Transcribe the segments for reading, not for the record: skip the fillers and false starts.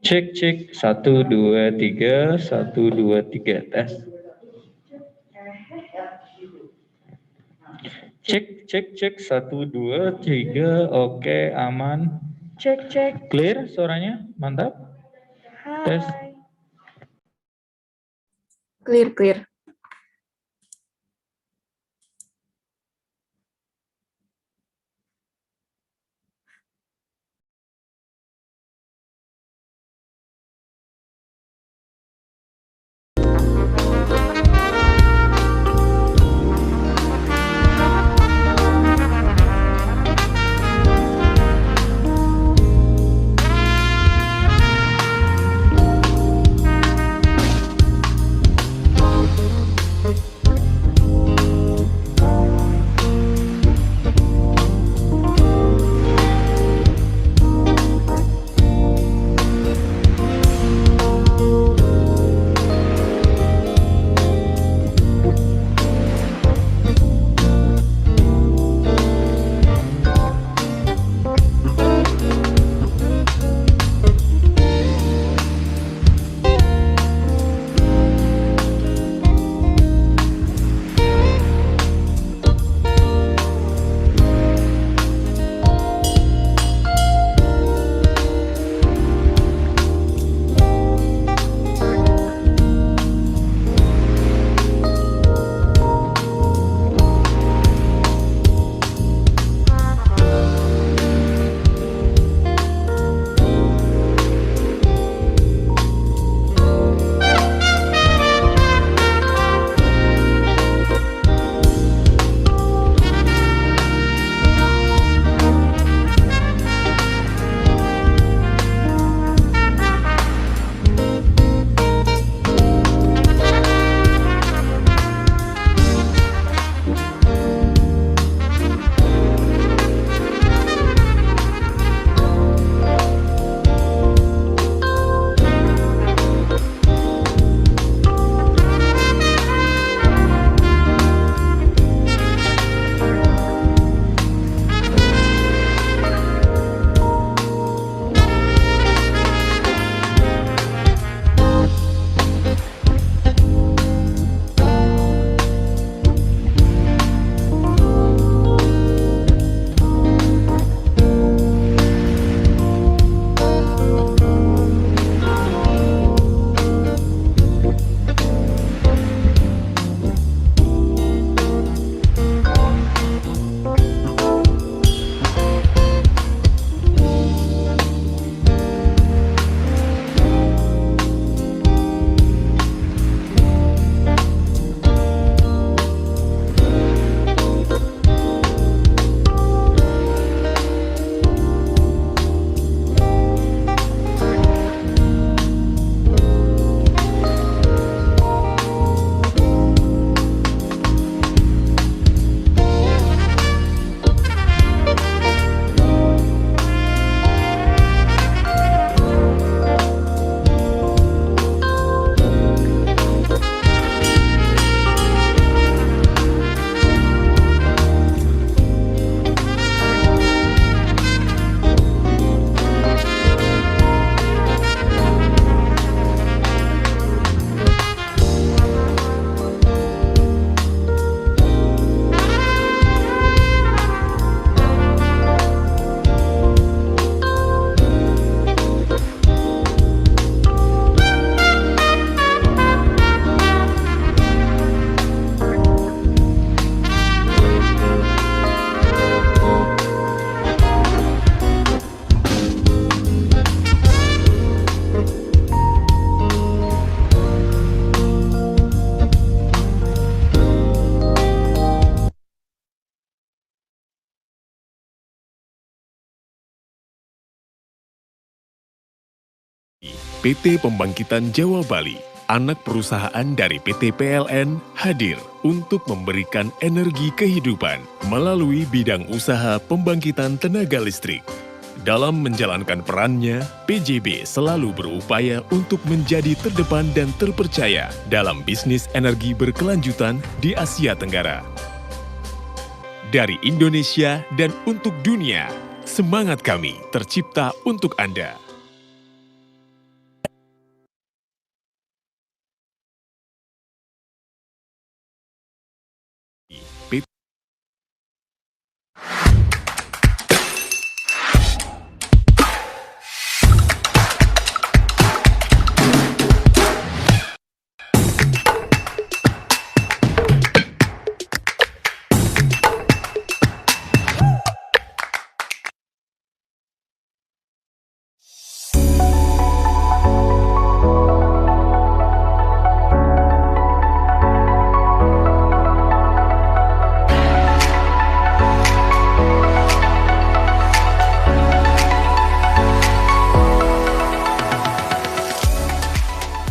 Cek cek 1 2 3 1 2 3 tes. Cek cek cek 1 2 3 oke aman. Cek cek. Clear suaranya? Mantap. Tes. Hai. Clear clear. PT Pembangkitan Jawa Bali, anak perusahaan dari PT PLN, hadir untuk memberikan energi kehidupan melalui bidang usaha pembangkitan tenaga listrik. Dalam menjalankan perannya, PJB selalu berupaya untuk menjadi terdepan dan terpercaya dalam bisnis energi berkelanjutan di Asia Tenggara. Dari Indonesia dan untuk dunia, semangat kami tercipta untuk Anda.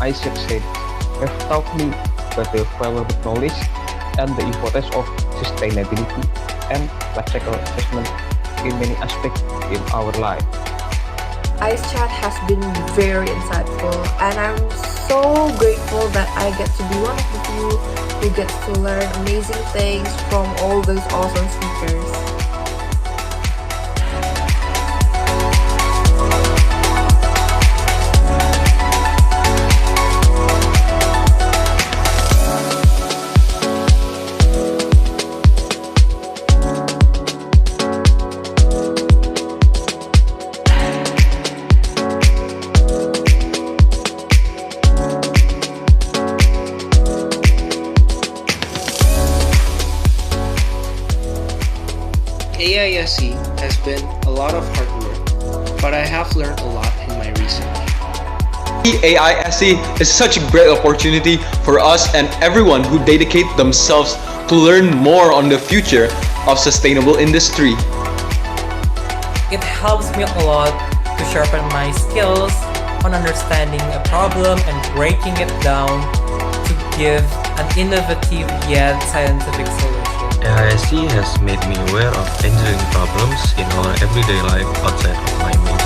AIChE said, have taught me about the valuable knowledge and the importance of sustainability and life cycle assessment in many aspects in our life. AIChE chat has been very insightful, and I'm so grateful that I get to be one of the few who gets to learn amazing things from all those awesome speakers. AIChE has been a lot of hard work, but I have learned a lot in my research. AIChE is such a great opportunity for us and everyone who dedicate themselves to learn more on the future of sustainable industry. It helps me a lot to sharpen my skills on understanding a problem and breaking it down to give an innovative yet scientific solution. AIChE has made me aware of engineering problems in our everyday life outside of my major.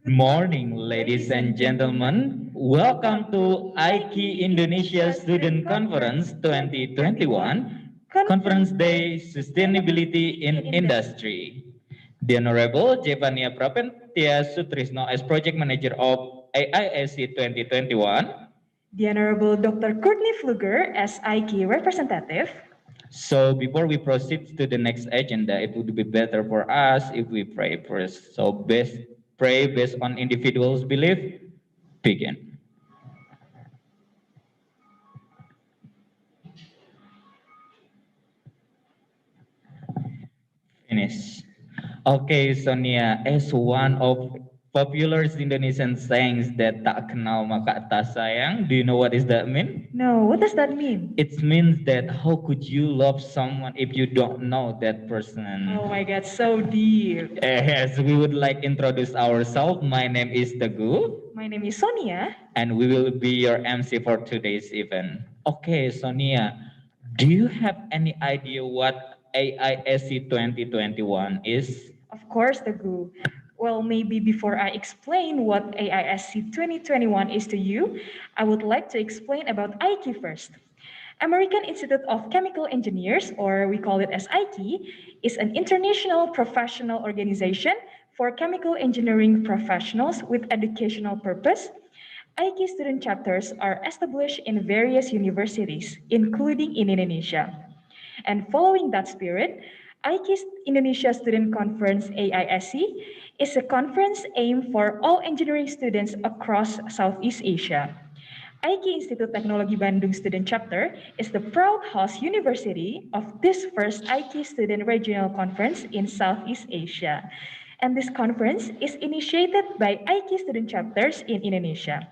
Good morning, ladies and gentlemen. Welcome to AIChE Indonesia Student Conference 2021, Conference Day Sustainability in Industry. The Honorable Jevania Prapentia Sutrisno as Project Manager of AIChE 2021. The Honorable Dr. Courtney Fluger as AIChE representative. So before we proceed to the next agenda, it would be better for us if we pray first. So pray based on individuals' belief. Begin. Finish. Okay, Sonia, as one of popular Indonesian sayings that tak kenal maka tak sayang, do you know what does that mean? No, what does that mean? It means that how could you love someone if you don't know that person? Oh my God, so deep. Yes, we would like introduce ourselves. My name is Teguh. My name is Sonia. And we will be your MC for today's event. Okay, Sonia, do you have any idea what AIChE 2021 is? Of course, Teguh. Well, maybe before I explain what AIChE 2021 is to you, I would like to explain about AIChE first. American Institute of Chemical Engineers, or we call it as AIChE, is an international professional organization for chemical engineering professionals with educational purpose. AIChE student chapters are established in various universities, including in Indonesia. And following that spirit, AIChE Indonesia Student Conference AIChE is a conference aimed for all engineering students across Southeast Asia. AIChE Institute Teknologi Bandung Student Chapter is the proud host university of this first AIChE Student Regional Conference in Southeast Asia. And this conference is initiated by AIChE student chapters in Indonesia.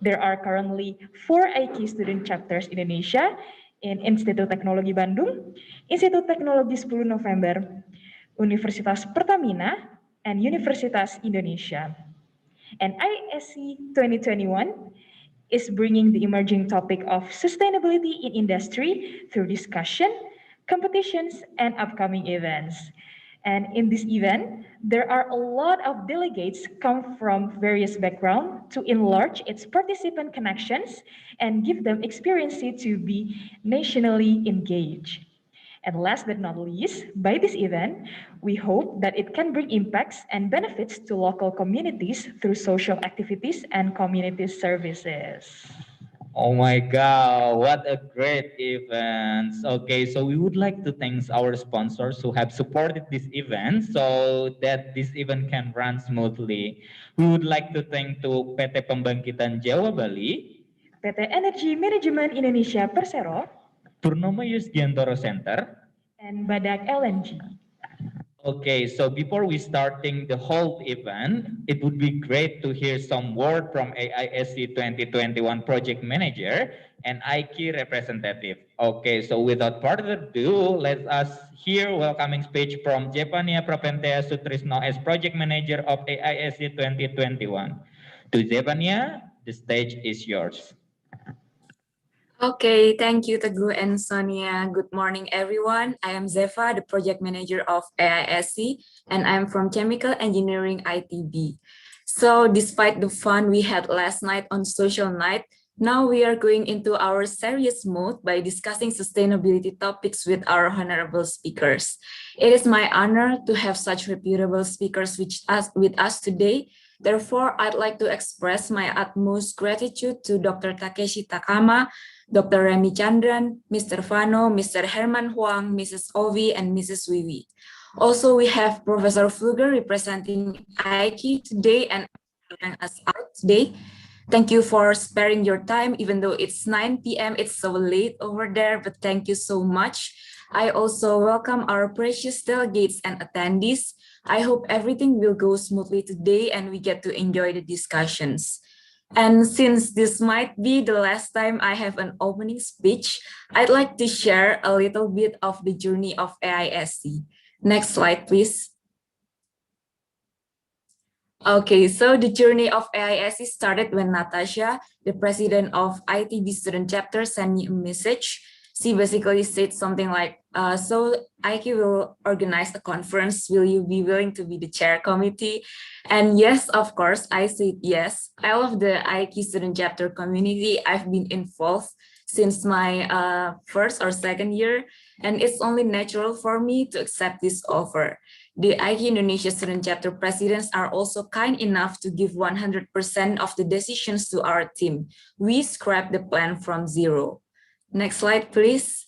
There are currently 4 AIChE student chapters in Indonesia in Institut Teknologi Bandung, Institut Teknologi 10 November, Universitas Pertamina, and Universitas Indonesia. And AIChE 2021 is bringing the emerging topic of sustainability in industry through discussion, competitions, and upcoming events. And in this event, there are a lot of delegates come from various backgrounds to enlarge its participant connections and give them experience to be nationally engaged. And last but not least, by this event, we hope that it can bring impacts and benefits to local communities through social activities and community services. Oh my God, what a great event. Okay, so we would like to thank our sponsors who have supported this event so that this event can run smoothly. We would like to thank to PT Pembangkitan Jawa Bali, PT Energi Manajemen Indonesia Persero, Purnomo Yusgiantoro Center, and Badak LNG. Okay, so before we starting the whole event, it would be great to hear some word from AISC 2021 project manager and AIChE representative. Okay, so without further ado, let us hear welcoming speech from Jepania Propentea Sutrisno as project manager of AISC 2021. To Jepania, the stage is yours. Okay, thank you, Teguh and Sonia. Good morning, everyone. I am Zefa, the project manager of AISC, and I'm from Chemical Engineering ITB. So despite the fun we had last night on social night, now we are going into our serious mode by discussing sustainability topics with our honorable speakers. It is my honor to have such reputable speakers with us today. Therefore, I'd like to express my utmost gratitude to Dr. Takeshi Takama, Dr. Remi Chandran, Mr. Fano, Mr. Herman Huang, Mrs. Ovi, and Mrs. Wiwi. Also, we have Professor Fluger representing AIChE today and helping us out today. Thank you for sparing your time, even though it's 9 p.m. It's so late over there, but thank you so much. I also welcome our precious delegates and attendees. I hope everything will go smoothly today and we get to enjoy the discussions. And since this might be the last time I have an opening speech, I'd like to share a little bit of the journey of AISC. Next slide, please. Okay, so the journey of AISC started when Natasha, the president of ITB student chapter, sent me a message. She basically said something like, so AIChE will organize a conference. Will you be willing to be the chair committee? And yes, of course, I said yes. I love the AIChE student chapter community. I've been involved since my first or second year, and it's only natural for me to accept this offer. The AIChE Indonesia student chapter presidents are also kind enough to give 100% of the decisions to our team. We scrapped the plan from zero. Next slide, please.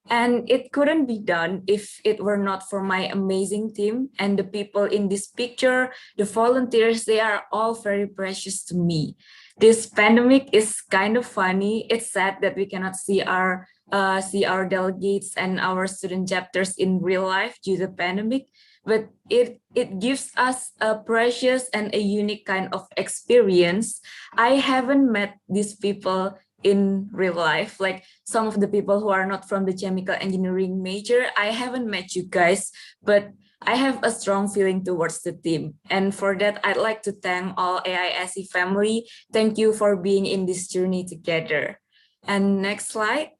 And it couldn't be done if it were not for my amazing team and the people in this picture, the volunteers, they are all very precious to me. This pandemic is kind of funny. It's sad that we cannot see our delegates and our student chapters in real life due to the pandemic, but it gives us a precious and a unique kind of experience. I haven't met these people in real life, like some of the people who are not from the chemical engineering major. I haven't met you guys, but I have a strong feeling towards the team. And for that, I'd like to thank all AISC family. Thank you for being in this journey together. And next slide.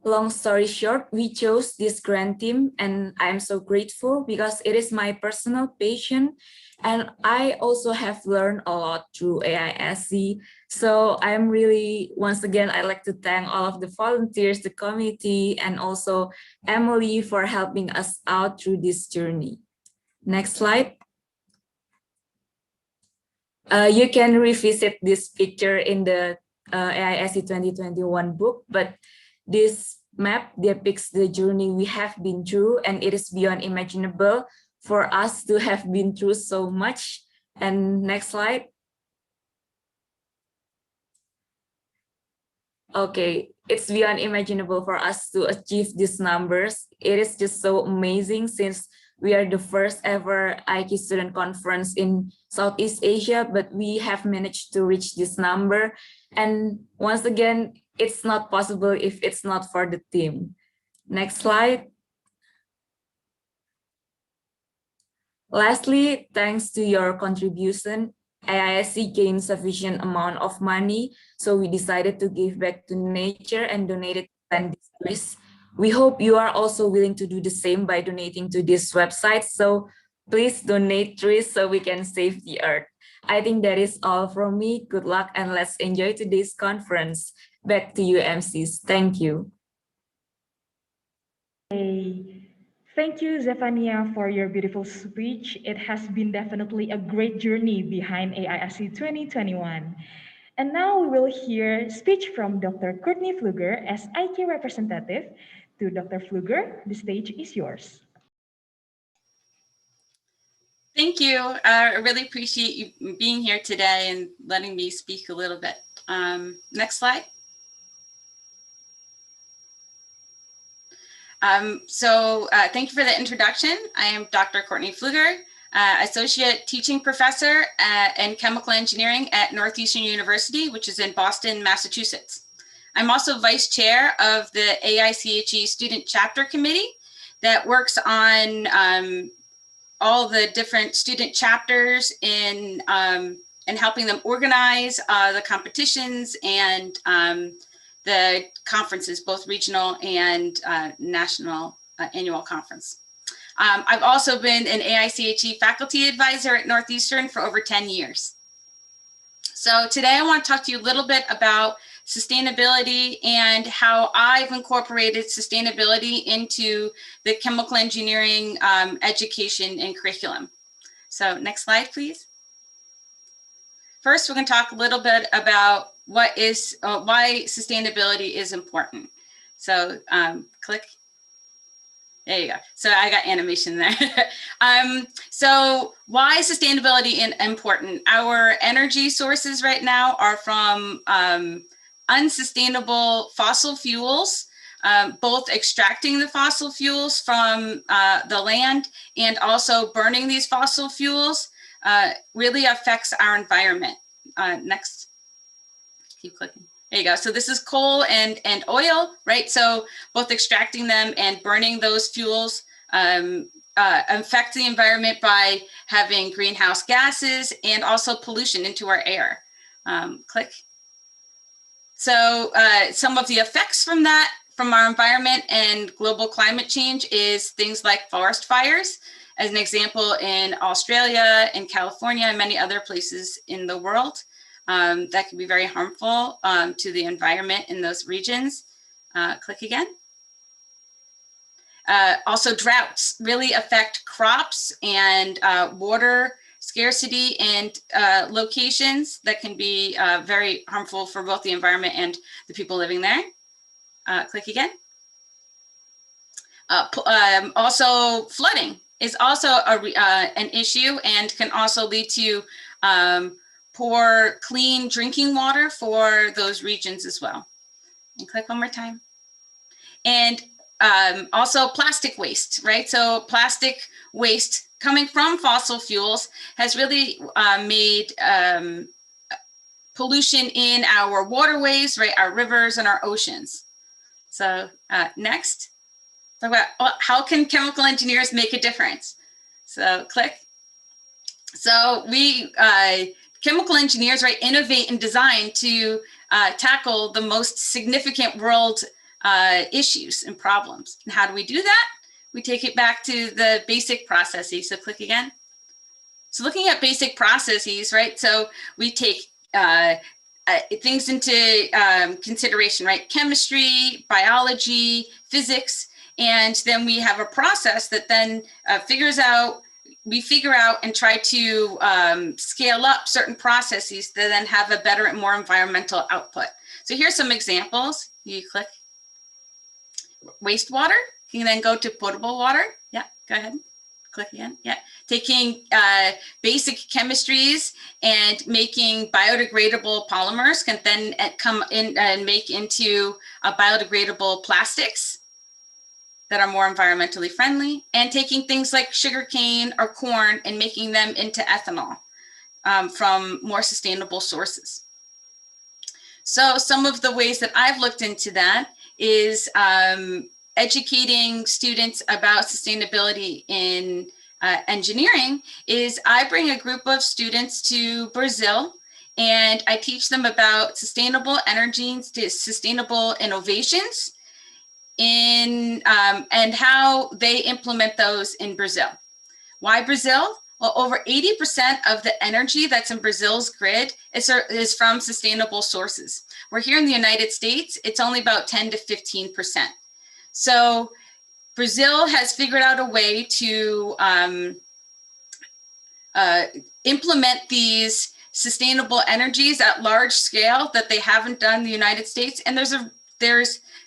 Long story short, we chose this grand team and I'm so grateful because it is my personal passion and I also have learned a lot through AISC. So I'm really, once again, I'd like to thank all of the volunteers, the committee, and also Emily for helping us out through this journey. Next slide. You can revisit this picture in the AISC 2021 book, but this map depicts the journey we have been through, and it is beyond imaginable for us to have been through so much. And next slide. Okay, it's beyond imaginable for us to achieve these numbers. It is just so amazing since We are the first ever AIChE student conference in Southeast Asia, but we have managed to reach this number. And once again, it's not possible if it's not for the team. Next slide. Lastly, thanks to your contribution, AISC gained sufficient amount of money, so we decided to give back to nature and donated to plant these trees. We hope you are also willing to do the same by donating to this website. So please donate trees so we can save the earth. I think that is all from me. Good luck and let's enjoy today's conference. Back to you, MCs. Thank you. Thank you, Zephania, for your beautiful speech. It has been definitely a great journey behind AISC 2021. And now we will hear speech from Dr. Courtney Pfluger as AIChE representative. To Dr. Pfluger, the stage is yours. Thank you. I really appreciate you being here today and letting me speak a little bit. Next slide. Thank you for the introduction. I am Dr. Courtney Pfluger, Associate Teaching Professor in Chemical Engineering at Northeastern University, which is in Boston, Massachusetts. I'm also Vice Chair of the AIChE Student Chapter Committee that works on all the different student chapters in helping them organize the competitions and the conferences, both regional and national annual conference. I've also been an AIChE faculty advisor at Northeastern for over 10 years. So today I want to talk to you a little bit about sustainability and how I've incorporated sustainability into the chemical engineering education and curriculum. So next slide, please. First, we're going to talk a little bit about why sustainability is important. So click. There you go. So I got animation there. So why is sustainability important? Our energy sources right now are from unsustainable fossil fuels, both extracting the fossil fuels from the land and also burning these fossil fuels really affects our environment. Next, keep clicking. There you go. So this is coal and oil, right? So both extracting them and burning those fuels affect the environment by having greenhouse gases and also pollution into our air. Click. So some of the effects from that, from our environment and global climate change is things like forest fires, as an example in Australia, in California, and many other places in the world. That can be very harmful to the environment in those regions. Click again. Also, droughts really affect crops and water scarcity and locations that can be very harmful for both the environment and the people living there. Click again. Also, flooding is also an issue and can also lead to poor, clean drinking water for those regions as well. And click one more time. And also plastic waste, right? So plastic waste coming from fossil fuels has really made pollution in our waterways, right? Our rivers and our oceans. So next, talk about how can chemical engineers make a difference? So click. So we, chemical engineers, right, innovate and design to tackle the most significant world issues and problems. And how do we do that? We take it back to the basic processes. So click again. So looking at basic processes, right? So we take things into consideration, right? Chemistry, biology, physics, and then we have a process that then we figure out and try to scale up certain processes that then have a better and more environmental output. So here's some examples. You click wastewater. You can then go to potable water. Yeah, go ahead. Click again. Yeah, taking basic chemistries and making biodegradable polymers can then come in and make into biodegradable plastics. that are more environmentally friendly, and taking things like sugarcane or corn and making them into ethanol from more sustainable sources. So some of the ways that I've looked into that is educating students about sustainability in engineering. Is I bring a group of students to Brazil, and I teach them about sustainable energy, sustainable innovations, and how they implement those in Brazil. Why Brazil? Well, over 80% of the energy that's in Brazil's grid is from sustainable sources. We're here in the United States, it's only about 10 to 15%. So Brazil has figured out a way to implement these sustainable energies at large scale that they haven't done in the United States. And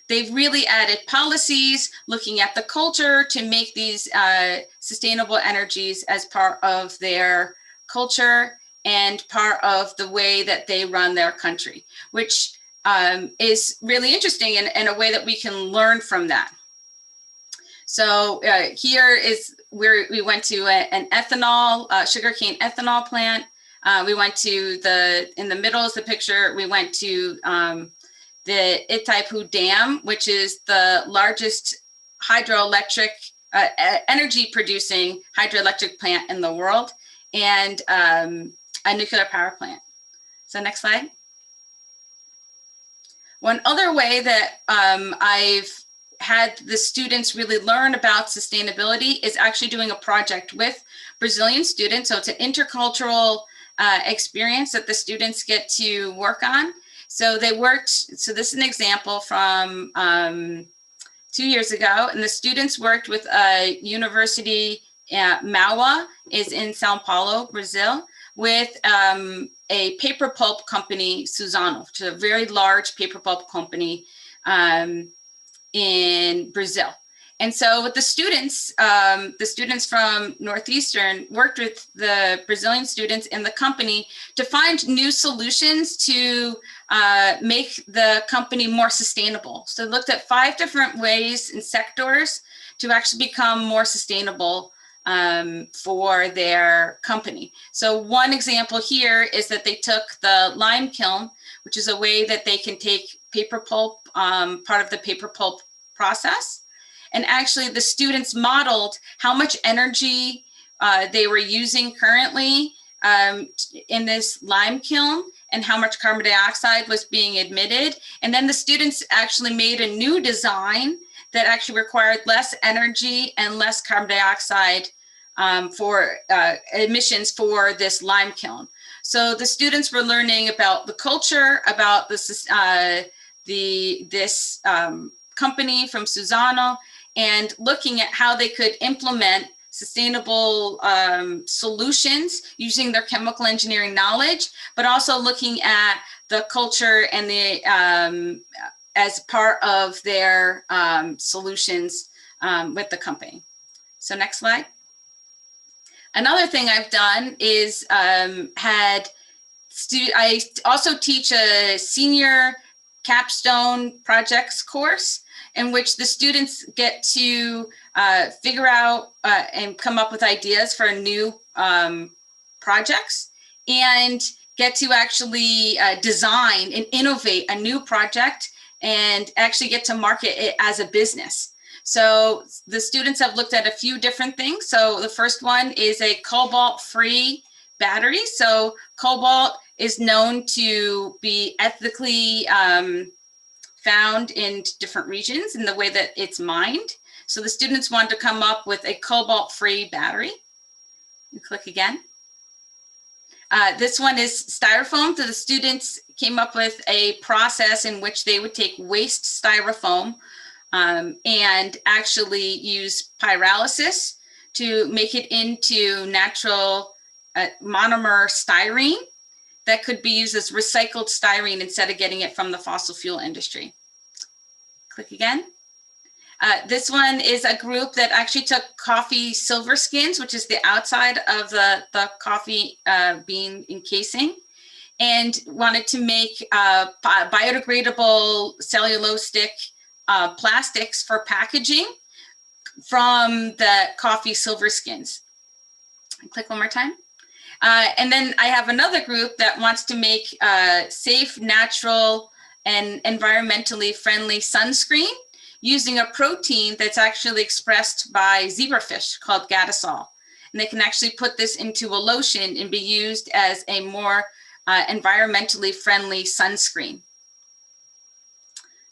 they've really added policies looking at the culture to make these sustainable energies as part of their culture and part of the way that they run their country, which is really interesting and a way that we can learn from that. So here is where we went to an ethanol, sugarcane ethanol plant. We went to in the middle is the picture, we went to the Itaipu Dam, which is the largest hydroelectric, energy producing hydroelectric plant in the world, and a nuclear power plant. So next slide. One other way that I've had the students really learn about sustainability is actually doing a project with Brazilian students. So it's an intercultural experience that the students get to work on. So they worked, so this is an example from 2 years ago, and the students worked with a university, Mauá is in Sao Paulo, Brazil, with a paper pulp company, Suzano, which is a very large paper pulp company in Brazil. And so with the students from Northeastern worked with the Brazilian students in the company to find new solutions to make the company more sustainable. So they looked at 5 different ways and sectors to actually become more sustainable for their company. So one example here is that they took the lime kiln, which is a way that they can take paper pulp, part of the paper pulp process. And actually the students modeled how much energy they were using currently in this lime kiln and how much carbon dioxide was being emitted. And then the students actually made a new design that actually required less energy and less carbon dioxide for emissions for this lime kiln. So the students were learning about the culture, about this company from Suzano, and looking at how they could implement sustainable solutions using their chemical engineering knowledge, but also looking at the culture and the as part of their solutions with the company. So next slide. Another thing I've done is I also teach a senior capstone projects course in which the students get to figure out and come up with ideas for new projects and get to actually design and innovate a new project and actually get to market it as a business. So the students have looked at a few different things. So the first one is a cobalt-free battery. So cobalt is known to be ethically found in different regions in the way that it's mined. So the students want to come up with a cobalt-free battery. You click again. This one is styrofoam. So the students came up with a process in which they would take waste styrofoam and actually use pyrolysis to make it into natural monomer styrene that could be used as recycled styrene instead of getting it from the fossil fuel industry. Click again. This one is a group that actually took coffee silver skins, which is the outside of the coffee bean encasing, and wanted to make biodegradable cellulosic plastics for packaging from the coffee silver skins. Click one more time. And then I have another group that wants to make safe, natural, and environmentally friendly sunscreen using a protein that's actually expressed by zebrafish called gadosol. And they can actually put this into a lotion and be used as a more environmentally friendly sunscreen.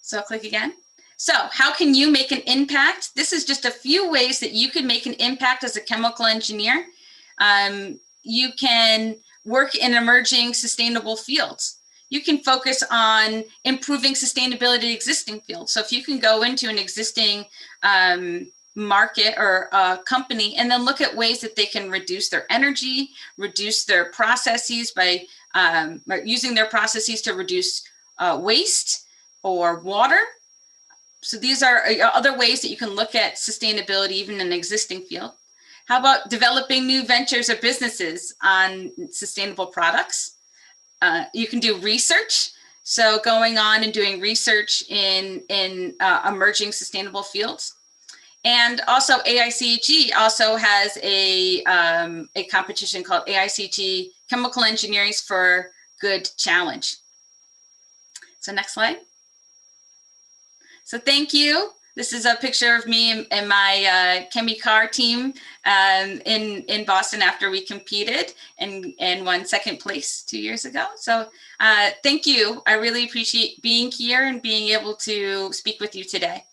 So click again. So how can you make an impact? This is just a few ways that you can make an impact as a chemical engineer. You can work in emerging sustainable fields. You can focus on improving sustainability in existing fields. So if you can go into an existing market or company and then look at ways that they can reduce their energy, reduce their processes by using their processes to reduce waste or water. So these are other ways that you can look at sustainability even in an existing field. How about developing new ventures or businesses on sustainable products? You can do research. So going on and doing research in emerging sustainable fields. And also AIChE also has a competition called AIChE Chemical Engineering for Good Challenge. So next slide. So thank you. This is a picture of me and my ChemiCar team in Boston after we competed and won second place 2 years ago. So thank you. I really appreciate being here and being able to speak with you today.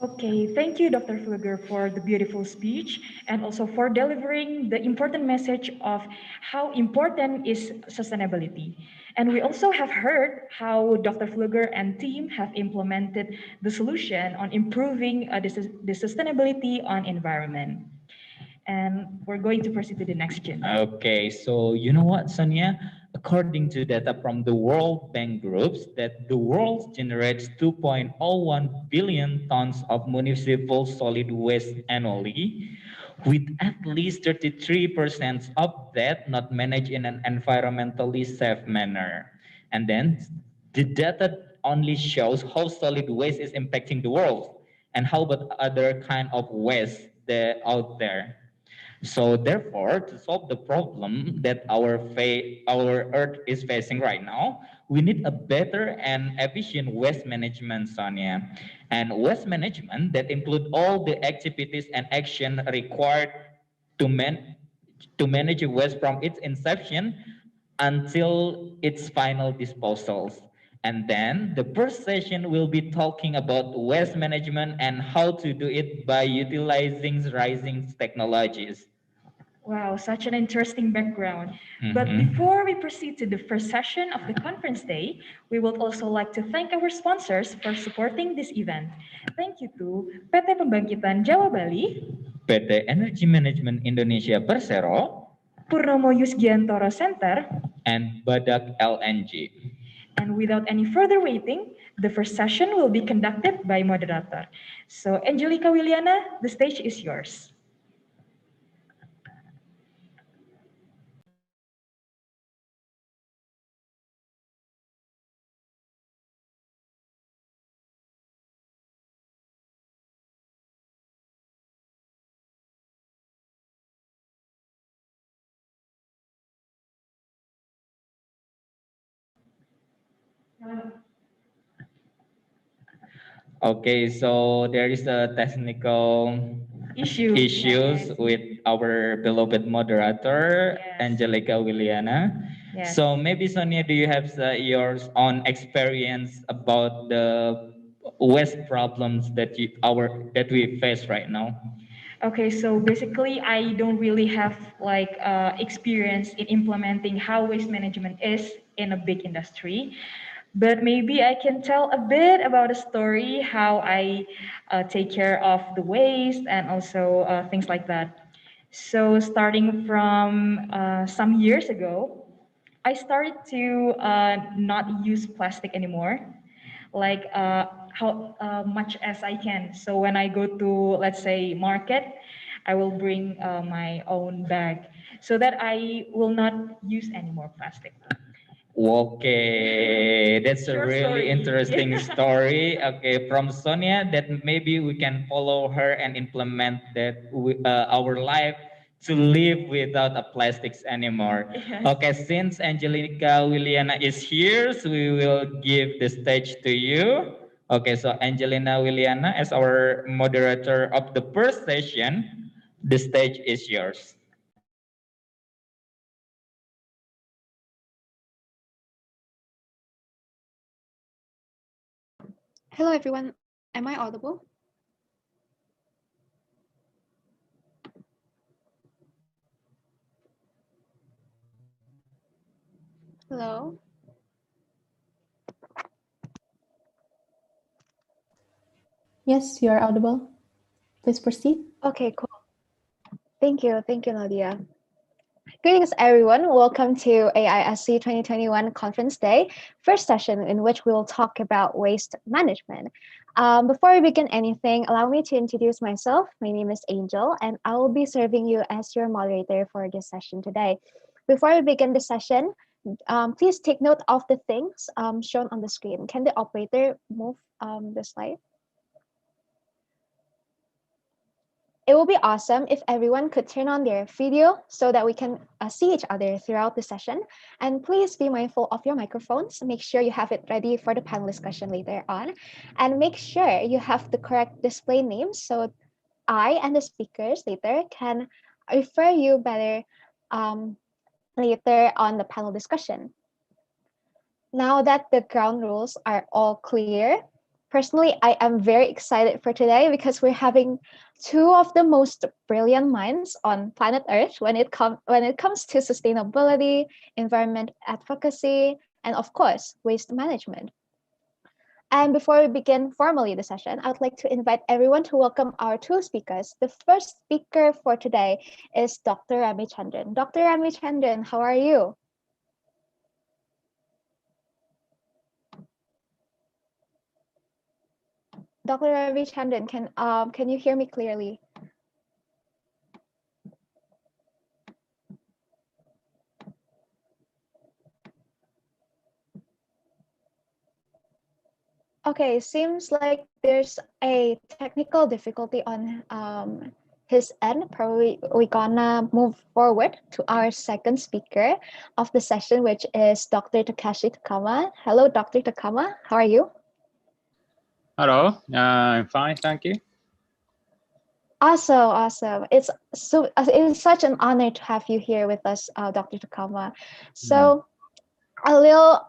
Okay, thank you, Dr. Fluger, for the beautiful speech and also for delivering the important message of how important is sustainability. And we also have heard how Dr. Fluger and team have implemented the solution on improving the sustainability on environment. And we're going to proceed to the next question. Okay, so you know what, Sonia? According to data from the World Bank groups, that the world generates 2.01 billion tons of municipal solid waste annually, with at least 33% of that not managed in an environmentally safe manner. And then the data only shows how solid waste is impacting the world and how about other kind of waste that out there. So therefore, to solve the problem that our Earth is facing right now, we need a better and efficient waste management, Sonia. And waste management that include all the activities and action required to manage waste from its inception until its final disposals. And then the first session will be talking about waste management and how to do it by utilizing rising technologies. Wow, such an interesting background. But before we proceed to the first session of the conference day, we would also like to thank our sponsors for supporting this event. Thank you to PT Pembangkitan Jawa Bali, PT Energy Management Indonesia Persero, Purnomo Yusgiantoro Center, and Badak LNG. And without any further waiting, the first session will be conducted by moderator. So Angelica Wiliana, the stage is yours. Okay, so there is a technical issues with our beloved moderator, Angelica Wiliana. Yes. So maybe Sonia, do you have your own experience about the waste problems that we face right now? Okay, so basically, I don't really have experience in implementing how waste management is in a big industry, but maybe I can tell a bit about a story how I take care of the waste and also things like that. So starting from some years ago, I started to not use plastic anymore, like how much as I can. So when I go to, let's say, market, I will bring my own bag so that I will not use any more plastic. Okay, that's a Short really story. interesting story. Okay, from Sonia, that maybe we can follow her and implement that our life to live without a plastics anymore. Yes. Okay, since Angelica Williana is here, so we will give the stage to you. Okay, so Angelina Williana, as our moderator of the first session, the stage is yours. Hello everyone, am I audible? Hello? Yes, you are audible. Please proceed. Okay, cool. Thank you, Nadia. Greetings everyone, welcome to AISC 2021 Conference Day, first session in which we will talk about waste management. Before we begin anything, allow me to introduce myself. My name is Angel and I will be serving you as your moderator for this session today. Before we begin the session, please take note of the things shown on the screen. Can the operator move the slide? It will be awesome if everyone could turn on their video so that we can see each other throughout the session. And please be mindful of your microphones. Make sure you have it ready for the panel discussion later on. And make sure you have the correct display names so I and the speakers later can refer you better later on the panel discussion. Now that the ground rules are all clear, personally, I am very excited for today because we're having two of the most brilliant minds on planet Earth when it comes to sustainability, environment advocacy, and of course, waste management. And before we begin formally the session, I would like to invite everyone to welcome our two speakers. The first speaker for today is Dr. Remi Chandran. Dr. Remi Chandran, how are you? Dr. Ravi Chandran, can you hear me clearly? Okay, seems like there's a technical difficulty on his end. Probably we're gonna move forward to our second speaker of the session, which is Dr. Takeshi Takama. Hello, Dr. Takama, how are you? Hello, I'm fine, thank you. Awesome. It's such an honor to have you here with us, Dr. Takama. So a little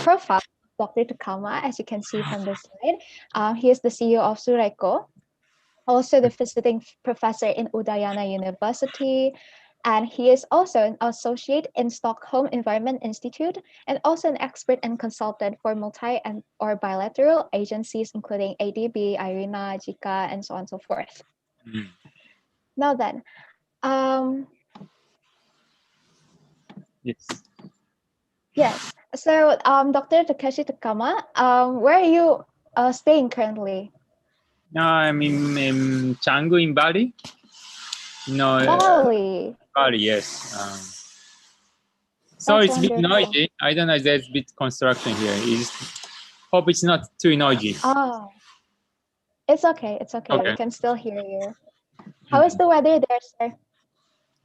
profile of Dr. Takama, as you can see from this slide. He is the CEO of Suraiko, also the visiting professor in Udayana University, and he is also an associate in Stockholm Environment Institute and also an expert and consultant for multi and or bilateral agencies, including ADB, IRENA, JICA, and so on and so forth. Now then, yes. So, Dr. Takeshi Takama, where are you staying currently? I'm in Canggu in Bali. No, Bali. Bali, yes. So That's it's a bit noisy. I don't know if there's a bit construction here. Hope it's not too noisy. Oh, it's okay. Okay. We can still hear you. How is the weather there, sir?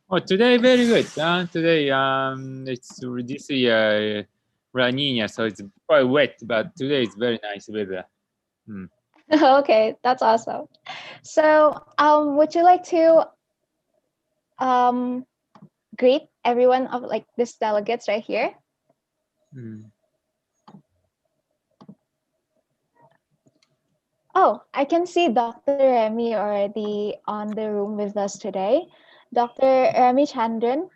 Oh, today very good. Today it's this year La Nina, so it's quite wet, but today it's very nice weather. Okay, that's awesome. So, would you like to greet everyone of like these delegates right here? Oh, I can see Dr. Remi already on the room with us today. Dr. Remi Chandran.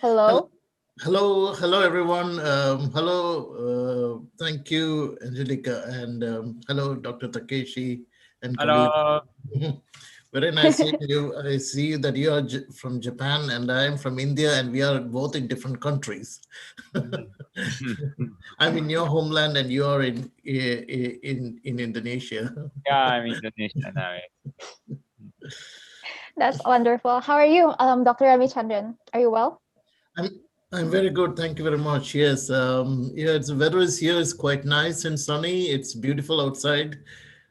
Hello. Hello, everyone. Hello, thank you, Angelica, and hello, Dr. Takeshi. And hello. Very nice seeing you. I see that you are from Japan and I am from India, and we are both in different countries. I'm in your homeland, and you are in Indonesia. Yeah, I'm in Indonesia now. That's wonderful. How are you, Dr. Remi Chandran? Are you well? I'm very good. Thank you very much. Yes. Yeah, the weather is here is quite nice and sunny. It's beautiful outside.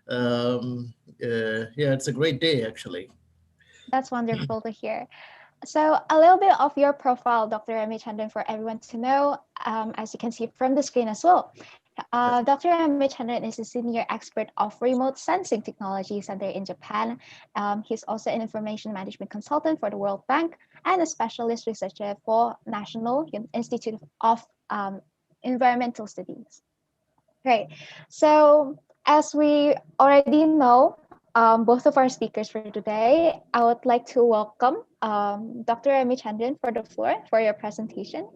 Yeah, it's a great day actually. That's wonderful to hear. So, a little bit of your profile, Dr. Remi Chandran, for everyone to know, as you can see from the screen as well. Dr. Remi Chandran is a senior expert of remote sensing technology center in Japan. He's also an information management consultant for the World Bank and a specialist researcher for National Institute of Environmental Studies. Great. So, as we already know, both of our speakers for today, I would like to welcome Dr. Remi Chandran for the floor for your presentation.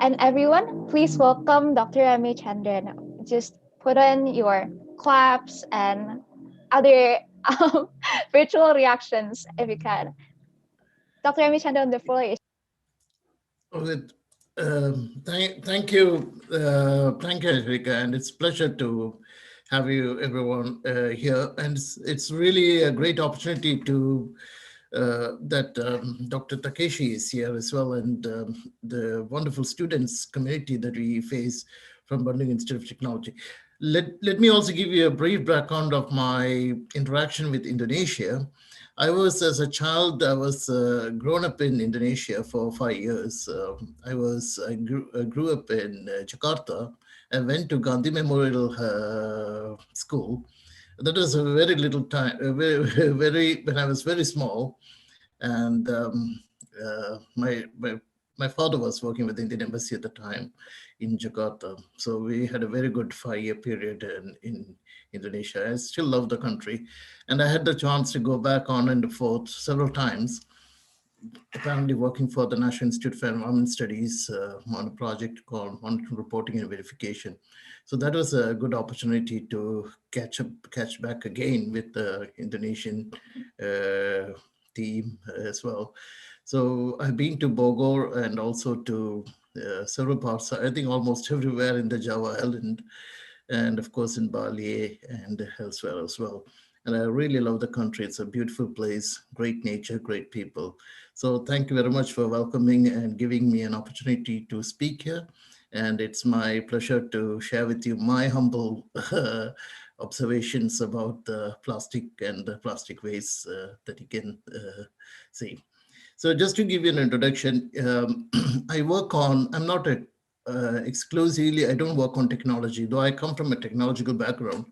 And everyone, please welcome Dr. Remi Chandran. Just put on your claps and other virtual reactions if you can. Dr. Remi Chandran, the floor is. With, thank you, Erika, and it's a pleasure to have you everyone here. And it's really a great opportunity to that Dr. Takeshi is here as well, and the wonderful students community that we face from Bandung Institute of Technology. Let me also give you a brief background of my interaction with Indonesia. I was, as a child, I was grown up in Indonesia for 5 years. I grew up in Jakarta. I went to Gandhi Memorial School. That was a very little time, when I was very small. And my father was working with the Indian Embassy at the time in Jakarta. So we had a very good 5-year period in Indonesia. I still love the country. And I had the chance to go back on and forth several times, apparently working for the National Institute for Environment Studies on a project called Monitoring, Reporting and Verification. So that was a good opportunity to catch back again with the Indonesian team as well. So I've been to Bogor and also to several parts, I think almost everywhere in the Java Island, and of course in Bali and elsewhere as well. And I really love the country. It's a beautiful place, great nature, great people. So thank you very much for welcoming and giving me an opportunity to speak here. And it's my pleasure to share with you my humble observations about the plastic and the plastic waste that you can see. So just to give you an introduction, I'm not exclusively, I don't work on technology, though I come from a technological background.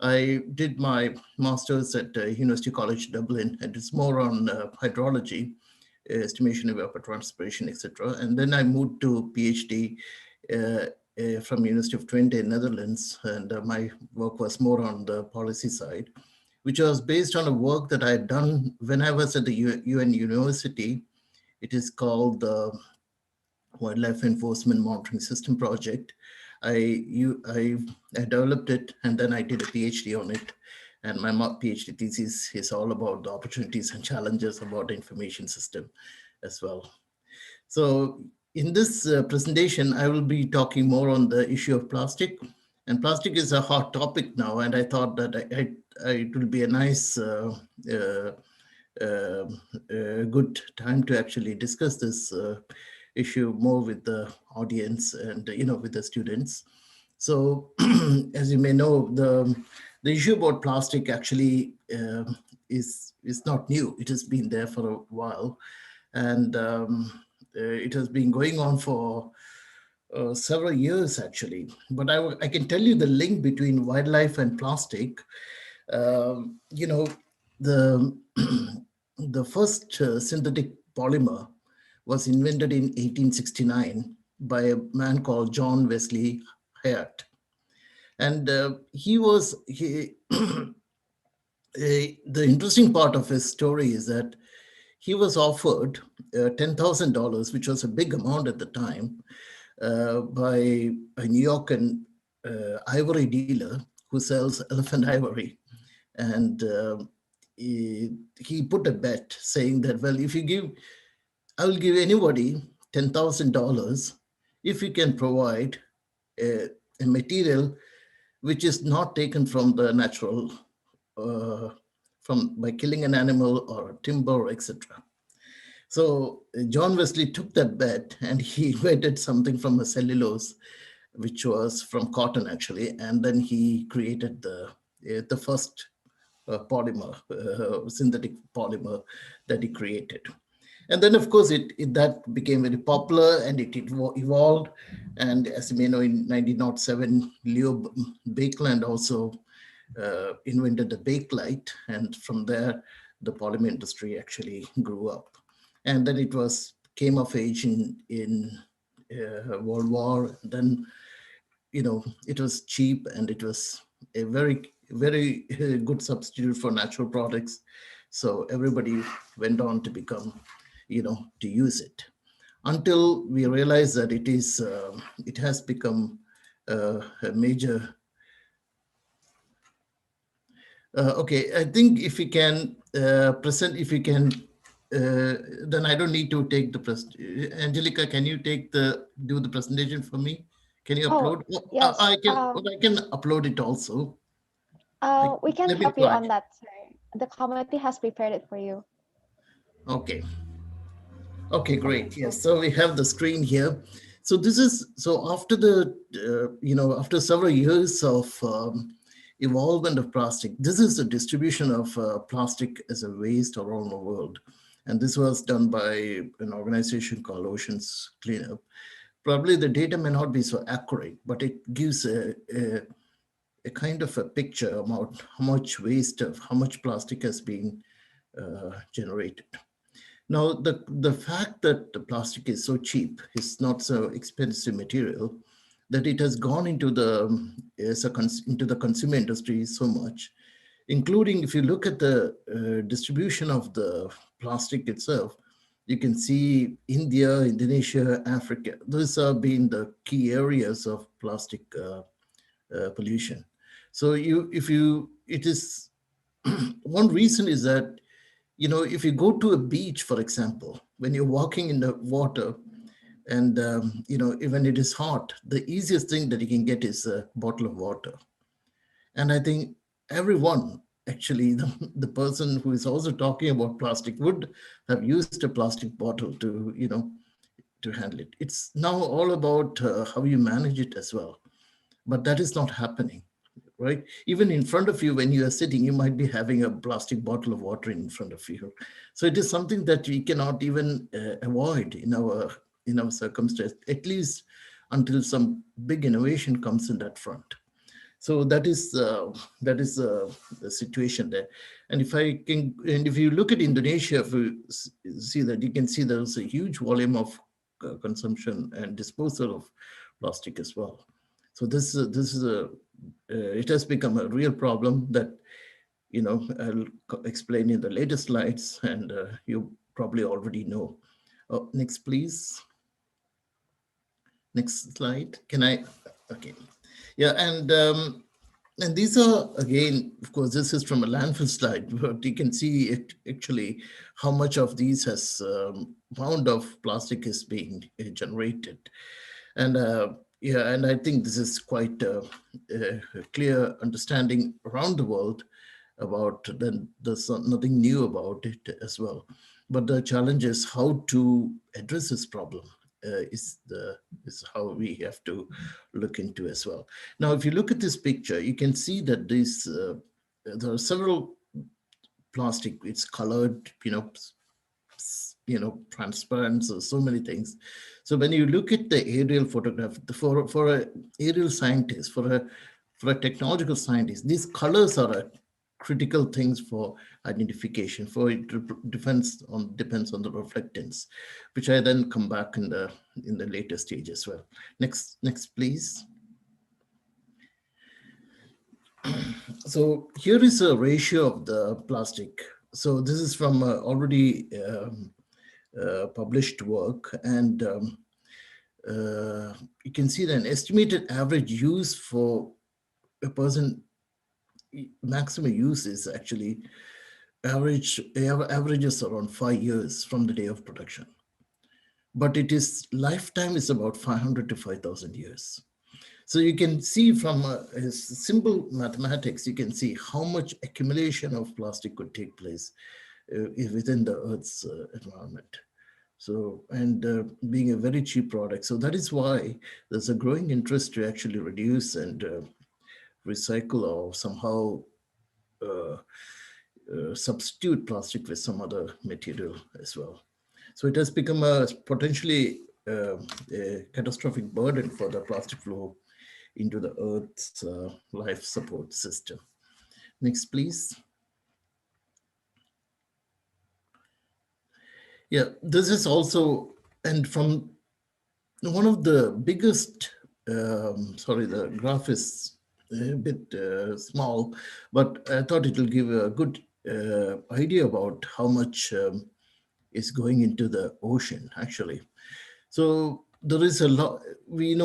I did my master's at University College Dublin, and it's more on hydrology, estimation of evapotranspiration, etc. And then I moved to PhD from University of Twente in Netherlands, and my work was more on the policy side, which was based on a work that I had done when I was at the UN University. It is called the Wildlife Enforcement Monitoring System Project. I developed it, and then I did a PhD on it. And my PhD thesis is all about the opportunities and challenges about the information system as well. So in this presentation, I will be talking more on the issue of plastic. And plastic is a hot topic now, and I thought that it will be a nice, good time to actually discuss this issue more with the audience and with the students. So as you may know, the issue about plastic actually is not new. It has been there for a while, and it has been going on for several years actually. But I can tell you the link between wildlife and plastic. The first synthetic polymer was invented in 1869 by a man called John Wesley Hyatt. And the interesting part of his story is that he was offered $10,000, which was a big amount at the time, by a New York ivory dealer who sells elephant ivory. And he put a bet saying that, well, I will give anybody $10,000 if you can provide a material which is not taken from the natural, by killing an animal or timber, etc. So John Wesley took that bet and he invented something from a cellulose, which was from cotton actually, and then he created the first polymer, synthetic polymer that he created. And then, of course, that became very popular and it evolved. And as you may know, in 1907, Leo Baekeland also invented the bakelite. And from there, the polymer industry actually grew up. And then it came of age in World War. Then, it was cheap and it was a very, very good substitute for natural products. So everybody went on to become, to use it, until we realize that it has become a major. Okay, I think if we can then I don't need to take the presentation. Angelica, can you do the presentation for me? Can you upload? Yes. I can upload it also. We can Let me help you try. on that, sir. The committee has prepared it for you. Okay. Okay, great. Yes, so we have the screen here. So after after several years of evolvement of plastic, this is the distribution of plastic as a waste around the world. And this was done by an organization called Oceans Cleanup. Probably the data may not be so accurate, but it gives a kind of a picture about how much how much plastic has been generated. Now, the fact that the plastic is so cheap, is not so expensive material, that it has gone into the consumer industry so much, including if you look at the distribution of the plastic itself, you can see India, Indonesia, Africa. Those have been the key areas of plastic pollution. So one reason is that, if you go to a beach, for example, when you're walking in the water and, when it is hot, the easiest thing that you can get is a bottle of water. And I think everyone, actually, the person who is also talking about plastic would have used a plastic bottle to handle it. It's now all about how you manage it as well. But that is not happening. Right? Even in front of you, when you are sitting, you might be having a plastic bottle of water in front of you. So it is something that we cannot even avoid in our circumstance, at least until some big innovation comes in that front. So that is the situation there. And if you look at Indonesia, if you see that, you can see there's a huge volume of consumption and disposal of plastic as well. So it has become a real problem that, I'll explain in the later slides, and you probably already know. Oh, next, please. Next slide. Okay. Yeah, and these are, again, of course, this is from a landfill slide, but you can see actually how much of these pound of plastic is being generated. And and I think this is quite a clear understanding around the world about then there's nothing new about it as well. But the challenge is how to address this problem is how we have to look into as well. Now, if you look at this picture, you can see that there are several plastic. It's colored, transparent, so many things. So when you look at the aerial photograph, for an aerial scientist, for a technological scientist, these colors are critical things for identification. For it depends on the reflectance, which I then come back in the later stage as well. Next, please. So here is a ratio of the plastic. So this is from already published work, and you can see that an estimated average use for a person, maximum use is actually averages around 5 years from the day of production, but lifetime is about 500 to 5,000 years. So you can see from simple mathematics, you can see how much accumulation of plastic could take place within the Earth's environment. So, and being a very cheap product. So that is why there's a growing interest to actually reduce and recycle or somehow substitute plastic with some other material as well. So it has become a potentially a catastrophic burden for the plastic flow into the Earth's life support system. Next, please. Yeah, this is also, and from one of the biggest, sorry, the graph is a bit small, but I thought it will give a good idea about how much is going into the ocean, actually. So there is a lot, we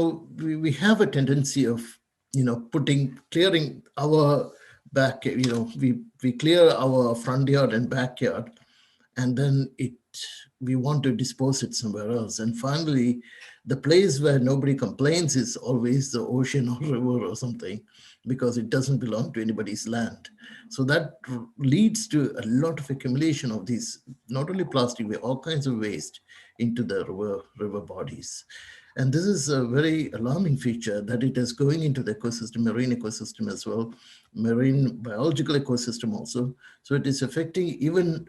have a tendency of, clearing our back, we clear our front yard and backyard, and then we want to dispose it somewhere else. And finally, the place where nobody complains is always the ocean or river or something, because it doesn't belong to anybody's land. So that leads to a lot of accumulation of these, not only plastic, but all kinds of waste into the river bodies. And this is a very alarming feature, that it is going into the ecosystem, marine ecosystem as well, marine biological ecosystem also. So it is affecting even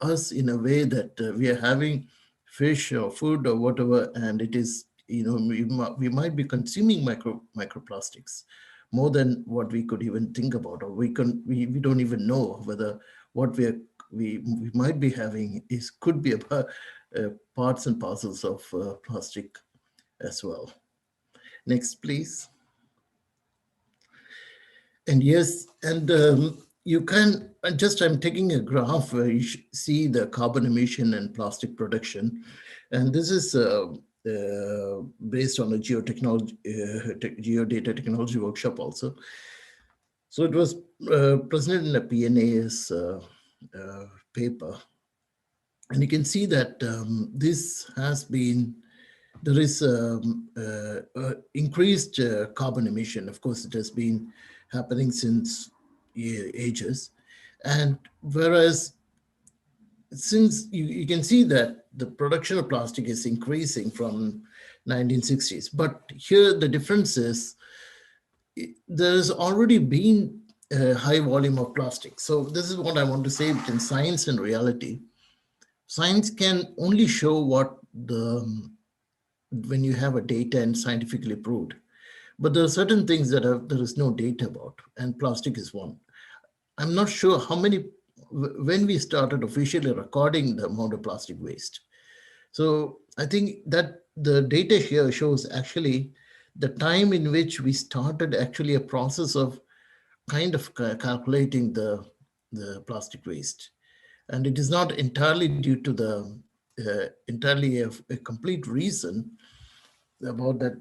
us in a way that we are having fish or food or whatever, and it is, we might be consuming microplastics more than what we could even think about, or we don't even know whether what we might be having could be about parts and parcels of plastic as well. Next, please. And yes, and you can I'm taking a graph where you see the carbon emission and plastic production. And this is based on a geodata technology workshop also. So it was presented in a PNAS paper. And you can see that there is increased carbon emission. Of course, it has been happening since ages. And whereas, since you can see that the production of plastic is increasing from 1960s, but here the difference is there's already been a high volume of plastic. So this is what I want to say between science and reality. Science can only show what when you have a data and scientifically proved. But there are certain things that there is no data about, and plastic is one. I'm not sure how many, when we started officially recording the amount of plastic waste. So I think that the data here shows actually the time in which we started actually a process of kind of calculating the plastic waste. And it is not entirely due to the entirely a complete reason about that.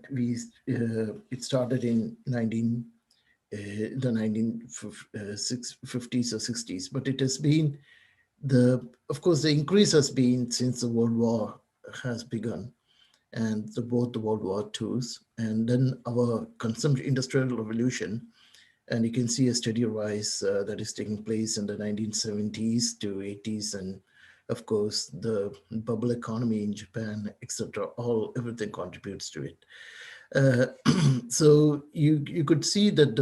It started in the 1950s or 60s, but it has been of course, the increase has been since the World War has begun, and both the World War IIs, and then our industrial revolution. And you can see a steady rise that is taking place in the 1970s to 80s, and of course the bubble economy in Japan, etc. Everything contributes to it. So you could see that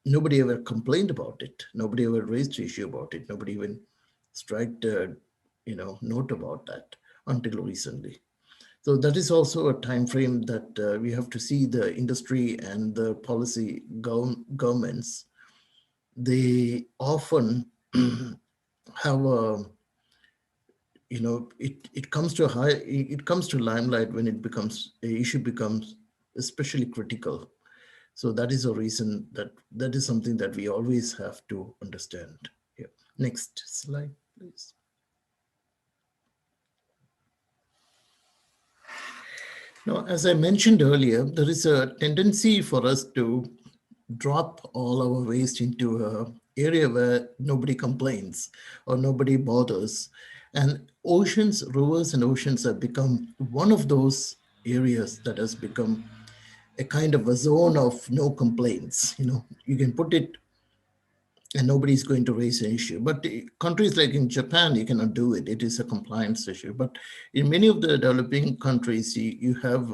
nobody ever complained about it. Nobody ever raised the issue about it. Nobody even struck a note about that until recently. So that is also a time frame that we have to see the industry and the policy governments. They often have a, it comes to limelight when issue becomes especially critical. So that is a reason that is something that we always have to understand. Yeah. Next slide, please. Now, as I mentioned earlier, there is a tendency for us to drop all our waste into an area where nobody complains or nobody bothers. And oceans, rivers and oceans have become one of those areas that has become a kind of a zone of no complaints. You can put it and nobody's going to raise an issue. But countries like in Japan, you cannot do it. It is a compliance issue. But in many of the developing countries, you have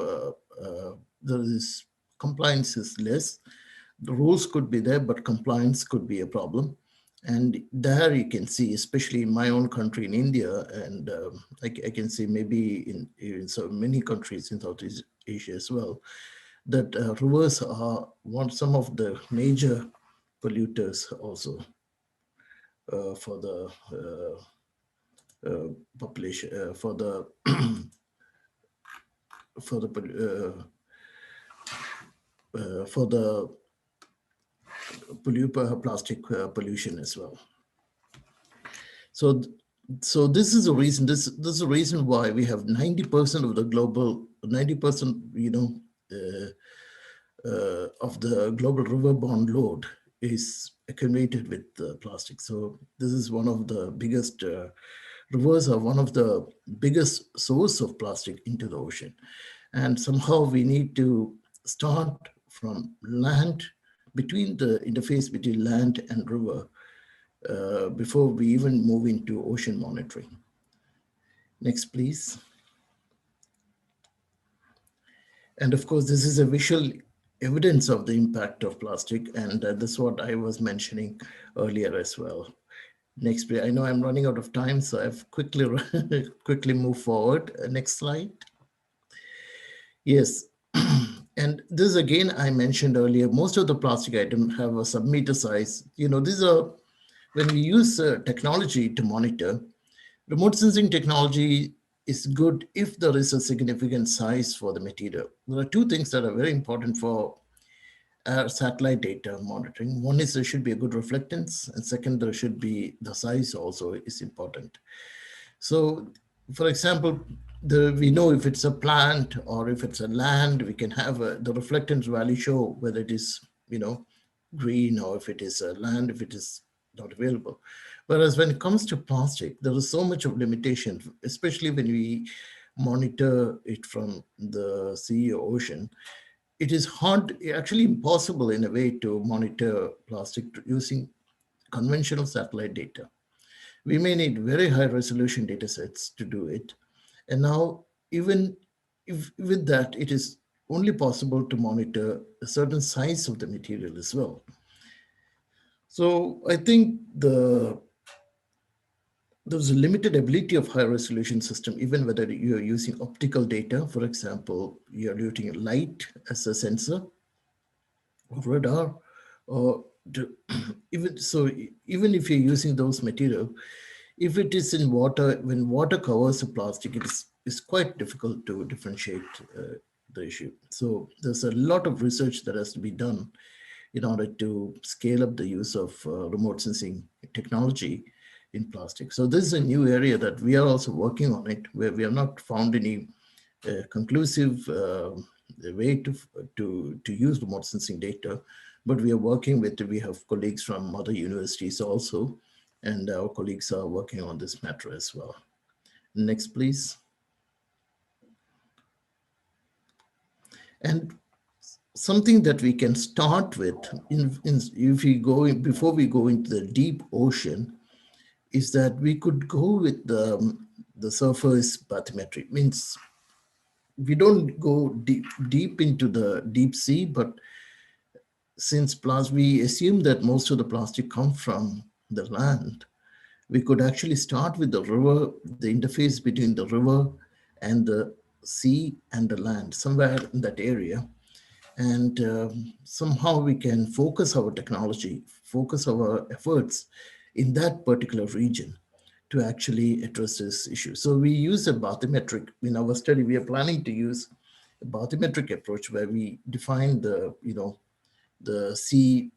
there is compliance is less. The rules could be there, but compliance could be a problem. And there you can see, especially in my own country in India, and I can see maybe in so many countries in Southeast Asia as well, that rivers are some of the major polluters also for the population, for the plastic pollution as well. So this is a reason. This is a reason why we have 90% of the global 90%, of the global riverborne load is accumulated with plastic. So this is one of the biggest rivers are one of the biggest source of plastic into the ocean, and somehow we need to start from land, between the interface between land and river, before we even move into ocean monitoring. Next, please. And of course, this is a visual evidence of the impact of plastic, and this is what I was mentioning earlier as well. Next, please. I know I'm running out of time, so I've quickly move forward. Next slide. Yes, and this again, I mentioned earlier, most of the plastic items have a sub-meter size. These are, when we use technology to monitor, remote sensing technology is good if there is a significant size for the material. There are two things that are very important for satellite data monitoring. One is there should be a good reflectance, and second, there should be the size also is important. So, for example, we know if it's a plant or if it's a land, we can have the reflectance value show whether it is, green, or if it is a land, if it is not available. Whereas when it comes to plastic, there is so much of limitation, especially when we monitor it from the sea or ocean. It is hard, actually impossible in a way, to monitor plastic using conventional satellite data. We may need very high resolution data sets to do it. And now, even if with that, it is only possible to monitor a certain size of the material as well. So I think there's a limited ability of high resolution system, even whether you're using optical data. For example, you're using light as a sensor, or radar, or even if you're using those material, if it is in water, when water covers the plastic, it's quite difficult to differentiate the issue. So there's a lot of research that has to be done in order to scale up the use of remote sensing technology in plastic. So this is a new area that we are also working on it, where we have not found any conclusive way to use remote sensing data, but we are working with, we have colleagues from other universities also, and our colleagues are working on this matter as well. Next, please. And something that we can start with, if we go in, before we go into the deep ocean, is that we could go with the surface bathymetry. Means we don't go deep into the deep sea, but since we assume that most of the plastic comes from the land, we could actually start with the river, the interface between the river and the sea and the land, somewhere in that area. And somehow we can focus our technology, focus our efforts in that particular region to actually address this issue. So we use a bathymetric. In our study, we are planning to use a bathymetric approach where we define the sea,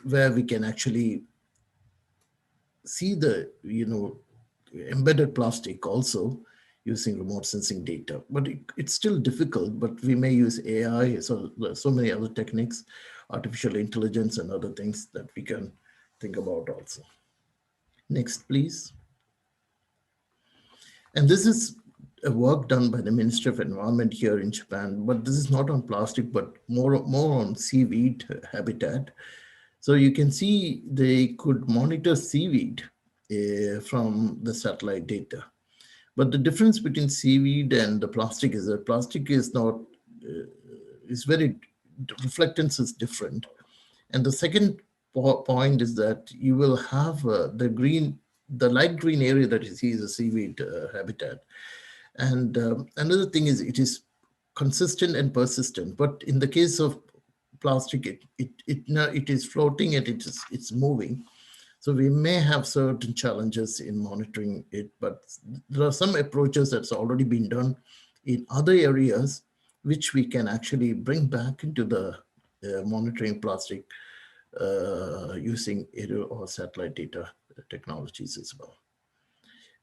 where we can actually see the embedded plastic also using remote sensing data. But it's still difficult, but we may use AI, so many other techniques, artificial intelligence and other things that we can think about also. Next, please. And this is a work done by the Ministry of Environment here in Japan, but this is not on plastic, but more on seaweed habitat. So you can see they could monitor seaweed from the satellite data. But the difference between seaweed and the plastic is that plastic is not, is very, reflectance is different. And the second point is that you will have the light green area that you see is a seaweed habitat. And another thing is it is consistent and persistent. But in the case of plastic, it is floating and it's moving. So we may have certain challenges in monitoring it, but there are some approaches that's already been done in other areas, which we can actually bring back into the monitoring plastic using aerial or satellite data technologies as well.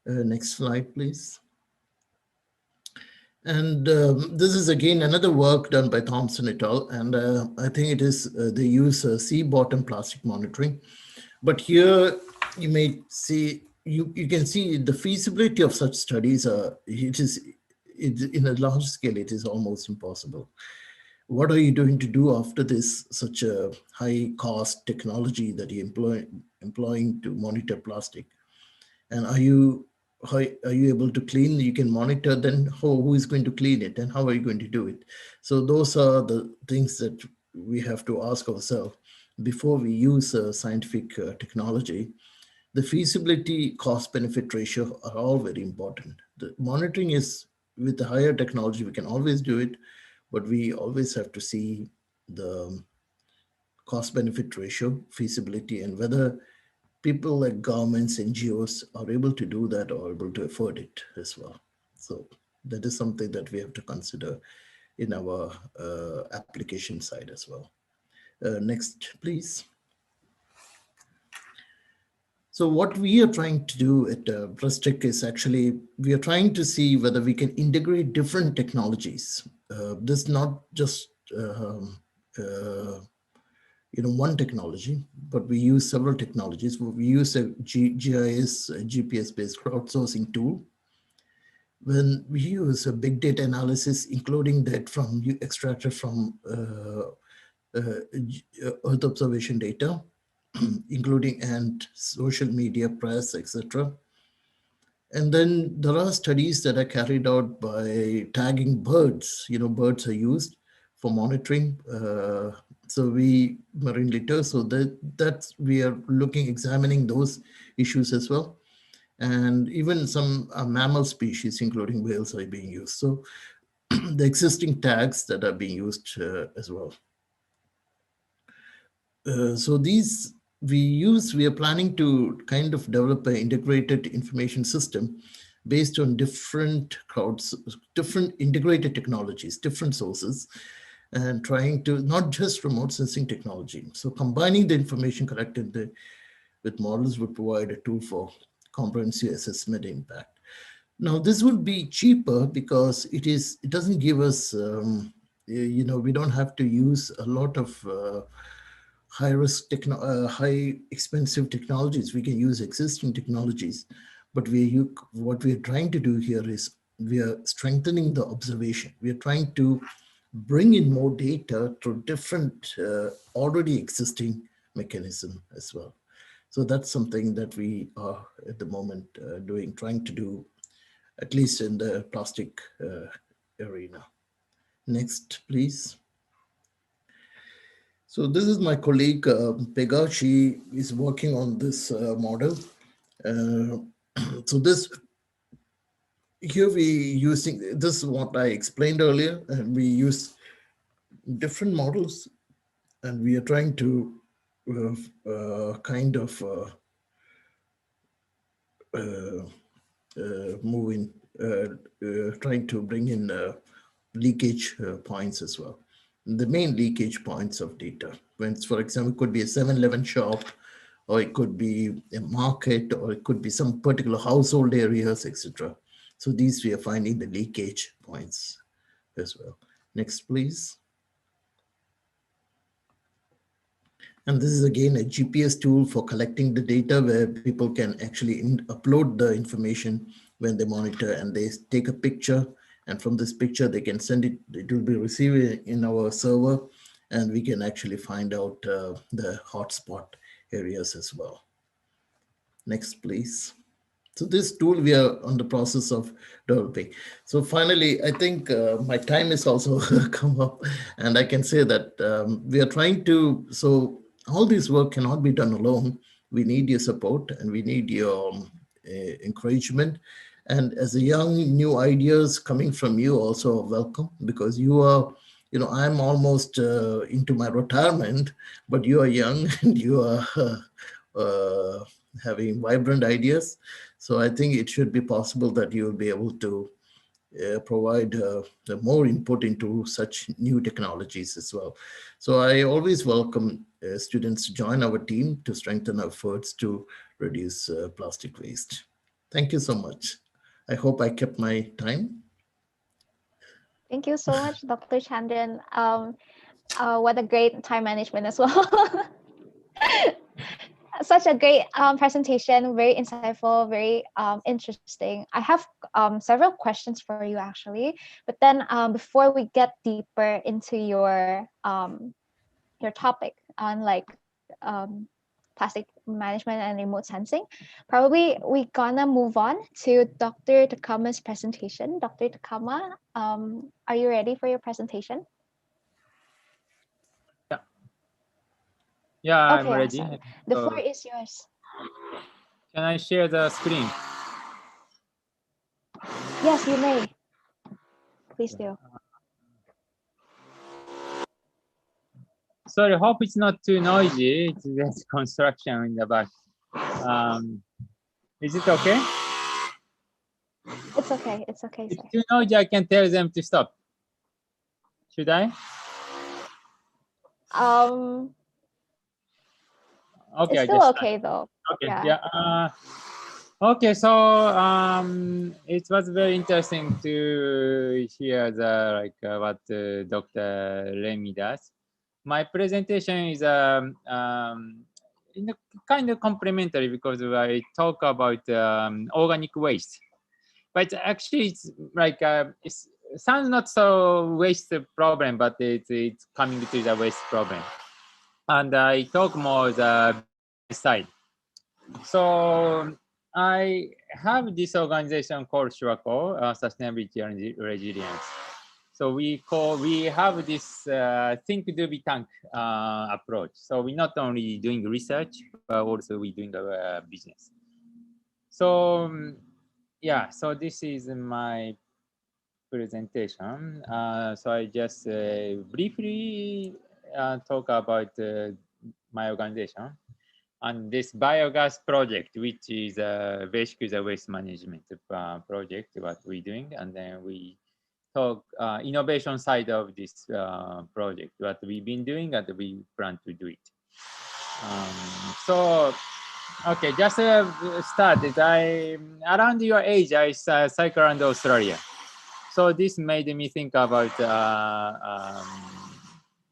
Next slide, please. And this is again another work done by Thompson et al. And I think it is, they use sea bottom plastic monitoring. But here you may see, you can see the feasibility of such studies. In a large scale, it is almost impossible. What are you going to do after this, such a high cost technology that you're employing to monitor plastic? And are you able to clean? You can monitor, then who is going to clean it and how are you going to do it? So those are the things that we have to ask ourselves before we use scientific technology. The feasibility cost benefit ratio are all very important. The monitoring is, with the higher technology, we can always do it, but we always have to see the cost benefit ratio, feasibility, and whether people like governments, NGOs are able to do that or able to afford it as well. So that is something that we have to consider in our application side as well. Next, please. So what we are trying to do at Rebricks is actually, we are trying to see whether we can integrate different technologies. This is not just one technology, but we use several technologies. We use a GIS, GPS-based crowdsourcing tool. When we use a big data analysis, including that from extracted from Earth observation data, including and social media, press, etc. And then there are studies that are carried out by tagging birds. Birds are used for monitoring. So marine litter. So that's we are examining those issues as well. And even some mammal species, including whales, are being used. So the existing tags that are being used as well. So these we are planning to kind of develop an integrated information system based on different integrated technologies, different sources, and trying to not just remote sensing technology. So combining the information collected with models would provide a tool for comprehensive assessment impact. Now, this would be cheaper because it doesn't give us, we don't have to use a lot of high-risk, high expensive technologies. We can use existing technologies, but what we are trying to do here is we are strengthening the observation. We are trying to bring in more data through different already existing mechanism as well. So that's something that we are at the moment trying to do, at least in the plastic arena. Next, please. So this is my colleague, Pega. She is working on this model. So here we using, this is what I explained earlier, and we use different models, and we are trying to move in, trying to bring in leakage points as well. The main leakage points of data. When, for example, it could be a 7-Eleven shop, or it could be a market, or it could be some particular household areas, etc. So these we are finding the leakage points as well. Next, please. And this is again a GPS tool for collecting the data where people can actually upload the information when they monitor, and they take a picture, and from this picture they can send it. It will be received in our server, and we can actually find out the hotspot areas as well. Next, please. So this tool we are on the process of developing. So finally, I think my time is also come up, and I can say that we are trying to, so all this work cannot be done alone. We need your support and we need your encouragement. And as a young, new ideas coming from you also welcome, because you are, you know, I'm almost into my retirement, but you are young and you are having vibrant ideas. So I think it should be possible that you will be able to provide more input into such new technologies as well. So I always welcome students to join our team to strengthen our efforts to reduce plastic waste. Thank you so much. I hope I kept my time. Thank you so much, Dr. Chandran. What a great time management as well. Such a great presentation, very insightful, very interesting. I have several questions for you actually, but then before we get deeper into your topic on like plastic management and remote sensing, probably we gonna move on to Dr. Takama's presentation. Dr. Takama, are you ready for your presentation? Yeah, okay, I'm ready. awesome. The So, floor is yours. can I share the screen? Yes, you may. Please do. Sorry, hope it's not too noisy. It's just construction in the back. Is it okay? It's okay. It's okay, If sir. too noisy, I can tell them to stop. Should I? Okay, It's I still just okay though. okay. Yeah. Yeah. Okay, so it was very interesting to hear the what Dr. Remi does. My presentation is kind of complementary because I talk about organic waste, but actually it's like it sounds not so waste problem, but it's coming to the waste problem, and I talk more the side. So I have this organization called Shuako, Sustainability and Resilience. So we have this think, do, be, tank approach. So we're not only doing research, but also we're doing business. So yeah, so this is my presentation. So I just briefly talk about my organization and this biogas project, which is basically the waste management project, what we're doing. And then we talk innovation side of this project, what we've been doing and we plan to do it. So, okay, just started. Around your age, I cycle around Australia. So this made me think about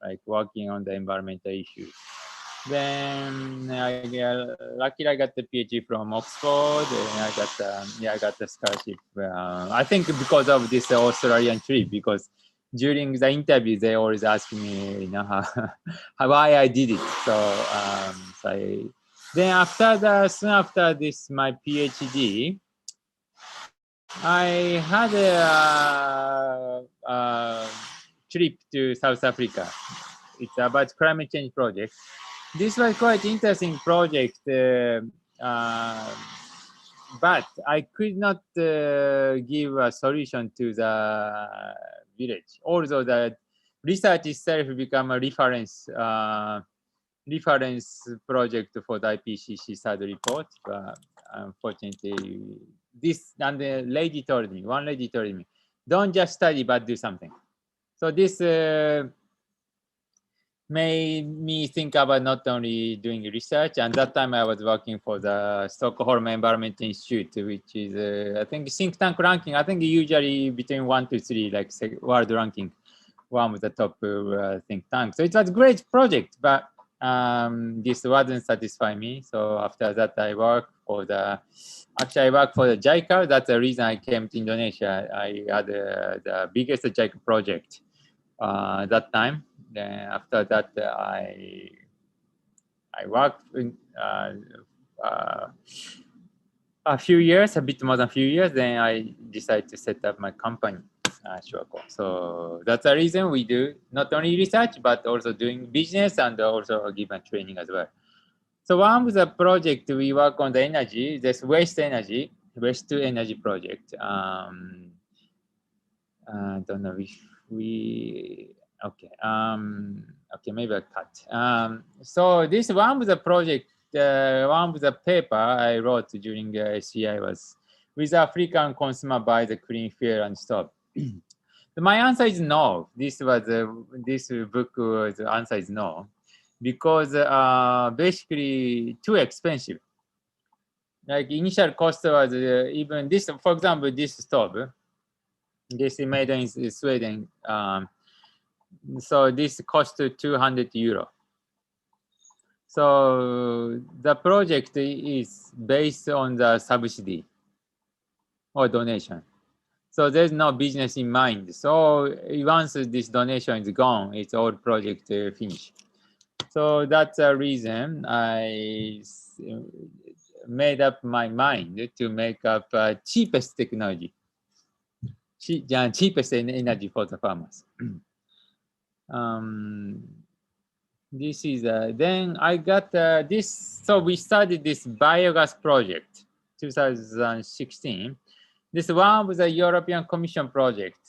like working on the environmental issues. Then luckily I got the PhD from Oxford, and I got the scholarship. I think because of this Australian trip, because during the interview they always ask me, you know, why I did it. So, then soon after this my PhD, I had a trip to South Africa. It's about climate change project. This was quite interesting project, but I could not give a solution to the village. Although the research itself became a reference project for the IPCC third report, but unfortunately, one lady told me, don't just study, but do something. So this made me think about not only doing research, and that time I was working for the Stockholm Environment Institute, which is I think think tank ranking. I think usually between 1 to 3, like world ranking, one of the top think tanks. So it was a great project, but this wasn't satisfying me. So after that, I worked for the JICA. That's the reason I came to Indonesia. I had the biggest JICA project that time. Then after that, I worked in, a few years, a bit more than a few years. Then I decided to set up my company, Tjiook. So that's the reason we do not only research but also doing business and also giving training as well. So one of the project we work on the energy, this waste to energy project. Don't know if we okay. Okay, maybe I cut. So this one of the project, one of the paper I wrote during SCI was with African consumer buy the clean fuel and stop. My answer is no. This was this book was the answer is no, because basically too expensive. Like initial cost was even this, for example, this stove. This is made in Sweden. So this cost 200 euro. So the project is based on the subsidy or donation. So there's no business in mind. So once this donation is gone, it's all project finished. So that's the reason I made up my mind to make up cheapest technology. Cheapest energy for the farmers. This is then I got this. So we started this biogas project, 2016. This one was a European Commission project.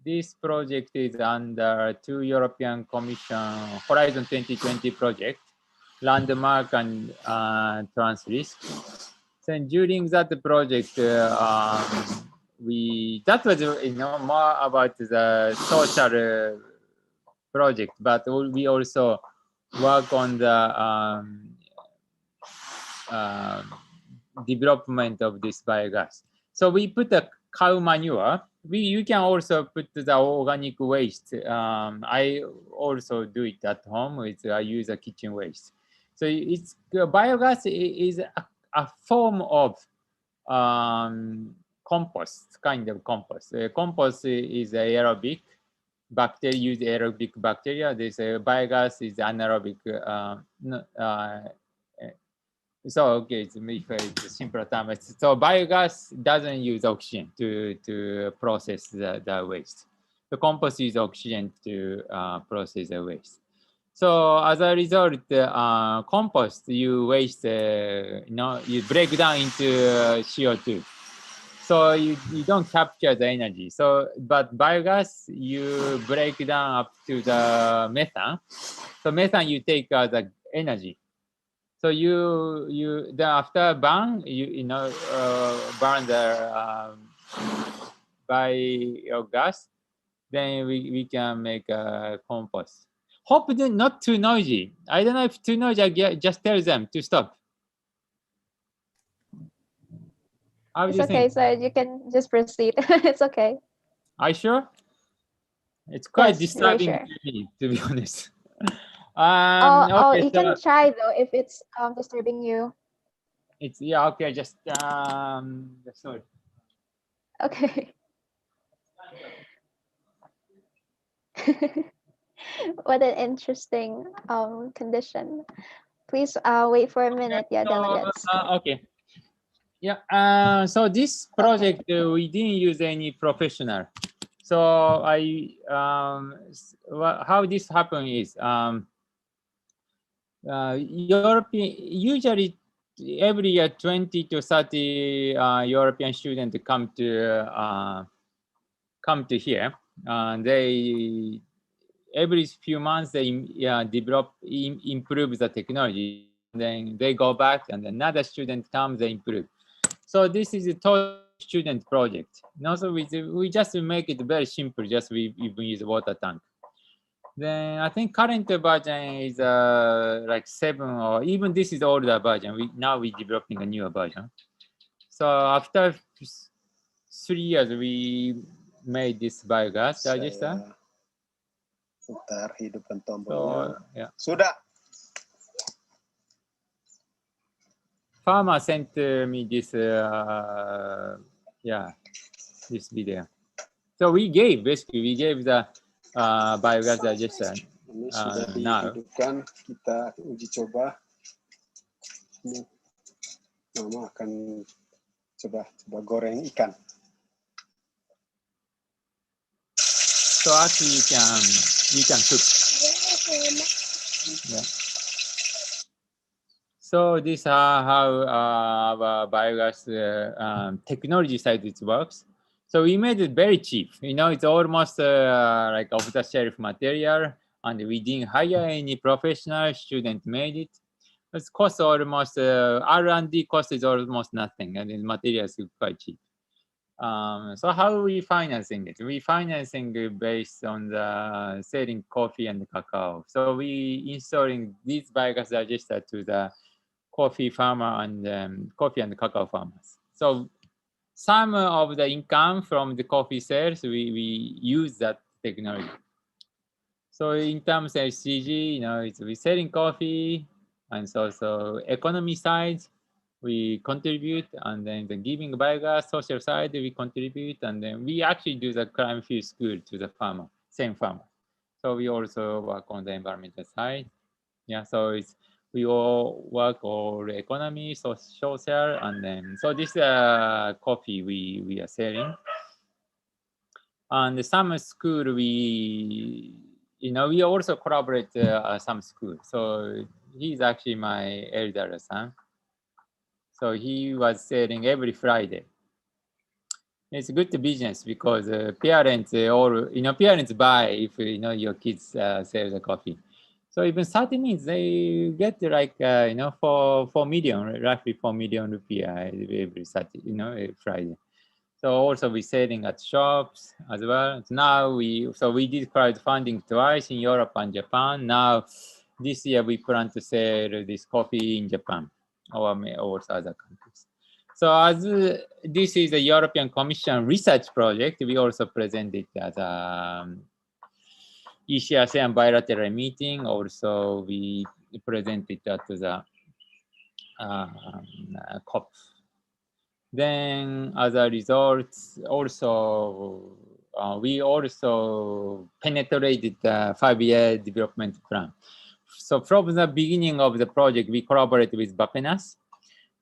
This project is under 2 European Commission Horizon 2020 project, Landmark and Transrisk. So during that project, that was more about the social project, but we also work on the development of this biogas. So we put the cow manure. You can also put the organic waste. I also do it at home. I use a kitchen waste. So it's biogas is a form of compost, kind of compost. Compost is aerobic bacteria, use aerobic bacteria. This biogas is anaerobic. So okay, it's a simpler term. So biogas doesn't use oxygen to process the waste. The compost uses oxygen to process the waste. So as a result, compost you waste, you break down into CO2. So you don't capture the energy. So but biogas you break down up to the methane. So methane you take as the energy. So you then after burn burn the biogas, then we can make a compost. Hope they're not too noisy. I don't know if too noisy. Just tell them to stop. It's okay, so you can just proceed. It's okay. Are you sure? It's quite Yes, disturbing sure. to me, to be honest. Okay, you so can try though if it's disturbing you. it's okay. Just sorry. Okay. What an interesting condition. Please wait for a minute, delegates. Okay. Yeah. So this project we didn't use any professional. So how this happened is European usually every year 20 to 30 European students come to here. They every few months they improve the technology. Then they go back and another student comes, they improve. So this is a total student project. And also we just make it very simple. Just we use water tank. Then I think current version is like 7 or even this is older version. Now we're developing a newer version. So after 3 years we made this biogas digester. Putar hidupkan So, tombolnya. yeah. Sudah. Farmer sent me this this video. So we gave the biogas digester Ini sudah now. dihidupkan, kita uji coba. Ini Mama akan coba goreng ikan. So actually you can cook. Yeah. So this is how our biogas technology side it works. So we made it very cheap. You know, it's almost like off-the-shelf material, and we didn't hire any professional student made it. It costs almost R&D cost is almost nothing, and the materials is quite cheap. So how are we financing it? We financing based on the selling coffee and cacao. So we installing this biogas digester to the coffee farmer and coffee and cacao farmers. So some of the income from the coffee sales, we use that technology. So in terms of SCG, you know, we selling coffee, and so economy side, we contribute, and then the giving biogas social side, we contribute, and then we actually do the climate field school to the farmer, same farmer. So we also work on the environmental side. Yeah, so we all work on economy, social, and then so this coffee we are selling. And the summer school we also collaborate some school. So he's actually my elder son. So he was selling every Friday. It's good to business because parents parents buy if your kids sell the coffee. So even 30 minutes they get like for 4 million, roughly 4 million rupiah every every Friday. So also we're selling at shops as well. Now we did crowdfunding twice in Europe and Japan. Now this year we plan to sell this coffee in Japan or also other countries. So as this is a European Commission research project, we also present it as a ASEAN bilateral meeting. Also we presented that to the COP. Then as a result, also we also penetrated the 5-year development plan. So from the beginning of the project, we collaborated with Bapenas.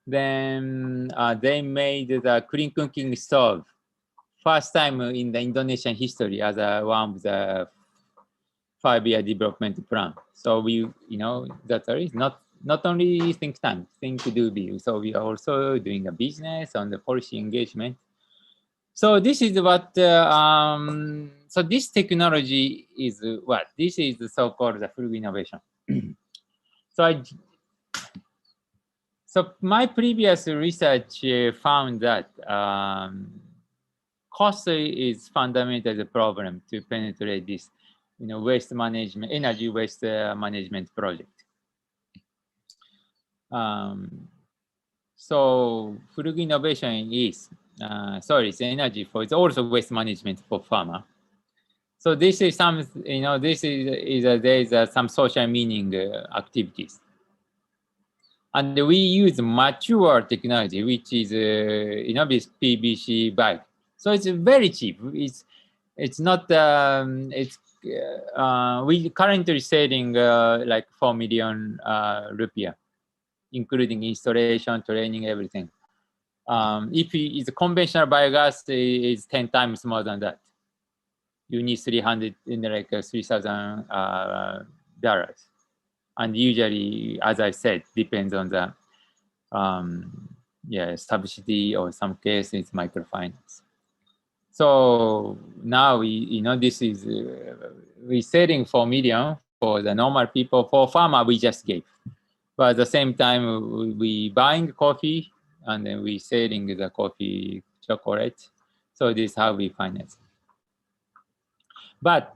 Then they made the clean cooking stove, first time in the Indonesian history as one of the 5-year development plan. So we, that is not only think tank, think to do be. So we are also doing a business on the policy engagement. So this is what, so this technology is what? This is the so-called the full innovation. So my previous research found that cost is fundamentally the problem to penetrate this, waste management, energy waste management project. So full innovation is, it's energy it's also waste management for farmer. So this is some, there's some social meaning activities. And we use mature technology, which is, this PVC bag. So it's very cheap. It's not, we currently selling like 4 million rupiah, including installation, training, everything. If it's a conventional biogas, is 10 times more than that. You need $3,000. And usually, as I said, depends on the subsidy or some cases microfinance. So now this is we're selling 4 million for the normal people. For farmer, we just gave, but at the same time we buying coffee and then we selling the coffee chocolate. So this is how we finance. But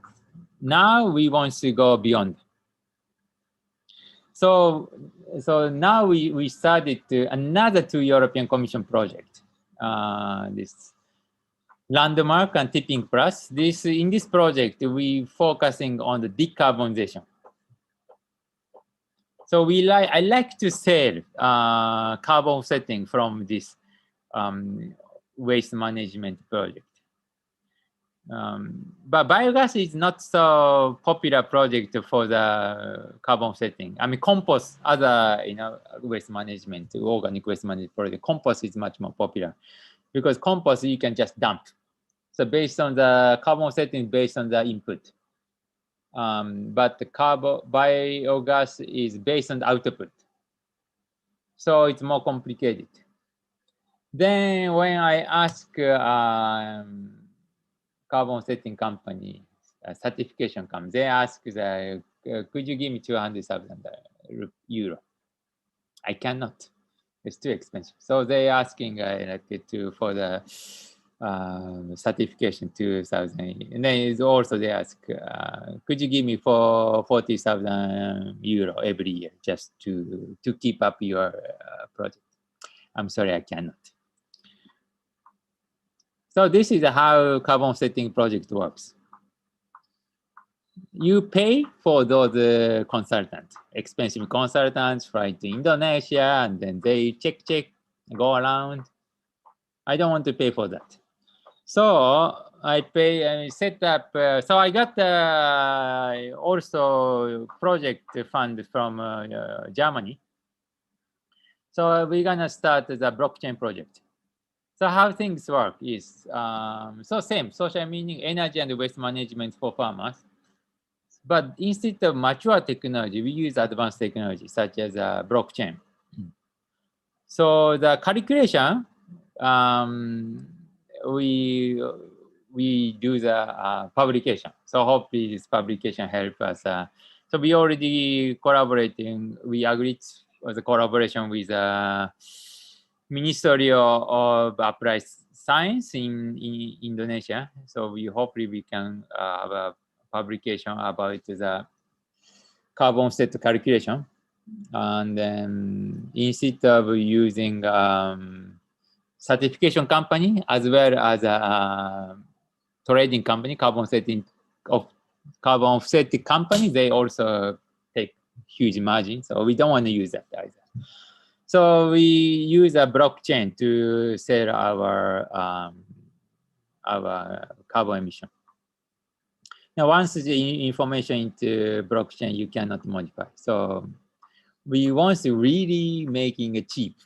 now we want to go beyond. So now we started another 2 European Commission project. This Landmark and Tipping Plus. In this project, we focusing on the decarbonization. So I like to sell carbon offsetting from this waste management project. But biogas is not so popular project for the carbon setting. I mean, compost, other waste management, organic waste management project, compost is much more popular because compost you can just dump. So based on the carbon setting, based on the input. But the biogas is based on the output. So it's more complicated. Then when I ask carbon setting company, certification company, they ask, could you give me 200,000 euro? I cannot. It's too expensive. So they asking for the certification 2,000. And then also they ask, could you give me for 40,000 euro every year just to keep up your project? I'm sorry, I cannot. So this is how carbon setting project works. You pay for those consultants, expensive consultants, fly to Indonesia, and then they check, go around. I don't want to pay for that. So I set up, so I got also project fund from Germany. So we're gonna start the blockchain project. So how things work is, so same, social meaning, energy and waste management for farmers. But instead of mature technology, we use advanced technology such as blockchain. So the calculation, we do the publication. So hopefully this publication help us. So we already collaborating, we agreed with the collaboration with Ministry of Applied Science in Indonesia. So hopefully we can have a publication about the carbon set calculation. And then instead of using certification company as well as a trading company, carbon offsetting company, they also take huge margin. So we don't want to use that either. So we use a blockchain to sell our carbon emission. Now, once the information into blockchain, you cannot modify. So we want to really making it cheap,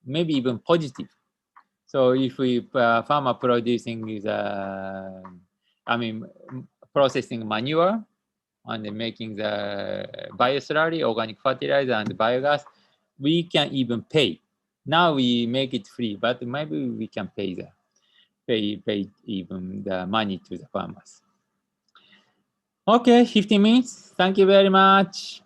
maybe even positive. So if we farmer producing processing manure and making the bioslurry, organic fertilizer, and biogas, we can even pay. Now we make it free, but maybe we can pay even the money to the farmers. Okay, 15 minutes. Thank you very much.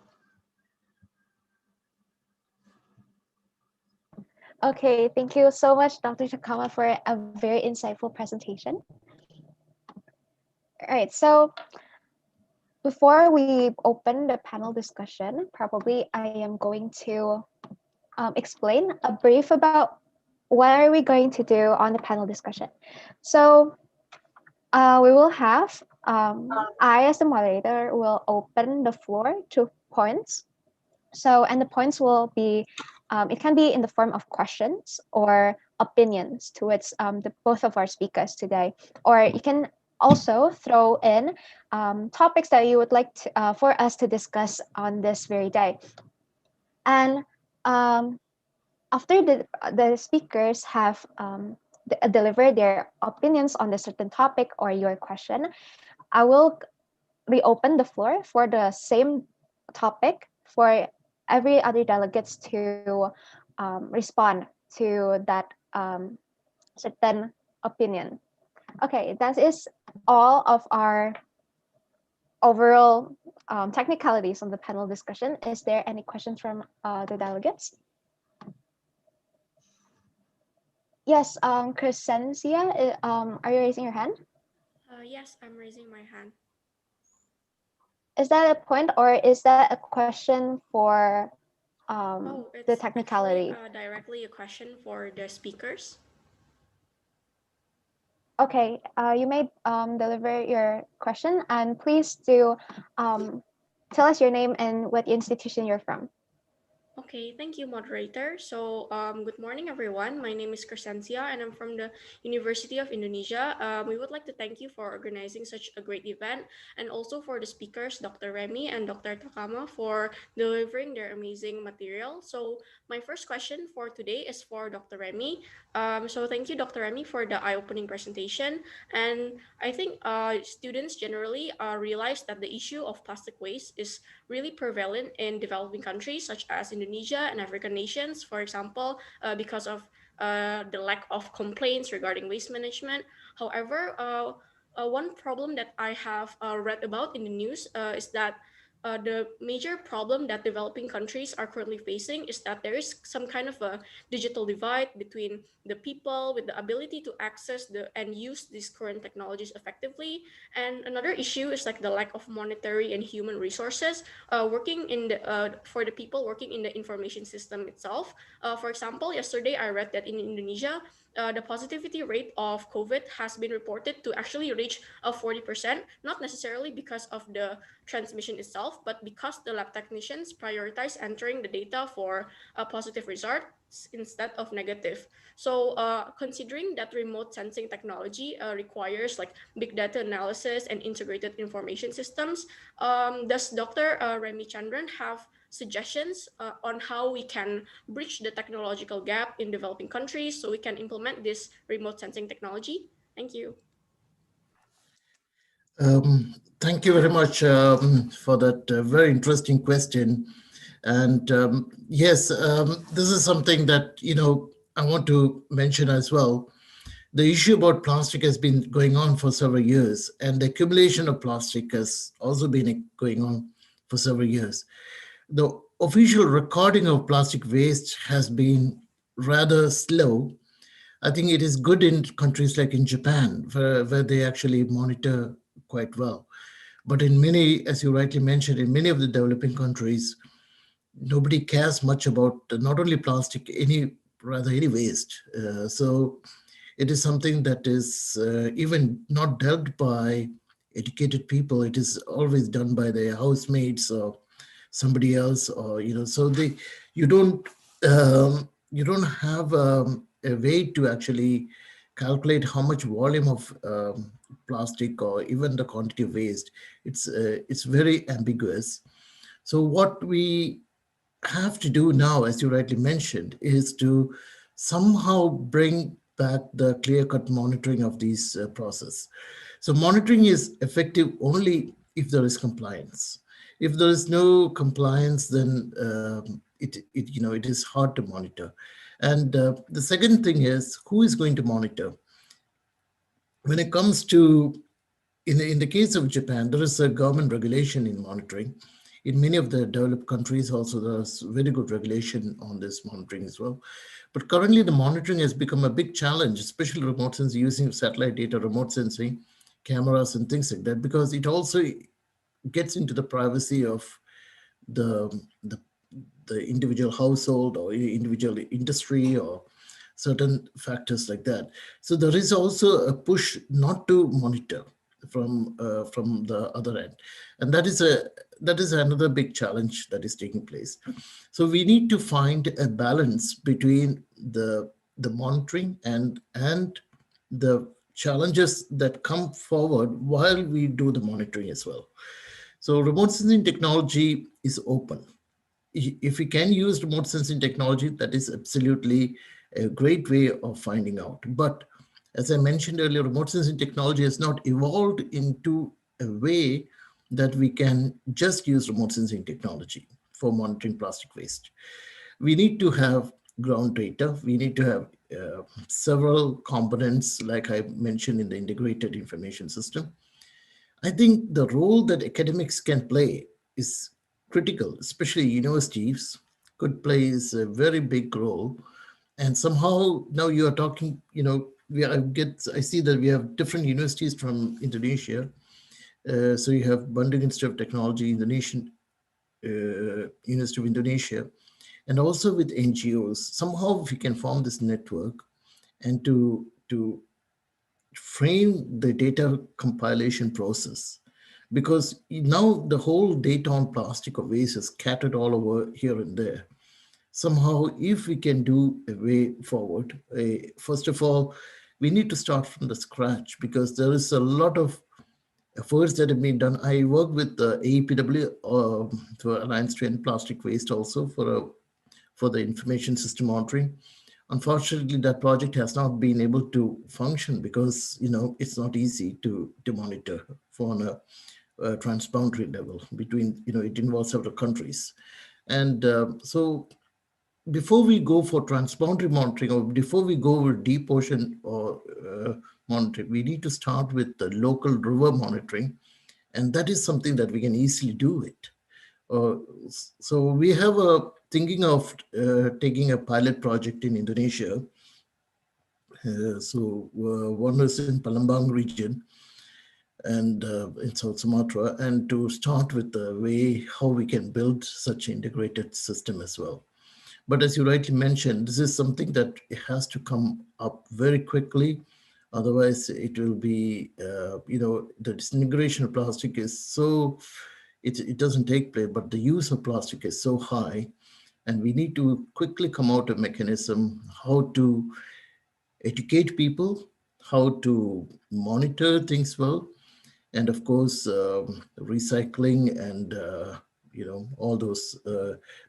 Okay, thank you so much, Dr. Takama, for a very insightful presentation. All right, so before we open the panel discussion, probably I am going to explain a brief about what are we going to do on the panel discussion. So we will have, I as the moderator will open the floor to points. So, and the points will be, it can be in the form of questions or opinions towards both of our speakers today, or you can also throw in topics that you would like to, for us to discuss on this very day. And after the speakers have delivered their opinions on the certain topic or your question, I will reopen the floor for the same topic for every other delegates to respond to that certain opinion. Okay, that is all of our overall technicalities on the panel discussion. Is there any questions from the delegates? Yes, Crescencia, are you raising your hand? Yes, I'm raising my hand. Is that a point or is that a question for the technicality? Actually, directly a question for the speakers. Okay, you may deliver your question, and please do tell us your name and what institution you're from. Okay, thank you, moderator. So, good morning, everyone. My name is Crescencia, and I'm from the University of Indonesia. We would like to thank you for organizing such a great event, and also for the speakers, Dr. Remi and Dr. Takama, for delivering their amazing material. So, my first question for today is for Dr. Remi. So, thank you, Dr. Remi, for the eye-opening presentation. And I think students generally realize that the issue of plastic waste is really prevalent in developing countries such as Indonesia and African nations, for example, because of the lack of complaints regarding waste management. However, one problem that I have read about in the news is that the major problem that developing countries are currently facing is that there is some kind of a digital divide between the people with the ability to access and use these current technologies effectively. And another issue is like the lack of monetary and human resources working in the for the people working in the information system itself. For example, yesterday I read that in Indonesia, the positivity rate of COVID has been reported to actually reach 40%, not necessarily because of the transmission itself, but because the lab technicians prioritize entering the data for a positive result instead of negative. So considering that remote sensing technology requires like big data analysis and integrated information systems, does Dr. Remi Chandran have suggestions on how we can bridge the technological gap in developing countries so we can implement this remote sensing technology? Thank you. Thank you very much for that very interesting question. And yes, this is something that, I want to mention as well. The issue about plastic has been going on for several years, and the accumulation of plastic has also been going on for several years. The official recording of plastic waste has been rather slow. I think it is good in countries like in Japan, where they actually monitor quite well. But in many, as you rightly mentioned, in many of the developing countries, nobody cares much about not only plastic, any waste. So it is something that is even not dealt by educated people. It is always done by their housemates or somebody else, or so you don't you don't have a way to actually calculate how much volume of plastic or even the quantity of waste. It's very ambiguous. So what we have to do now, as you rightly mentioned, is to somehow bring back the clear-cut monitoring of these process. So monitoring is effective only if there is compliance. If there is no compliance, then it is hard to monitor. And the second thing is, who is going to monitor? When it comes to, in the case of Japan, there is a government regulation in monitoring. In many of the developed countries also, there's very good regulation on this monitoring as well. But currently the monitoring has become a big challenge, especially remote sensing, using satellite data, remote sensing, cameras and things like that, because it also gets into the privacy of the individual household or individual industry or certain factors like that. So there is also a push not to monitor from the other end, and that is another big challenge that is taking place. So we need to find a balance between the monitoring and the challenges that come forward while we do the monitoring as well. So remote sensing technology is open. If we can use remote sensing technology, that is absolutely a great way of finding out. But as I mentioned earlier, remote sensing technology has not evolved into a way that we can just use remote sensing technology for monitoring plastic waste. We need to have ground data. We need to have several components, like I mentioned, in the integrated information system. I think the role that academics can play is critical, especially universities could play a very big role. And somehow now you are talking, I see that we have different universities from Indonesia. So you have Bandung Institute of Technology, Indonesian University of Indonesia, and also with NGOs. Somehow we can form this network and to frame the data compilation process, because now the whole data on plastic or waste is scattered all over here and there. somehow, if we can do a way forward, first of all, we need to start from the scratch, because there is a lot of efforts that have been done. I work with the AEPW, for Alliance to End Plastic Waste, also for the information system monitoring. Unfortunately, that project has not been able to function because it's not easy to monitor on a transboundary level between, it involves several countries. And so before we go for transboundary monitoring, or before we go with deep ocean or monitoring, we need to start with the local river monitoring. And that is something that we can easily do it. So we have thinking of taking a pilot project in Indonesia. One is in Palembang region and in South Sumatra, and to start with the way how we can build such integrated system as well. But as you rightly mentioned, this is something that has to come up very quickly. Otherwise, it will be, the disintegration of plastic is so, it doesn't take place, but the use of plastic is so high. And we need to quickly come out a mechanism how to educate people, how to monitor things well, and of course, recycling and all those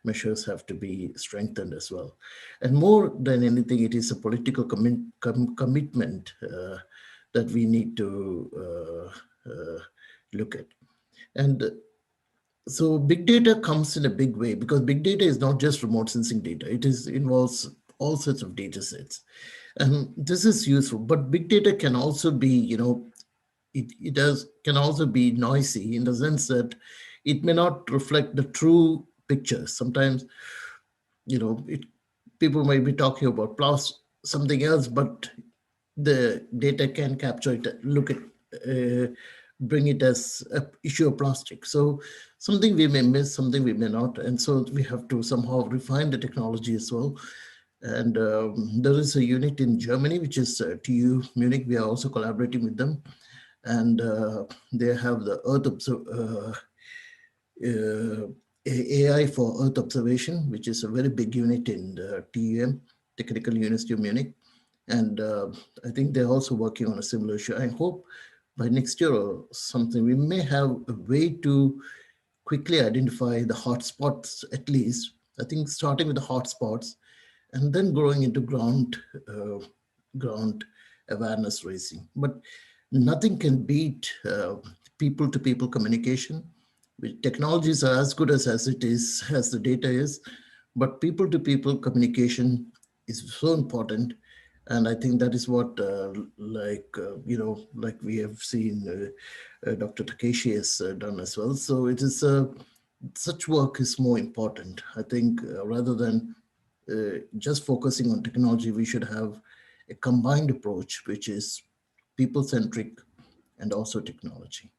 measures have to be strengthened as well. And more than anything, it is a political commitment that we need to look at. And so big data comes in a big way, because big data is not just remote sensing data. It involves all sorts of data sets. And this is useful, but big data can also be, it can also be noisy in the sense that it may not reflect the true picture. Sometimes, people might be talking about something else, but the data can capture it, bring it as an issue of plastic. So something we may miss, something we may not. And so we have to somehow refine the technology as well. And there is a unit in Germany, which is TU Munich. We are also collaborating with them. And they have the AI for Earth observation, which is a very big unit in the TUM, Technical University of Munich. And I think they're also working on a similar issue. I hope by next year or something, we may have a way to quickly identify the hotspots, at least. I think starting with the hotspots and then growing into ground awareness raising. But nothing can beat people-to-people communication. Technologies are as good as it is, as the data is, but people-to-people communication is so important. And I think that is what, like we have seen Dr. Takeshi has done as well. So it is such work is more important. I think rather than just focusing on technology, we should have a combined approach, which is people-centric and also technology.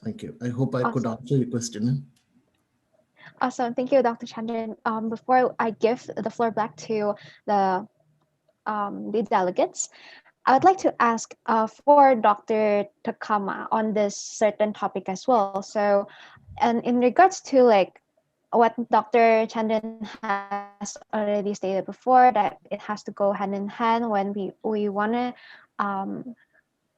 Thank you. I hope I could answer your question. Awesome. Thank you, Dr. Chandran. Before I give the floor back to the delegates, I would like to ask for Dr. Takama on this certain topic as well. So, and in regards to like what Dr. Chandran has already stated before, that it has to go hand in hand when we want to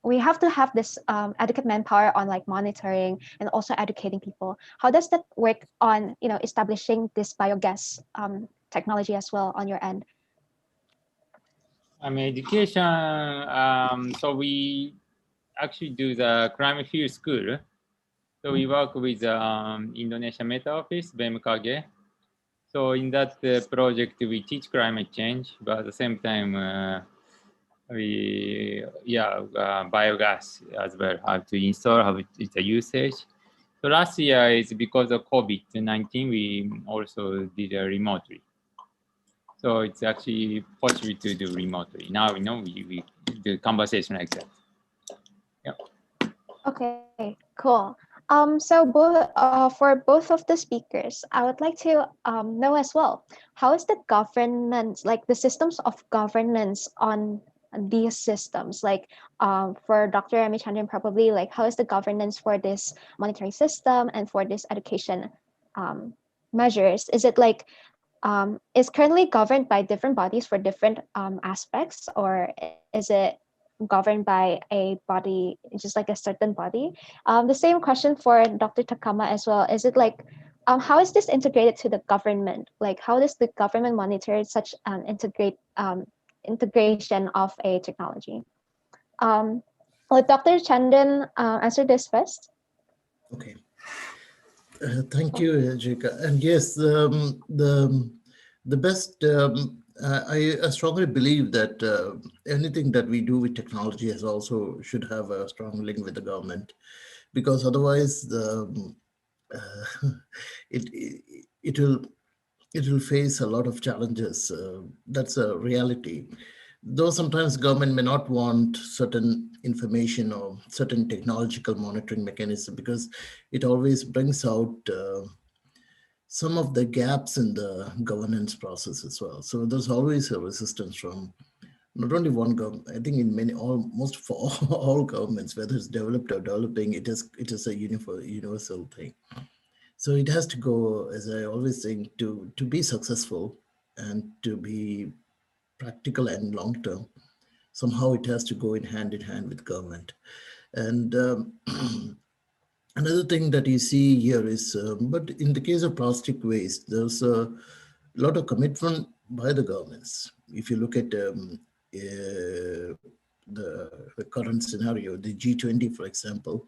we have to have this adequate manpower on like monitoring and also educating people. How does that work on establishing this biogas technology as well on your end? Education. So we actually do the climate field school. So we work with Indonesia Meta Office, BMKG. So in that project, we teach climate change, but at the same time, biogas as well, how to install, how it's a usage. So last year is because of COVID-19, we also did remotely. So it's actually possible to do remotely. Now we do conversation like that. Yeah. Okay, cool. So for both of the speakers, I would like to know as well, how is the governance, like the systems of governance on these systems? Like for Dr. Remi Chandran, probably like how is the governance for this monitoring system and for this education measures? Is it like is currently governed by different bodies for different aspects, or is it governed by a body, just like a certain body? The same question for Dr. Takama as well. Is it like, how is this integrated to the government? Like, how does the government monitor such an integration of a technology? Will Dr. Chandran answer this first? Okay. Thank you, Jika. And yes, the best, I strongly believe that anything that we do with technology has also should have a strong link with the government, because otherwise it will face a lot of challenges. That's a reality. Though sometimes government may not want certain information or certain technological monitoring mechanism, because it always brings out some of the gaps in the governance process as well. So there's always a resistance from not only one government, I think in many, almost for all governments, whether it's developed or developing, it is a universal thing. So it has to go, as I always think, to be successful and to be practical and long-term, somehow it has to go in hand with government. And another thing that you see here is, but in the case of plastic waste, there's a lot of commitment by the governments. If you look at the current scenario, the G20, for example,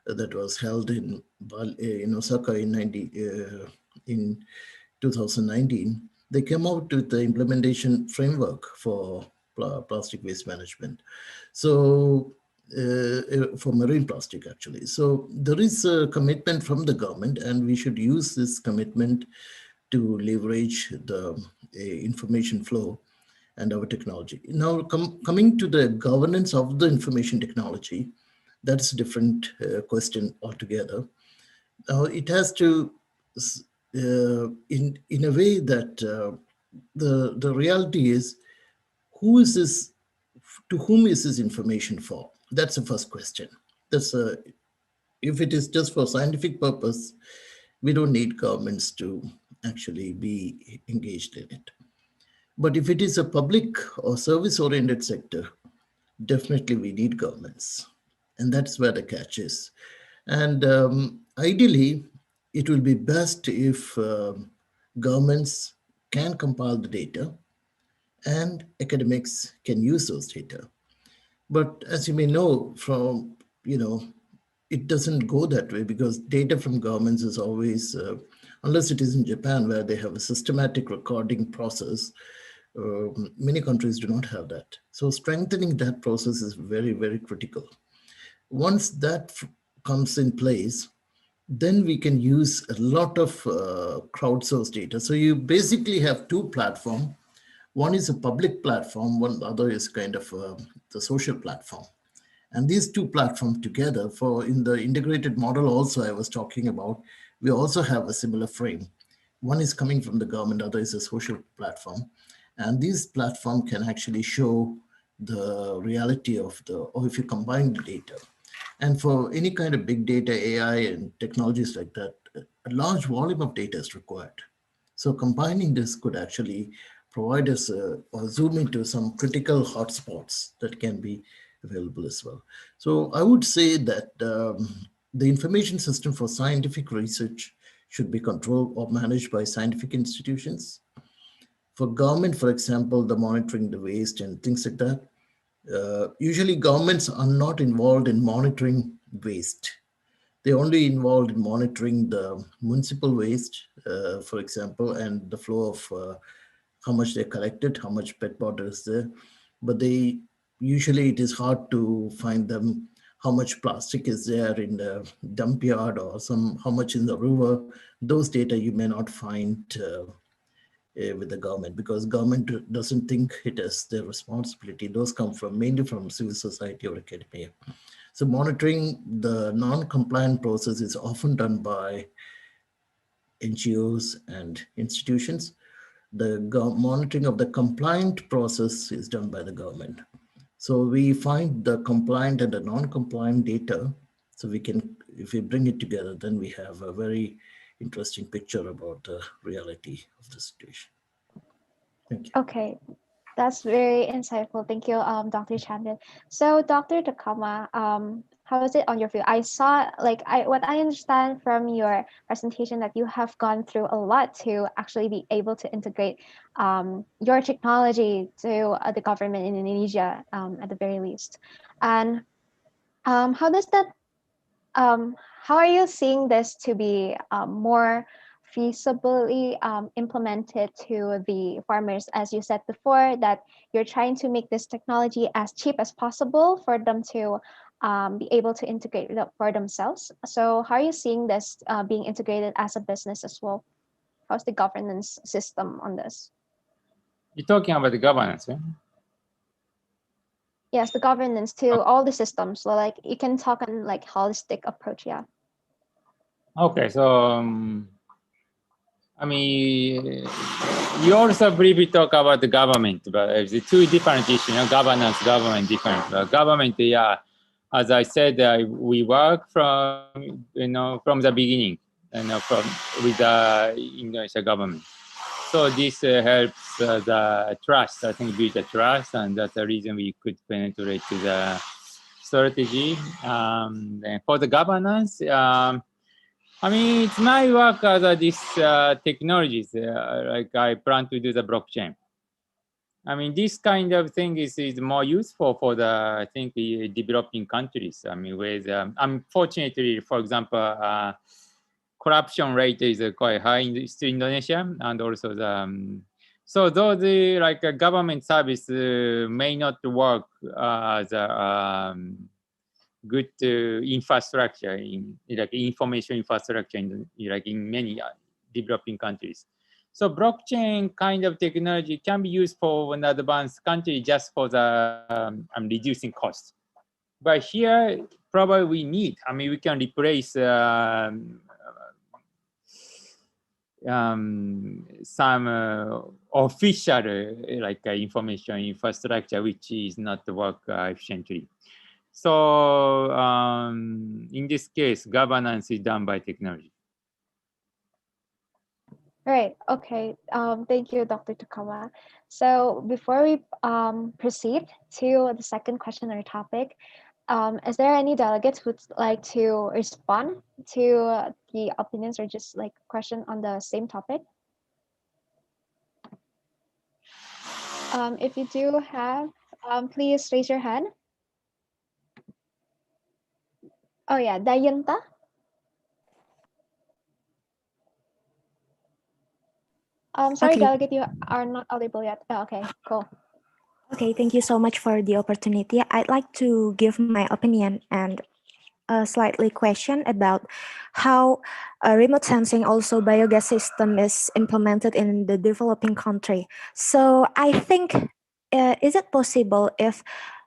that was held in Osaka in 2019, they came out with the implementation framework for plastic waste management. So for marine plastic, actually. So there is a commitment from the government, and we should use this commitment to leverage the information flow and our technology. Now, coming to the governance of the information technology, that's a different question altogether. Now, it has to, in a way that the reality is, who is this, to whom is this information for? That's the first question. That's if it is just for scientific purpose, we don't need governments to actually be engaged in it. But if it is a public or service-oriented sector, definitely we need governments. And that's where the catch is. And ideally, it will be best if governments can compile the data and academics can use those data. But as you may know, from, it doesn't go that way, because data from governments is always, unless it is in Japan where they have a systematic recording process, many countries do not have that. So strengthening that process is very, very critical. Once that comes in place, then we can use a lot of crowdsourced data. So you basically have two platforms. One is a public platform, one other is kind of the social platform. And these two platforms together, in the integrated model also I was talking about, we also have a similar frame. One is coming from the government, other is a social platform. And these platforms can actually show the reality of or if you combine the data. And for any kind of big data, AI and technologies like that, a large volume of data is required. So combining this could actually provide us or zoom into some critical hotspots that can be available as well. So I would say that the information system for scientific research should be controlled or managed by scientific institutions. For government, for example, the monitoring the waste and things like that, usually governments are not involved in monitoring waste. They're only involved in monitoring the municipal waste, for example, and the flow of how much they collected, how much pet water is there. But usually it is hard to find them how much plastic is there in the dump yard or how much in the river. Those data you may not find with the government, because government doesn't think it is their responsibility. Those come mainly from civil society or academia. So monitoring the non-compliant process is often done by NGOs and institutions. The monitoring of the compliant process is done by the government. So we find the compliant and the non-compliant data. So we can, if we bring it together, then we have a very interesting picture about the reality of the situation. Thank you. Okay, that's very insightful. Thank you, Dr. Chandran. So, Dr. Takama, how is it on your view? I saw, like, what I understand from your presentation that you have gone through a lot to actually be able to integrate your technology to the government in Indonesia, at the very least. And how does that how are you seeing this to be more feasibly implemented to the farmers? As you said before, that you're trying to make this technology as cheap as possible for them to be able to integrate it for themselves. So how are you seeing this being integrated as a business as well? How's the governance system on this? You're talking about the governance, yeah? Yes, the governance to all the systems. So like you can talk on like holistic approach, yeah. Okay, so I mean, you also briefly talk about the government, but it's two different issues. Governance, government, different. Government, yeah, as I said, we work from from the beginning, from with the Indonesia government. So this helps the trust. I think build the trust, and that's the reason we could penetrate to the strategy. And for the governance. I mean, it's my work as these technologies, like I plan to do the blockchain. I mean, this kind of thing is more useful for the, I think, the developing countries. I mean, with, unfortunately, for example, corruption rate is quite high in Indonesia, and also the, so though the like a government service may not work as a good infrastructure in like information infrastructure in like in many developing countries. So blockchain kind of technology can be used for an advanced country just for the reducing cost. But here probably we need. I mean, we can replace some official like information infrastructure which is not work efficiently. So in this case, governance is done by technology. Right. Okay. Thank you, Dr. Takama. So before we proceed to the second question or topic, is there any delegates who'd like to respond to the opinions or just like question on the same topic? If you do have, please raise your hand. Oh yeah, Dayanta. Sorry, Okay. delegate, you are not audible yet. Oh, okay, cool. Okay, thank you so much for the opportunity. I'd like to give my opinion and a slightly question about how remote sensing, also biogas system, is implemented in the developing country. So I think, is it possible if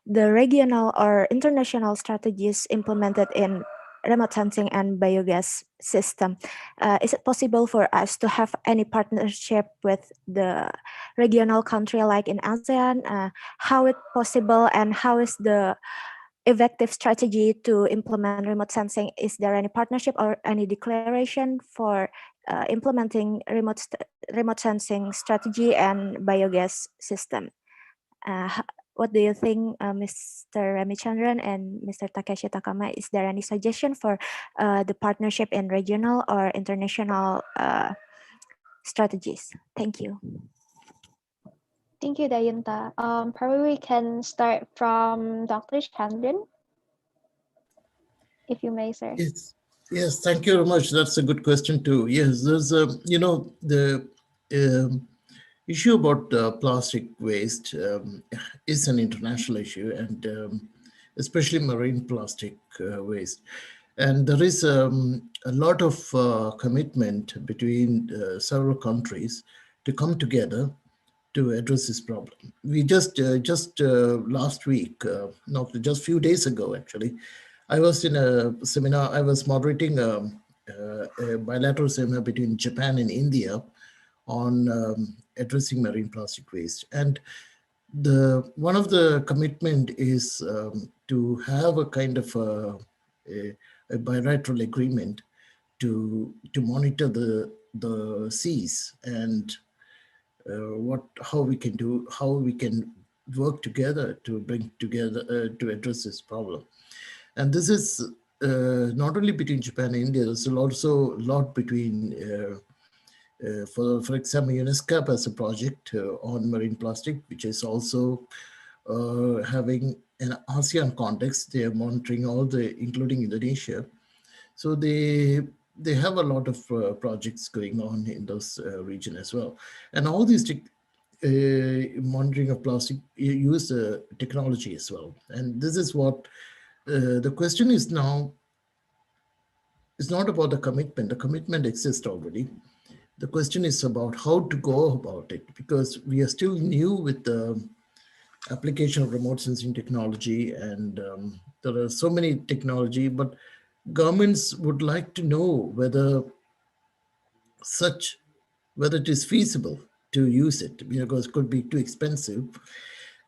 the regional or international strategies implemented in remote sensing and biogas system, is it possible for us to have any partnership with the regional country like in ASEAN? How it possible and how is the effective strategy to implement remote sensing? Is there any partnership or any declaration for implementing remote sensing strategy and biogas system? What do you think, Mr. Remi Chandran and Mr. Takeshi Takama? Is there any suggestion for the partnership in regional or international strategies? Thank you. Thank you, Dayanta. Probably we can start from Dr. Chandran, if you may, sir. Yes, thank you very much. That's a good question too. Yes, there's a, the issue about plastic waste is an international issue, and especially marine plastic waste. And there is a lot of commitment between several countries to come together to address this problem. We just last week, not just a few days ago, actually, I was in a seminar. I was moderating a bilateral seminar between Japan and India on addressing marine plastic waste. And one of the commitment is to have a kind of a bilateral agreement to monitor the seas and how we can work together to bring together to address this problem. And this is not only between Japan and India, there's also a lot between, for example, UNESCO has a project on marine plastic, which is also having an ASEAN context. They are monitoring including Indonesia. So they have a lot of projects going on in those region as well. And all these monitoring of plastic use technology as well. And this is what the question is now. It's not about the commitment. The commitment exists already. The question is about how to go about it, because we are still new with the application of remote sensing technology, and there are so many technology, but governments would like to know whether it is feasible to use it, because it could be too expensive.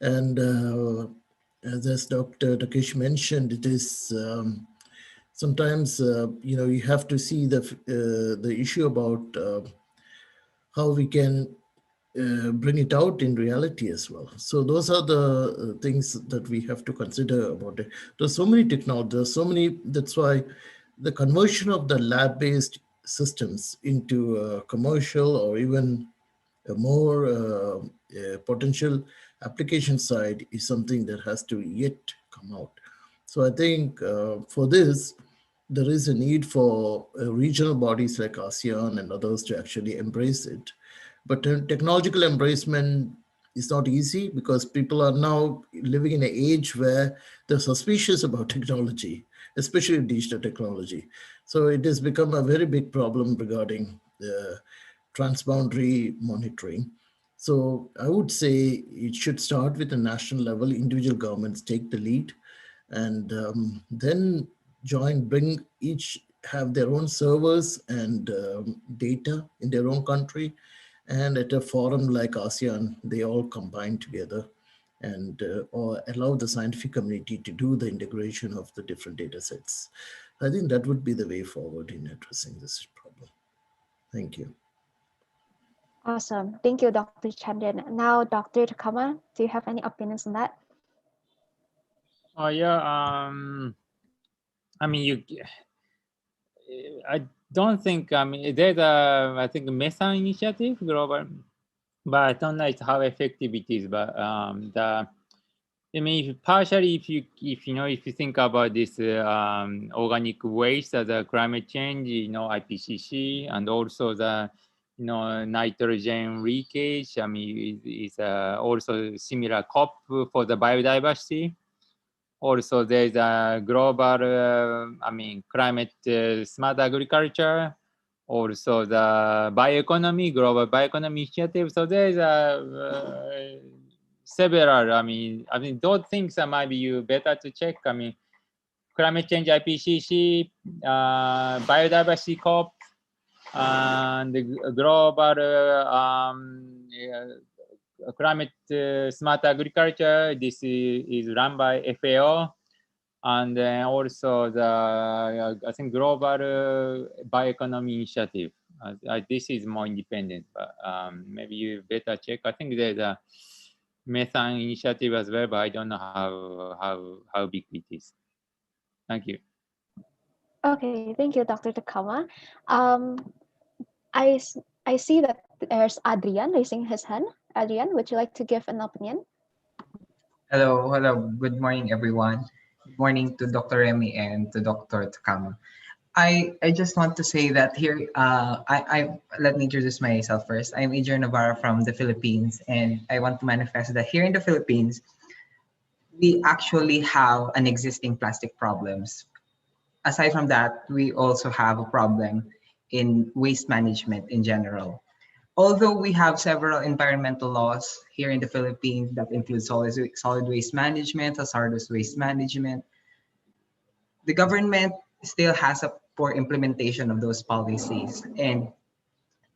And as Dr. Takeshi mentioned, it is sometimes you have to see the issue about how we can bring it out in reality as well. So those are the things that we have to consider about it. There's so many technologies, that's why the conversion of the lab-based systems into commercial or even a more potential application side is something that has to yet come out. So I think for this, there is a need for regional bodies like ASEAN and others to actually embrace it. But technological embracement is not easy, because people are now living in an age where they're suspicious about technology, especially digital technology. So it has become a very big problem regarding transboundary monitoring. So I would say it should start with the national level. Individual governments take the lead, and then have their own servers and data in their own country. And at a forum like ASEAN, they all combine together and or allow the scientific community to do the integration of the different data sets. I think that would be the way forward in addressing this problem. Thank you. Awesome. Thank you, Dr. Chandran. Now, Dr. Takama, do you have any opinions on that? Oh, yeah. I mean, I don't think, there's I think Methane initiative global, but I don't know how effective it is. But partially, if you think about this organic waste as a climate change, IPCC, and also the nitrogen leakage, is also similar COP for the biodiversity. Also, there's a global, climate smart agriculture. Also, the global bioeconomy initiative. So there's several. Those things might be better to check. Climate change IPCC, biodiversity COP, and the global climate smart agriculture. This is run by FAO, and then also the I think global bioeconomy initiative. This is more independent, but maybe you better check. I think there's a methane initiative as well, but I don't know how big it is. Thank you. Okay, thank you, Dr. Takama. I see that there's Adrian raising his hand. Adrian, would you like to give an opinion? Hello. Good morning, everyone. Good morning to Dr. Remi and to Dr. Takama. I just want to say that here, let me introduce myself first. I'm Adrian Navarra from the Philippines, and I want to manifest that here in the Philippines, we actually have an existing plastic problems. Aside from that, we also have a problem in waste management in general. Although we have several environmental laws here in the Philippines that include solid waste management, hazardous waste management, the government still has a poor implementation of those policies. And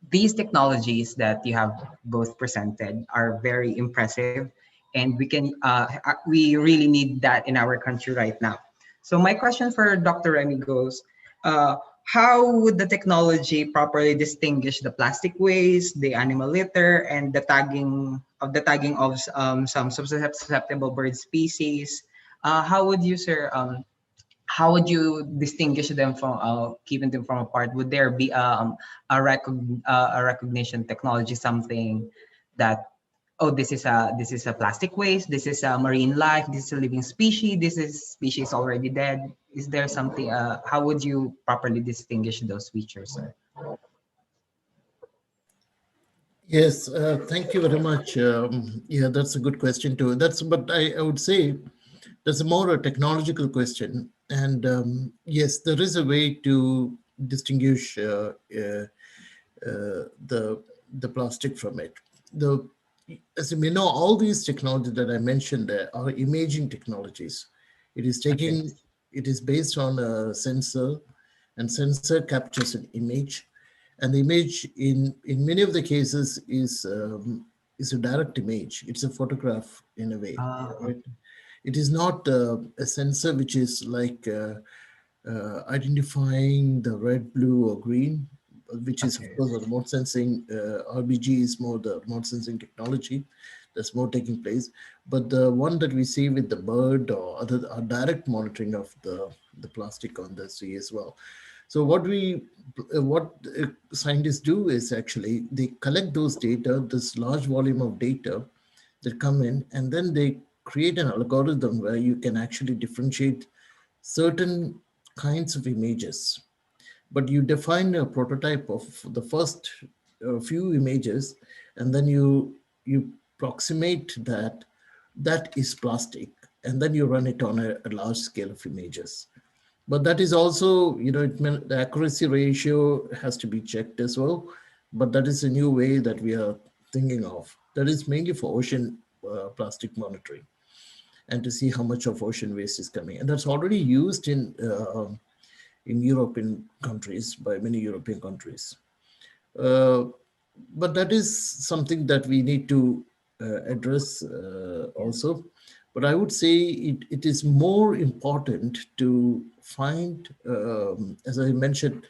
these technologies that you have both presented are very impressive, and we really need that in our country right now. So my question for Dr. Remi goes, how would the technology properly distinguish the plastic waste, the animal litter, and the tagging of some susceptible bird species? How would you, sir, how would you distinguish them from keeping them from apart? Would there be a recognition technology, something that, oh, this is a plastic waste, this is a marine life, this is a living species, this is species already dead? Is there something? How would you properly distinguish those features, sir? Yes, thank you very much. Yeah, that's a good question too. But I would say that's more a technological question. And yes, there is a way to distinguish the plastic from it. As you may know, all these technologies that I mentioned there are imaging technologies. It is taking, it is based on a sensor, and sensor captures an image, and the image in many of the cases is a direct image. It's a photograph in a way. Right? It is not a sensor which is like identifying the red, blue, or green, which is of course the remote sensing. RBG is more the remote sensing technology that's more taking place. But the one that we see with the bird or other are direct monitoring of the plastic on the sea as well. So what scientists do is actually they collect those data, this large volume of data that come in, and then they create an algorithm where you can actually differentiate certain kinds of images. But you define a prototype of the first few images, and then you approximate that is plastic, and then you run it on a large scale of images. But that is also, the accuracy ratio has to be checked as well. But that is a new way that we are thinking of. That is mainly for ocean plastic monitoring, and to see how much of ocean waste is coming. And that's already used in European countries, by many European countries. But that is something that we need to address also. But I would say it is more important to find, as I mentioned,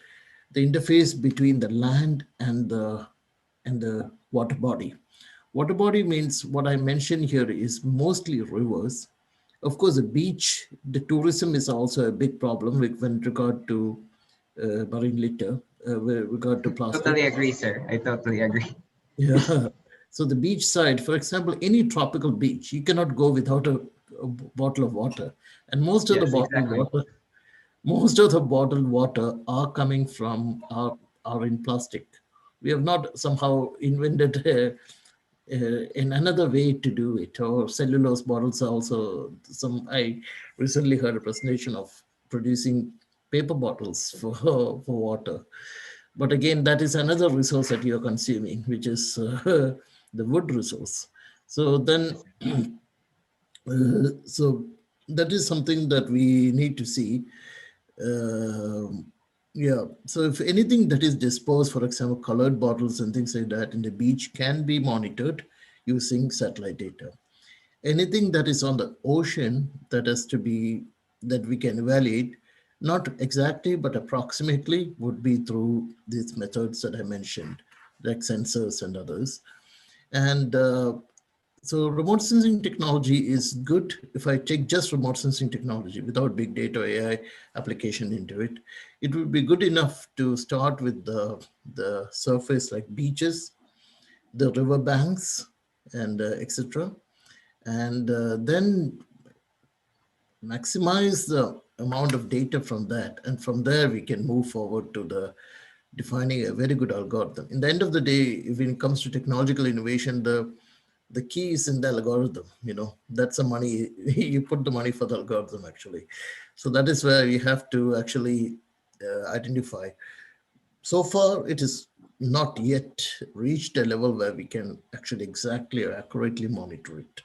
the interface between the land and the water body. Water body means what I mentioned here is mostly rivers. Of course, the beach, the tourism is also a big problem with regard to marine litter, with regard to plastic. Totally agree, sir. I totally agree. Yeah. So the beach side, for example, any tropical beach, you cannot go without a bottle of water. And most of the bottled water, most of the bottled water are coming from are in plastic. We have not somehow invented in another way to do it. Or cellulose bottles are also I recently heard a presentation of producing paper bottles for water. But again, that is another resource that you're consuming, which is the wood resource. So then, so that is something that we need to see. Yeah, so if anything that is disposed, for example, colored bottles and things like that in the beach can be monitored using satellite data. Anything that is on the ocean that we can evaluate, not exactly, but approximately, would be through these methods that I mentioned, like sensors and others. And so remote sensing technology is good. If I take just remote sensing technology without big data AI application into it, it would be good enough to start with the surface like beaches, the river banks, and etc. And then maximize the amount of data from that. And from there, we can move forward to defining a very good algorithm. In the end of the day, when it comes to technological innovation, the key is in the algorithm. That's the money. You put the money for the algorithm, actually. So that is where you have to actually identify. So far, it is not yet reached a level where we can actually exactly or accurately monitor it.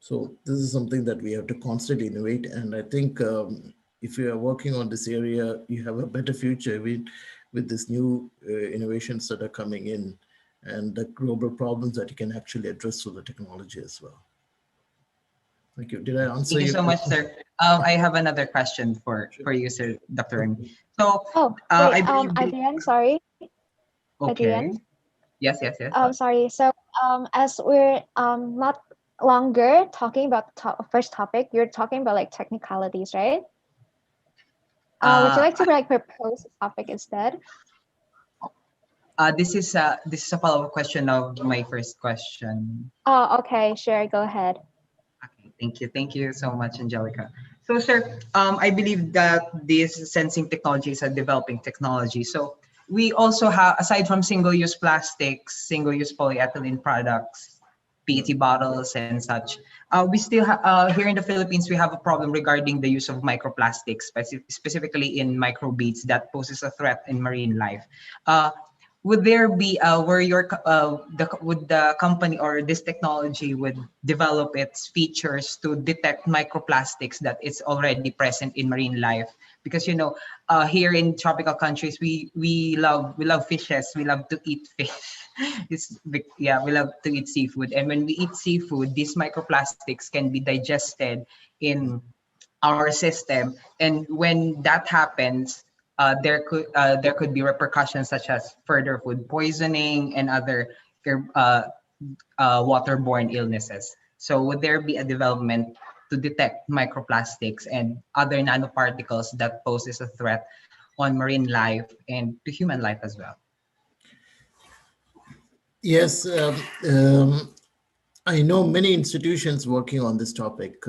So this is something that we have to constantly innovate. And I think if you are working on this area, you have a better future with these new innovations that are coming in, and the global problems that you can actually address through the technology as well. Thank you. Did I answer Thank you your so much, question? sir. I have another question for you, sir, Dr. Remi. So, Oh, I wait, believe. Adrian, sorry. Okay. Adrian. Yes, yes, yes. Sorry. So, as we're not longer talking about the first topic, you're talking about like technicalities, right? Would you like to like propose a topic instead? This is a follow-up question of my first question. Oh, okay, sure, go ahead. Thank you so much, Angelica. So, sir, I believe that this sensing technology is a developing technology. So, we also have, aside from single-use plastics, single-use polyethylene products, PET bottles, and such, we still have here in the Philippines we have a problem regarding the use of microplastics, specifically in microbeads that poses a threat in marine life. Would there be would the company or this technology would develop its features to detect microplastics that is already present in marine life? Because here in tropical countries we love fishes, we love to eat fish. We love to eat seafood, and when we eat seafood, these microplastics can be digested in our system, and when that happens, there could be repercussions such as further food poisoning and other waterborne illnesses. So would there be a development to detect microplastics and other nanoparticles that poses a threat on marine life and to human life as well? Yes, I know many institutions working on this topic,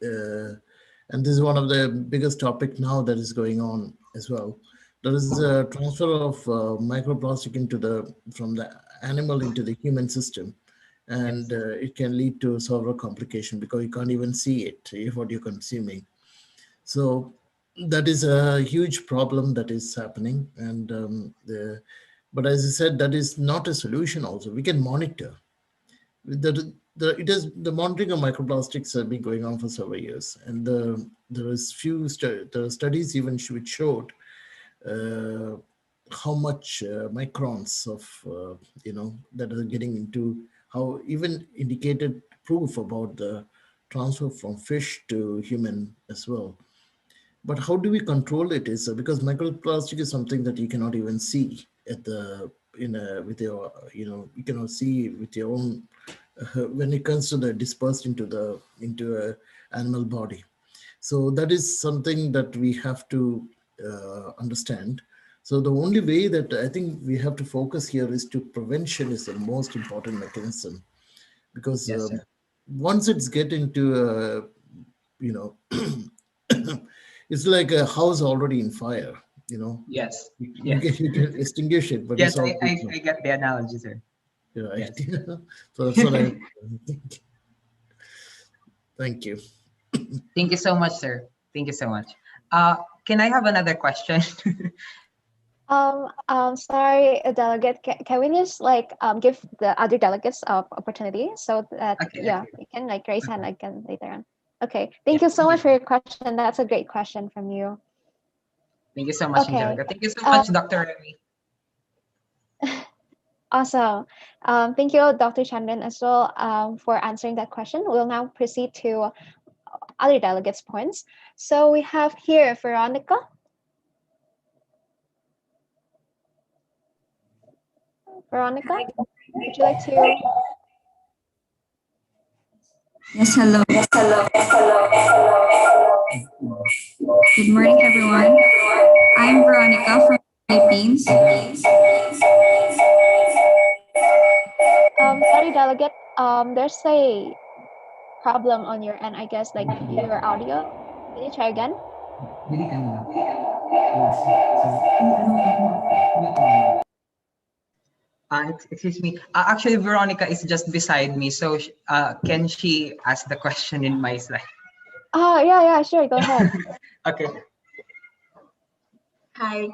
and this is one of the biggest topic now that is going on as well. There is a transfer of microplastic from the animal into the human system, and it can lead to several complications because you can't even see it what you're consuming. So that is a huge problem that is happening, and but as I said, that is not a solution. Also, we can monitor. The monitoring of microplastics have been going on for several years, and there is studies even which showed how much microns of that are getting into, how even indicated proof about the transfer from fish to human as well. But how do we control it is because microplastic is something that you cannot even see with your you cannot see with your own when it comes to the dispersed into a animal body. So that is something that we have to understand. So the only way that I think we have to focus here is to prevention is the most important mechanism, because once it's get into it's like a house already in fire. Yes. You can extinguish it, but yes, it's all I get the analogy, sir. Right. Yes. So that's what I think. Thank you. Thank you so much, sir. Thank you so much. Can I have another question? Sorry, delegate. Can we just give the other delegates opportunity so that we can raise hand again later on. Okay. Thank you so much for your question. That's a great question from you. Thank you so much, Angelica. Thank you so much, Dr. Remi. Awesome. Thank you, Dr. Chandran, as well for answering that question. We'll now proceed to other delegates' points. So we have here Veronica. Veronica, would you like to? Yes, hello. Yes, hello. Yes, hello. Yes, hello. Good morning, everyone. I'm Veronica from the Philippines. Sorry, delegate. There's a problem on your end, I guess, like your audio. Can you try again? Excuse me. Actually, Veronica is just beside me, so can she ask the question in my slide? Oh, yeah, sure. Go ahead. Okay. Hi.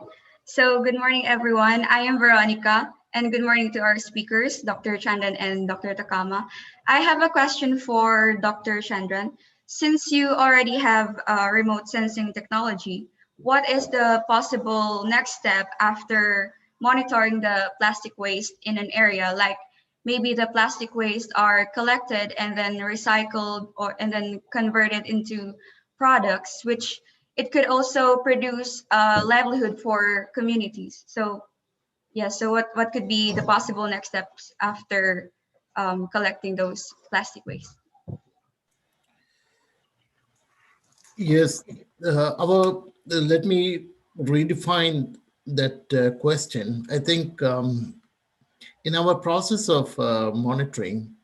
So good morning, everyone. I am Veronica, and good morning to our speakers, Dr. Chandran and Dr. Takama. I have a question for Dr. Chandran. Since you already have remote sensing technology, what is the possible next step after monitoring the plastic waste in an area? Like, maybe the plastic waste are collected and then recycled or and then converted into products, which it could also produce a livelihood for communities. So yeah, so what could be the possible next steps after collecting those plastic waste? Yes, let me redefine that question. I think in our process of monitoring,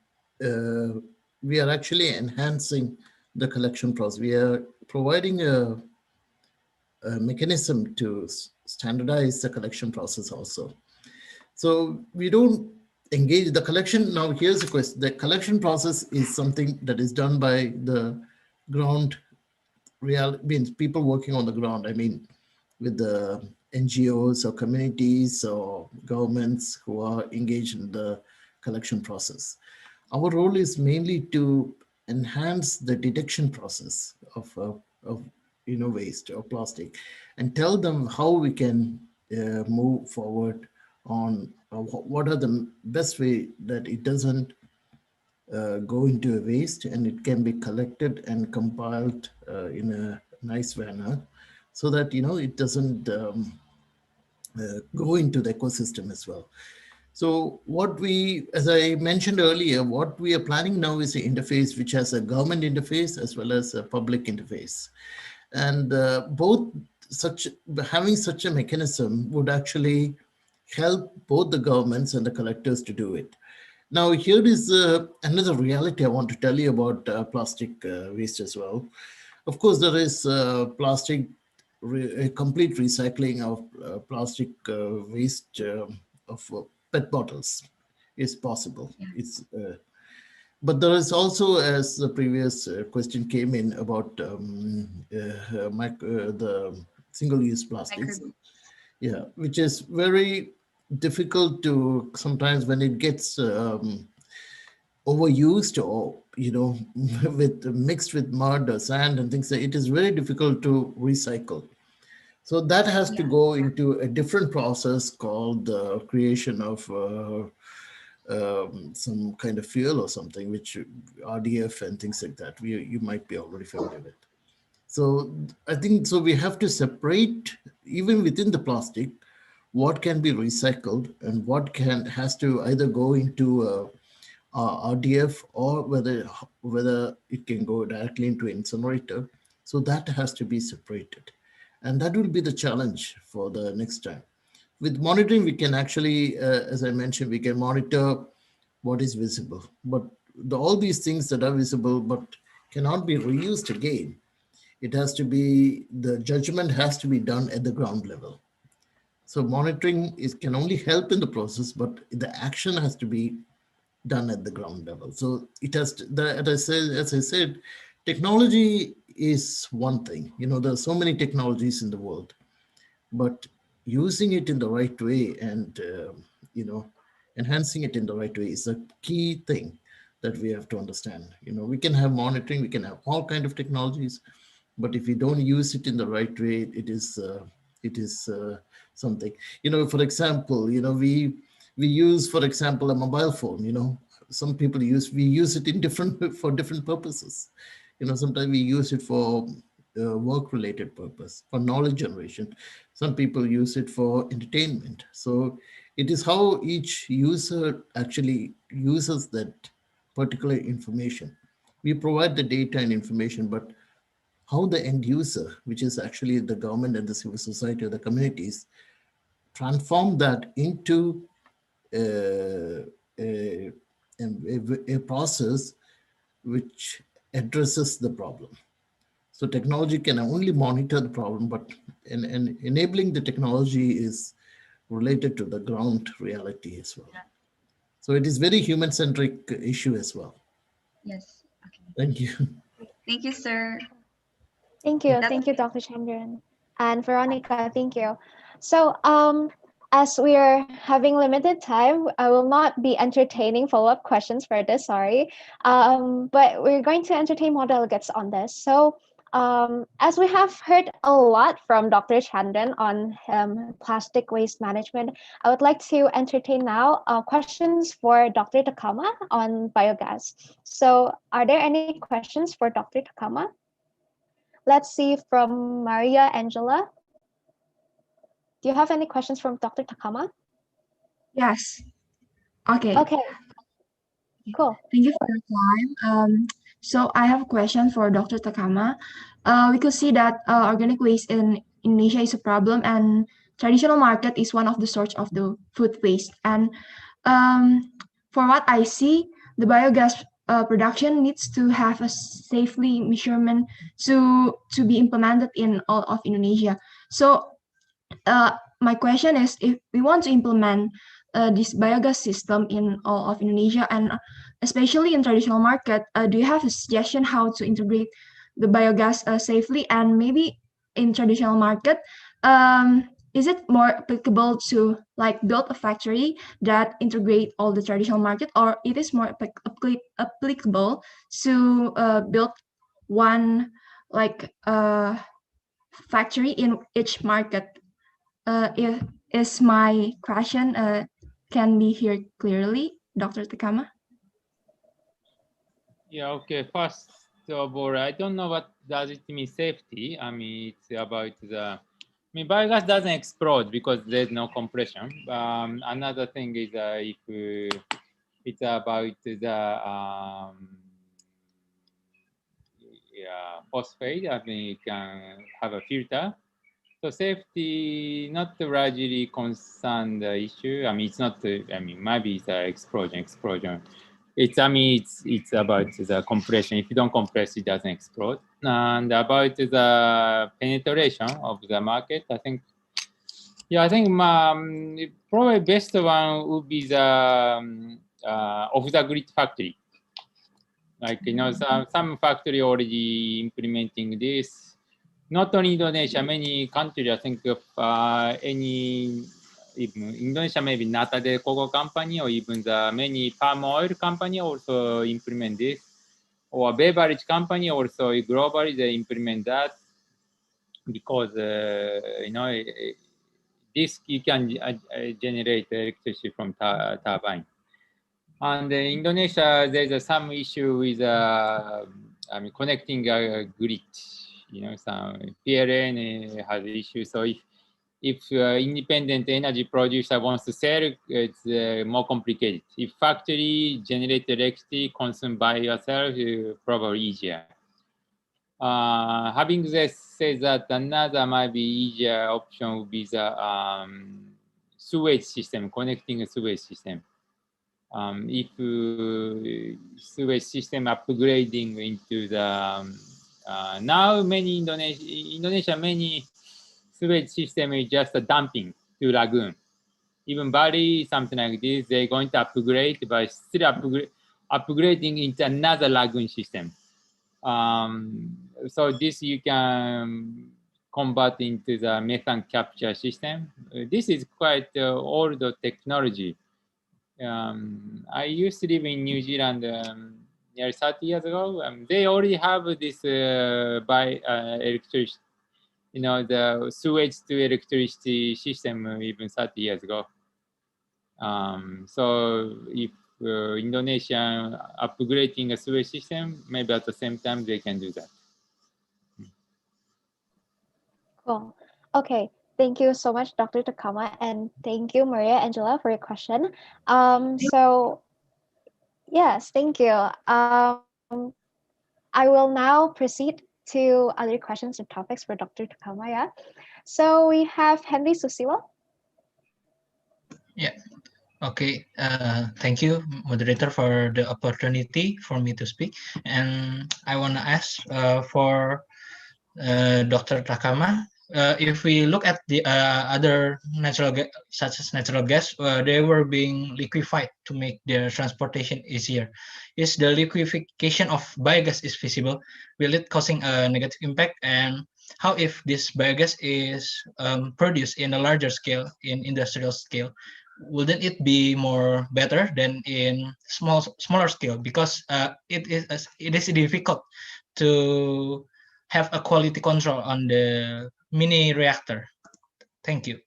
we are actually enhancing the collection process. We are providing a mechanism to standardize the collection process also. So we don't engage the collection. Now, here's the question. The collection process is something that is done by the ground means people working on the ground. I mean, with the NGOs or communities or governments who are engaged in the collection process. Our role is mainly to enhance the detection process of waste or plastic, and tell them how we can move forward on what are the best way that it doesn't go into a waste and it can be collected and compiled in a nice manner, so that it doesn't go into the ecosystem as well. So what as I mentioned earlier, what we are planning now is an interface which has a government interface as well as a public interface. And having such a mechanism would actually help both the governments and the collectors to do it. Now, here is another reality I want to tell you about plastic waste as well. Of course, there is complete recycling of plastic waste of PET bottles is possible. Yeah. But there is also, as the previous question came in about the single-use plastics, yeah, which is very difficult to sometimes when it gets overused or mixed with mud or sand and things. It is very difficult to recycle. So that has to go into a different process called the creation of some kind of fuel or something, which RDF and things like that. You might be already familiar with. So I think we have to separate even within the plastic what can be recycled and what has to either go into RDF or whether it can go directly into incinerator. So that has to be separated. And that will be the challenge for the next time. With monitoring, we can actually, as I mentioned, we can monitor what is visible. But all these things that are visible but cannot be reused again, it has to be, the judgment has to be done at the ground level. So monitoring can only help in the process, but the action has to be done at the ground level. So it has to, as I said, technology is one thing. There are so many technologies in the world, but using it in the right way and enhancing it in the right way is a key thing that we have to understand. We can have monitoring, we can have all kinds of technologies, but if we don't use it in the right way, it is something. For example, we use, for example, a mobile phone. Some people we use it for different purposes. Sometimes we use it for work-related purpose, for knowledge generation. Some people use it for entertainment. So it is how each user actually uses that particular information. We provide the data and information, but how the end user, which is actually the government and the civil society or the communities, transform that into a process which addresses the problem. So technology can only monitor the problem, but enabling the technology is related to the ground reality as well. Yeah. So it is very human-centric issue as well. Yes. Okay. Thank you. Thank you, sir. Thank you. Thank you, Dr. Chandran. And Veronica, thank you. So as we are having limited time, I will not be entertaining follow-up questions for this, sorry. But we're going to entertain more delegates on this. So As we have heard a lot from Dr. Chandran on plastic waste management, I would like to entertain now questions for Dr. Takama on biogas. So are there any questions for Dr. Takama? Let's see from Maria Angela. Do you have any questions from Dr. Takama? Yes. Okay. Okay. Cool. Thank you for your time. So I have a question for Dr. Takama. We could see that organic waste in Indonesia is a problem, and traditional market is one of the source of the food waste. And for what I see, the biogas production needs to have a safely measurement to be implemented in all of Indonesia. So my question is, if we want to implement this biogas system in all of Indonesia and especially in traditional market, do you have a suggestion how to integrate the biogas safely? And maybe in traditional market, is it more applicable to like build a factory that integrate all the traditional market, or it is more applicable to build one like factory in each market? Is my question can be heard clearly, Dr. Takama? Yeah, okay. First of all, I don't know what does it mean safety. I mean, it's about biogas doesn't explode because there's no compression. Another thing is if it's about the phosphate, I mean, it can have a filter. So safety not largely concerned issue. I mean, it's not. I mean, maybe it's an explosion. It's. I mean, it's about the compression. If you don't compress, it doesn't explode. And about the penetration of the market, I think. Yeah, I think probably best one would be the off the grid factory. Like some factory already implementing this. Not only Indonesia, many countries, I think of even Indonesia, maybe Nata de Coco company, or even the many palm oil company also implement this, or beverage company also globally they implement that because this you can generate electricity from turbine. And in Indonesia, there's some issue with connecting a grid. Some PLN has issues. So if independent energy producer wants to sell, it's more complicated. If factory generate electricity consumed by yourself, probably easier. Having this said that, another might be easier option would be the sewage system, connecting a sewage system. If sewage system upgrading into the now many Indonesia many sewage system is just a dumping to lagoon. Even Bali, something like this, they're going to upgrade, but still upgrading into another lagoon system. So this you can convert into the methane capture system. This is quite old technology. I used to live in New Zealand near 30 years ago. They already have this by electricity, the sewage to electricity system even 30 years ago. So if Indonesia upgrading a sewage system, maybe at the same time they can do that. Cool. Okay. Thank you so much, Dr. Takama, and thank you, Maria Angela, for your question. So, yes, thank you. I will now proceed to other questions and topics for Dr. Takama. Yeah. So we have Henry Susilo. Yeah. Okay. Thank you, moderator, for the opportunity for me to speak. And I want to ask for Dr. Takama. If we look at the other natural gas, such as natural gas, they were being liquefied to make their transportation easier. Is the liquefaction of biogas is feasible? Will it causing a negative impact? And how if this biogas is produced in a larger scale, in industrial scale, wouldn't it be more better than in smaller scale? Because it is difficult to have a quality control on the mini reactor? Thank you.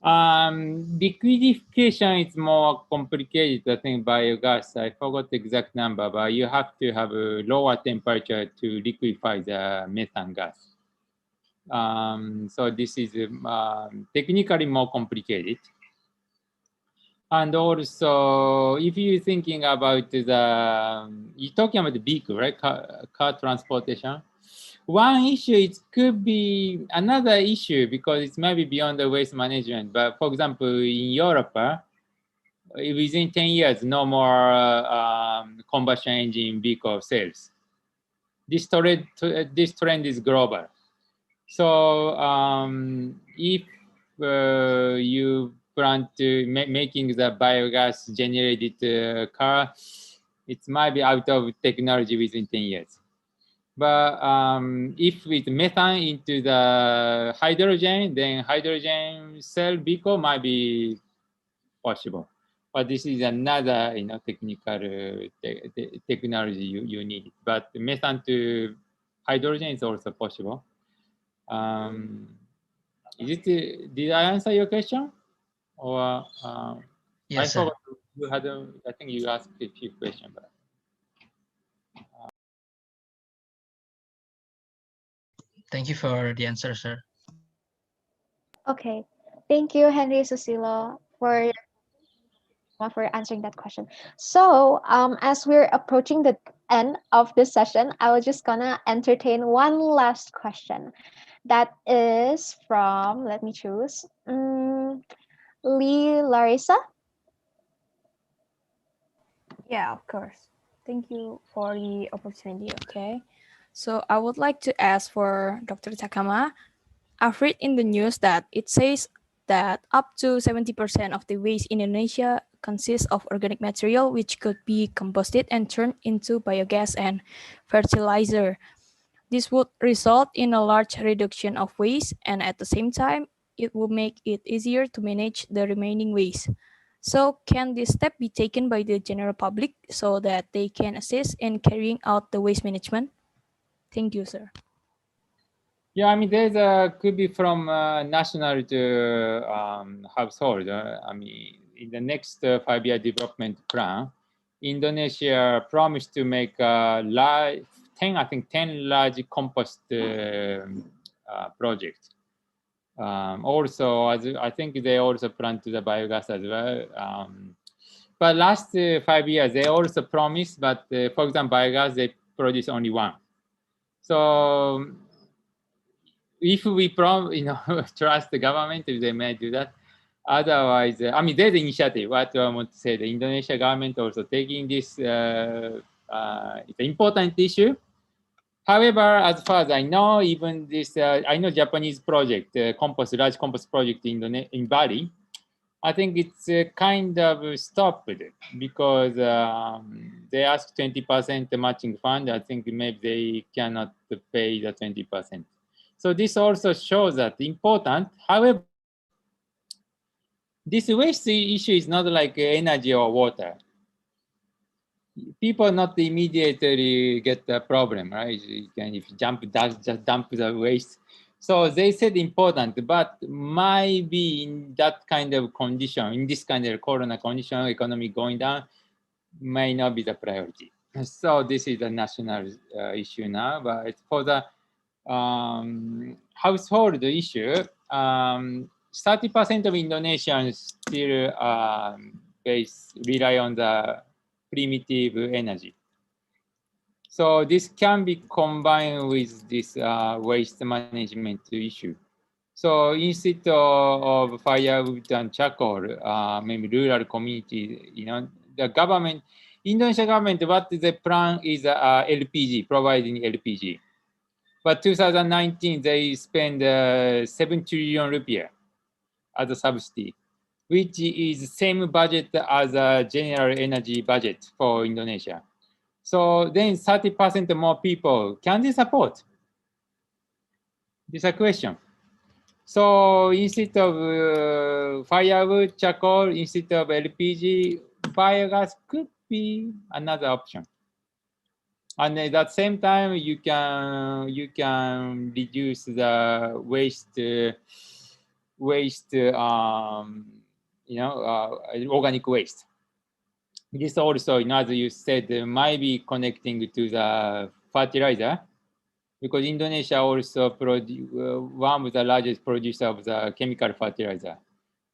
Liquidification is more complicated, I think, biogas. I forgot the exact number, but you have to have a lower temperature to liquefy the methane gas. So this is technically more complicated. And also, if you're thinking about you're talking about the vehicle, right? Car transportation. One issue, it could be another issue because it's maybe beyond the waste management. But for example, in Europe, within 10 years, no more combustion engine vehicle sales. This trend is global. So if you plan to making the biogas generated car, it might be out of technology within 10 years. But if with methane into the hydrogen, then hydrogen cell vehicle might be possible. But this is another technical technology you need. But methane to hydrogen is also possible. Did I answer your question? Or Yes, sir. You had I think you asked a few questions. But, Thank you for the answer, sir. Okay, thank you, Henry Susilo, for answering that question. So, as we're approaching the end of this session, I was just gonna entertain one last question. That is from, let me choose, Lee Larissa. Yeah, of course. Thank you for the opportunity. Okay. So I would like to ask for Dr. Takama. I've read in the news that it says that up to 70% of the waste in Indonesia consists of organic material which could be combusted and turned into biogas and fertilizer. This would result in a large reduction of waste, and at the same time, it will make it easier to manage the remaining waste. So can this step be taken by the general public so that they can assist in carrying out the waste management? Thank you, sir. yeah, I mean, there's could be from national to household. I mean, in the next 5-year development plan, Indonesia promised to make 10 large compost projects. Also, I think they also plan to the biogas as well. But last 5 years, they also promised, but for example, biogas, they produce only one. So if we trust the government, they may do that. Otherwise, I mean, there's an initiative. What I want to say, the Indonesian government also taking this, it's an important issue. However, as far as I know, even this, I know Japanese project, large compost project in Bali, I think it's kind of stopped because they asked 20% matching fund. I think maybe they cannot pay the 20%. So this also shows that important. However, this waste issue is not like energy or water. People not immediately get the problem, right? You can, if you just dump the waste. So they said important, but might be in that kind of condition, in this kind of corona condition, economy going down, may not be the priority. So this is a national issue now, but for the household issue, 30% of Indonesians still rely on the primitive energy. So this can be combined with this waste management issue. So instead of firewood and charcoal, maybe rural community, the government, Indonesian government, what the plan is LPG, providing LPG. But 2019, they spend 7 trillion rupiah as a subsidy, which is the same budget as a general energy budget for Indonesia. So then 30% more people, can they support? This is a question. So instead of firewood, charcoal, instead of LPG, biogas could be another option. And at that same time, you can reduce the waste organic waste. This also, as you said, might be connecting to the fertilizer, because Indonesia also one of the largest producer of the chemical fertilizer,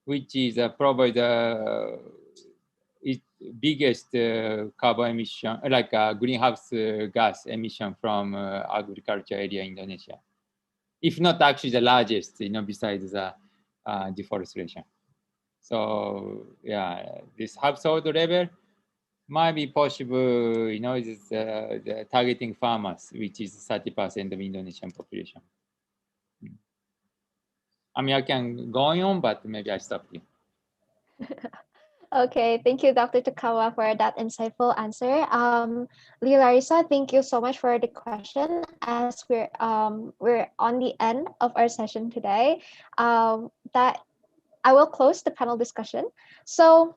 which is probably the biggest carbon emission, like greenhouse gas emission from agriculture area in Indonesia, if not actually the largest, besides the deforestation. So yeah, this household level might be possible, is the targeting farmers, which is 30% of Indonesian population. I mean, I can go on, but maybe I stop here. Okay, thank you, Dr. Takama, for that insightful answer. Larissa, thank you so much for the question. As we're on the end of our session today, that I will close the panel discussion. So,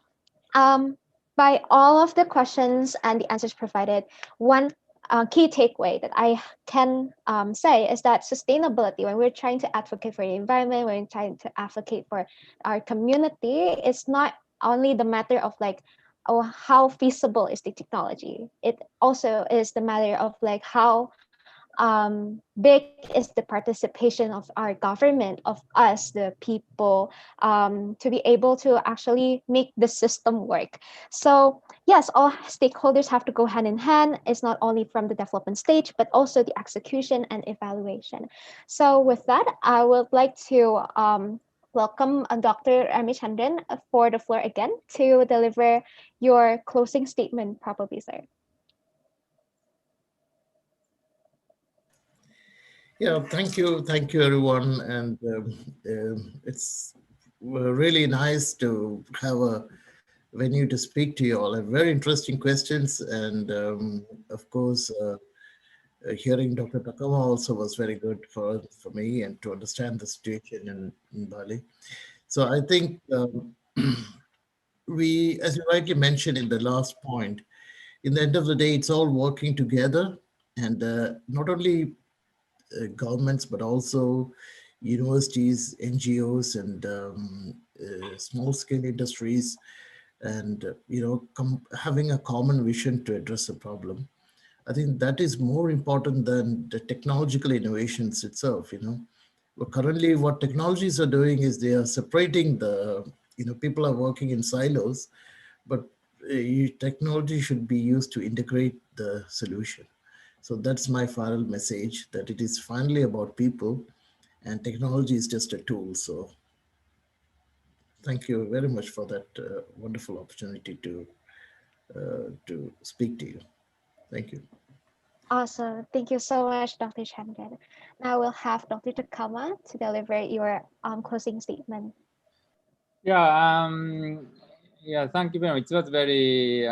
by all of the questions and the answers provided, one key takeaway that I can say is that sustainability, when we're trying to advocate for the environment, when we're trying to advocate for our community, it's not only the matter of like, oh, how feasible is the technology. It also is the matter of like how big is the participation of our government, of us, the people, to be able to actually make the system work. So yes, all stakeholders have to go hand in hand. It's not only from the development stage, but also the execution and evaluation. So with that, I would like to welcome Dr. Remi Chandran for the floor again to deliver your closing statement, probably, sir. Yeah, thank you, everyone, and it's really nice to have a venue to speak to you all. Have very interesting questions, and of course, hearing Dr. Takama also was very good for me and to understand the situation in Bali. So I think we, as you rightly mentioned in the last point, in the end of the day, it's all working together, and not only governments, but also universities, NGOs, and small-scale industries, and having a common vision to address a problem. I think that is more important than the technological innovations itself. But currently, what technologies are doing is they are separating the. People are working in silos, but technology should be used to integrate the solution. So that's my final message, that it is finally about people and technology is just a tool. So thank you very much for that wonderful opportunity to speak to you. Thank you. Awesome. Thank you so much, Dr. Chandran. Now we'll have Dr. Takama to deliver your closing statement. Yeah, thank you very much. It was very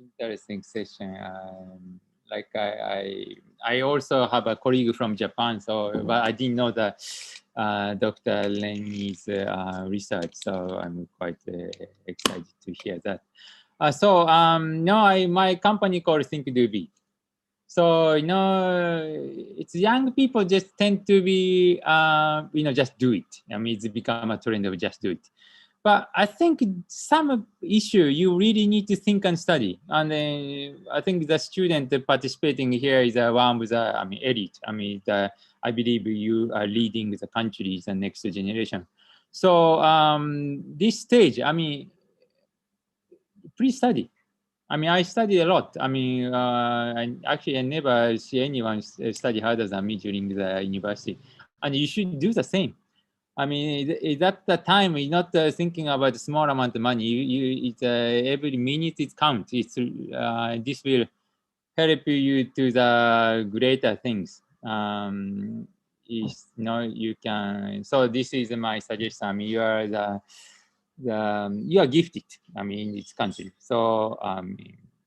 interesting session. Like I also have a colleague from Japan, but I didn't know that Dr. Remi's research, so I'm quite excited to hear that. My company called Think2Be. So, it's young people just tend to be, just do it. I mean, it's become a trend of just do it. But I think some issue you really need to think and study. And I think the student participating here is one with the, elite. I believe you are leading the countries and next generation. So this stage, please study. I studied a lot. I never see anyone study harder than me during the university. And you should do the same. At that time, you're not thinking about a small amount of money. Every minute it counts. This will help you to the greater things. You can. So this is my suggestion. You are you are gifted. In this country. So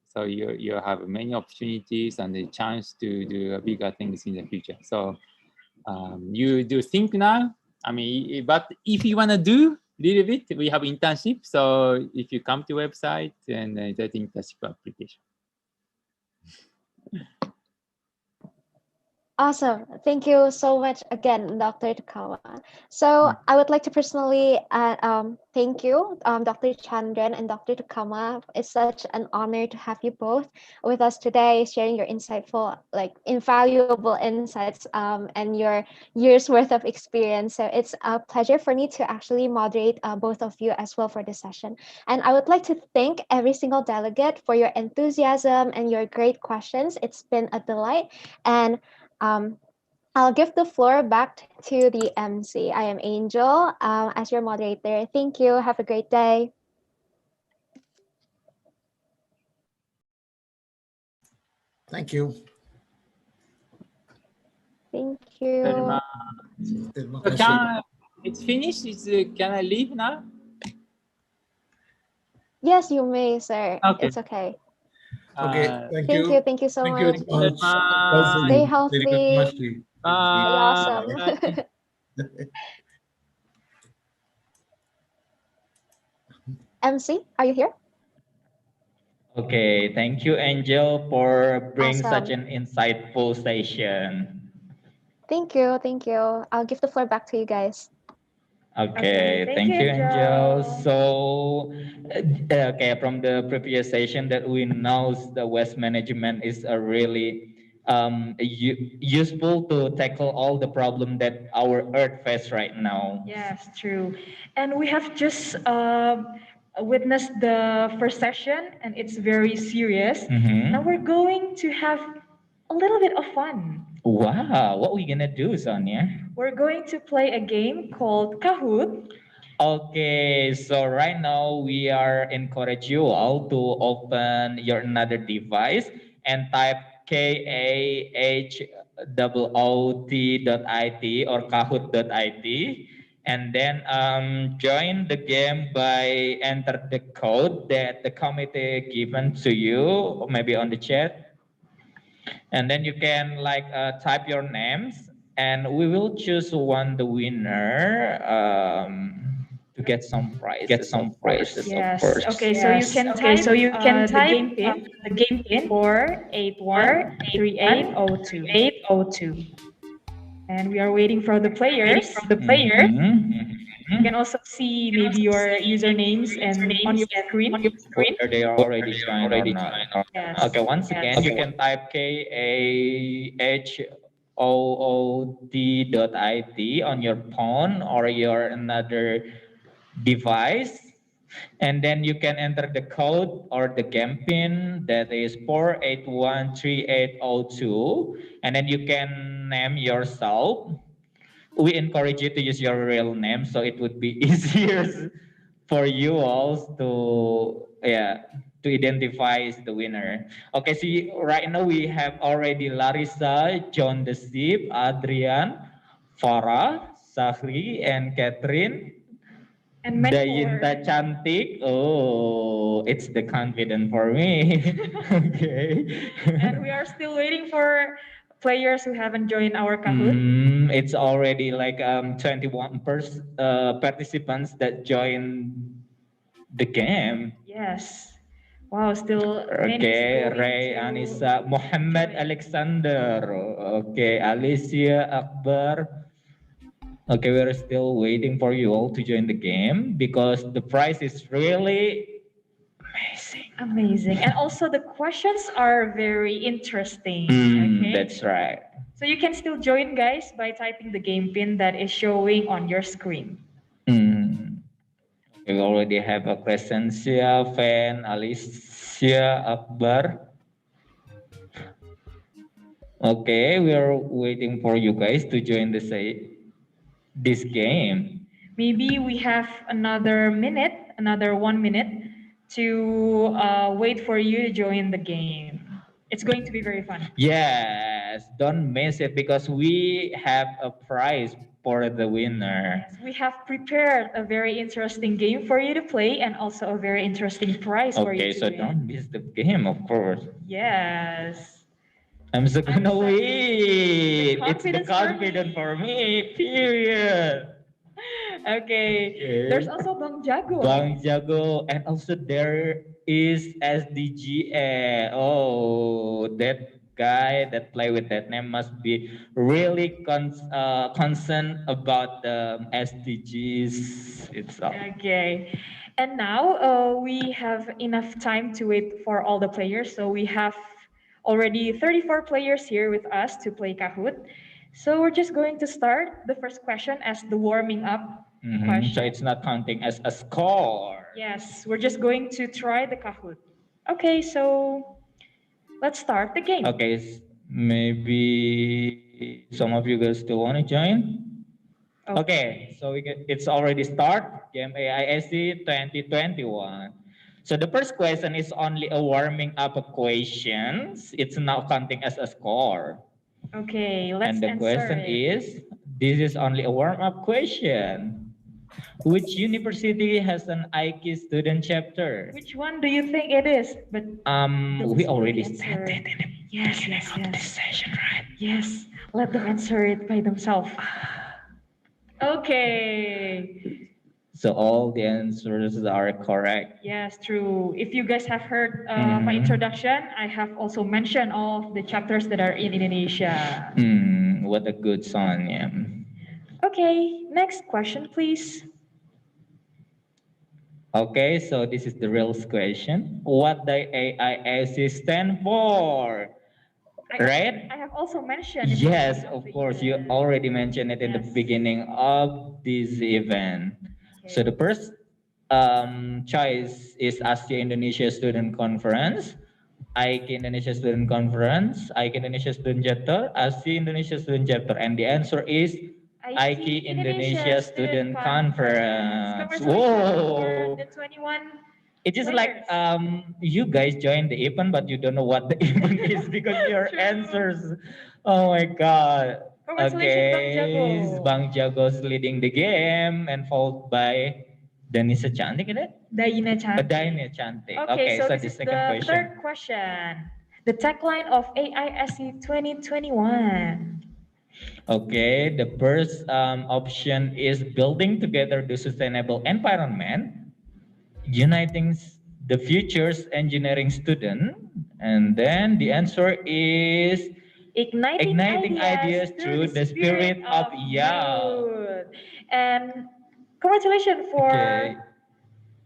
so you have many opportunities and the chance to do bigger things in the future. So you do think now. But if you want to do a little bit, we have internship. So if you come to website and that internship application. Awesome. Thank you so much again, Dr. Takama. So I would like to personally thank you, Dr. Chandran and Dr. Takama. It's such an honor to have you both with us today, sharing your insightful, like invaluable insights and your years worth of experience. So it's a pleasure for me to actually moderate both of you as well for this session. And I would like to thank every single delegate for your enthusiasm and your great questions. It's been a delight. And I'll give the floor back to the MC. I am Angel as your moderator. Thank you. Have a great day. Thank you. Thank you. So can it's finished? Can I leave now? Yes, you may, sir. Okay. It's okay. Okay, thank Thank you. you. Thank you so Thank much. you very much. Stay healthy. Stay awesome. MC, are you here? Okay, thank you, Angel, for bringing such Awesome. an insightful session. Thank you. Thank you. I'll give the floor back to you guys. Okay, thank you, Angel. So, okay, from the previous session that we know the waste management is a really useful to tackle all the problem that our Earth face right now. Yes, true. And we have just witnessed the first session, and it's very serious. Now we're going to have a little bit of fun. Wow, what we gonna do, Sonia? We're going to play a game called Kahoot. Okay, so right now we are encourage you all to open your another device and type KAHOOT.it or kahoot.it, and then join the game by enter the code that the committee given to you, maybe on the chat, and then you can like type your names, and we will choose one the winner. To get some prizes, Yes. of course. Okay, so you can type the game pin 4813802. And we are waiting for the players. You can also see maybe your usernames and on your screen. Whether they are already joined or not. Yes. Okay, once again, you can type KAHOOT.it on your phone or your another device, and then you can enter the code or the game pin that is 4813802, and then you can name yourself. We encourage you to use your real name so it would be easier for you all to identify the winner. Okay, see right now we have already Larissa, John the Sheep, Adrian, Farah, Sahri, and Catherine. And many Dayinta Cantik. Oh, it's the confident for me. Okay. And we are still waiting for players who haven't joined our Kahoot. It's already like 21 participants that joined the game. Yes. Wow, still many Okay, still Ray, to Anissa, Muhammad Alexander. Okay, Alicia Akbar. Okay, we're still waiting for you all to join the game because the prize is really amazing. And also the questions are very interesting. Okay. That's right. So you can still join, guys, by typing the game pin that is showing on your screen. We already have a Crescencia, Fan, Alicia, Akbar. Okay, we are waiting for you guys to join this game. Maybe we have another 1 minute to wait for you to join the game. It's going to be very fun. Yes, don't miss it because we have a prize for the winner. We have prepared a very interesting game for you to play and also a very interesting prize for you Okay, to so win. don't miss the game, of course. Yes. I'm so gonna win. It's the confidence for confidence for me, period. Okay. There's also Bang Jago. Bang Jago, and also there is SDGA. Oh, that guy that play with that name must be really concerned about the SDGs itself. Okay. And now we have enough time to wait for all the players. So we have already 34 players here with us to play Kahoot. So we're just going to start the first question as the warming up question. So it's not counting as a score. Yes, we're just going to try the Kahoot. Okay, so let's start the game. Okay, maybe some of you guys still want to join? Okay, so it's already start, game AISC 2021. So the first question is only a warming up questions. It's not counting as a score. Okay, let's And the answer question it. is, this is only a warm-up question. Which university has an AIChE student chapter? Which one do you think it is? But We already answer. stated in the Yes, beginning yes, of yes. this session, right? Yes, let them answer it by themselves. Okay. So all the answers are correct. Yes, true. If you guys have heard my introduction, I have also mentioned all of the chapters that are in Indonesia. What a good song, yeah. Okay, next question, please. Okay, so this is the real question. What does AISC stand for? Right? I have also mentioned. it. Yes, of course. You already mentioned it in the beginning of this event. So the first choice is AIChE Indonesia Student Conference, AIChE Indonesia Student Conference, AIChE Indonesia Student Chapter, AIChE Indonesia Student Chapter, and the answer is AIChE Indonesia Student Conference. Whoa! The 21. It is like you guys joined the event, but you don't know what the event is because your answers. Oh my God. Congratulations, Bang Jago. Bang Jago's leading the game and followed by Danisa Cantik, is it? Daina Cantik. Daina Cantik. Okay, so the this is second the question. third question. The tagline of AISC 2021. Okay, the first option is building together the sustainable environment, uniting the future's engineering student, and then the answer is igniting ideas through the spirit of youth. And congratulations for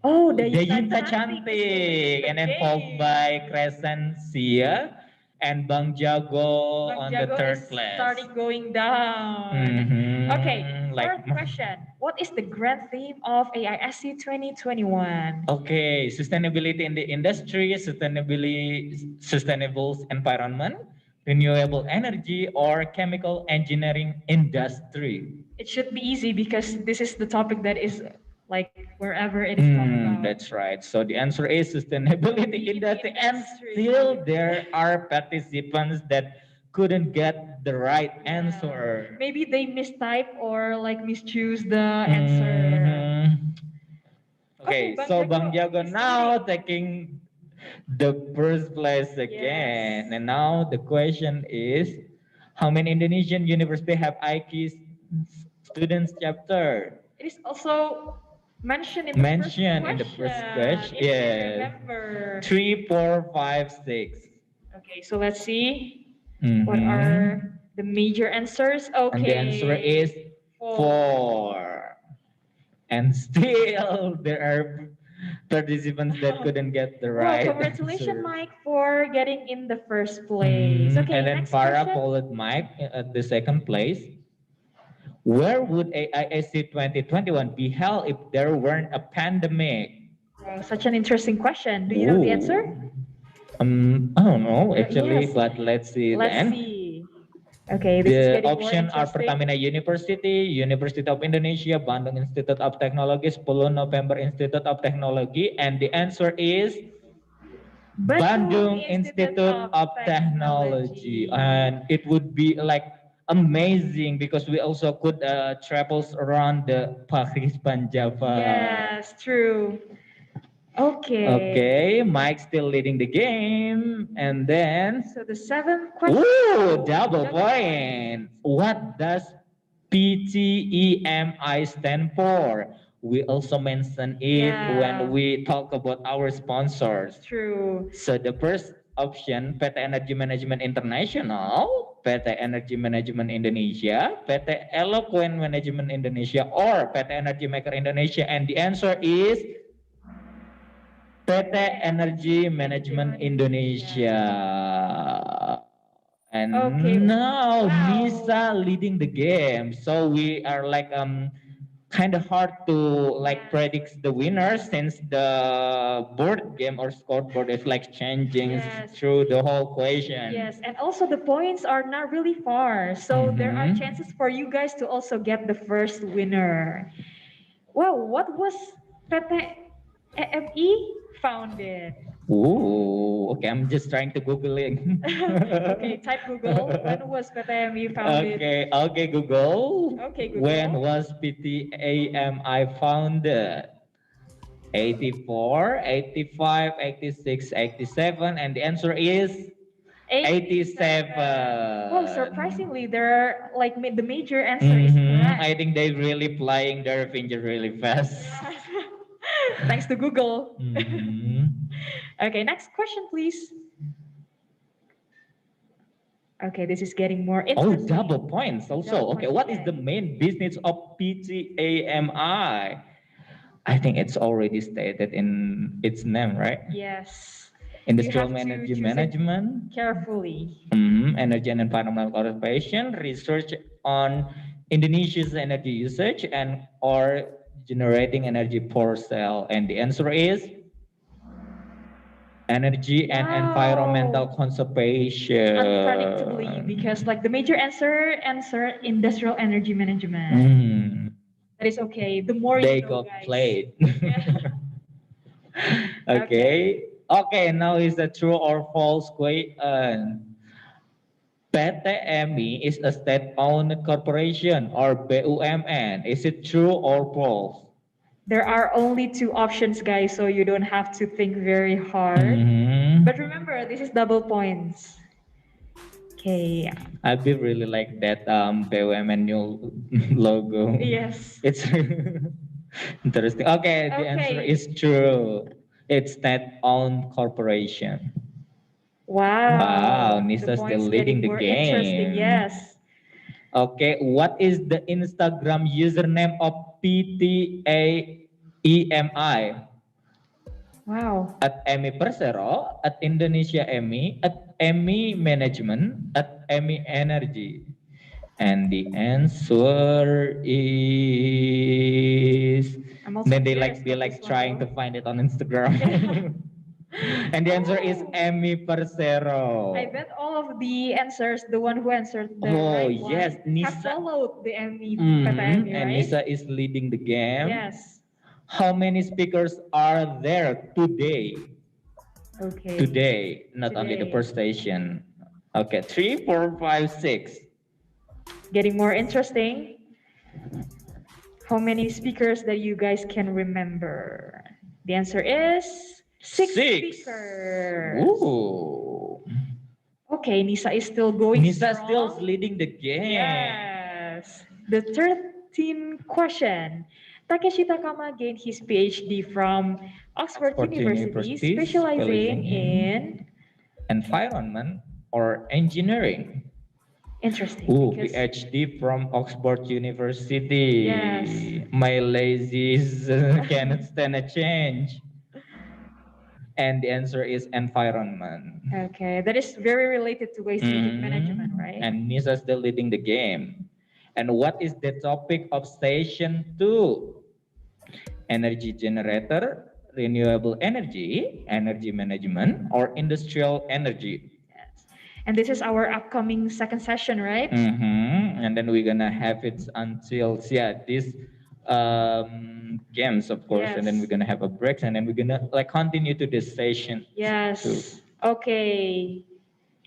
Dayinta Cantik, and then followed by Crescencia and Bang Jago on the third place. Starting going down. Okay, fourth question. What is the grand theme of AISC 2021? Okay, sustainability in the industry, sustainable environment, renewable energy, or chemical engineering industry. It should be easy because this is the topic that is like wherever it is talked about. That's right. So the answer is sustainability industry, and still there are participants that couldn't get the right answer. Maybe they mistype or like mischoose the answer. Okay, so Bang Jago now taking the first place again. And now the question is, how many Indonesian universities have AIChE students chapter? It is also mentioned in the first question. Yes. 3, 4, 5, 6. Okay, so let's see. What are the major answers? Okay. And the answer is 4. And still there are participants that couldn't get the right congratulations, answer. Mike, for getting in the first place. Okay, and then next Farah question. followed Mike at the second place. Where would AISC 2021 be held if there weren't a pandemic? Such an interesting question. Do you know the answer? I don't know actually, Yes. but let's see Let's then. see. Okay, this is The getting more option are interesting. Pertamina University, University of Indonesia, Bandung Institute of Technology, 10 November Institute of Technology, and the answer is Bandung Institute of Technology. And it would be like amazing because we also could travel around the Paris Panjava. Yes, true. Okay. Okay, Mike's still leading the game. And then, So the seventh question. ooh, double point. What does PTEMI stand for? We also mentioned it when we talk about our sponsors. True. So the first option PT Energy Management International, PT Energy Management Indonesia, PT Eloquent Management Indonesia, or PT Energy Maker Indonesia? And the answer is PT Energy Management Indonesia. And now Nisa leading the game. So we are like kind of hard to like predict the winner since the board game or scoreboard is like changing through the whole question. Yes, and also the points are not really far, so there are chances for you guys to also get the first winner. Wow, what was PT EMI founded? Ooh, okay, I'm just trying to Google it. Okay, type Google. When was PTAMI founded? Okay, Google. Okay, Google. When was PTAMI founded? 84, 85, 86, 87, and the answer is 87. Well, surprisingly, there are like the major answer is correct. I think they're really playing their finger really fast. Thanks to Google. Okay, next question, please. Okay, this is getting more interesting. Oh, double points also. Okay, what is the main business of PTAMI? I think it's already stated in its name, right? Yes. Industrial You have to Energy choose it Management, carefully. Energy and Environmental Conservation, research on Indonesia's energy usage, and or generating energy for sale. And the answer is energy and environmental conservation. Unpredictably, because like the major answer industrial energy management. That is okay. The more They you know, got guys. played. Okay. Okay, now is the true or false question. PTMI is a state-owned corporation or BUMN. Is it true or false? There are only two options, guys, so you don't have to think very hard. But remember, this is double points. Okay. I be really like that BUMN new logo. Yes. It's interesting. Okay, the answer is true. It's state-owned corporation. Wow. Wow, The Nisa still points leading getting the more interesting, game. yes. Okay, what is the Instagram username of PTAEMI? Wow. At EMI Persero, at Indonesia EMI, at EMI Management, at EMI Energy. And the answer is. Then they like be like trying to find it on Instagram. And the answer is EMI Persero. I bet all of the answers, the one who answered the right one, yes, have followed the ME and right? Nisa is leading the game. Yes. How many speakers are there today? Okay. Today, not only the first station. Okay, 3, 4, 5, 6. Getting more interesting. How many speakers that you guys can remember? The answer is 6 speakers. Ooh. Okay, Nisa is still going Nisa strong. still leading the game. Yes. The 13th question. Takeshi Takama gained his PhD from Oxford University, specializing in environment or engineering. Interesting. Ooh, PhD from Oxford University. Yes. My lazies cannot stand a change. And the answer is environment. Okay, that is very related to waste heat management, right? And Nisa still leading the game. And what is the topic of station 2? Energy generator, renewable energy, energy management, or industrial energy. And this is our upcoming second session, right? And then we're gonna have it until these games, of course, and then we're gonna have a break, and then we're gonna like continue to this session. Yes. Too. Okay.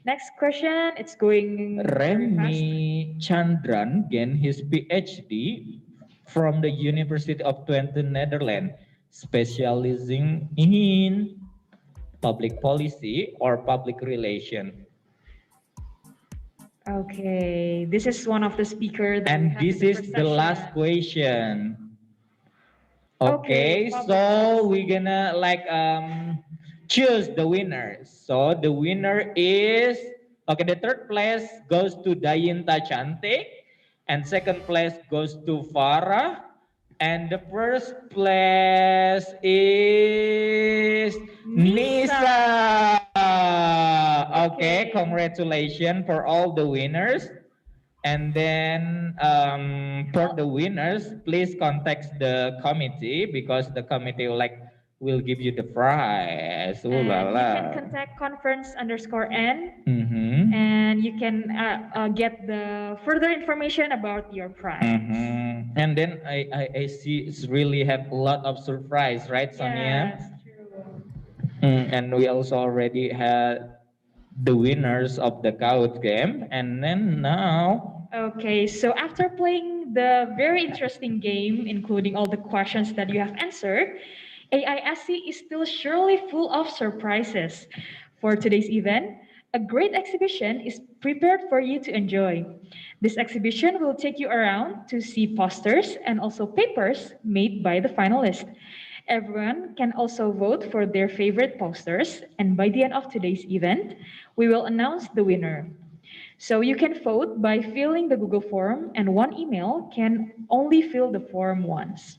Next question. It's going Remi Chandran gained his PhD from the University of Twente, Netherlands, specializing in public policy or public relation. Okay, this is one of the speakers. And this is the last question. Okay, so we're gonna like choose the winners. So the winner is, okay, the third place goes to Dayinta Cantik, and second place goes to Farah, and the first place is Nisa. Okay, congratulations for all the winners. And then for the winners, please contact the committee because the committee will give you the prize. Ooh la And you la. can contact conference_n Mhm. and you can get the further information about your prize. Mhm. And then I see it's really have a lot of surprise, right, Sonia? Yes, true. And we also already had the winners of the Kahoot game, and then now. Okay, so after playing the very interesting game, including all the questions that you have answered, AISC is still surely full of surprises. For today's event, a great exhibition is prepared for you to enjoy. This exhibition will take you around to see posters and also papers made by the finalists. Everyone can also vote for their favorite posters, and by the end of today's event, we will announce the winner. So you can vote by filling the Google form, and one email can only fill the form once.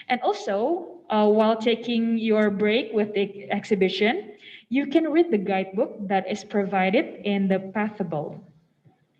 And also, while taking your break with the exhibition, you can read the guidebook that is provided in the Pathable.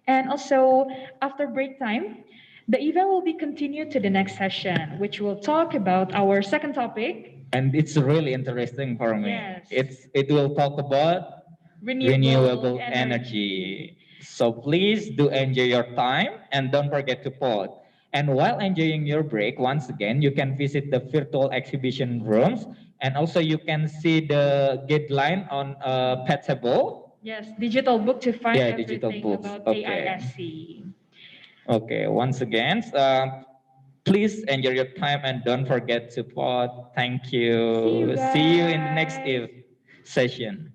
And also, after break time, the event will be continued to the next session, which will talk about our second topic. And it's really interesting for me. Yes. It will talk about renewable energy. So please do enjoy your time and don't forget to vote. And while enjoying your break, once again, you can visit the virtual exhibition rooms, and also you can see the guideline on Pathable. Yes, digital book to find Yeah, everything digital books. about Okay. AISC. Okay, once again, please enjoy your time and don't forget to vote. Thank you. See you in the next session.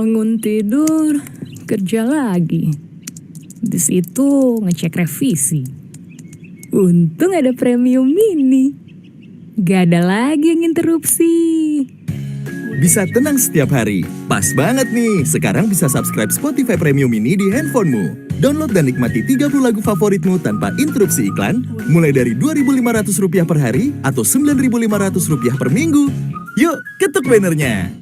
Bangun tidur, kerja lagi. Di situ ngecek revisi. Untung ada premium mini. Gak ada lagi yang interupsi. Bisa tenang setiap hari. Pas banget nih, sekarang bisa subscribe Spotify Premium Mini di handphonemu. Download dan nikmati 30 lagu favoritmu tanpa interupsi iklan, mulai dari Rp2.500 per hari atau Rp9.500 per minggu. Yuk, ketuk bannernya.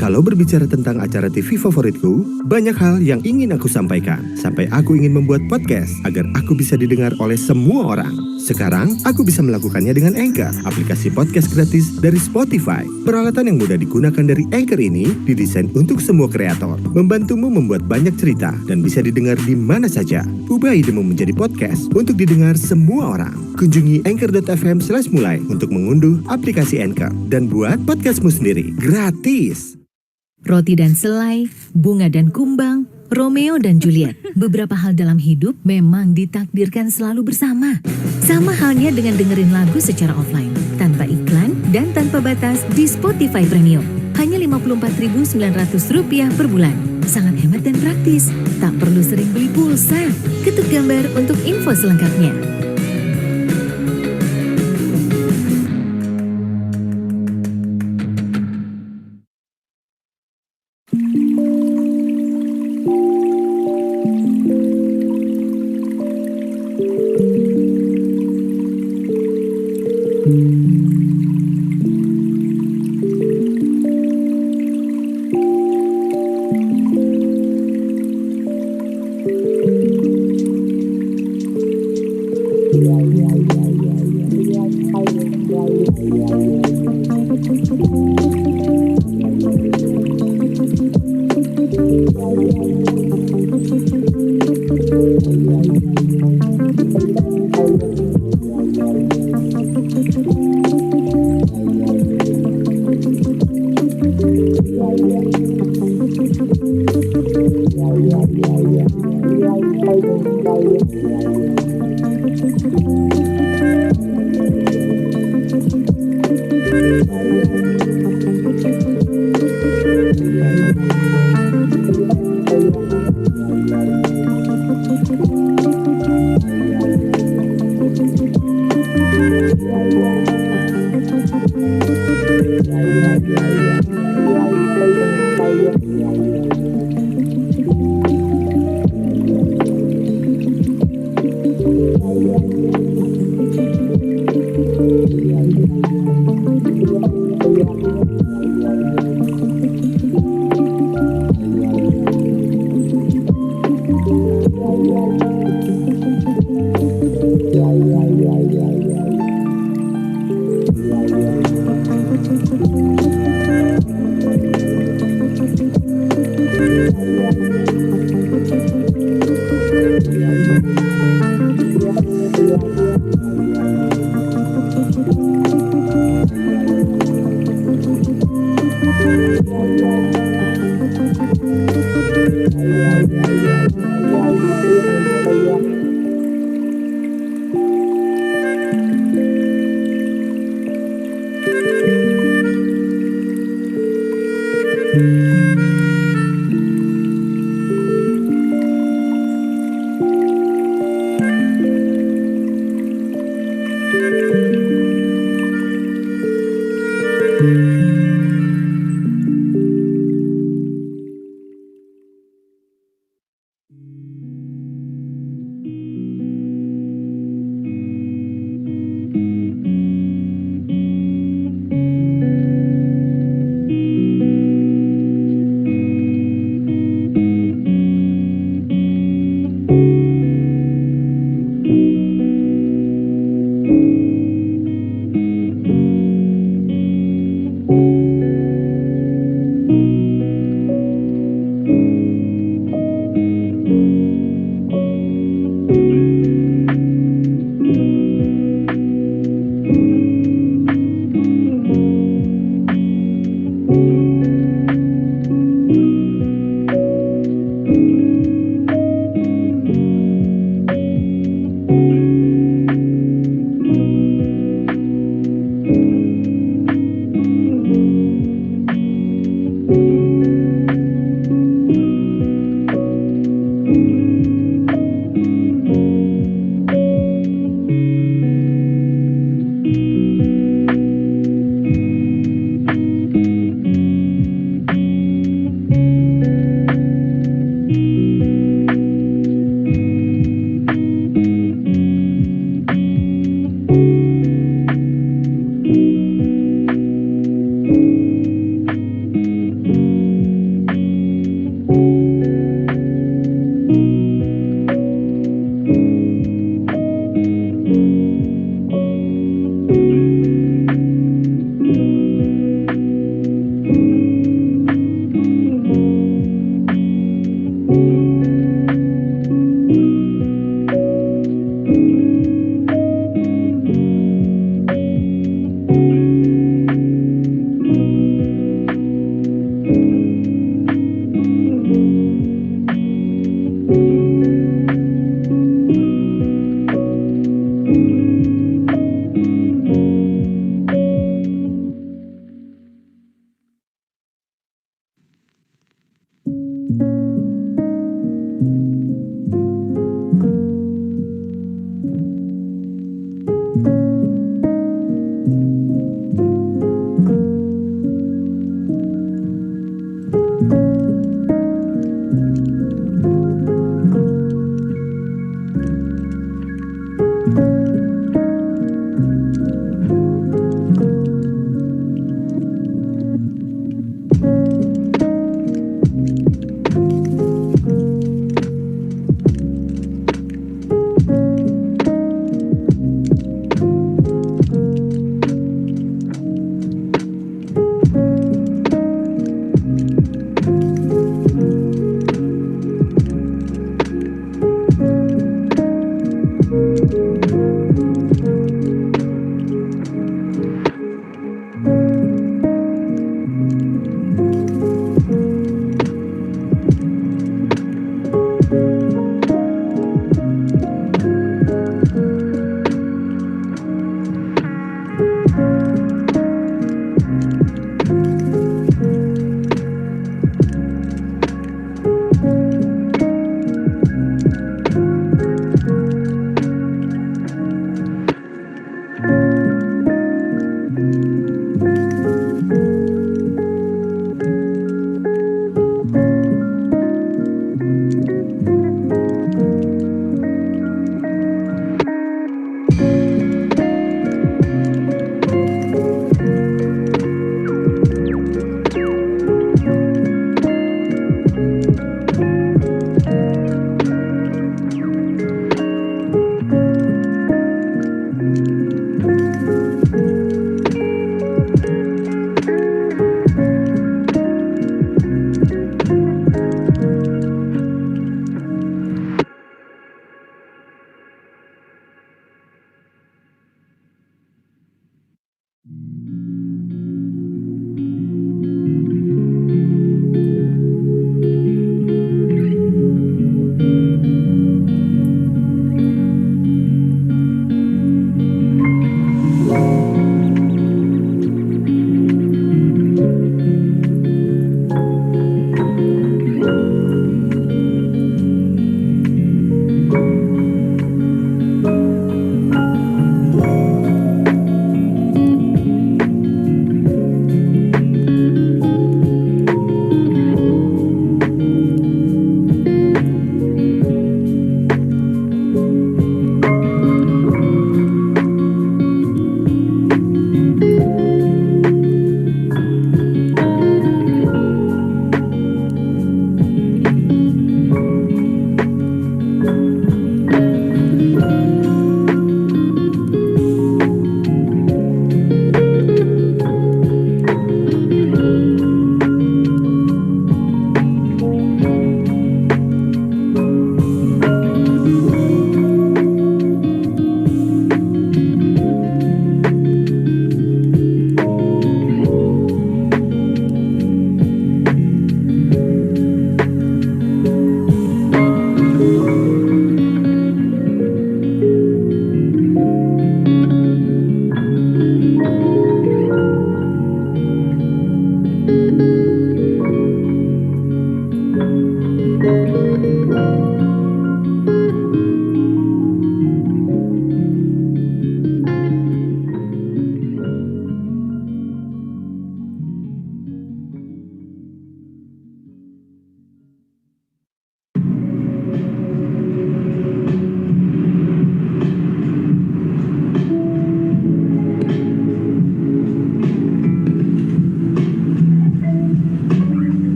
Kalau berbicara tentang acara TV favoritku, banyak hal yang ingin aku sampaikan. Sampai aku ingin membuat podcast agar aku bisa didengar oleh semua orang. Sekarang, aku bisa melakukannya dengan Anchor, aplikasi podcast gratis dari Spotify. Peralatan yang mudah digunakan dari Anchor ini didesain untuk semua kreator, membantumu membuat banyak cerita dan bisa didengar di mana saja. Ubah idemu menjadi podcast untuk didengar semua orang. Kunjungi anchor.fm/mulai untuk mengunduh aplikasi Anchor dan buat podcastmu sendiri gratis. Roti dan selai, bunga dan kumbang, Romeo dan Juliet. Beberapa hal dalam hidup memang ditakdirkan selalu bersama. Sama halnya dengan dengerin lagu secara offline, tanpa iklan dan tanpa batas di Spotify Premium. Hanya Rp54.900 per bulan. Sangat hemat dan praktis. Tak perlu sering beli pulsa. Ketuk gambar untuk info selengkapnya.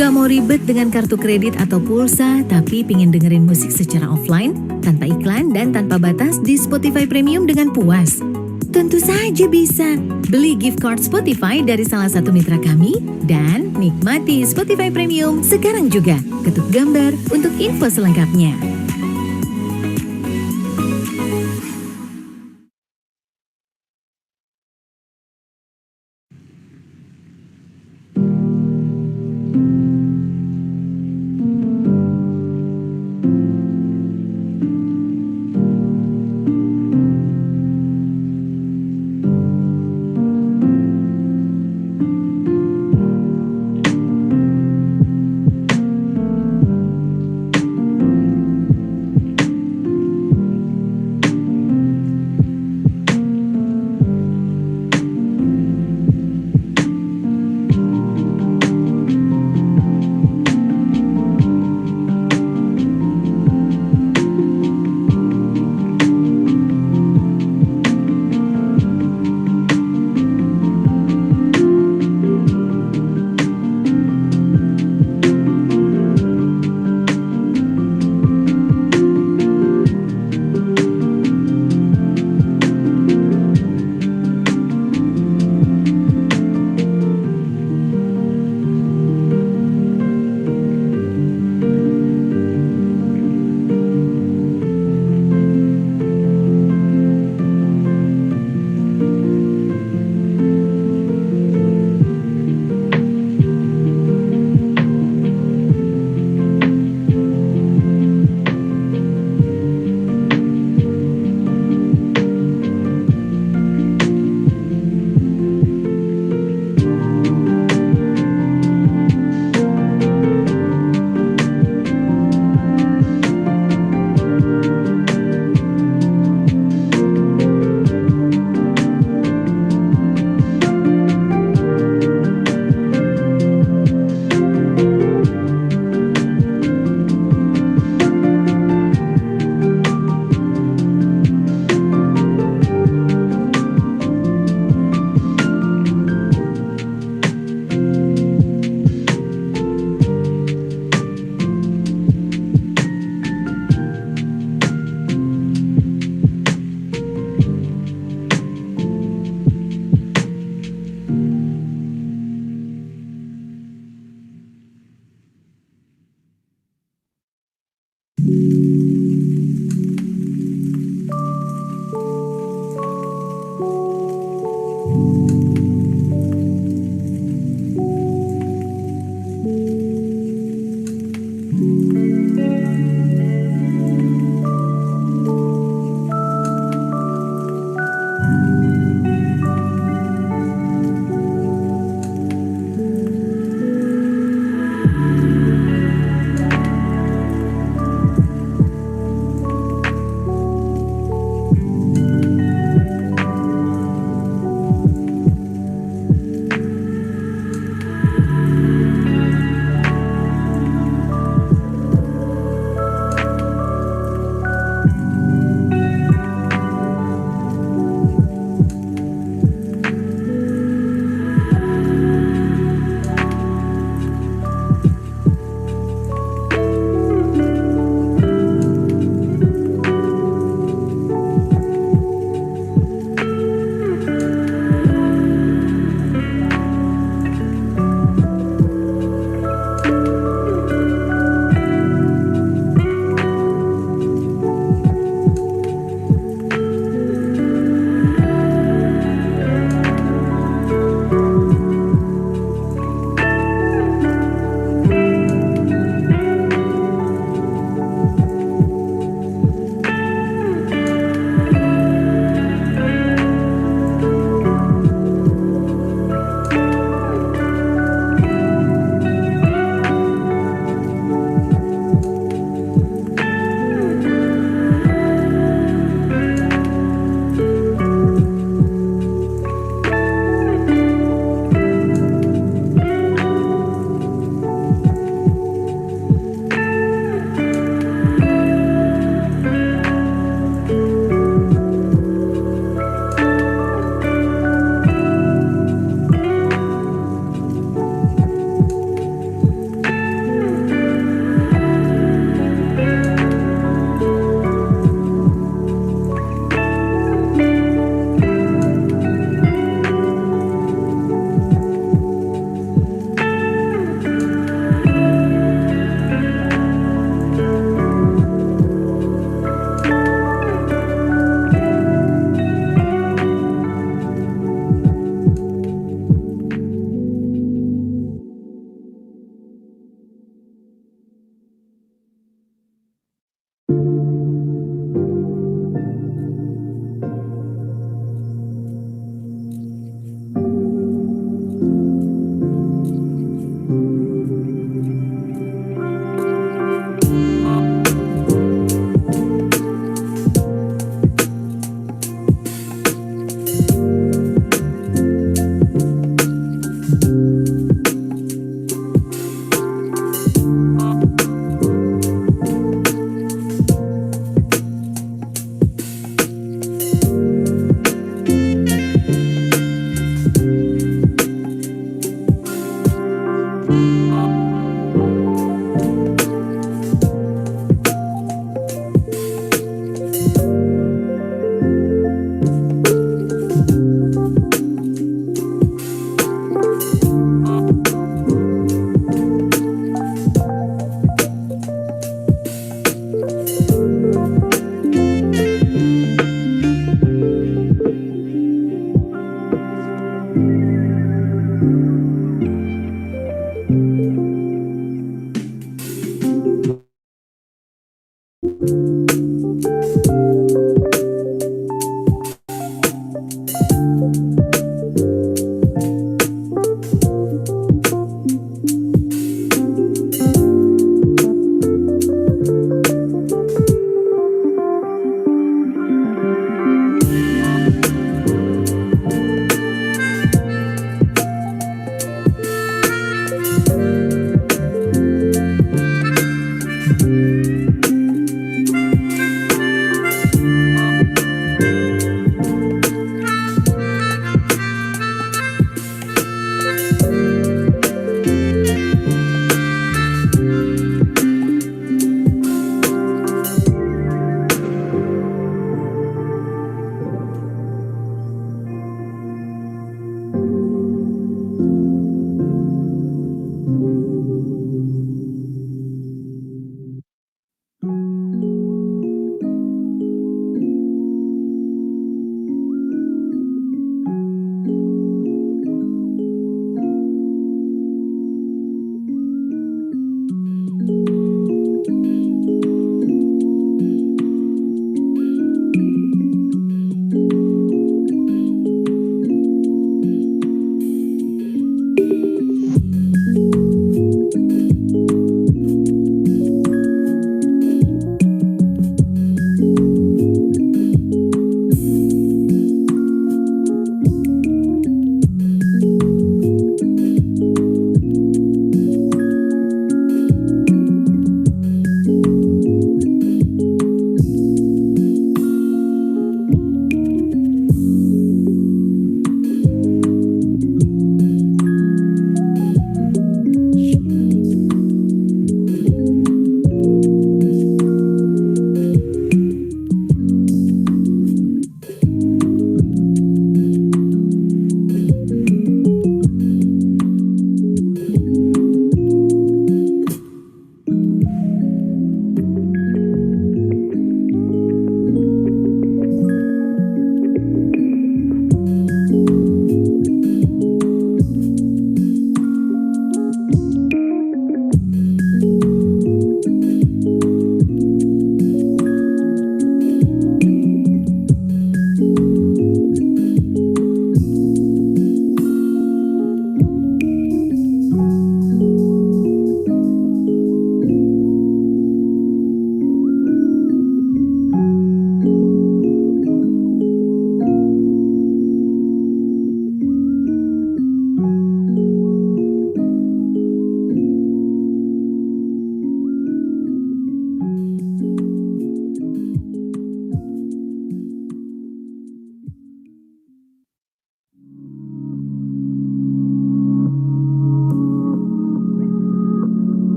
Gak mau ribet dengan kartu kredit atau pulsa, tapi pingin dengerin musik secara offline, tanpa iklan dan tanpa batas di Spotify Premium dengan puas? Tentu saja bisa. Beli gift card Spotify dari salah satu mitra kami dan nikmati Spotify Premium sekarang juga. Ketuk gambar untuk info selengkapnya.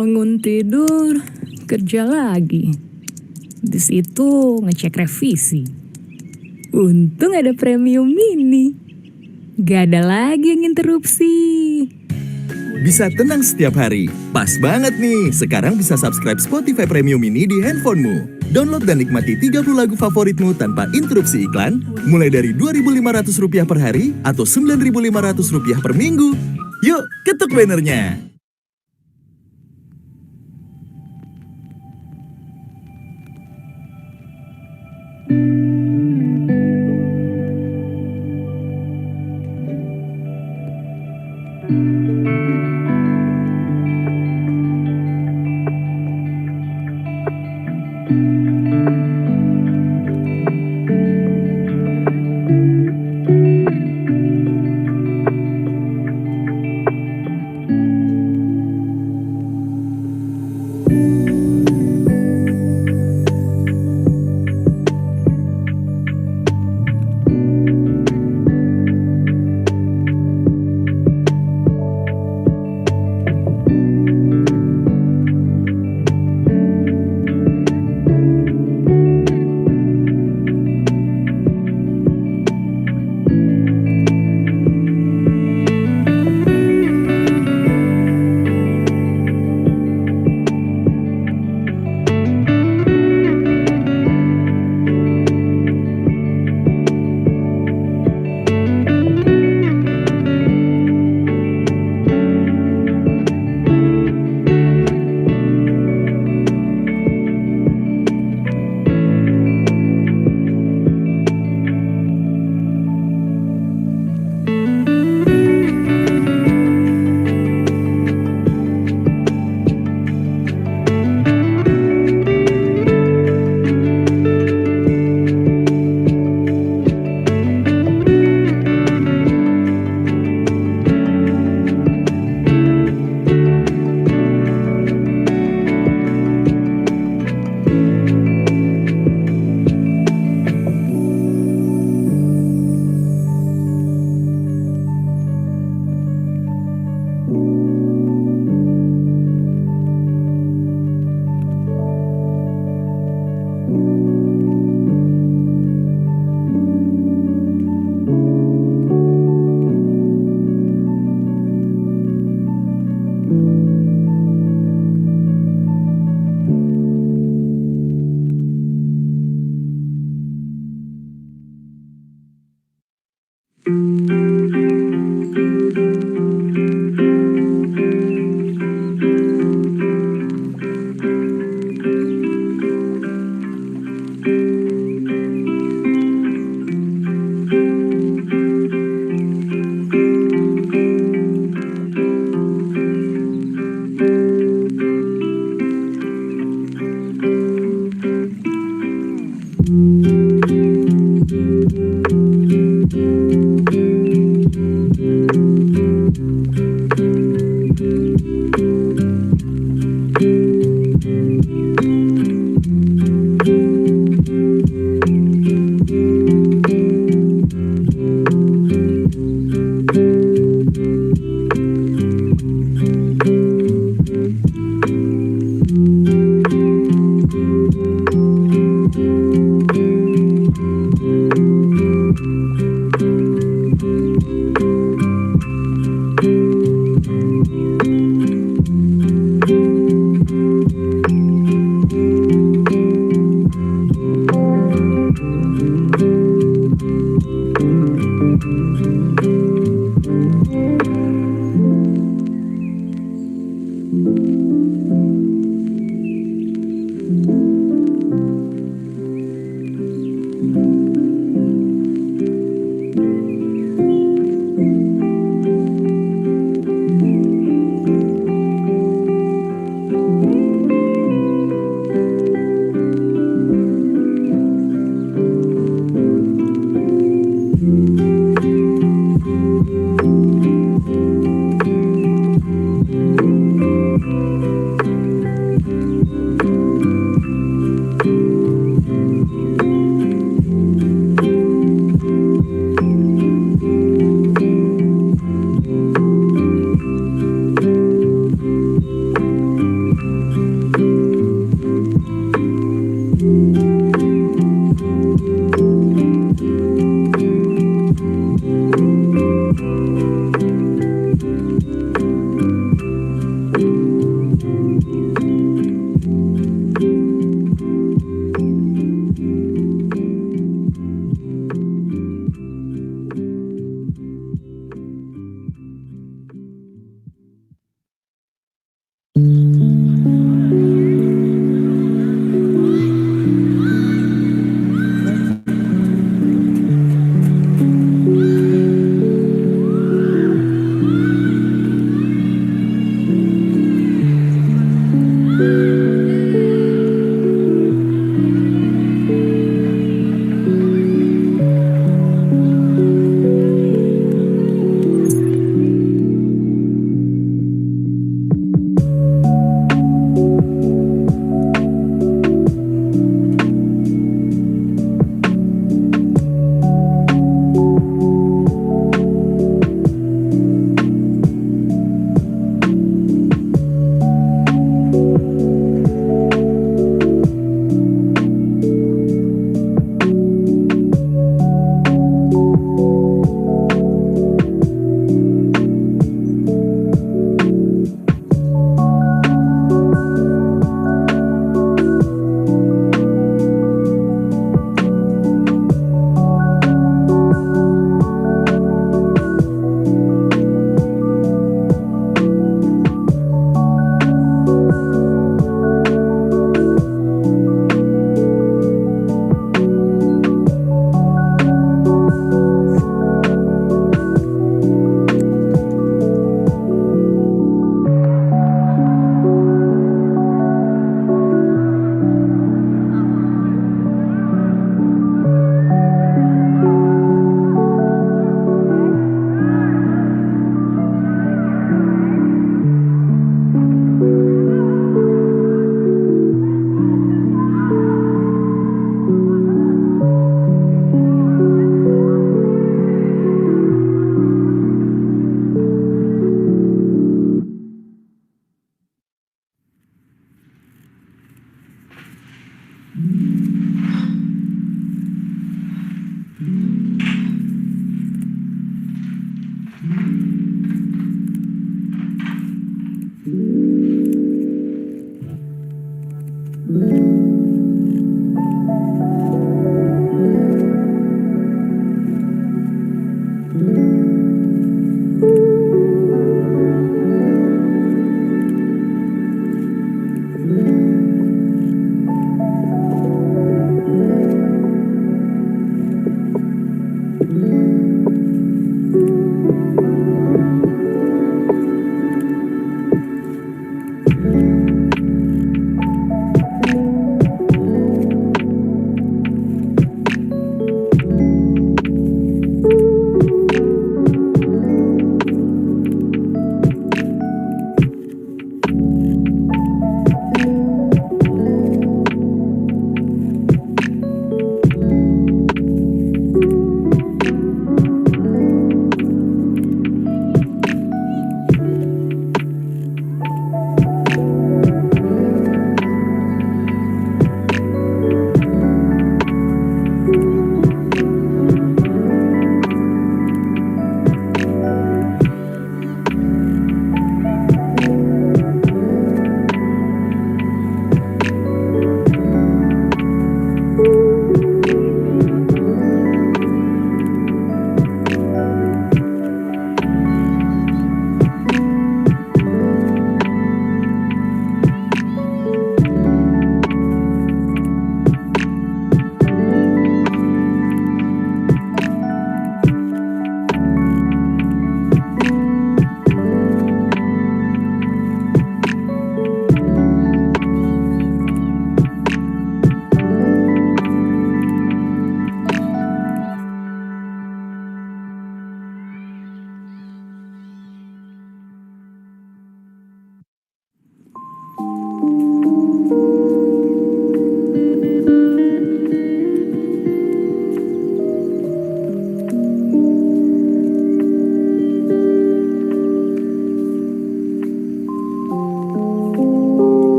Bangun tidur, kerja lagi. Di situ ngecek revisi. Untung ada premium mini. Gak ada lagi yang interupsi. Bisa tenang setiap hari. Pas banget nih, sekarang bisa subscribe Spotify Premium Mini di handphonemu. Download dan nikmati 30 lagu favoritmu tanpa interupsi iklan, mulai dari Rp2.500 per hari atau Rp9.500 per minggu. Yuk, ketuk bannernya!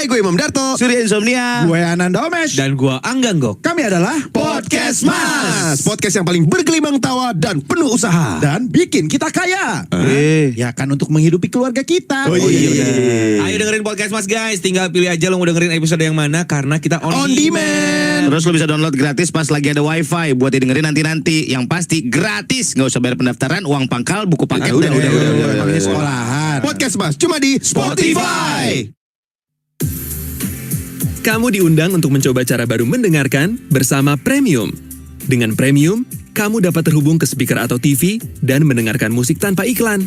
Hai, gue Imam Darto, Surya Insomnia, Gue Ananda Omesh, dan gue Angganggok. kami adalah Pod Podcast Mas. Podcast yang paling bergelimang tawa dan penuh usaha. Dan bikin kita kaya. Ya kan untuk menghidupi keluarga kita. Oh iya. Ayo dengerin Podcast Mas guys. Tinggal pilih aja lo mau dengerin episode yang mana. Karena kita on demand. Terus lo bisa download gratis pas lagi ada wifi. Buat didengerin nanti-nanti. Yang pasti gratis. Nggak usah bayar pendaftaran, uang pangkal, buku paket. Udah. Sekolahan. Podcast Mas cuma di Spotify. Kamu diundang untuk mencoba cara baru mendengarkan bersama Premium. Dengan Premium, kamu dapat terhubung ke speaker atau TV dan mendengarkan musik tanpa iklan.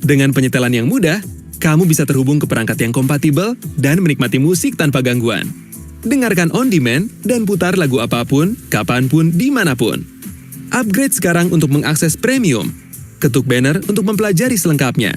Dengan penyetelan yang mudah, kamu bisa terhubung ke perangkat yang kompatibel dan menikmati musik tanpa gangguan. Dengarkan on demand dan putar lagu apapun, kapanpun, dimanapun. Upgrade sekarang untuk mengakses Premium. Ketuk banner untuk mempelajari selengkapnya.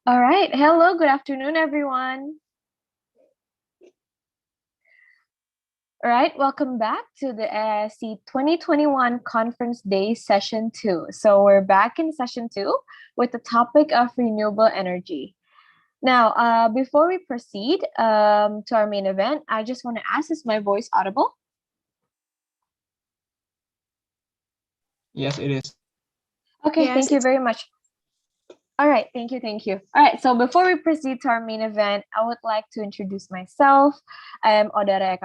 All right. Hello, good afternoon, everyone. All right, welcome back to the AIChE 2021 Conference Day Session 2. So we're back in Session 2 with the topic of renewable energy. Now, before we proceed to our main event, I just want to ask, is my voice audible? Yes, it is. Okay, thank you very much. All right, thank you, thank you. All right, so before we proceed to our main event, I would like to introduce myself. I am Udayana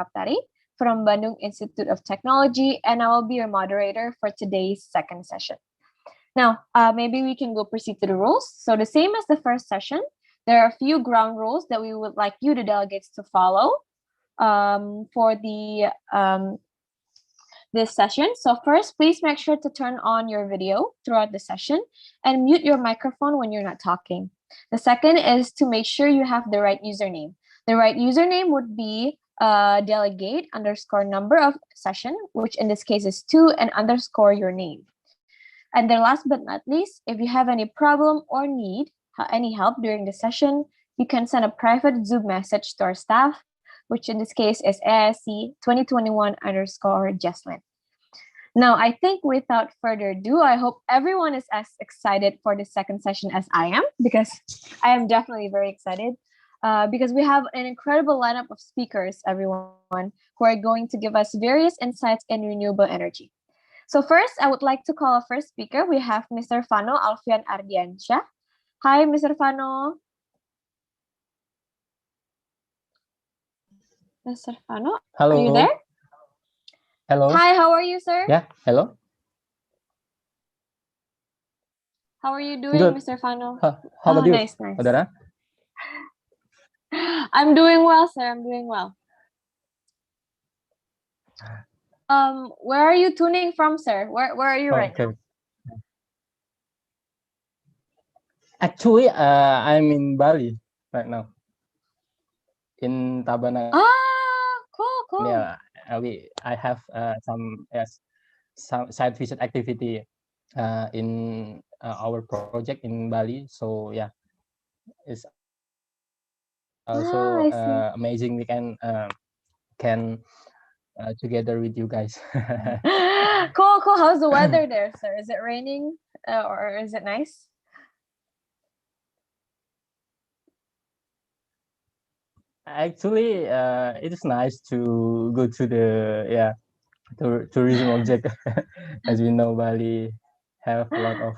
from Bandung Institute of Technology, and I will be your moderator for today's second session. Now, maybe we can go proceed to the rules. So the same as the first session, there are a few ground rules that we would like you, the delegates, to follow for this session. So first, please make sure to turn on your video throughout the session and mute your microphone when you're not talking. The second is to make sure you have the right username. The right username would be delegate underscore number of session, which in this case is 2, and underscore your name. And then last but not least, if you have any problem or need any help during the session, you can send a private Zoom message to our staff, which in this case is AIChE 2021 underscore Jesslyn. Now, I think without further ado, I hope everyone is as excited for the second session as I am, because I am definitely very excited. Because we have an incredible lineup of speakers, everyone, who are going to give us various insights in renewable energy. So first, I would like to call our first speaker. We have Mr. Fano, Alfian, Ardyansyah. Hi, Mr. Fano. Mr. Fano, Hello. are you there? Hello. Hi, how are you, sir? Yeah, hello. How are you doing, Good. Mr. Fano? How about you, Nice, nice. Udara? I'm doing well, sir. I'm doing well. Where are you tuning from, sir? Where are you right now? Actually, I'm in Bali right now. In Tabanan. Cool. Yeah, I have some side visit activity in our project in Bali. So yeah, it's also amazing we can together with you guys. Cool. How's the weather there, sir? Is it raining or is it nice? Actually, it is nice to go to the tourism object. As we know, Bali have a lot of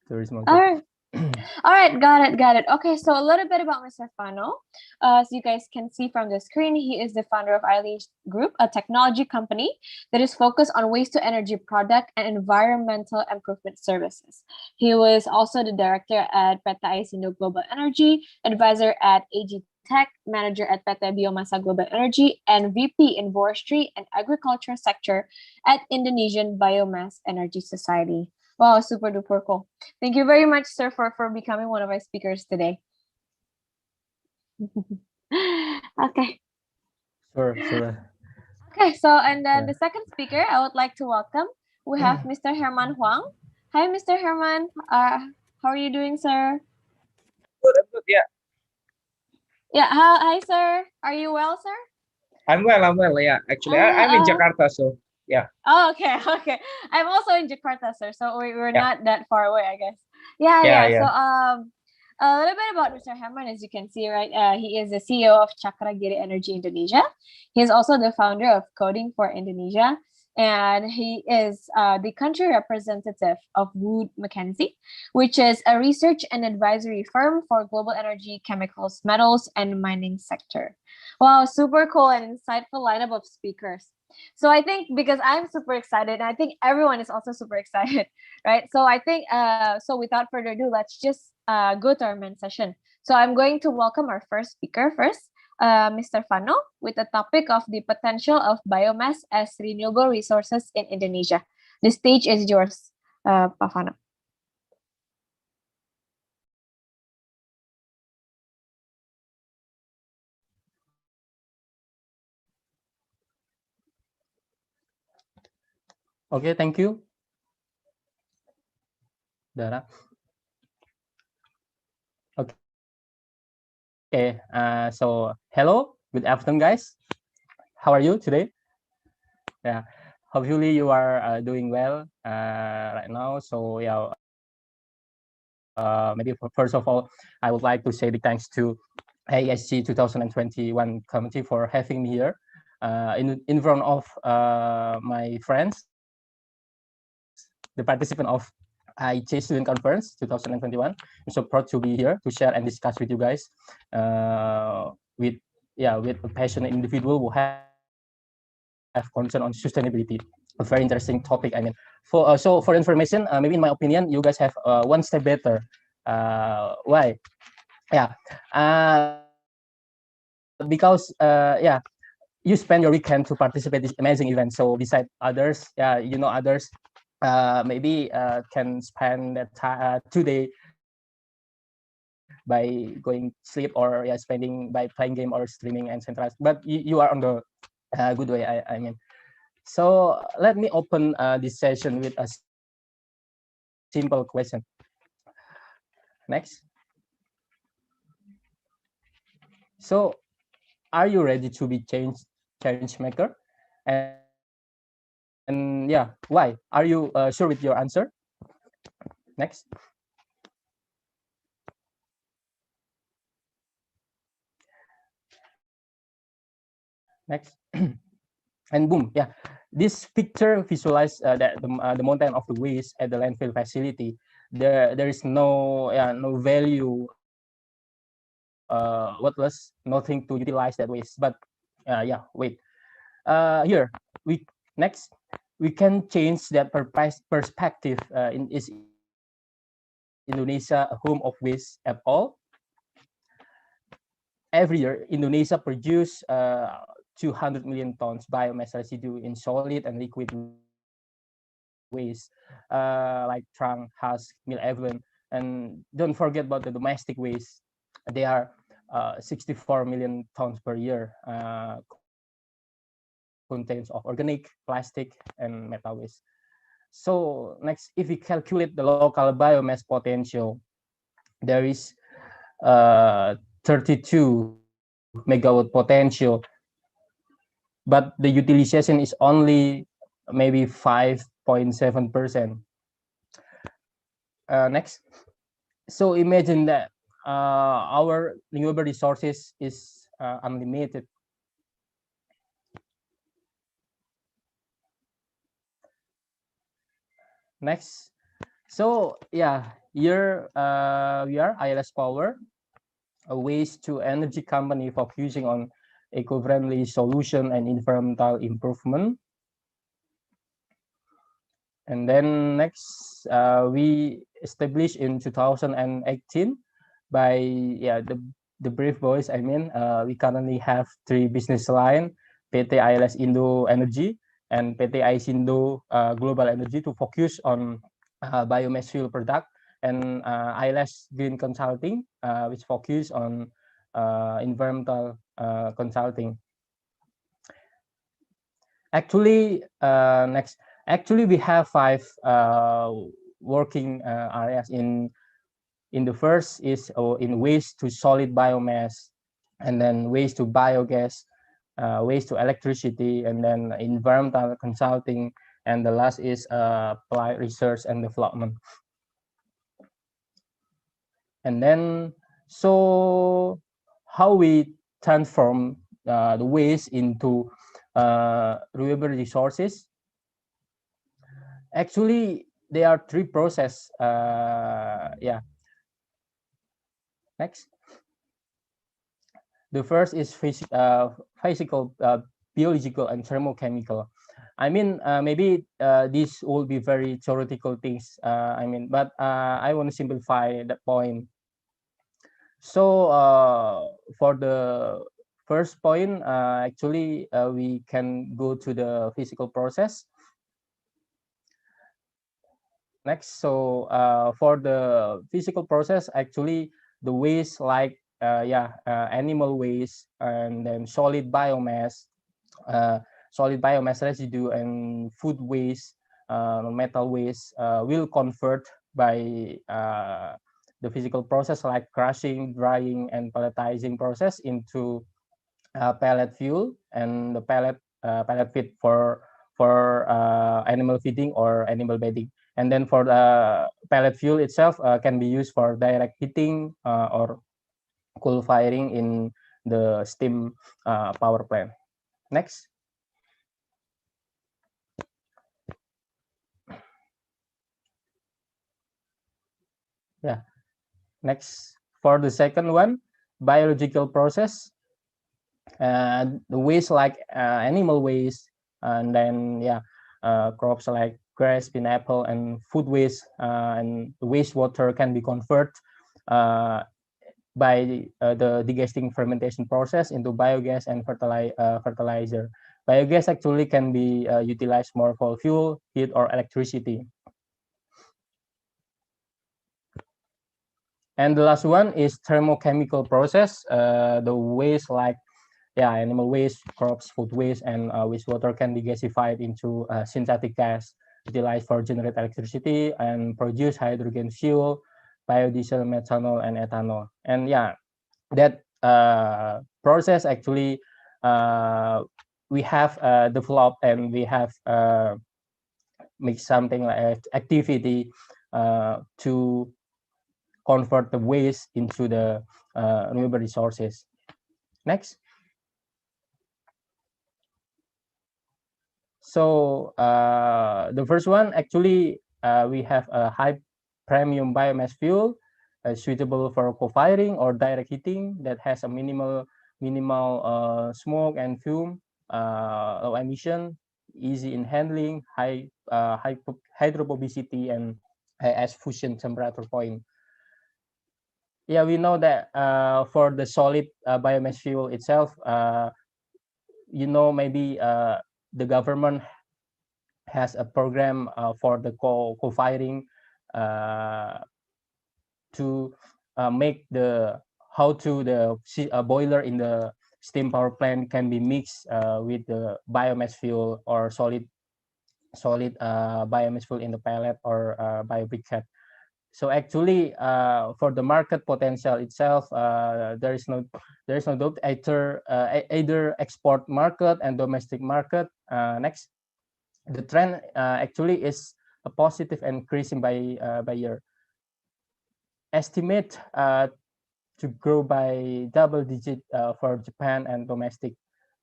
tourism object. All right, got it. Okay, so a little bit about Mr. Fano. As you guys can see from the screen, he is the founder of Ailesh Group, a technology company that is focused on waste to energy product and environmental improvement services. He was also the director at PT Indo Global Energy, advisor at AG Tech, manager at PT Biomasa Global Energy, and VP in Forestry and Agriculture sector at Indonesian Biomass Energy Society. Wow, super duper cool. Thank you very much, sir, for becoming one of our speakers today. Okay. Sure. Okay, so and then the second speaker I would like to welcome, we have Mr. Herman Huang. Hi, Mr. Herman. How are you doing, sir? Good, yeah. Yeah, hi, sir. Are you well, sir? I'm well, yeah. Actually, I'm in Jakarta, so yeah. Oh, okay. I'm also in Jakarta, sir. So we're not that far away, I guess. Yeah. So a little bit about Mr. Herman, as you can see, right? He is the CEO of Cakragiri Energy Indonesia. He is also the founder of Coding for Indonesia, and he is the country representative of Wood Mackenzie, which is a research and advisory firm for global energy, chemicals, metals, and mining sector. Wow, super cool and insightful lineup of speakers. So I think because I'm super excited, and I think everyone is also super excited, right? So I think, so without further ado, let's just go to our main session. So I'm going to welcome our first speaker first, Mr. Fano, with the topic of the potential of biomass as renewable resources in Indonesia. The stage is yours, Pak Fano. Okay, thank you, Dara. Okay, so hello, good afternoon, guys. How are you today? Yeah, hopefully you are doing well right now. So yeah, maybe first of all, I would like to say big thanks to AIChE 2021 committee for having me here in front of my friends, the participant of AIChE Student Conference 2021. I'm so proud to be here to share and discuss with you guys with a passionate individual who have concern on sustainability. A very interesting topic. I mean, for information, maybe in my opinion, you guys have one step better. Why? Yeah, because you spend your weekend to participate in this amazing event. So beside others, others maybe can spend that 2 day by going sleep or spending by playing game or streaming and etc. But you are on the good way. I mean, so let me open this session with a simple question. Next. So, are you ready to be change maker? And yeah, why? Are you sure with your answer? Next. Next. And boom, yeah. This picture visualize that the mountain of the waste at the landfill facility. There is no value, worthless, nothing to utilize that waste. But wait. Here we can change that perspective in is Indonesia a home of waste at all? Every year, Indonesia produce 200 million tons biomass residue in solid and liquid waste, like trunk, husk, meal effluent, and don't forget about the domestic waste. They are 64 million tons per year, contains of organic, plastic, and metal waste. So next, if we calculate the local biomass potential, there is 32 megawatt potential, but the utilization is only maybe 5.7%. Next. So imagine that our renewable resources is unlimited. Next. So yeah, here we are, Ailesh Power, a waste to energy company focusing on eco-friendly solution and environmental improvement. And then next, we established in 2018 by the Brave Boys. I mean, we currently have 3 business line: PT AIChE Indo Energy and PT AIChE Indo Global Energy to focus on biomass fuel product, and Ailesh Green Consulting, which focus on environmental consulting. Actually, next. Actually, we have 5 working areas. In the first is in waste to solid biomass, and then waste to biogas, waste to electricity, and then environmental consulting, and the last is applied research and development. And then, so how we transform the waste into renewable resources? Actually, there are 3 process. Next. The first is physical, biological, and thermochemical. I mean, maybe this will be very theoretical things. I mean, but I want to simplify the point. So for the first point, actually, we can go to the physical process. Next, so for the physical process, actually, the waste like animal waste, and then solid biomass residue, and food waste, metal waste will convert by the physical process like crushing, drying, and pelletizing process into pellet fuel, and the pellet feed for animal feeding or animal bedding. And then for the pellet fuel itself can be used for direct heating or coal firing in the steam power plant. Next. Yeah. Next, for the second one, biological process. The waste like animal waste, and then crops like grass, pineapple, and food waste, and the wastewater can be converted by the degassing fermentation process into biogas and fertilizer. Biogas actually can be utilized more for fuel, heat, or electricity. And the last one is thermochemical process. The waste like animal waste, crops, food waste, and wastewater can be gasified into synthetic gas utilized for generate electricity and produce hydrogen fuel, biodiesel, methanol, and ethanol. And that process actually we have developed, and we have make something like activity to convert the waste into the renewable resources. Next. So the first one, actually, we have a high premium biomass fuel suitable for co-firing or direct heating that has a minimal smoke and fume, low emission, easy in handling, high hydrophobicity, and high fusion temperature point. Yeah, we know that for the solid biomass fuel itself, maybe the government has a program for the co-firing to make the boiler in the steam power plant can be mixed with the biomass fuel or solid biomass fuel in the pellet or biobriquette. So actually, for the market potential itself, there is no doubt either export market and domestic market. Next, the trend actually is a positive and increasing by year. Estimate to grow by double digit for Japan and domestic.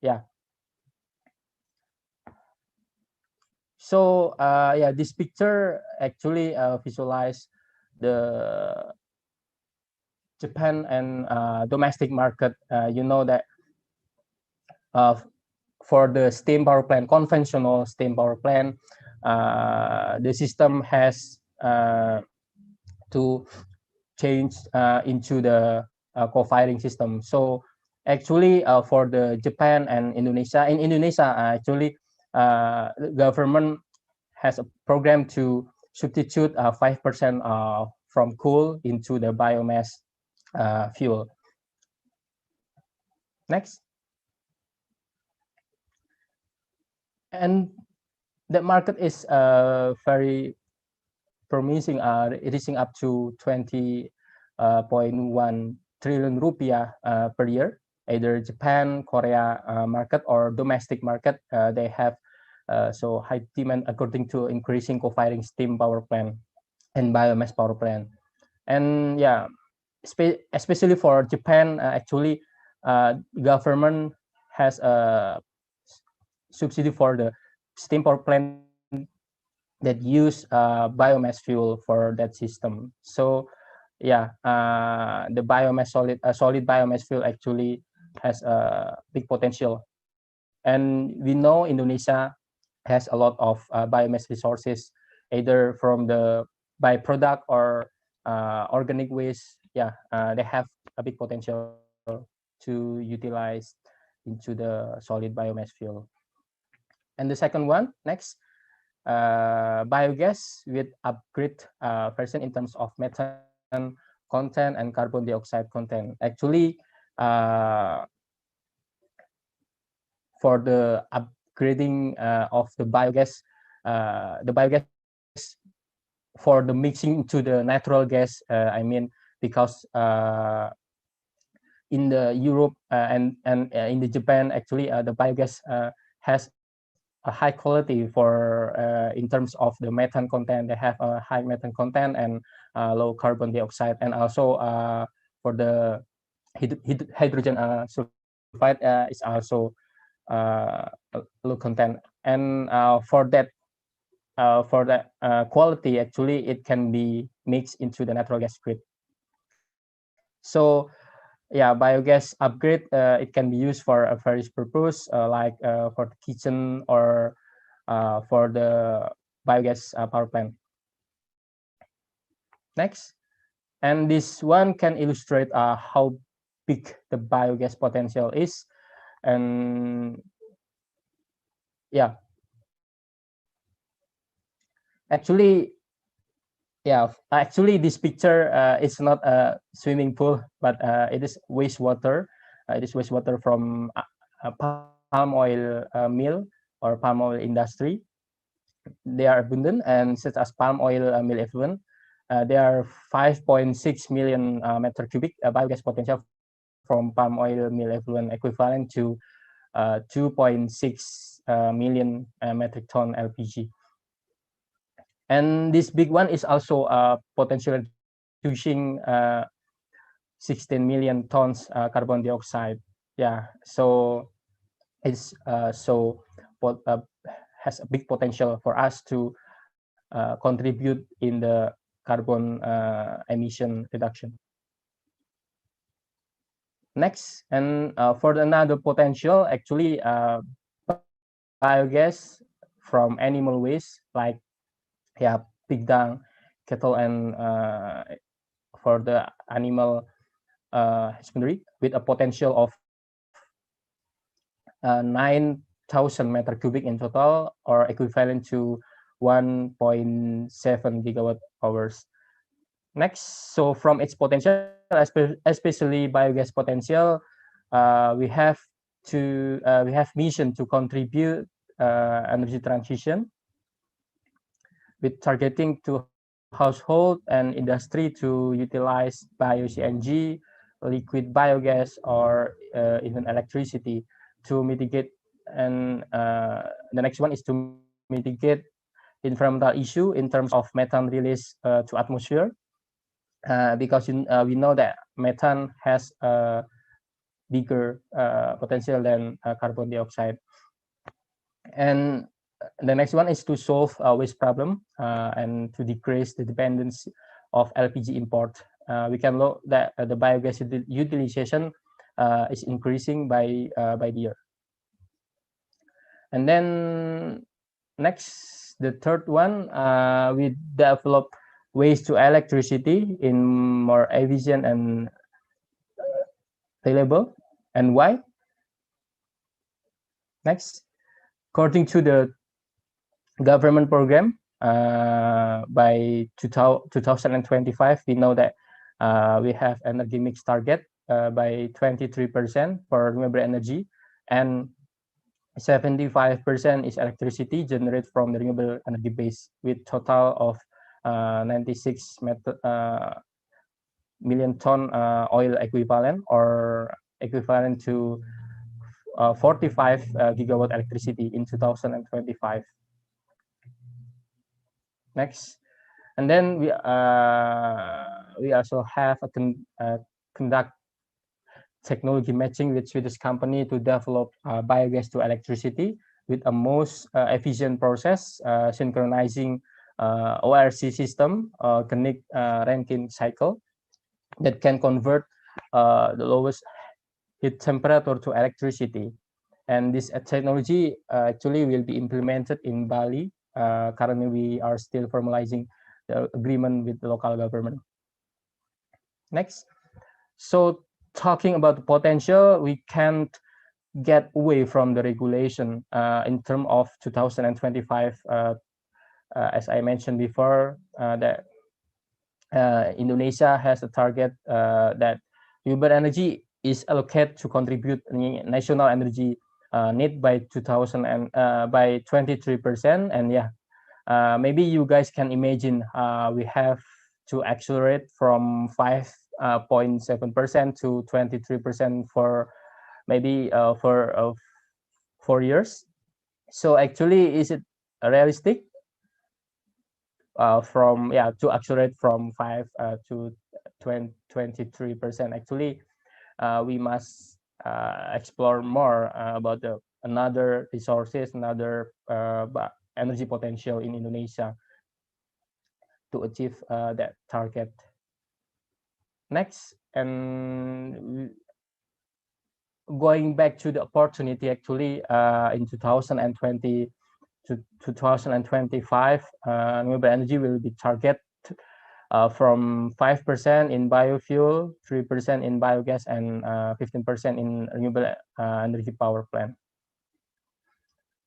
Yeah. So this picture actually visualize the Japan and domestic market. You know that for the steam power plant, conventional steam power plant, the system has to change into the co-firing system. So actually for the Japan and Indonesia, in Indonesia actually the government has a program to substitute 5% from coal into the biomass fuel. Next. And the market is very promising, reaching up to 20.1 trillion rupiah per year. Either Japan, Korea market or domestic market, they have so high demand according to increasing co-firing steam power plant and biomass power plant. And especially for Japan, actually government has a subsidy for the steam power plant that use biomass fuel for that system. So the biomass solid biomass fuel actually has a big potential. And we know Indonesia has a lot of biomass resources, either from the byproduct or organic waste. They have a big potential to utilize into the solid biomass fuel. And the second one, next, biogas with upgrade version in terms of methane content and carbon dioxide content. Actually, for the upgrading of the biogas for the mixing to the natural gas, because in the Europe and in the Japan, actually the biogas has a high quality for in terms of the methane content. They have a high methane content and low carbon dioxide, and also for the hydrogen sulfide is also low content. And for that quality, actually it can be mixed into the natural gas grid. So yeah, biogas upgrade, it can be used for various purpose, like for the kitchen or for the biogas power plant. Next, and this one can illustrate how big the biogas potential is. And yeah, actually this picture is not a swimming pool, but it is wastewater. It is wastewater from a palm oil mill or palm oil industry. They are abundant, and such as palm oil mill effluent, there are 5.6 million meter cubic biogas potential from palm oil mill effluent, equivalent to 2.6 million metric ton LPG. And this big one is also potentially reducing 16 million tons carbon dioxide. Yeah, so it's has a big potential for us to contribute in the carbon emission reduction. Next, and for another potential, actually biogas from animal waste, like pig dung, cattle, and for the animal husbandry, with a potential of 9,000 meter cubic in total, or equivalent to 1.7 gigawatt hours. Next, so from its potential, especially biogas potential, we have mission to contribute energy transition, with targeting to household and industry to utilize bio-CNG, liquid biogas, or even electricity to mitigate. And the next one is to mitigate environmental issue in terms of methane release to atmosphere, because we know that methane has a bigger potential than carbon dioxide. And the next one is to solve waste problem and to decrease the dependence of LPG import. We can look that the biogas utilization is increasing by the year. And then next, the third one, we develop ways to electricity in more efficient and reliable. And why? Next, according to the government program, by 2025, we know that we have energy mix target by 23% for renewable energy, and 75% is electricity generated from the renewable energy base, with total of 96 million ton oil equivalent, or equivalent to 45 gigawatt electricity in 2025. Next, and then we also have a conduct technology matching with Swedish company to develop biogas to electricity with a most efficient process, synchronizing ORC system, connect Rankine cycle, that can convert the lowest heat temperature to electricity. And this technology actually will be implemented in Bali. Currently, we are still formalizing the agreement with the local government. Next, so talking about the potential, we can't get away from the regulation in terms of 2025. As I mentioned before, that Indonesia has a target that renewable energy is allocated to contribute national energy need by 23%. And yeah, maybe you guys can imagine we have to accelerate from 5 0.7% to 23% for maybe for 4 years. So actually, is it realistic from to accelerate from 5 to 23%? Actually, we must explore more about the another resources, another energy potential in Indonesia to achieve that target. Next, and going back to the opportunity, actually, in 2020 to 2025, renewable energy will be target from 5% in biofuel, 3% in biogas, and 15% in renewable energy power plant.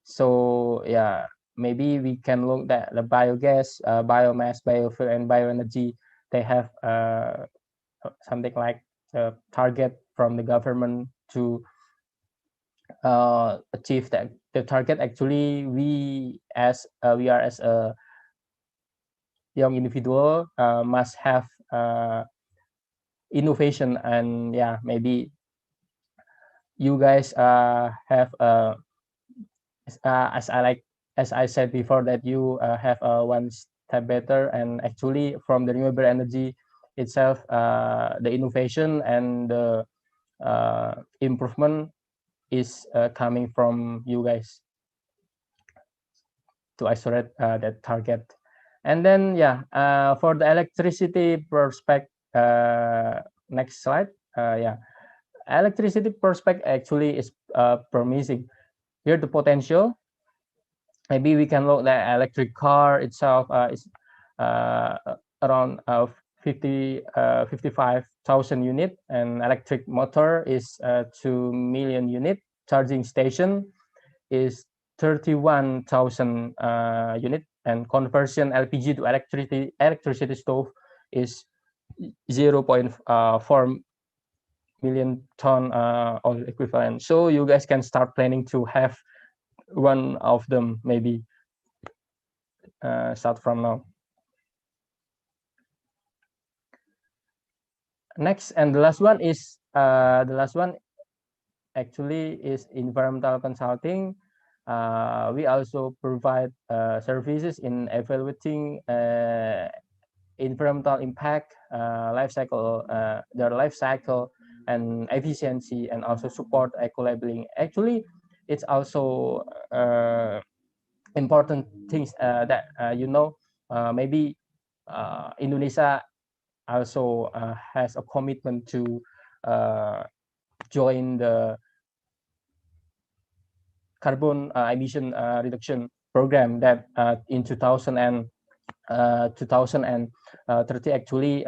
So yeah, maybe we can look at the biogas, biomass, biofuel, and bioenergy. They have something like a target from the government to achieve that the target. Actually, we are as a young individual must have innovation, and maybe you guys have as I said before, that you have one step better, and actually from the renewable energy itself, the innovation and the improvement is coming from you guys to isolate that target. And then for the electricity perspective, next slide. Electricity perspective actually is promising. Here the potential. Maybe we can look at electric car itself is around 55,000 unit, and electric motor is 2 million unit. Charging station is 31,000 unit, and conversion LPG to electricity stove is 0.4 million ton oil equivalent. So you guys can start planning to have one of them, maybe start from now. Next, and the last one is actually is environmental consulting. We also provide services in evaluating environmental impact, life cycle, their life cycle and efficiency, and also support eco-labeling. Actually, it's also important things that maybe Indonesia also has a commitment to join the carbon emission reduction program that in 2030 actually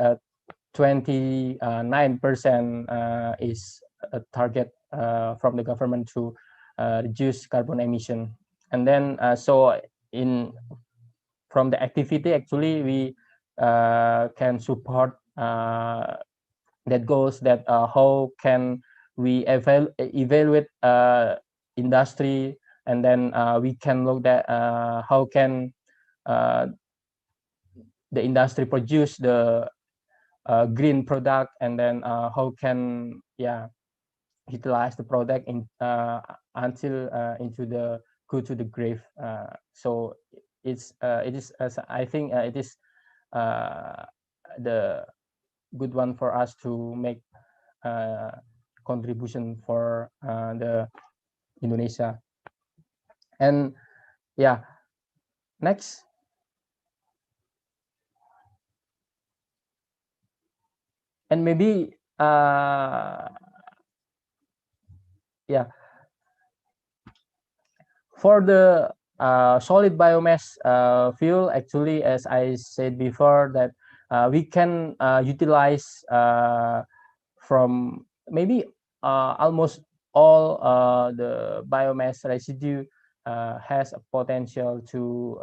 29% is a target from the government to reduce carbon emission. And then from the activity, actually we can support that goals, that how can we evaluate industry, and then we can look at how can the industry produce the green product, and then how can utilize the product in until into the go to the grave. So it is I think it is the good one for us to make contribution for the Indonesia. And next. And maybe for the solid biomass fuel, actually, as I said before, that we can utilize from maybe almost all the biomass residue has a potential to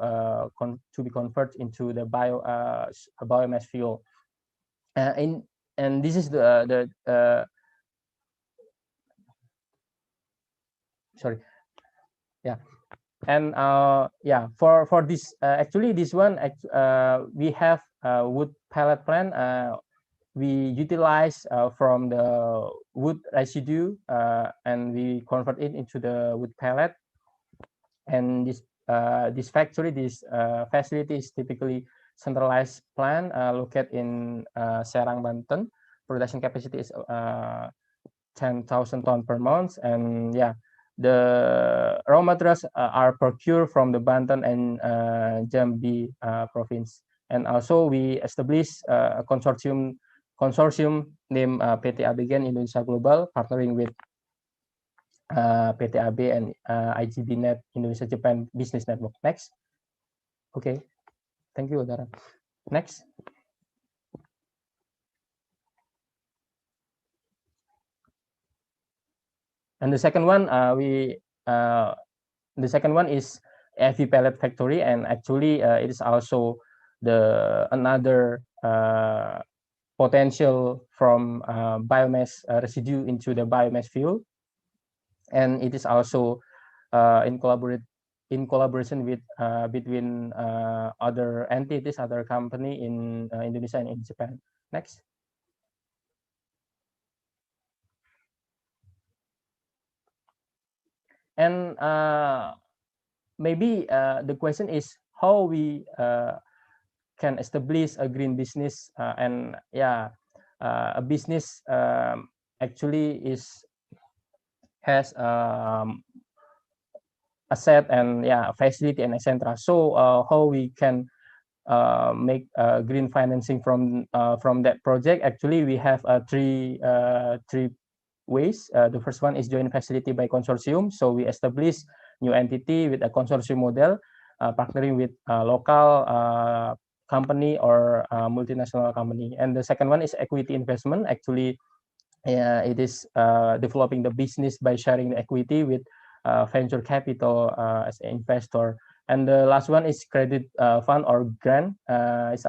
be converted into the biomass fuel. And this is the sorry. And for this actually this one we have wood pellet plant we utilize from the wood residue and we convert it into the wood pellet. And this facility is typically centralized plant located in Serang, Banten. Production capacity is 10,000 tons per month, and yeah, the raw materials are procured from the Banten and Jambi province. And also we established a consortium named PT Abigen Indonesia Global, partnering with PT AB and IGB Net Indonesia Japan Business Network. Next. Okay, thank you, Udara. Next. And the second one, the second one is FE pellet factory, and actually it is also another potential from biomass residue into the biomass fuel, and it is also in collaboration with between other entities, other company in Indonesia and in Japan. Next. And maybe the question is how we can establish a green business, and yeah, a business actually has asset and yeah, facility and etc. So how we can make green financing from that project? Actually, we have three ways. The first one is joint facility by consortium. So we establish new entity with a consortium model, partnering with a local company or multinational company. And the second one is equity investment. Actually, it is developing the business by sharing the equity with venture capital as an investor. And the last one is credit fund or grant. It's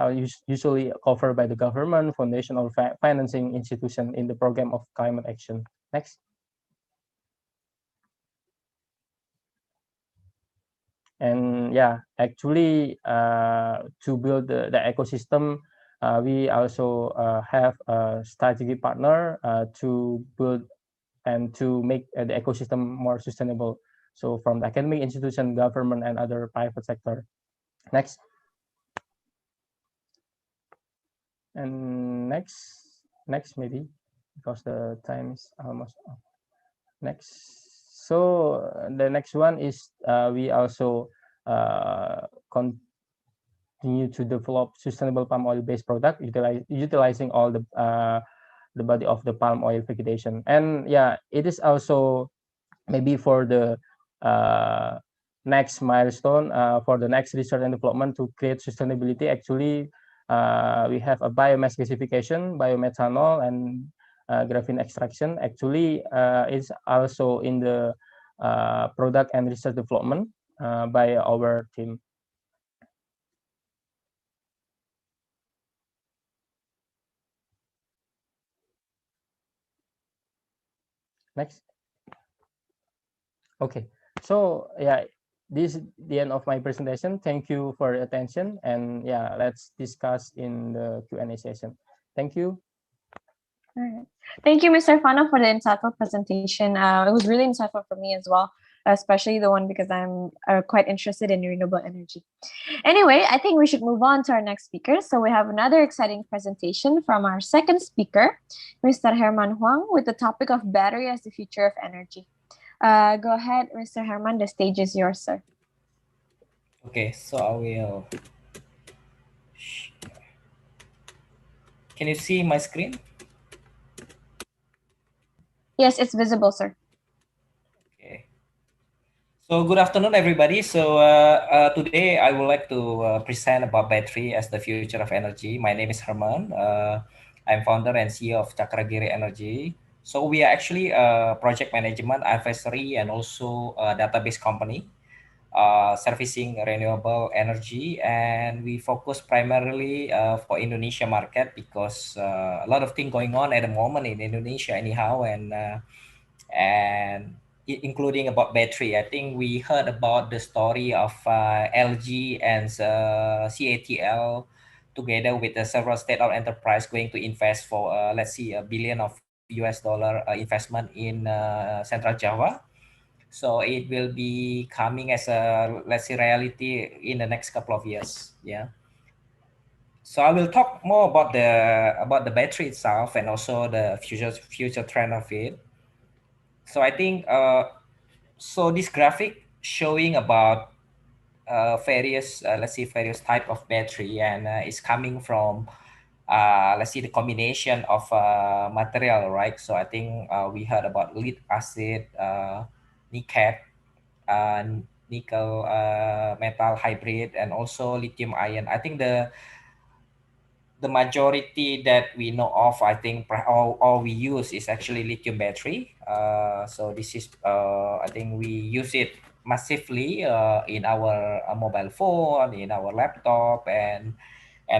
usually covered by the government, foundation, or financing institution in the program of climate action. Next. And yeah, actually, to build the ecosystem, we also have a strategic partner to build and to make the ecosystem more sustainable. So from the academic institution, government, and other private sector. Next. And next maybe, because the time is almost up. Next. So the next one is we also continue to develop sustainable palm oil based product, utilizing all the body of the palm oil vegetation. And yeah, it is also maybe for the next milestone, for the next research and development to create sustainability. Actually, we have a biomass gasification, biomethanol, and graphene extraction. Actually, it's also in the product and research development by our team. Next. Okay, so yeah, this is the end of my presentation. Thank you for your attention, and yeah, let's discuss in the Q&A session. Thank you. All right. Thank you, Mr. Fano, for the insightful presentation. It was really insightful for me as well, especially the one because I'm quite interested in renewable energy. Anyway, I think we should move on to our next speaker. So we have another exciting presentation from our second speaker, Mr. Herman Huang, with the topic of battery as the future of energy. Go ahead, Mr. Herman, the stage is yours, sir. Okay, so I will... Can you see my screen? Yes, it's visible, sir. Okay. So good afternoon, everybody. So today I would like to present about battery as the future of energy. My name is Herman. I'm founder and CEO of Cakragiri Energy. So we are actually a project management, advisory, and also a database company servicing renewable energy. And we focus primarily for Indonesia market because a lot of things going on at the moment in Indonesia anyhow, and including about battery. I think we heard about the story of LG and CATL to together with the several state-owned enterprise going to invest for let's see $1 billion of US dollar investment in Central Java. So it will be coming as a, let's say, reality in the next couple of years. Yeah. So I will talk more about the battery itself and also the future trend of it. So I think so this graphic showing about various let's see various type of battery, and it's coming from let's see the combination of material, right? So I think we heard about lead acid, nickel, uh, nickel metal hybrid, and also lithium ion. I think the majority that we know of, I think all we use is actually lithium battery. So this is I think we use it massively in our mobile phone, in our laptop, and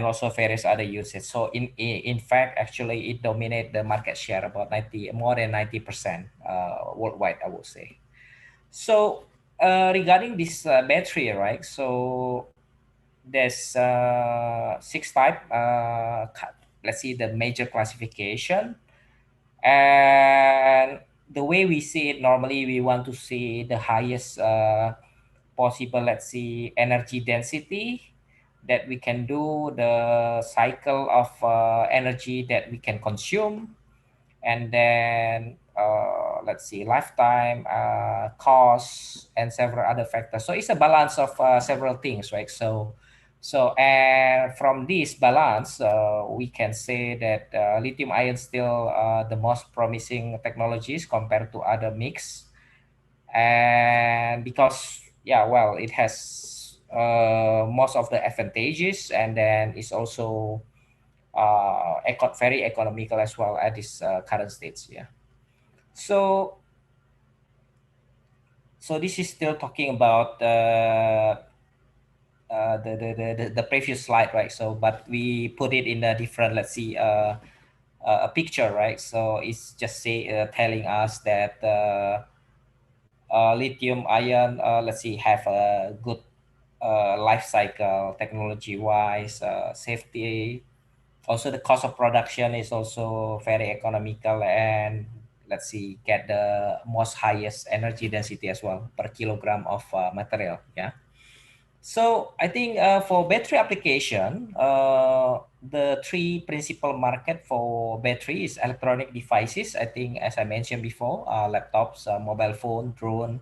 also various other uses. So in fact, actually, it dominates the market share about more than 90% worldwide, I would say. So regarding this battery, right? So there's 6 type. Let's see the major classification. And the way we see it, normally we want to see the highest possible, let's see, energy density that we can do, the cycle of energy that we can consume, and then let's see, lifetime, cost, and several other factors. So it's a balance of several things, right? So and from this balance, we can say that lithium ion still the most promising technologies compared to other mix, and because yeah, well, it has most of the advantages, and then it's also very economical as well at this current stage. Yeah. So this is still talking about the previous slide, right? So but we put it in a different, let's see, a picture, right? So it's just telling us that lithium ion, let's see, have a good life cycle technology wise, safety. Also, the cost of production is also very economical, and let's see, get the most highest energy density as well per kilogram of material. Yeah. So I think for battery application, the 3 principal market for battery is electronic devices. I think, as I mentioned before, laptops, mobile phone, drone,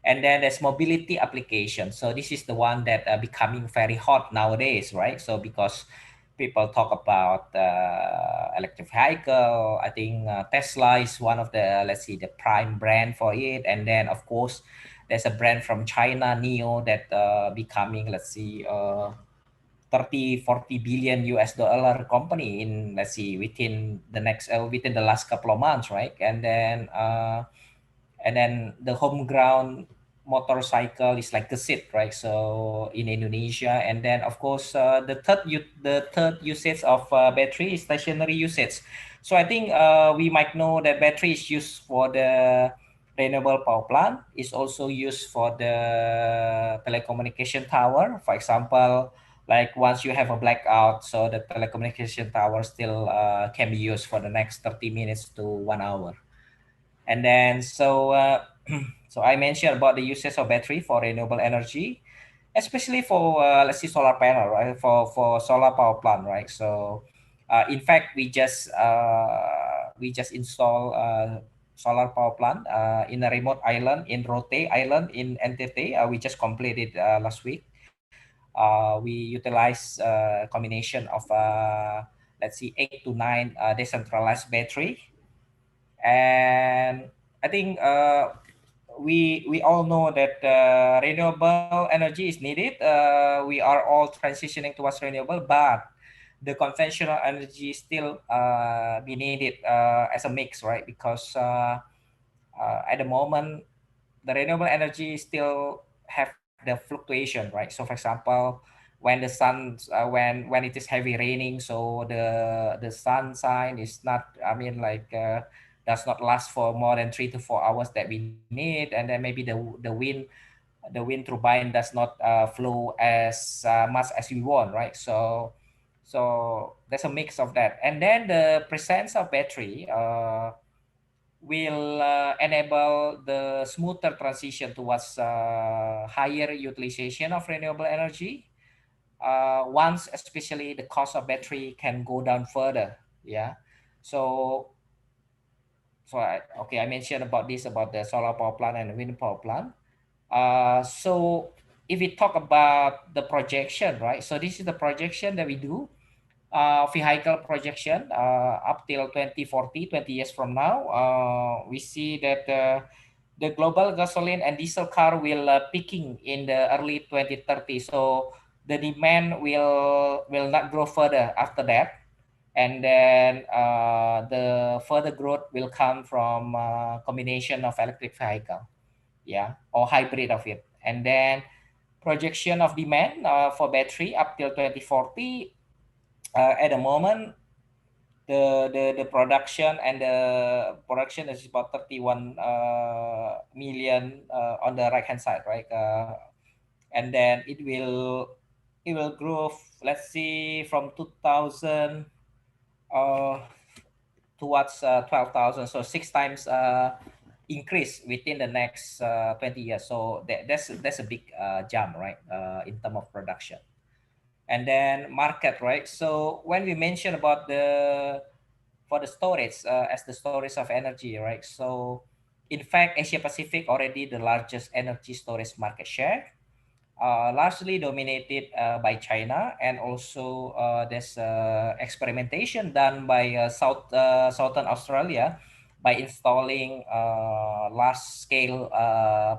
and then there's mobility application. So this is the one that becoming very hot nowadays, right? So because people talk about electric vehicle, I think Tesla is one of the, let's see, the prime brand for it. And then of course, there's a brand from China, NIO, that becoming, let's see, 30-40 billion US dollar company in, let's see, within the last couple of months, right? And then the home ground motorcycle is like the seat, right? So in Indonesia, and then of course the third usage of battery is stationary usage. So I think we might know that battery is used for the renewable power plant. Is also used for the telecommunication tower. For example, like once you have a blackout, so the telecommunication tower still can be used for the next 30 minutes to 1 hour. And then so I mentioned about the uses of battery for renewable energy, especially for let's see, solar panel, right? For solar power plant, right? So in fact, we just install solar power plant in a remote island in Rote Island in NTT. We just completed last week. We utilize a combination of let's see, 8 to 9 decentralized battery. And I think we all know that renewable energy is needed. We are all transitioning towards renewable, but the conventional energy still be needed as a mix, right? Because at the moment, the renewable energy still have the fluctuation, right? So for example, when the sun when it is heavy raining, so the sunshine is not, I mean, like does not last for more than 3 to 4 hours that we need, and then maybe the wind turbine does not flow as much as we want, right? So So there's a mix of that. And then the presence of battery will enable the smoother transition towards higher utilization of renewable energy. Once especially the cost of battery can go down further. Yeah. So I mentioned about this, about the solar power plant and the wind power plant. So if we talk about the projection, right? So this is the projection that we do, vehicle projection up till 2040, 20 years from now. We see that the global gasoline and diesel car will peaking in the early 2030. So the demand will not grow further after that. And then the further growth will come from combination of electric vehicle, yeah, or hybrid of it. And then projection of demand for battery up till 2040. At the moment, the production is about 31 million on the right hand side, right? And then it will grow. Let's see, from 2000 towards 12,000, so 6 times increase within the next 20 years. So that's a big jump, right, in terms of production. And then market, right? So when we mention about for the storage as the storage of energy, right? So in fact, Asia Pacific already the largest energy storage market share. Largely dominated by China, and also there's experimentation done by Southern Australia by installing large-scale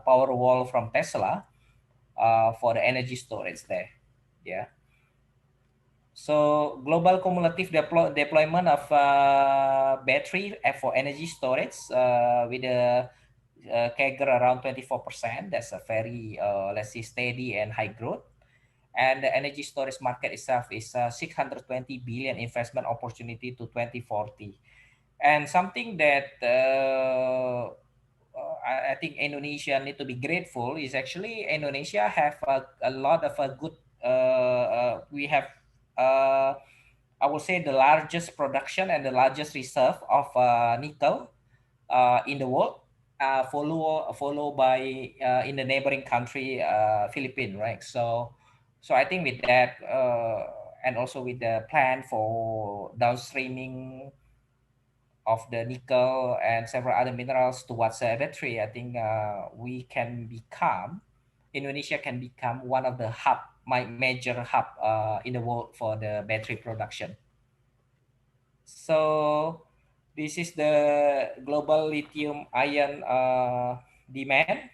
power wall from Tesla for the energy storage there. Yeah. So global cumulative deployment of battery for energy storage with a CAGR around 24%. That's a very, let's say, steady and high growth. And the energy storage market itself is 620 billion investment opportunity to 2040. And something that I think Indonesia need to be grateful is actually Indonesia have a lot of a good, we have, I would say, the largest production and the largest reserve of nickel in the world. Followed by in the neighboring country, Philippines, right? So I think with that, and also with the plan for downstreaming of the nickel and several other minerals towards battery, I think Indonesia can become one of the major hub in the world for the battery production. So this is the global lithium ion demand.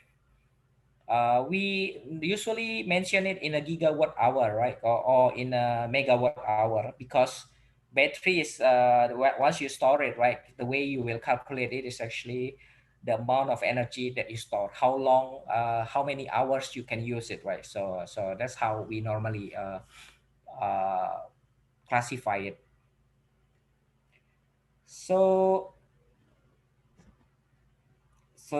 We usually mention it in a gigawatt hour, right? Or in a megawatt hour, because battery is, once you store it, right, the way you will calculate it is actually the amount of energy that you store, how long, how many hours you can use it, right? So that's how we normally classify it. So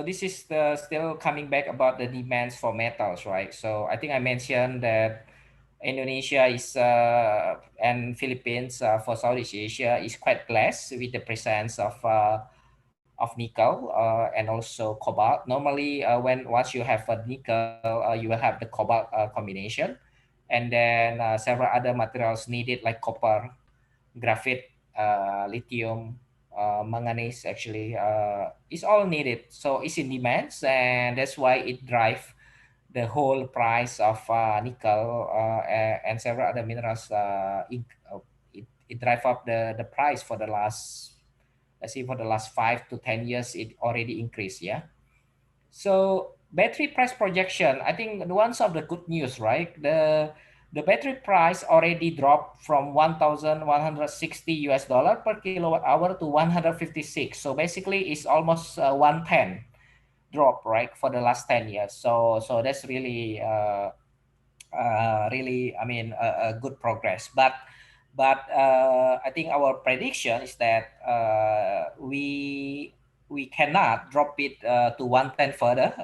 this is still coming back about the demands for metals, right? So I think I mentioned that Indonesia is and Philippines for Southeast Asia is quite blessed with the presence of nickel and also cobalt. Normally, once you have a nickel, you will have the cobalt combination, and then several other materials needed like copper, graphite, lithium, manganese actually is all needed. So it's in demands, and that's why it drives the whole price of nickel and several other minerals. It drive up the price for the last, let's see, for the last 5 to 10 years. It already increased. Yeah. So battery price projection, I think one of the good news, right? The battery price already dropped from $1,160 per kilowatt hour to 156. So basically, it's almost 110 drop, right, for the last 10 years. So that's really, really, I mean, a good progress. But I think our prediction is that we cannot drop it to 110 further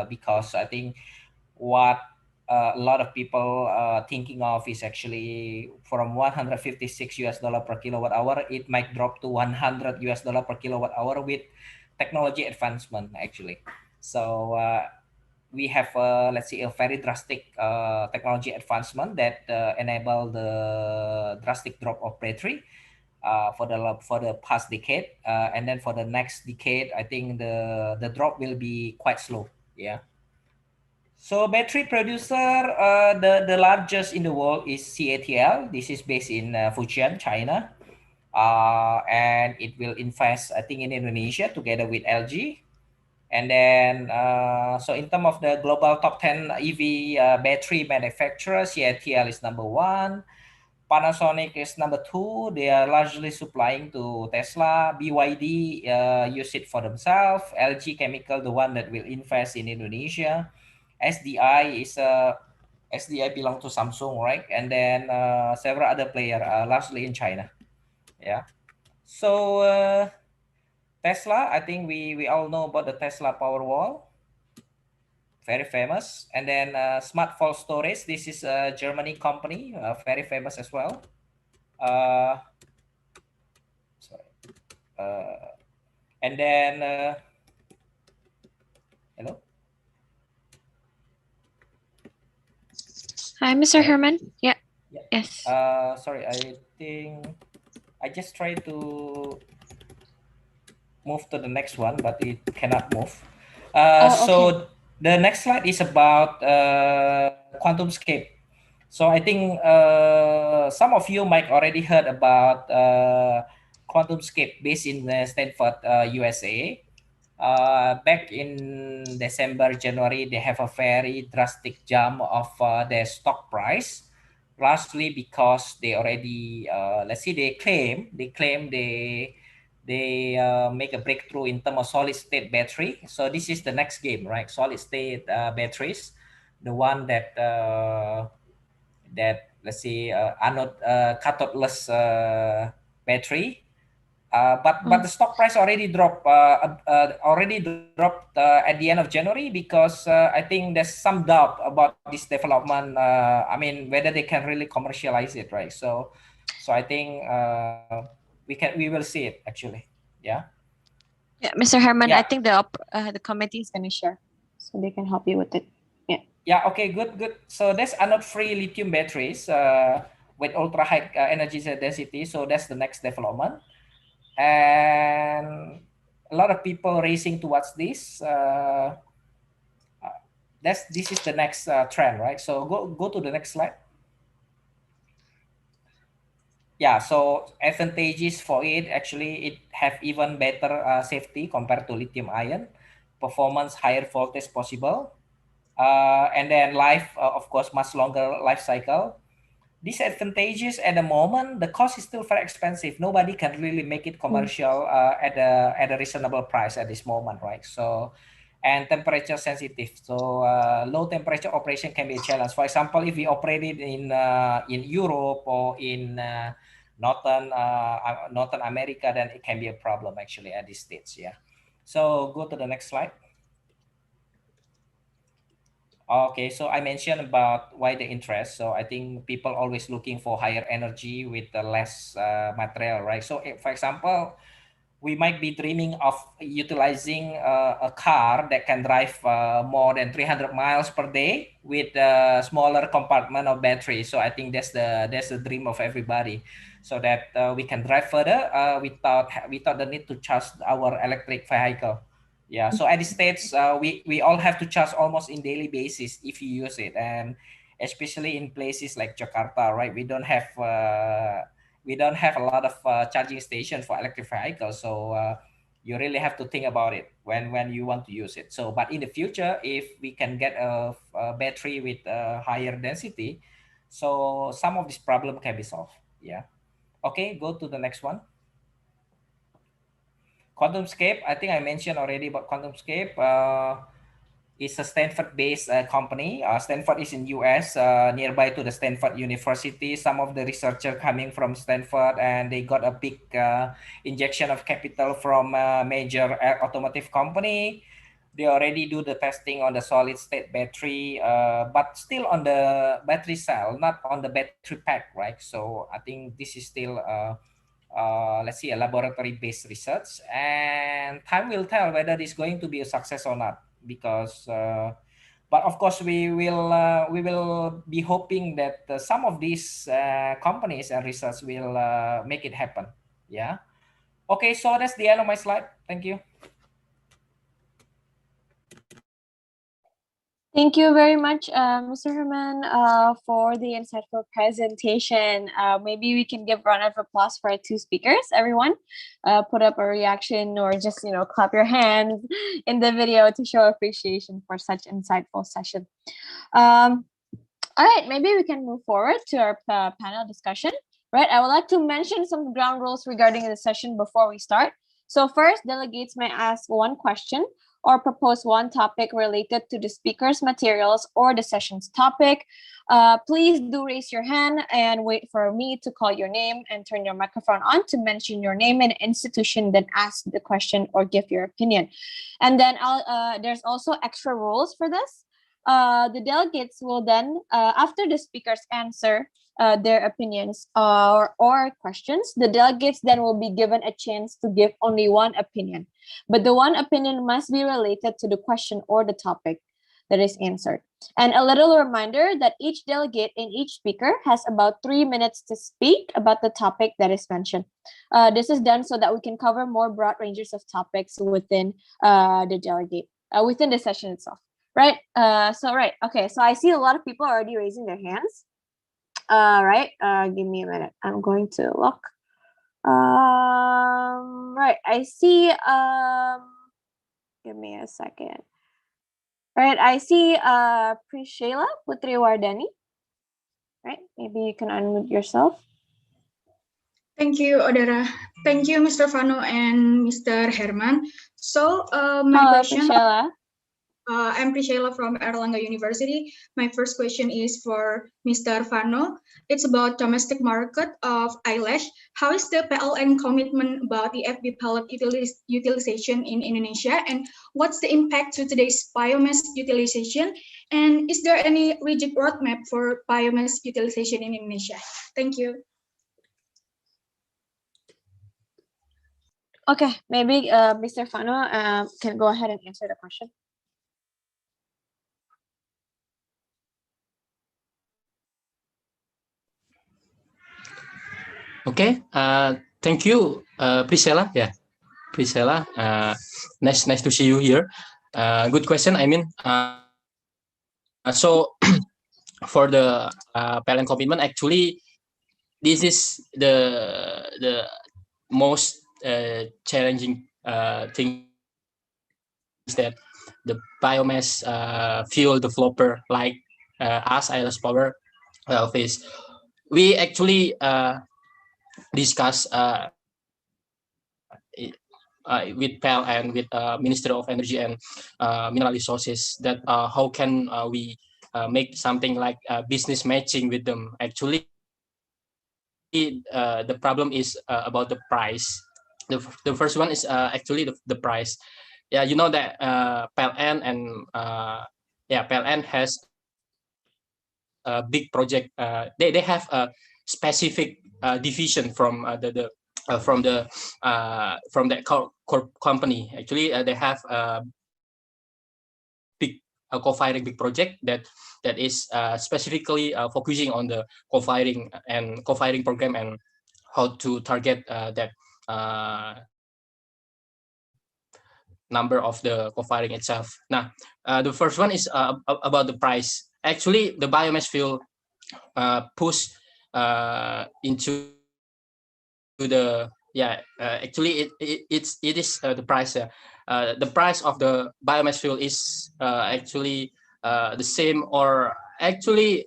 because I think what a lot of people thinking of is actually from $156 per kilowatt hour, it might drop to $100 per kilowatt hour with technology advancement actually. So we have let's say a very drastic technology advancement that enable the drastic drop of battery for the past decade, and then for the next decade, I think the drop will be quite slow. Yeah. So battery producer, the largest in the world is CATL. This is based in Fujian, China, and it will invest, I think, in Indonesia together with LG. And then, so in terms of the global top 10 EV battery manufacturers, CATL is number 1. Panasonic is number 2. They are largely supplying to Tesla. BYD use it for themselves. LG Chemical, the one that will invest in Indonesia. SDI is SDI belong to Samsung, right? And then several other players, largely in China. Yeah. So Tesla, I think we all know about the Tesla Powerwall. Very famous. And then Smartphone Storage. This is a Germany company, very famous as well. Sorry. And then hello. Hi, Mr. Herman. Yeah. Yes. Sorry, I think I just tried to move to the next one, but it cannot move. So the next slide is about QuantumScape. So I think some of you might already heard about QuantumScape based in Stanford, USA. Back in December, January, they have a very drastic jump of their stock price, largely because they already, let's see, they claim they make a breakthrough in terms of solid state battery. So this is the next game, right? Solid state batteries, the one that let's say anode cathodeless battery. But the stock price already dropped at the end of January because I think there's some doubt about this development. I mean, whether they can really commercialize it, right? So I think we will see it actually. Yeah. Yeah, Mr. Herman, I think the committee is going to share, so they can help you with it. Yeah. Yeah. Okay. Good. So there's anode-free lithium batteries with ultra high energy density. So that's the next development. And a lot of people racing towards this. This is the next trend, right? So go to the next slide. Yeah, so advantages for it, actually it have even better safety compared to lithium ion, performance, higher voltage possible, and then life, of course, much longer life cycle. Disadvantages at the moment, the cost is still very expensive. Nobody can really make it commercial at a reasonable price at this moment, right? So, and temperature sensitive. So low temperature operation can be a challenge. For example, if we operate it in Europe or in Northern America, then it can be a problem actually at this stage. Yeah. So go to the next slide. Okay, so I mentioned about why the interest. So I think people always looking for higher energy with less material, right? So for example, we might be dreaming of utilizing a car that can drive more than 300 miles per day with a smaller compartment of battery. So I think that's the dream of everybody, so that we can drive further without the need to charge our electric vehicle. Yeah, so at this stage, we all have to charge almost in daily basis if you use it, and especially in places like Jakarta, right? We don't have a lot of charging stations for electric vehicles, so you really have to think about it when you want to use it. So, but in the future, if we can get a battery with higher density, so some of this problem can be solved. Yeah. Okay, go to the next one. QuantumScape, I think I mentioned already about QuantumScape. It's a Stanford-based company. Stanford is in US, nearby to the Stanford University. Some of the researchers coming from Stanford, and they got a big injection of capital from a major automotive company. they already do the testing on the solid state battery, but still on the battery cell, not on the battery pack, right? So I think this is still let's see, a laboratory based research, and time will tell whether it's going to be a success or not, because but of course we will be hoping that some of these companies and research will make it happen. Yeah. Okay, so that's the end of my slide. Thank you. Thank you very much, Mr. Herman, for the insightful presentation. Maybe we can give a round of applause for our two speakers. Everyone, put up a reaction or just clap your hands in the video to show appreciation for such insightful session. All right, maybe we can move forward to our panel discussion. Right, I would like to mention some ground rules regarding the session before we start. So first, delegates may ask one question or propose one topic related to the speaker's materials or the session's topic. Please do raise your hand and wait for me to call your name and turn your microphone on to mention your name and institution, then ask the question or give your opinion. And then there's also extra rules for this. The delegates will then, after the speakers answer their opinions or questions, the delegates then will be given a chance to give only one opinion. But the one opinion must be related to the question or the topic that is answered. And a little reminder that each delegate and each speaker has about 3 minutes to speak about the topic that is mentioned. This is done so that we can cover more broad ranges of topics within the delegate, within the session itself. Right. Okay. So I see a lot of people already raising their hands. Right. Give me a minute. I'm going to look. Right. I see. Give me a second. Right. I see. Priscilla Putri Wardani. Right. Maybe you can unmute yourself. Thank you, Odara. Thank you, Mr. Fano and Mr. Herman. So my question. Priscilla. I'm Priscilla from Erlangga University. My first question is for Mr. Fano. It's about domestic market of Ailesh. How is the PLN commitment about the FB pellet utilization in Indonesia, and what's the impact to today's biomass utilization? And is there any rigid roadmap for biomass utilization in Indonesia? Thank you. Okay, maybe Mr. Fano can go ahead and answer the question. Okay, thank you, Priscilla. Yeah, Priscilla. Nice to see you here. Good question. I mean, so for the PLN commitment, actually, this is the most challenging thing is that the biomass fuel developer like us, Ailesh Power, face. We actually discuss with PLN, with Ministry of Energy and Mineral Resources, that how can we make something like business matching with them. Actually, the problem is about the price. The first one is actually the price. Yeah, you know that PLN and PLN has a big project. They have a specific division from the company. Actually, they have a big co-firing big project that is specifically focusing on the co-firing program and how to target that number of the co-firing itself. Now, the first one is about the price. Actually, the biomass fuel push into the actually it is the price. The price of the biomass fuel is actually the same, or actually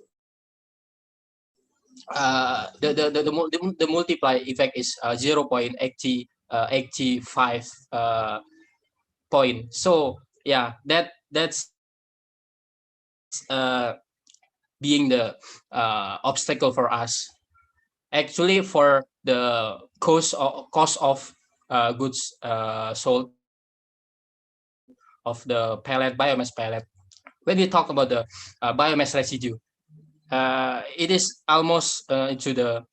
the multiply effect is 0.85 point. So yeah, that's being the obstacle for us. Actually, for the cost of goods sold the pellet, biomass pellet. When we talk about the biomass residue, it is almost into the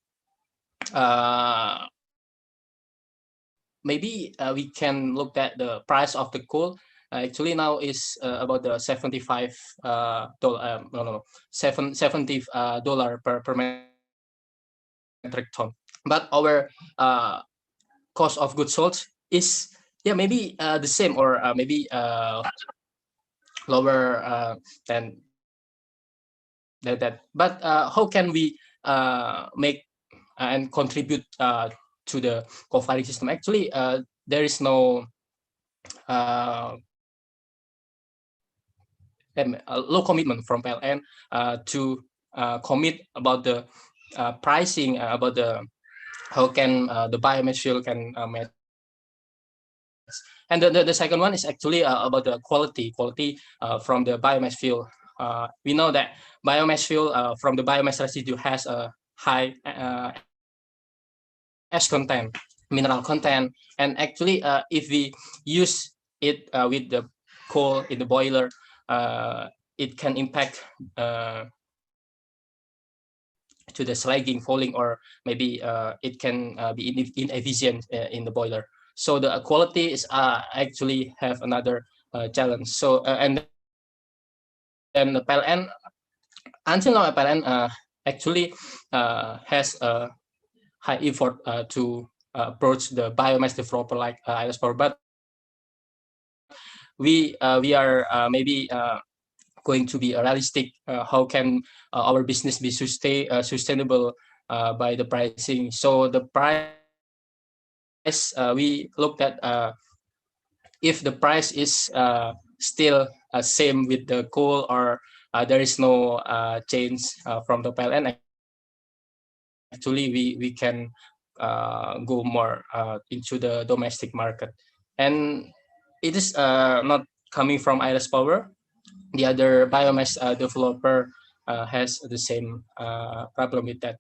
maybe we can look at the price of the coal. Actually now is about the $75 $70 per metric ton. But our cost of goods sold is maybe the same or maybe lower than that. But how can we make and contribute to the co-firing system? Actually, there is no low commitment from PLN to commit about the pricing, about the how can the biomass fuel can match. And the second one is actually about the quality from the biomass fuel. We know that biomass fuel from the biomass residue has a high ash content, mineral content, and actually if we use it with the coal in the boiler, it can impact to the slagging, falling, or maybe it can be inefficient in the boiler. So the quality is actually have another challenge. So and then the PLN, until now PLN actually has a high effort to approach the biomass developer like Ailesh Power, but we are maybe going to be realistic. How can our business be sustainable by the pricing? So the price we looked at if the price is still same with the coal, or there is no change from the PLN. Actually, we can go more into the domestic market, and it is not coming from Ailesh Power. The other biomass developer has the same problem with that.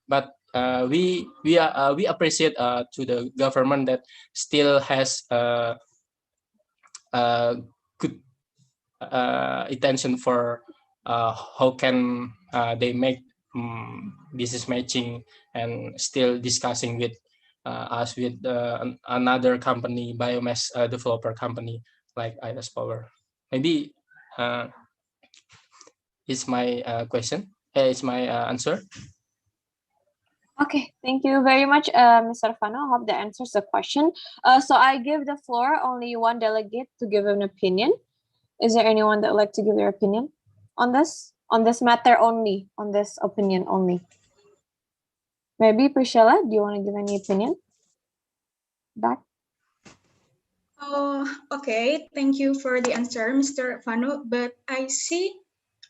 But we appreciate to the government that still has good intention for how can they make business matching, and still discussing with us with another company, biomass developer company like Ailesh Power. Maybe it's my question. It's my answer. Okay, thank you very much, Mr. Fano. I hope that answers the question. So I give the floor only one delegate to give an opinion. Is there anyone that would like to give their opinion on this matter only, on this opinion only? Maybe Priscilla, do you want to give any opinion? Back. Okay, thank you for the answer, Mr. Fano. But I see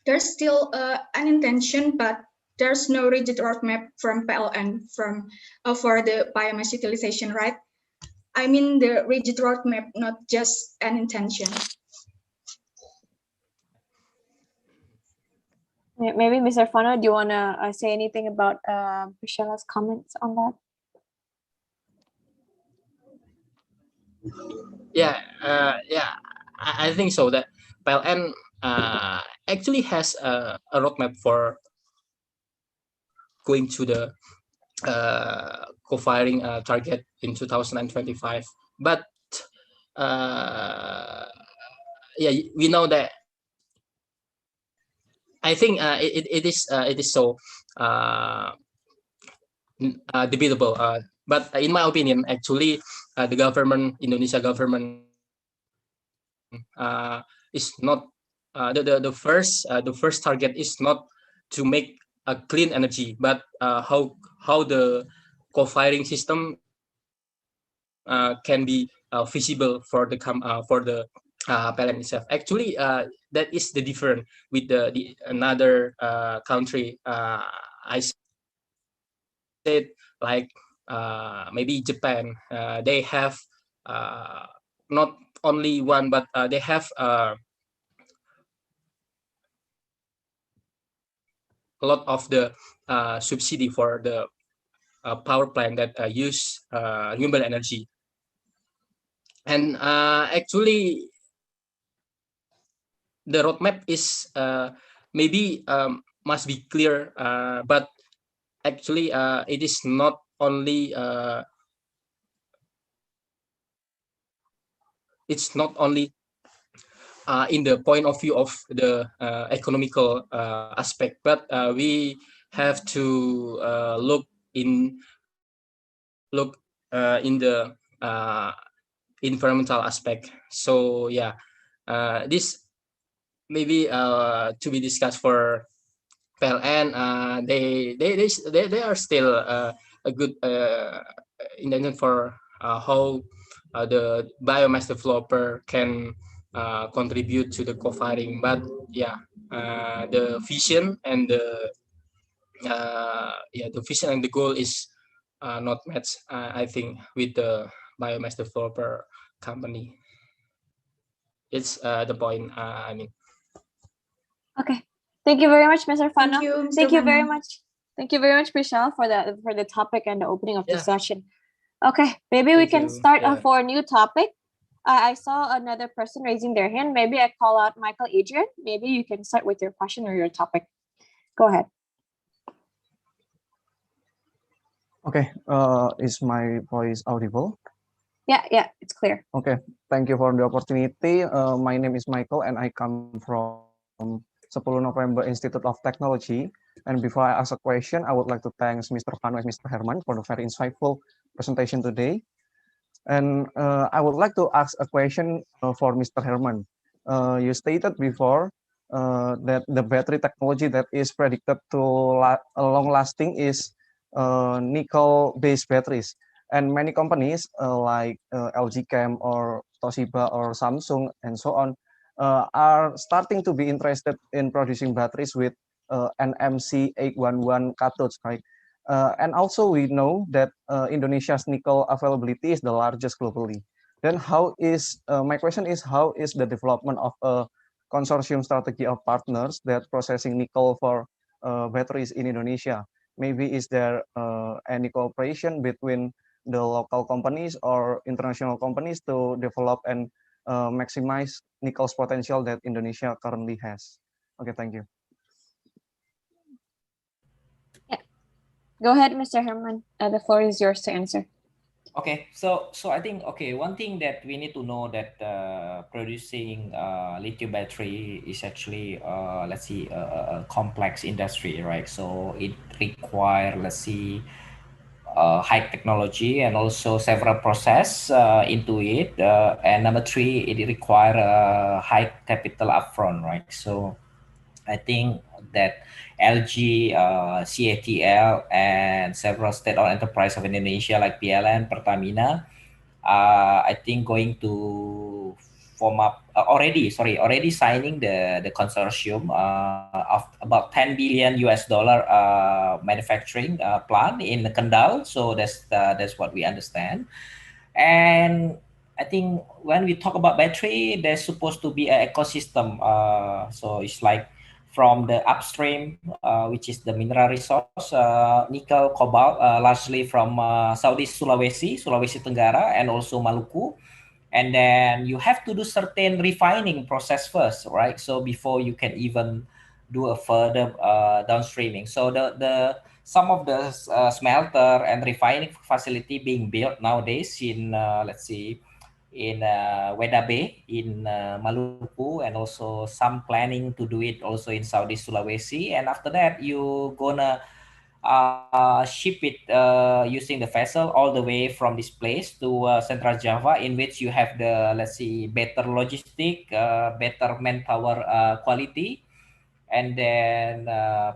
there's still an intention, but there's no rigid roadmap from PLN for the biomass utilization, right? I mean the rigid roadmap, not just an intention. Maybe Mr. Fano, do you want to say anything about Priscilla's comments on that? Yeah, I think so. That PLN actually has a roadmap for going to the co-firing target in 2025. But yeah, we know that. I think it is so debatable. But in my opinion, actually, the government, Indonesia government, is not the first target is not to make a clean energy, but how the co-firing system can be feasible for the PLN itself. Actually, that is the difference with the another country. I said like maybe Japan. They have not only one, but they have a lot of the subsidy for the power plant that use renewable energy. And actually, the roadmap is maybe must be clear, but actually it is not only it's not only in the point of view of the economical aspect, but we have to look in the environmental aspect. So yeah, this maybe to be discussed for PLN. They are still a good intention for how the biomass developer can contribute to the co-firing. But yeah, the vision and the vision and the goal is not matched, I think, with the biomass developer company. It's the point. I mean. Okay. Thank you very much, Mr. Fano. Thank you, Mr. Thank you very Fano. much. Thank you very much, Michelle, for the topic and the opening of the Yeah. session. Okay, maybe we Thank can you. start Yeah. for a new topic. I saw another person raising their hand. Maybe I call out Michael Adrian. Maybe you can start with your question or your topic. Go ahead. Okay, is my voice audible? Yeah, it's clear. Okay, thank you for the opportunity. My name is Michael and I come from 10 November Institute of Technology. And before I ask a question, I would like to thank Mr. Fano and Mr. Herman for the very insightful presentation today. And I would like to ask a question for Mr. Herman. You stated before that the battery technology that is predicted to long lasting is nickel-based batteries. And many companies like LG Chem or Toshiba or Samsung and so on are starting to be interested in producing batteries with NMC 811 cathodes, right? And also we know that Indonesia's nickel availability is the largest globally. Then my question is, how is the development of a consortium strategy of partners that processing nickel for batteries in Indonesia? Maybe is there any cooperation between the local companies or international companies to develop and maximize nickel's potential that Indonesia currently has? Okay, thank you. Go ahead, Mr. Herman. The floor is yours to answer. Okay, so I think one thing that we need to know that producing lithium battery is actually let's see a complex industry, right? So it require high technology and also several process into it. And number three, it require high capital upfront, right? So I think that LG, CATL, and several state-owned enterprise of Indonesia like PLN, Pertamina, I think going to form up already signing the consortium of about 10 billion US dollar manufacturing plant in Kendal. So that's what we understand. And I think when we talk about battery, there's supposed to be an ecosystem. So it's like from the upstream, which is the mineral resource, nickel, cobalt, largely from Sulawesi Tenggara, and also Maluku. And then you have to do certain refining process first, right? So before you can even do a further downstreaming. So the some of the smelter and refining facility being built nowadays in in Weda Bay in Maluku, and also some planning to do it also in Saudi Sulawesi. And after that, you gonna ship it using the vessel all the way from this place to Central Java, in which you have the better logistic, better manpower quality, and then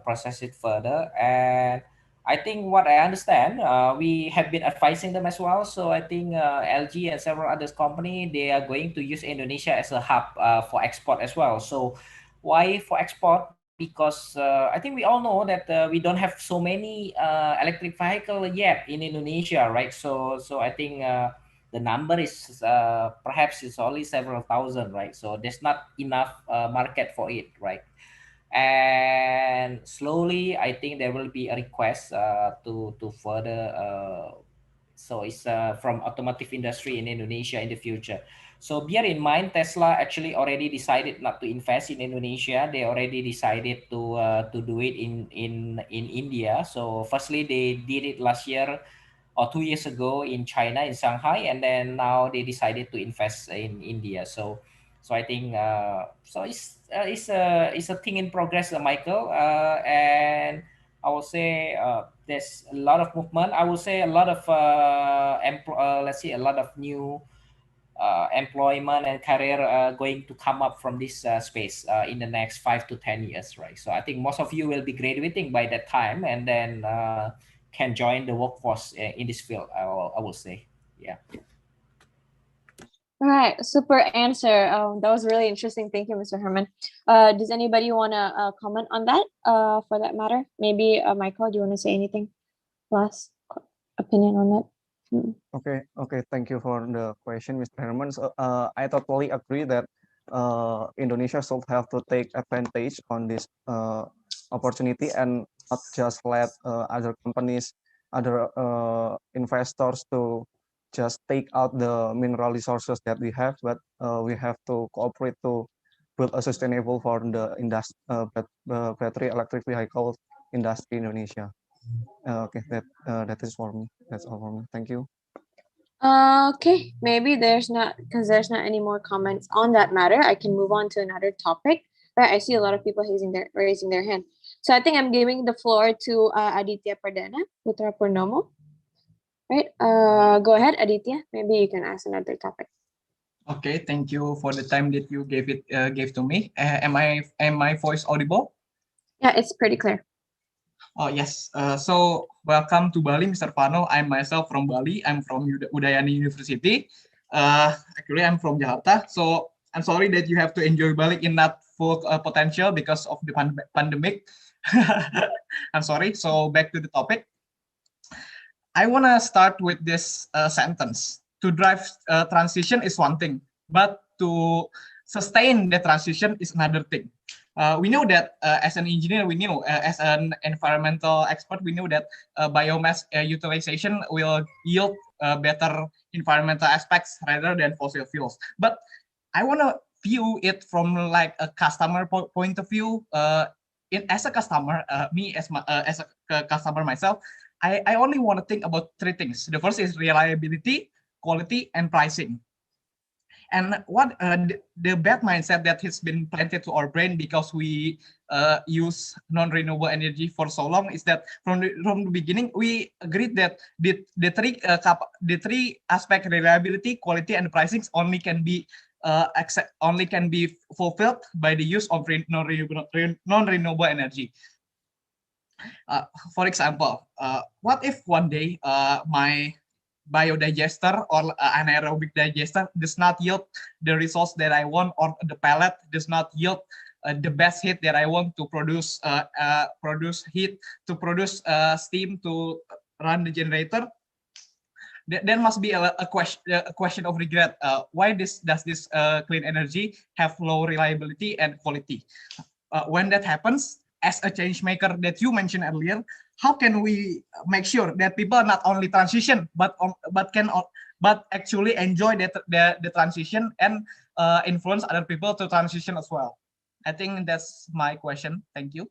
process it further. And I think what I understand, we have been advising them as well. So I think LG and several other company, they are going to use Indonesia as a hub for export as well. So why for export? Because I think we all know that we don't have so many electric vehicle yet in Indonesia, right? So I think the number is perhaps it's only several thousand, right? So there's not enough market for it, right? And slowly I think there will be a request to further So it's from automotive industry in Indonesia in the future. So bear in mind, Tesla actually already decided not to invest in Indonesia. They already decided to do it in India. So firstly, they did it last year or 2 years ago in China, in Shanghai, and then now they decided to invest in India. So I think so it's a thing in progress, Michael, and I will say there's a lot of movement. I will say a lot of let's see, a lot of new employment and career going to come up from this space in the next 5 to 10 years, right? So I think most of you will be graduating by that time, and then can join the workforce in this field. I will say, yeah. All right, super answer. That was really interesting. Thank you, Mr. Herman. Does anybody want to comment on that? For that matter, maybe Michael, do you want to say anything? Last opinion on that? Okay. Thank you for the question, Mr. Herman. So, I totally agree that Indonesia should have to take advantage on this opportunity and not just let other companies, other investors to just take out the mineral resources that we have, but we have to cooperate to build a sustainable for the battery electric vehicle industry in Indonesia. Okay, that is for me. That's all for me. Thank you. Okay, maybe there's not any more comments on that matter. I can move on to another topic. Right, I see a lot of people raising their hand. So I think I'm giving the floor to Aditya Pradana, Putra Purnomo. Right, go ahead, Aditya. Maybe you can ask another topic. Okay, thank you for the time that you gave to me. Am my voice audible? Yeah, it's pretty clear. Oh yes. So welcome to Bali, Mr. Fano. I'm myself from Bali. I'm from Udayana University. Actually, I'm from Jakarta. So I'm sorry that you have to enjoy Bali in not full potential because of the pandemic. I'm sorry. So back to the topic. I want to start with this sentence. To drive transition is one thing, but to sustain the transition is another thing. We know that as an engineer, we know as an environmental expert, we know that biomass utilization will yield better environmental aspects rather than fossil fuels. But I want to view it from like a customer point of view. As a customer, me as a customer myself, I only want to think about three things. The first is reliability, quality, and pricing. And what the bad mindset that has been planted to our brain because we use non-renewable energy for so long is that from the beginning we agreed that the three aspect, reliability, quality, and pricing only can be fulfilled by the use of non-renewable energy. For example, what if one day my biodigester or anaerobic digester does not yield the results that I want, or the pellet does not yield the best heat that I want to produce heat, to produce steam to run the generator? There must be a question of regret. Why does this clean energy have low reliability and quality? When that happens, as a change maker that you mentioned earlier, how can we make sure that people not only transition but actually enjoy the transition and influence other people to transition as well? I think that's my question. Thank you.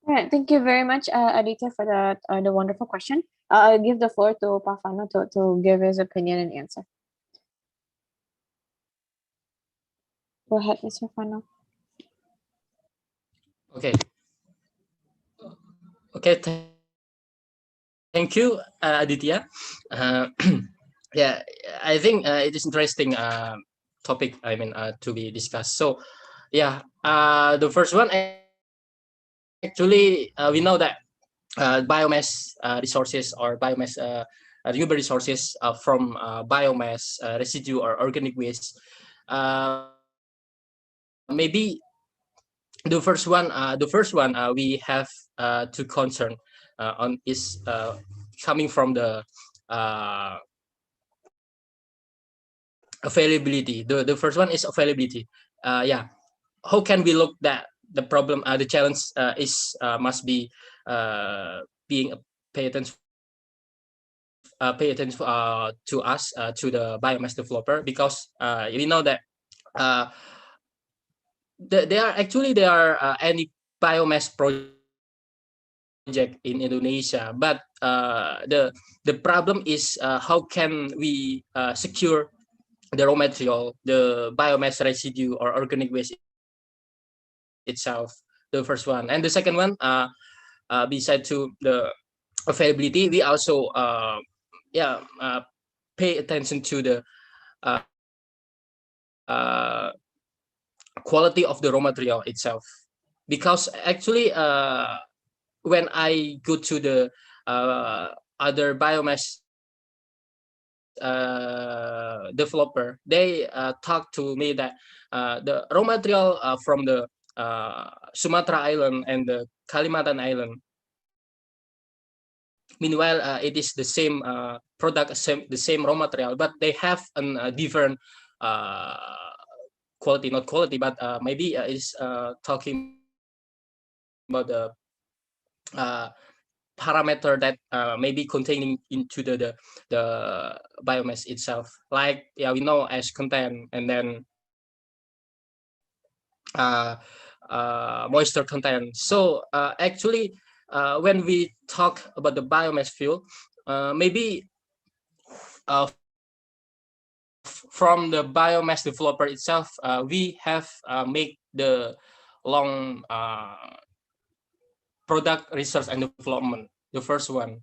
All right, thank you very much, Aditya, for the wonderful question. I'll give the floor to Pak Fano to give his opinion and answer. Go ahead, Mr. Fano. Okay. Okay. Thank you, Aditya. Yeah, I think it is interesting topic. I mean, to be discussed. So, yeah, the first one, actually, we know that biomass resources or biomass renewable resources from biomass residue or organic waste. Maybe the first one we have to concern on is coming from the availability. The first one is availability. Yeah, how can we look that the problem, the challenge must be being paid attention pay attention to us, to the biomass developer, because we know that there are any biomass project in Indonesia, but the problem is how can we secure the raw material, the biomass residue or organic waste itself, the first one. And the second one, beside to the availability, we also pay attention to the quality of the raw material itself, because actually when I go to the other biomass developer, they talk to me that the raw material from the Sumatra Island and the Kalimantan Island, meanwhile it is the same product, the same raw material, but they have a different quality, not quality, but maybe is talking about the parameter that may be containing into the biomass itself, like we know ash content, and then moisture content. So actually when we talk about the biomass fuel, maybe from the biomass developer itself, we have made the long product research and development, the first one.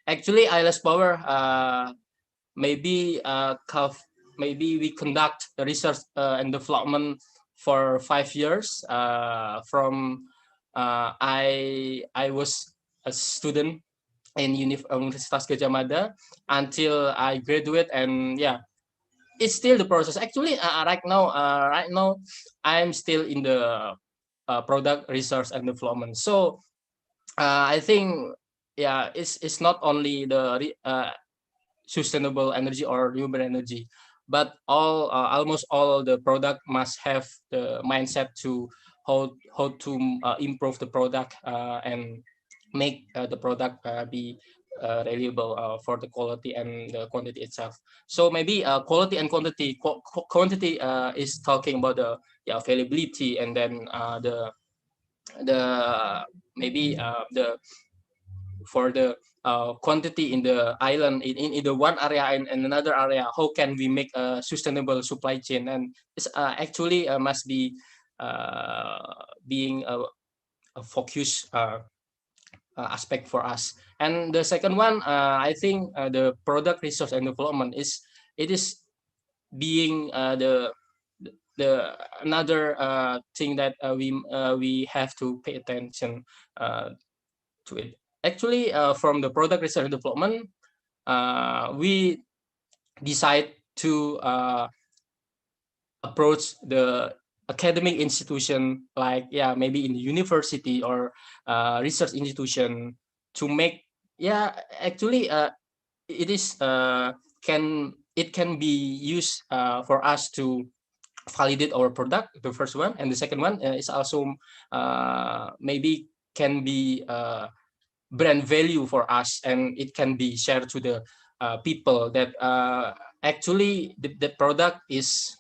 Actually, Ailesh Power maybe we conduct the research and development for 5 years. From I was a student in Universitas Gadjah Mada until I graduate, and it's still the process. Actually, right now I'm still in the product research and development. So I think it's not only the sustainable energy or renewable energy, but almost all the product must have the mindset to how to improve the product and make the product be reliable for the quality and the quantity itself. So maybe quality and quantity. Quantity is talking about the availability, and then maybe the for the quantity in the island, in the one area and in another area, how can we make a sustainable supply chain? And it's actually must be being a focus aspect for us. And the second one, I think the product research and development is being the another thing that we have to pay attention to it. Actually, from the product research and development, we decide to approach the academic institution, like maybe in the university or research institution, to make actually it can be used for us to validate our product, the first one. And the second one is also maybe can be brand value for us, and it can be shared to the people that actually the product is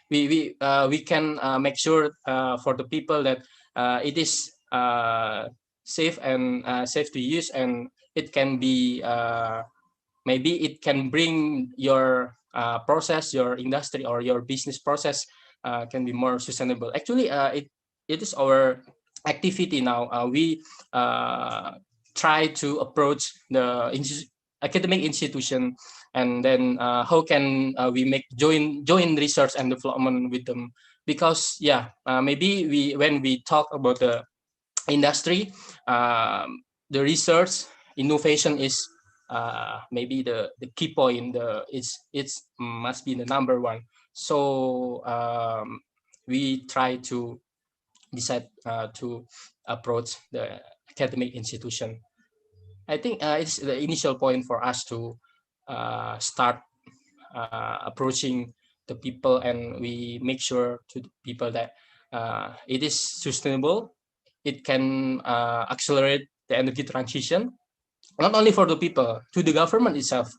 we can make sure for the people that it is safe and safe to use, and it can be maybe it can bring your process, your industry or your business process can be more sustainable. Actually, it is our activity now. We try to approach the academic institution, and then how can we make joint research and development with them? Because maybe when we talk about the industry, the research innovation is maybe the key point. It's must be the number one. So we try to decide to approach the academic institution. I think it's the initial point for us to start approaching the people, and we make sure to the people that it is sustainable. It can accelerate the energy transition, not only for the people, to the government itself.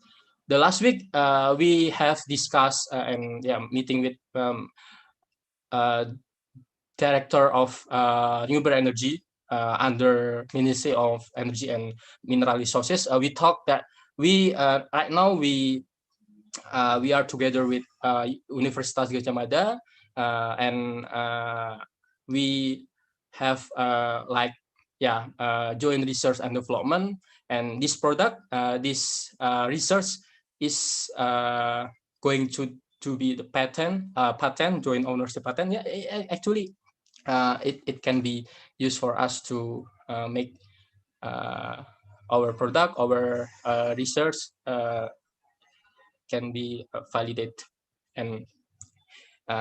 The last week we have discussed and meeting with director of renewable energy under Ministry of Energy and Mineral Resources. We talked that we right now we are together with Universitas Gajah Mada and we have joint research and development, and this product, this research is going to be the patent joint ownership patent. Actually it can be used for us to make our product, our research can be validated, and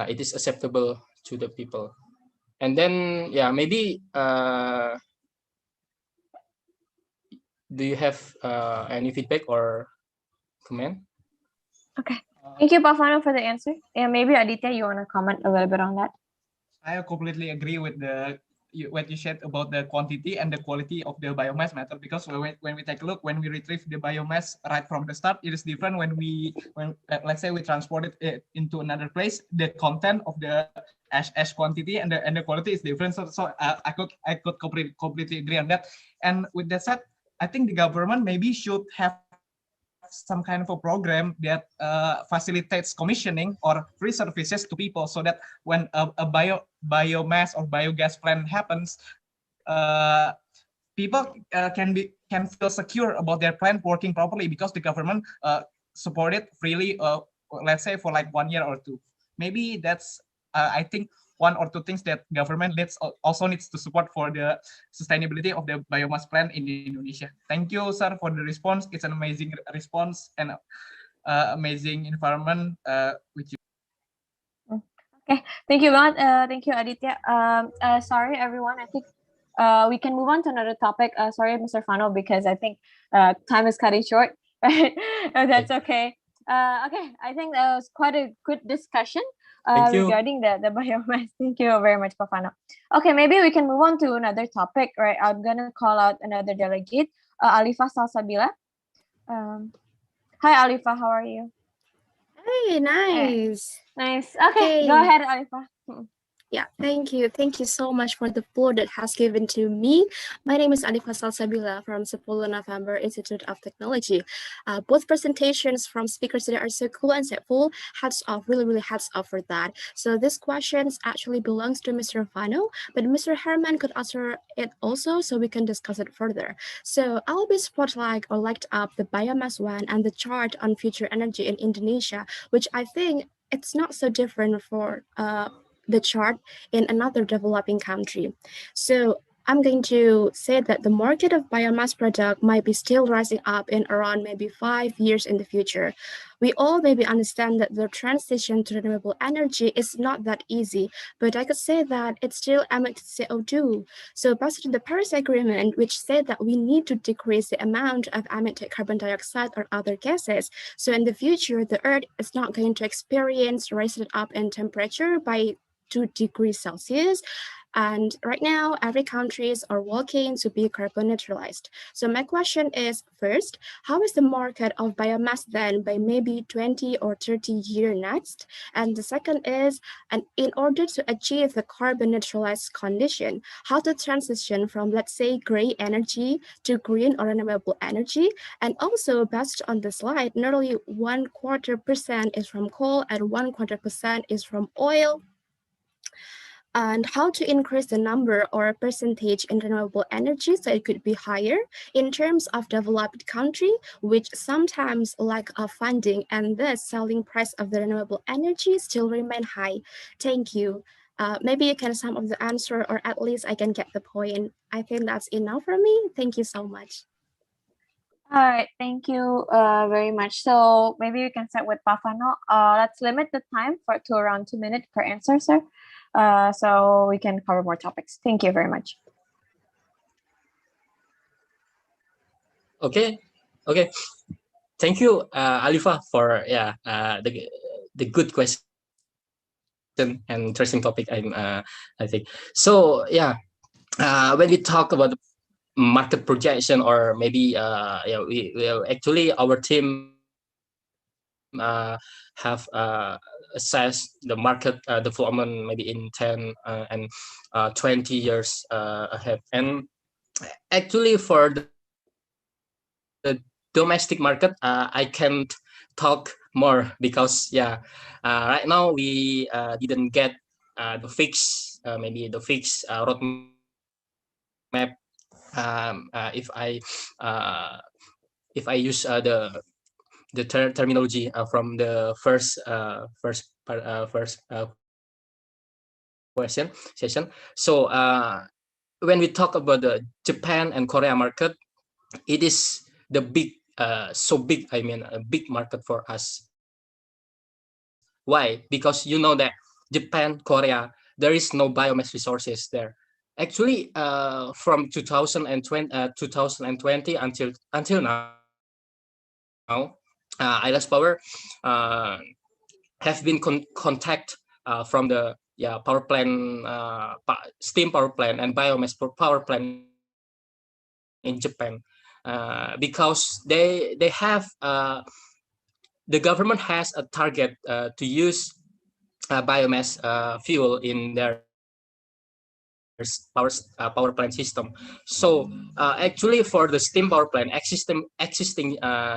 it is acceptable to the people. And then maybe do you have any feedback or comment? Okay, thank you, Pak Fano, for the answer. And maybe Aditya, you want to comment a little bit on that? I completely agree with what you said about the quantity and the quality of the biomass matter, because when we take a look, when we retrieve the biomass right from the start, it is different when let's say we transport it into another place. The content of the ash quantity and the quality is different. So I could completely agree on that. And with that said, I think the government maybe should have some kind of a program that facilitates commissioning or free services to people, so that when a biomass or biogas plant happens, people can feel secure about their plant working properly, because the government support it freely, let's say for like 1 year or 2. Maybe that's I think 1 or 2 things that government also needs to support for the sustainability of the biomass plant in Indonesia. Thank you, sir, for the response. It's an amazing response and amazing environment with you. Okay, thank you, thank you, Aditya. Sorry, everyone. I think we can move on to another topic. Sorry, Mr. Fano, because I think time is cutting short. Right? That's okay. Okay, I think that was quite a good discussion regarding the biomass. Thank you very much, Pak Fano. Okay, maybe we can move on to another topic, right? I'm gonna call out another delegate, Alifa Salsabila. Hi, Alifa, how are you? Hey, nice. Nice. Okay, go ahead, Alifa. Yeah, thank you. Thank you so much for the floor that has given to me. My name is Alifa Salsabila from 10 November Institute of Technology. Both presentations from speakers today are so cool and insightful. Hats off, really hats off for that. So this question actually belongs to Mr. Fano, but Mr. Herman could answer it also, so we can discuss it further. So I'll be spotlight or light up the biomass one and the chart on future energy in Indonesia, which I think it's not so different for the chart in another developing country. So I'm going to say that the market of biomass product might be still rising up in around maybe 5 years in the future. We all maybe understand that the transition to renewable energy is not that easy, but I could say that it still emits CO2. So based on the Paris Agreement, which said that we need to decrease the amount of emitted carbon dioxide or other gases. So in the future, the Earth is not going to experience rising up in temperature by 2 degrees Celsius. And right now, every countries are working to be carbon neutralized. So my question is, first, how is the market of biomass then by maybe 20 or 30 years next? And the second is, and in order to achieve the carbon neutralized condition, how to transition from, let's say, gray energy to green or renewable energy? And also, based on the slide, nearly 1/4% is from coal and 1/4% is from oil. And how to increase the number or percentage in renewable energy so it could be higher in terms of developed country, which sometimes lack of funding, and the selling price of the renewable energy still remain high. Thank you. Maybe you can sum up the answer, or at least I can get the point. I think that's enough for me. Thank you so much. All right, thank you very much. So maybe we can start with Pak Fano. Let's limit the time to around 2 minutes per answer, sir. So we can cover more topics. Thank you very much. Okay. Thank you, Alifa, for the good question and interesting topic. I think so. When we talk about market projection, or maybe we actually our team have assessed the market development maybe in 10 and 20 years ahead. And actually for the domestic market, I can't talk more because right now we didn't get the fix maybe the fixed roadmap. If I use the terminology from the first question session. So when we talk about the Japan and Korea market, it is the big so big, I mean a big market for us. Why? Because you know that Japan, Korea, there is no biomass resources there. Actually, from 2020 until now, Ailesh Power have been contact from the power plant, steam power plant and biomass power plant in Japan, because they have the government has a target to use biomass fuel in their power plant system. So actually for the steam power plant, existing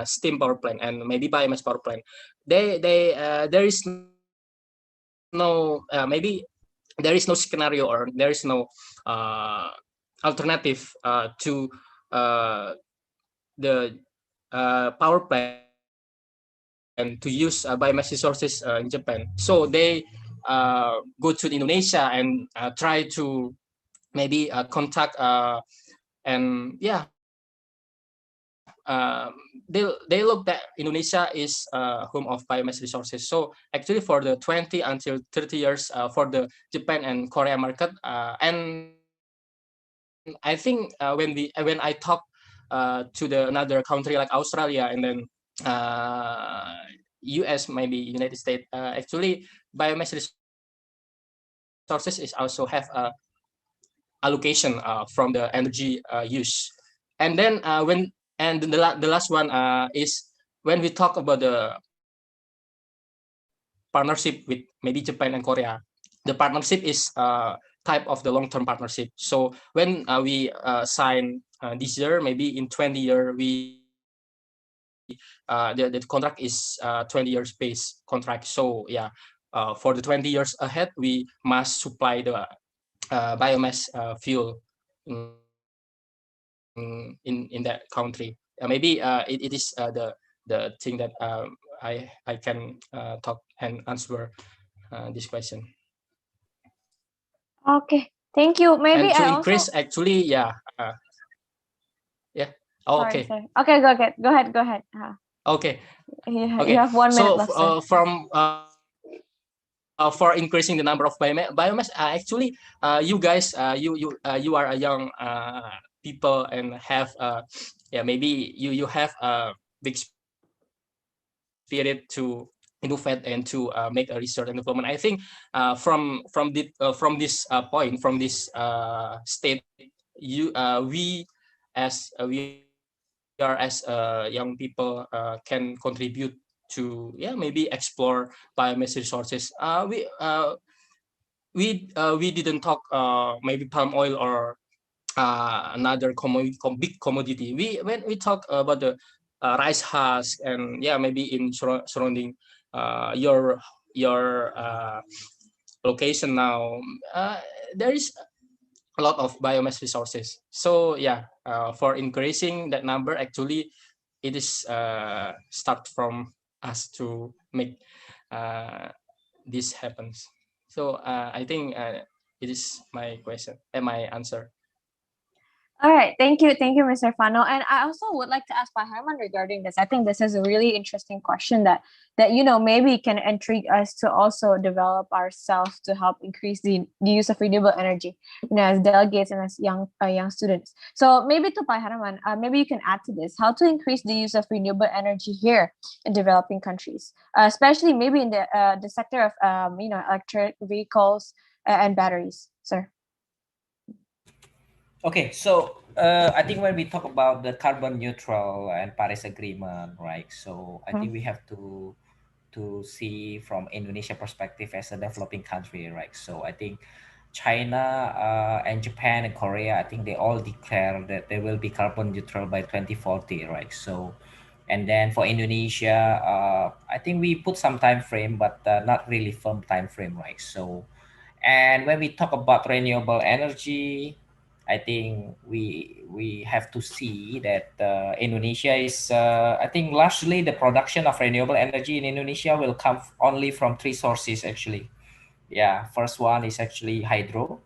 steam power plant and maybe biomass power plant, there is no maybe there is no scenario, or there is no alternative to the power plant and to use biomass resources in Japan. So they go to Indonesia and try to maybe contact and they look that Indonesia is home of biomass resources. So actually for the 20 until 30 years for the Japan and Korea market, and I think when I talk to the another country like Australia and then US, maybe United States, actually biomass resources is also have a allocation from the energy use. And then the last one is when we talk about the partnership with maybe Japan and Korea. The partnership is type of the long-term partnership. So when we sign this year, maybe in 20 years, the contract is 20 years base contract. So for the 20 years ahead, we must supply the biomass fuel in that country. Maybe it is the thing that I can talk and answer this question. Okay, thank you. Maybe and to I increase also... actually Sorry, okay. sorry. Okay, go ahead. Okay. You have 1 minute left. So for increasing the number of biomass, actually you guys you are a young people and have maybe you have a big spirit to innovate and to make a research and development. I think from this point, from this state, we are as young people can contribute to maybe explore biomass resources. We didn't talk maybe palm oil or another big commodity. When we talk about the rice husk and maybe in surrounding your location now, there is a lot of biomass resources. So for increasing that number, actually it is start from us to make this happens. So I think it is my question and my answer. All right, thank you, Mr. Fano. And I also would like to ask Pak Herman regarding this. I think this is a really interesting question that maybe can intrigue us to also develop ourselves to help increase the use of renewable energy, as delegates and as young students. So maybe to Pak Herman, maybe you can add to this how to increase the use of renewable energy here in developing countries, especially maybe in the sector of electric vehicles and batteries, sir. Okay, so I think when we talk about the carbon neutral and Paris Agreement, right? So I think we have to see from Indonesia perspective as a developing country, right? So I think China and Japan and Korea, I think they all declare that they will be carbon neutral by 2040, right? So, and then for Indonesia, I think we put some time frame, but not really firm time frame, right? So, and when we talk about renewable energy, I think we have to see that Indonesia is I think largely the production of renewable energy in Indonesia will come only from three sources actually. Yeah, first one is actually hydro.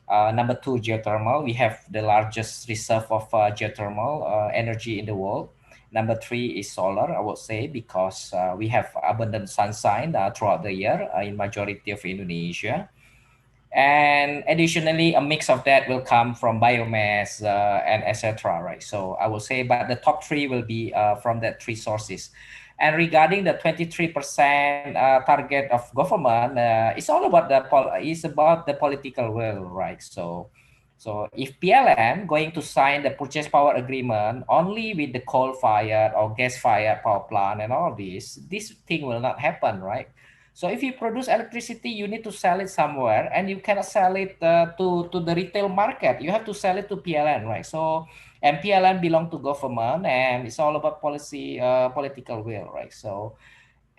Number two, geothermal. We have the largest reserve of geothermal energy in the world. Number three is solar, I would say, because we have abundant sunshine throughout the year in majority of Indonesia. And additionally, a mix of that will come from biomass and etc. Right. So I will say, but the top three will be from that three sources. And regarding the 23% target of government, it's all about it's about the political will, right? So if PLN going to sign the purchase power agreement only with the coal-fired or gas-fired power plant and all this thing will not happen, right? So if you produce electricity, you need to sell it somewhere, and you cannot sell it to the retail market. You have to sell it to PLN, right? So and PLN belong to government, and it's all about policy, political will, right? So,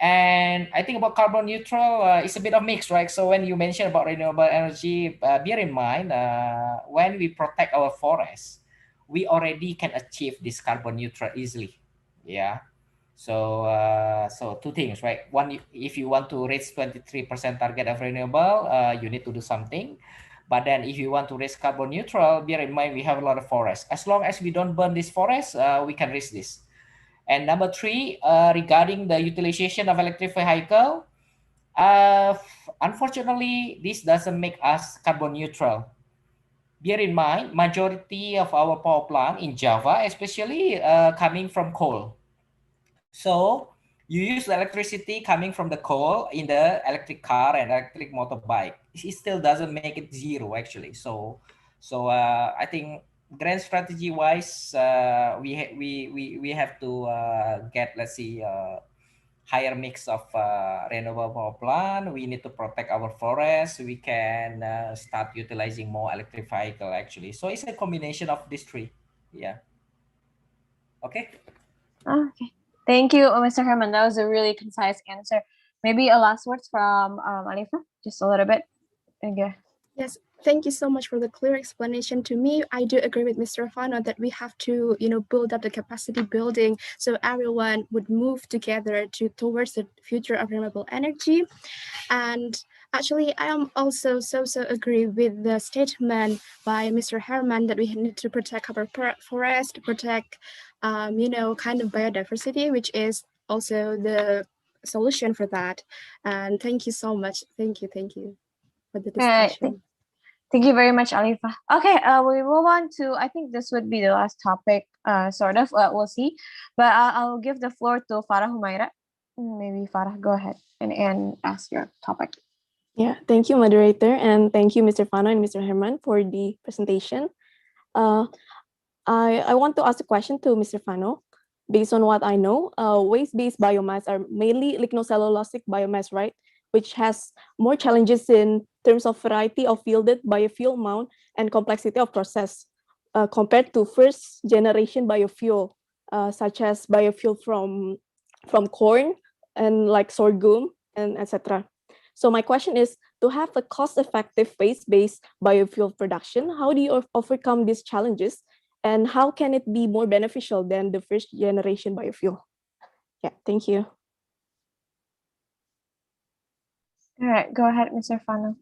and I think about carbon neutral, it's a bit of mix, right? So when you mention about renewable energy, bear in mind when we protect our forests, we already can achieve this carbon neutral easily. Yeah. So, so two things, right? One, if you want to reach 23% target of renewable, you need to do something. But then if you want to reach carbon neutral, bear in mind we have a lot of forests. As long as we don't burn this forest, we can reach this. And number three, regarding the utilization of electric vehicle, unfortunately, this doesn't make us carbon neutral. Bear in mind, majority of our power plant in Java, especially coming from coal. So you use the electricity coming from the coal in the electric car and electric motorbike. It still doesn't make it zero actually. So I think grand strategy wise, we have to get, let's see, higher mix of renewable power plant. We need to protect our forests. We can start utilizing more electric vehicle actually. So it's a combination of these three. Yeah. Okay. Okay. Thank you, Mr. Herman. That was a really concise answer. Maybe a last words from Alifa, just a little bit. Okay. Yes, thank you so much for the clear explanation. To me, I do agree with Mr. Fano that we have to, build up the capacity building so everyone would move together towards the future of renewable energy. And actually, I am also so agree with the statement by Mr. Herman that we need to protect our forest, protect, kind of biodiversity, which is also the solution for that. And thank you so much. Thank you for the discussion. Thank you very much, Alifa. Okay, we move on to, I think this would be the last topic, sort of, we'll see. But I'll give the floor to Farah Humaira. Maybe Farah, go ahead and ask your topic. Yeah, thank you, moderator, and thank you, Mr. Fano and Mr. Herman, for the presentation. I want to ask a question to Mr. Fano. Based on what I know, waste-based biomass are mainly lignocellulosic biomass, right? Which has more challenges in terms of variety of yielded biofuel amount and complexity of process compared to first generation biofuel, such as biofuel from corn and like sorghum and etc. So my question is, to have a cost-effective waste-based biofuel production, how do you overcome these challenges, and how can it be more beneficial than the first generation biofuel? Yeah, thank you. All right, go ahead, Mr. Fano.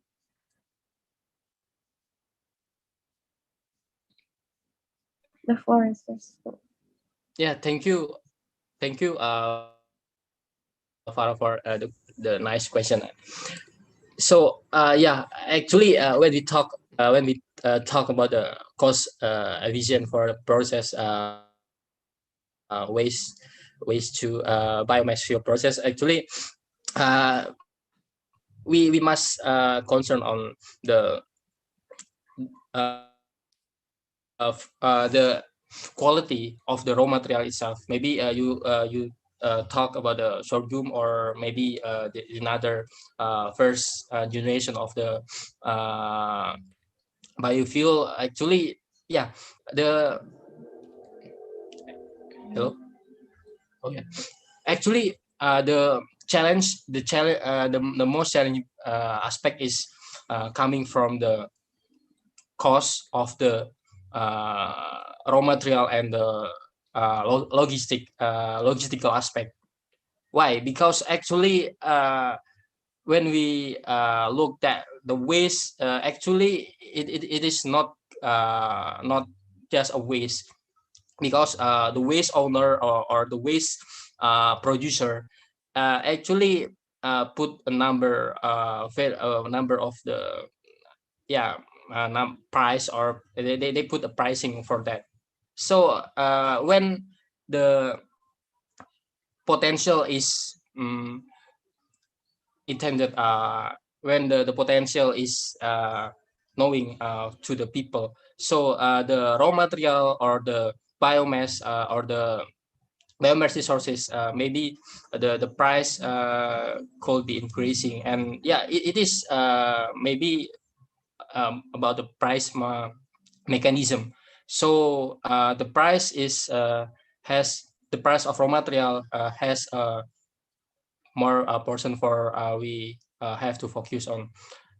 The floor is yours. Yeah, thank you, Farah, for the nice question. So yeah, actually, when we talk about the cost vision for the process waste to biomass fuel process, actually, we must concern on the the quality of the raw material itself. Maybe you talk about the sorghum, or maybe another first generation of the biofuel. Actually, yeah, the hello. Oh yeah, actually, the most challenging aspect is coming from the cost of the raw material and the logistical aspect. Why? Because actually, when we look at the waste, actually it is not just a waste, because the waste owner, or the waste producer actually put a number number of the price, or they put a pricing for that. So when the potential is intended, when the potential is knowing to the people, so the raw material, or the biomass, or the biomass resources, maybe the price could be increasing. And yeah, it is maybe about the price mechanism. So the price is has the price of raw material has more portion for we have to focus on.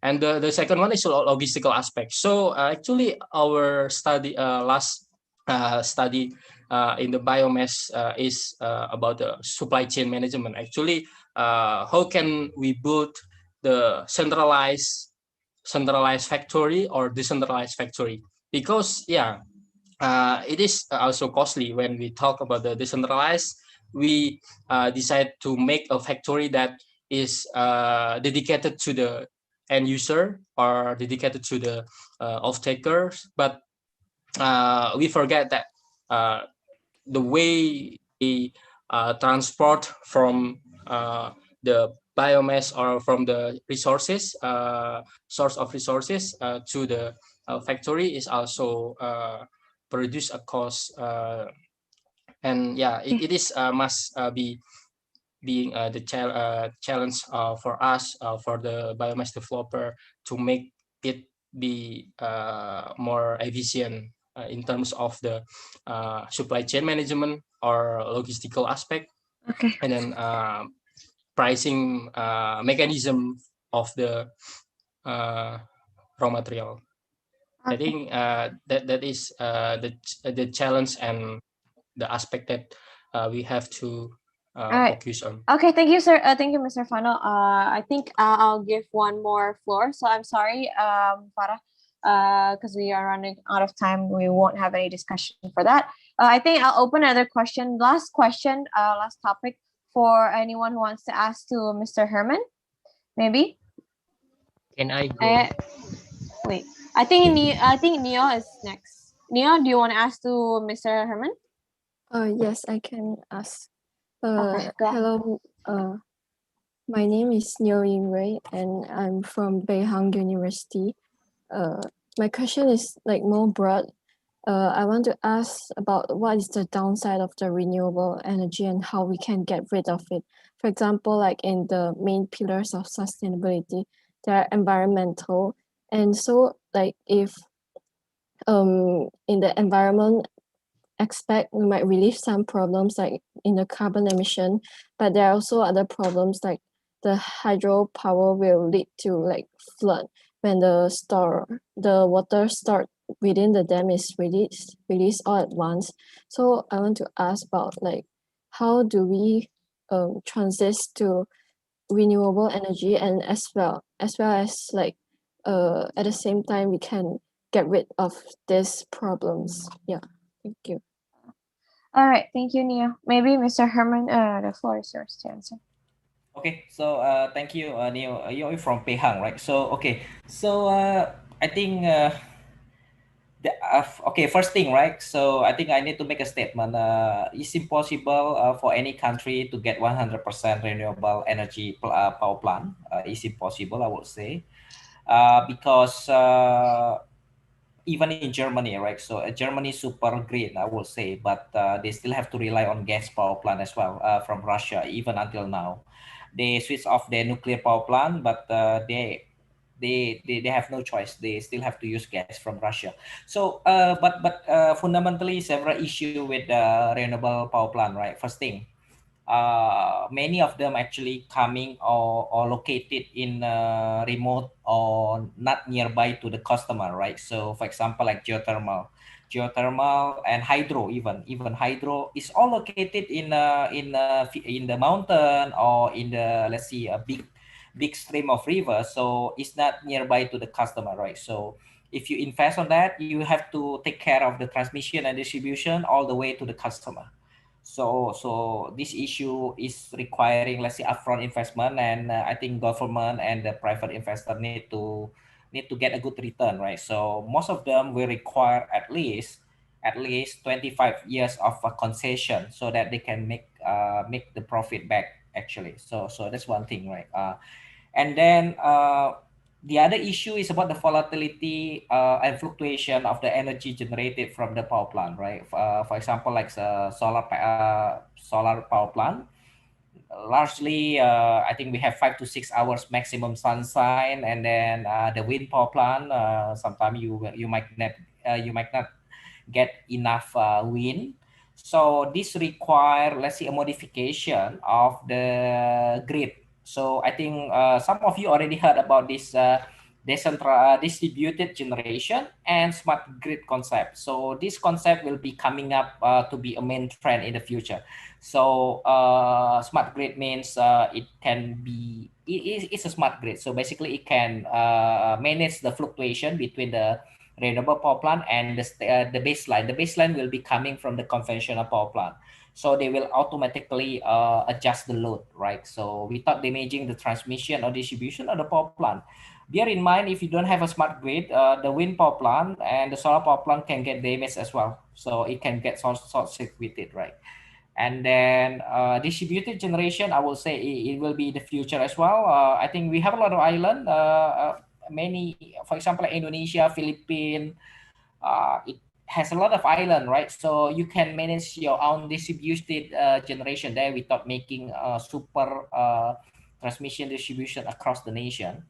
And the second one is logistical aspect. So actually, our study last study in the biomass is about the supply chain management. Actually, how can we build the centralized factory or decentralized factory? Because yeah, it is also costly. When we talk about the decentralized, we decide to make a factory that is dedicated to the end user, or dedicated to the off-takers, but we forget that the way we transport from the biomass, or from the resources, source of resources, to the factory is also produce a cost. And yeah, it is must be being the challenge for us, for the biomass developer, to make it be more efficient in terms of the supply chain management or logistical aspect. Okay. And then pricing mechanism of the raw material. I Okay. think that is the challenge and the aspect that we have to All right. focus on. Okay, thank you, sir. Thank you, Mr. Fano. I think I'll give one more floor. So I'm sorry, Farah, because we are running out of time. We won't have any discussion for that. I think I'll open another question. Last question, last topic for anyone who wants to ask to Mr. Herman, maybe. Can I go? Wait, I think Neo is next. Neo, do you want to ask to Mr. Herman? Yes, I can ask. Okay, go ahead. Hello, my name is Neo Ying Wei, and I'm from Beihang University. My question is like more broad. I want to ask about what is the downside of the renewable energy and how we can get rid of it. For example, like in the main pillars of sustainability, there are environmental, and so like if in the environment aspect, we might relieve some problems like in the carbon emission, but there are also other problems like the hydropower will lead to like flood when the water stored within the dam is released all at once. So I want to ask about like how do we transit to renewable energy, and as well as like at the same time we can get rid of these problems. Yeah, thank you. All right, thank you, Neo. Maybe Mr. Herman, the floor is yours to answer. Okay, so thank you, Neo. You're from Pehang, right? So okay, so I think okay, first thing, right? So I think I need to make a statement. It's impossible for any country to get 100% renewable energy power plant. It's impossible, I would say, because even in Germany, right? So Germany is super green, I will say, but they still have to rely on gas power plant as well from Russia, even until now. They switch off their nuclear power plant, but they have no choice. They still have to use gas from Russia. So, but fundamentally, several issue with renewable power plant, right? First thing, many of them actually coming or located in remote or not nearby to the customer, right? So for example, like geothermal and hydro, even hydro is all located in the mountain or in the, let's see, a big stream of river, so it's not nearby to the customer, right? So if you invest on that, you have to take care of the transmission and distribution all the way to the customer. So this issue is requiring, let's say, upfront investment, and I think government and the private investor need to get a good return, right? So most of them will require at least 25 years of a concession so that they can make the profit back actually. So that's one thing, right? And then the other issue is about the volatility and fluctuation of the energy generated from the power plant, right? For example, like solar power plant. Largely, I think we have 5 to 6 hours maximum sunshine, and then the wind power plant. Sometimes you might not get enough wind. So this require, let's say, a modification of the grid. So I think some of you already heard about this distributed generation and smart grid concept. So this concept will be coming up to be a main trend in the future. So smart grid means it's a smart grid. So basically it can manage the fluctuation between the renewable power plant and the baseline. The baseline will be coming from the conventional power plant. So they will automatically adjust the load, right? So without damaging the transmission or distribution of the power plant. Bear in mind, if you don't have a smart grid, the wind power plant and the solar power plant can get damaged as well. So it can get short-circuited, right? And then distributed generation, I will say it will be the future as well. I think we have a lot of island, many, for example, like Indonesia, Philippines, it has a lot of island, right? So you can manage your own distributed generation there without making super transmission distribution across the nation.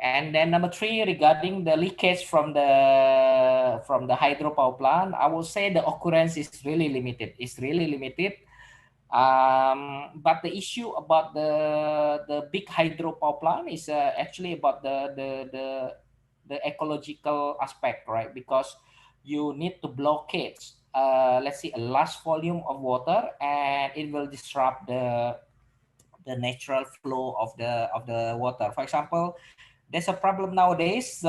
And then number 3, regarding the leakage from the hydropower plant, I will say the occurrence is really limited. It's really limited. But the issue about the big hydropower plant is actually about the ecological aspect, right? Because you need to blockade, let's say, a large volume of water, and it will disrupt the natural flow of the water. For example, there's a problem nowadays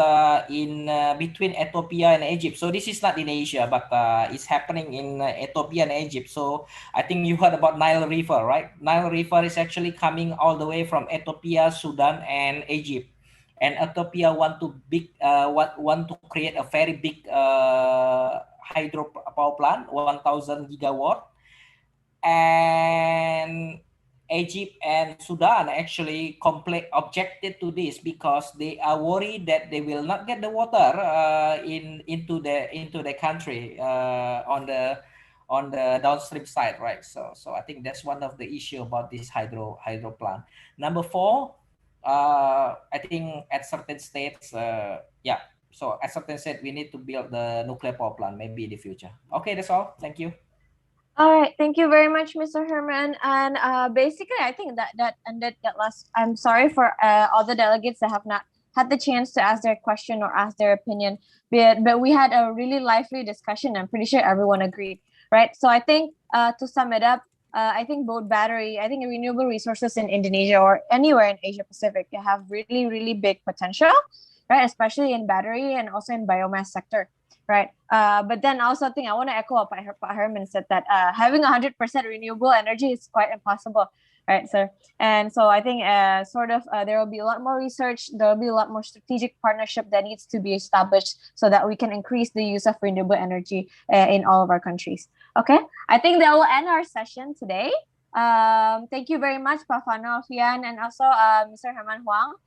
in between Ethiopia and Egypt. So this is not in Asia, but it's happening in Ethiopia and Egypt. So I think you heard about Nile River, right? Nile River is actually coming all the way from Ethiopia, Sudan, and Egypt. And Ethiopia want to create a very big hydro power plant, 1,000 gigawatt, and Egypt and Sudan actually objected to this because they are worried that they will not get the water into the country on the downstream side, right? So I think that's one of the issue about this hydro plant. Number 4, I think at certain states, so at certain state we need to build the nuclear power plant maybe in the future. Okay, that's all. Thank you. All right, thank you very much, Mr. Herman. And basically, I think that ended that last. I'm sorry for all the delegates that have not had the chance to ask their question or ask their opinion, but we had a really lively discussion. I'm pretty sure everyone agreed, right? So I think to sum it up, I think both renewable resources in Indonesia or anywhere in Asia Pacific, they have really, really big potential, right? Especially in battery and also in biomass sector. Right. But then also I think I want to echo what Herman said, that having 100% renewable energy is quite impossible. Right, sir. And so I think there will be a lot more research. There will be a lot more strategic partnership that needs to be established so that we can increase the use of renewable energy in all of our countries. Okay. I think that will end our session today. Thank you very much, Pak Fano, Alfian, and also Mr. Herman Huang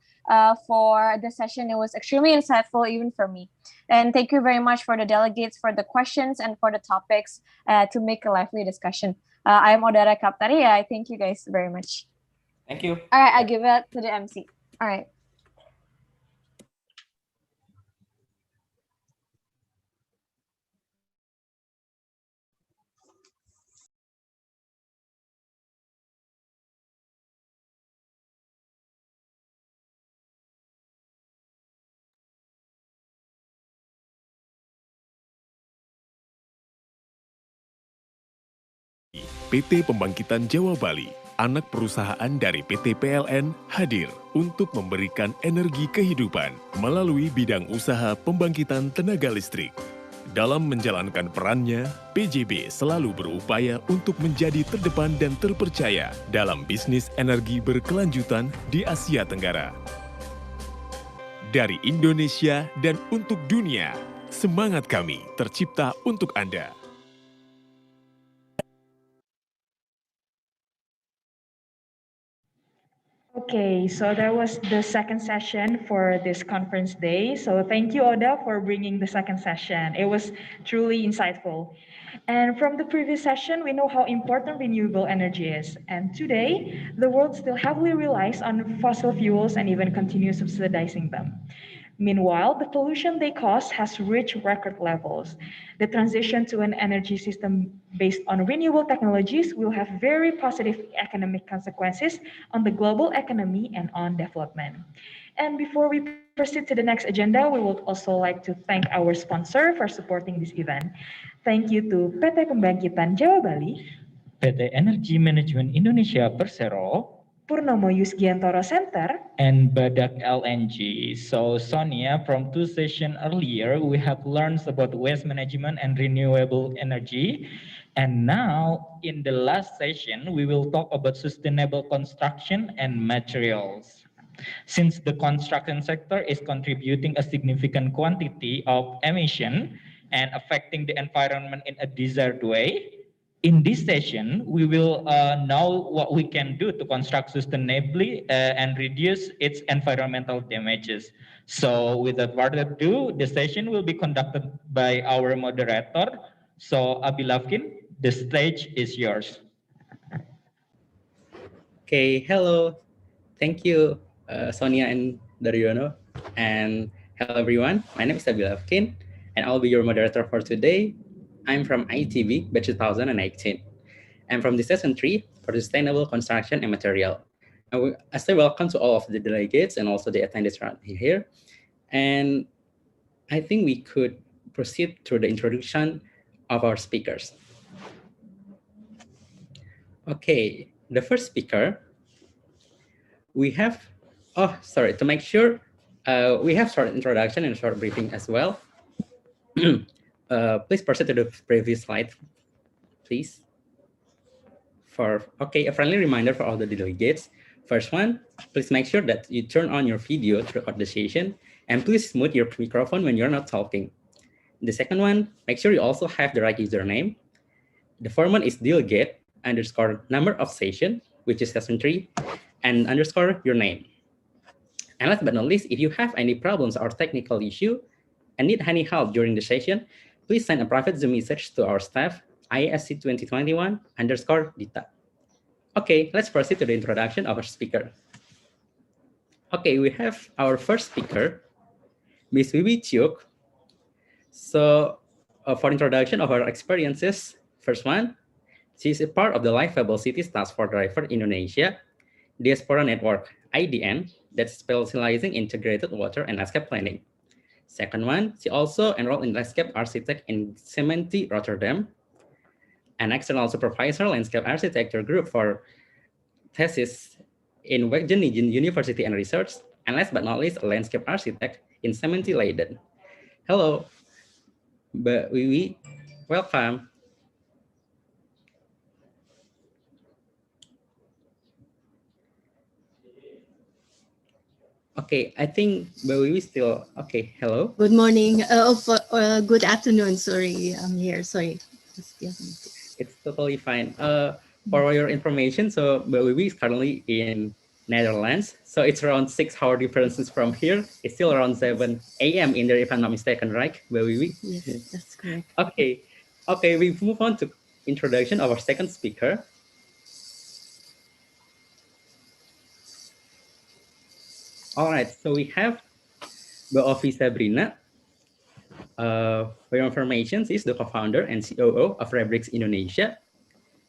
for the session. It was extremely insightful even for me. And thank you very much for the delegates, for the questions, and for the topics to make a lively discussion. I am Odara Kaptari. I thank you guys very much. Thank you. All right, I give it to the MC. All right. PT Pembangkitan Jawa Bali, anak perusahaan dari PT PLN, hadir untuk memberikan energi kehidupan melalui bidang usaha pembangkitan tenaga listrik. Dalam menjalankan perannya, PJB selalu berupaya untuk menjadi terdepan dan terpercaya dalam bisnis energi berkelanjutan di Asia Tenggara. Dari Indonesia dan untuk dunia, semangat kami tercipta untuk Anda. Okay, so that was the second session for this conference day. So thank you, Oda, for bringing the second session. It was truly insightful. And from the previous session, we know how important renewable energy is. And today, the world still heavily relies on fossil fuels and even continues subsidizing them. Meanwhile, the pollution they cause has reached record levels. The transition to an energy system based on renewable technologies will have very positive economic consequences on the global economy and on development. And before we proceed to the next agenda, we would also like to thank our sponsor for supporting this event. Thank you to PT Pembangkitan Jawa Bali, PT Energi Manajemen Indonesia Persero, Purnomo Yusgiantoro Center, and Badak LNG. So Sonia, from 2 sessions earlier, we have learned about waste management and renewable energy. And now in the last session, we will talk about sustainable construction and materials. Since the construction sector is contributing a significant quantity of emission and affecting the environment in a desired way, in this session, we will know what we can do to construct sustainably and reduce its environmental damages. So without further ado, the session will be conducted by our moderator. So Abilavkin, the stage is yours. Okay, hello. Thank you, Sonia and Daryono. And hello, everyone. My name is Abilavkin, and I'll be your moderator for today. I'm from ITB, batch 2018. I'm from the session 3 for sustainable construction and material. I say welcome to all of the delegates and also the attendees around here. And I think we could proceed through the introduction of our speakers. Okay, the first speaker, we have, to make sure, we have short introduction and short briefing as well. Please proceed to the previous slide, please. A friendly reminder for all the delegates. First one, please make sure that you turn on your video to record the session, and please mute your microphone when you're not talking. The second one, make sure you also have the right username. The format is delegate _ number of session, which is session 3, and _ your name. And last but not least, if you have any problems or technical issue and need any help during the session, please send a private Zoom message to our staff, AIChE 2021_Dita. Okay, let's proceed to the introduction of our speaker. Okay, we have our first speaker, Miss Wiwi Tjiook. So for introduction of her experiences, first one, she's a part of the Livable Cities Task Force Driver Indonesia Diaspora Network, IDN, that's specializing in integrated water and landscape planning. Second one, she also enrolled in landscape architect in Gemeente, Rotterdam, an external supervisor landscape architecture group for thesis in Wageningen University and Research, and last but not least, a landscape architect in Gemeente Leiden. Hello, Mbak Wiwi, welcome. Okay, I think Mbak Wiwi still, okay, hello. Good morning, good afternoon, sorry, I'm here, sorry. It's totally fine. For your information, so Wiwi is currently in Netherlands, so it's around 6 hour differences from here. It's still around 7 a.m. in there, if I'm not mistaken, right, Wiwi? Yes, that's correct. Okay, okay, we move on to introduction of our second speaker. All right, so we have Sabrina. For your information, she's the co-founder and COO of Rebricks Indonesia.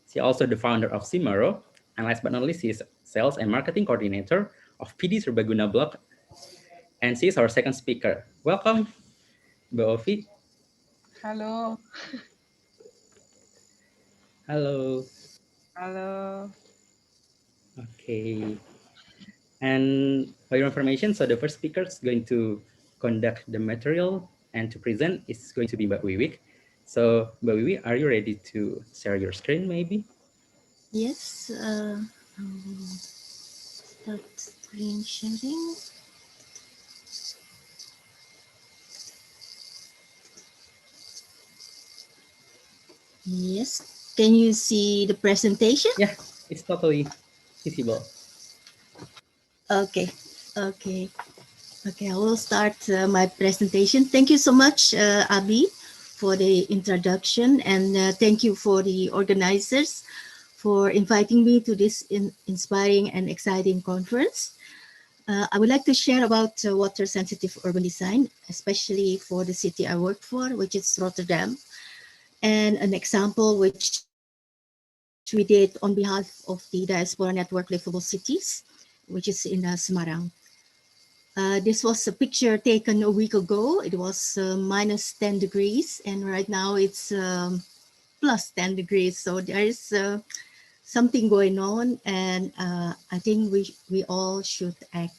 She's also the founder of Simaro, and last but not least, she's sales and marketing coordinator of PD Serbaguna Blog, and she's our second speaker. Welcome, Ovi. Halo. Hello. Halo. Okay. And for your information, so the first speaker is going to conduct the material and to present is going to be Mbak Wiwi. So, Mbak Wiwi, are you ready to share your screen maybe? Yes, start screen sharing. Yes, can you see the presentation? Yeah, it's totally visible. Okay, okay, okay. I will start my presentation. Thank you so much, Abi, for the introduction, and thank you for the organizers for inviting me to this inspiring and exciting conference. I would like to share about water-sensitive urban design, especially for the city I work for, which is Rotterdam, and an example which we did on behalf of the Diaspora Network Livable Cities, which is in Semarang. This was a picture taken a week ago. It was minus 10 degrees, and right now it's plus 10 degrees. So there is something going on, and I think we all should act.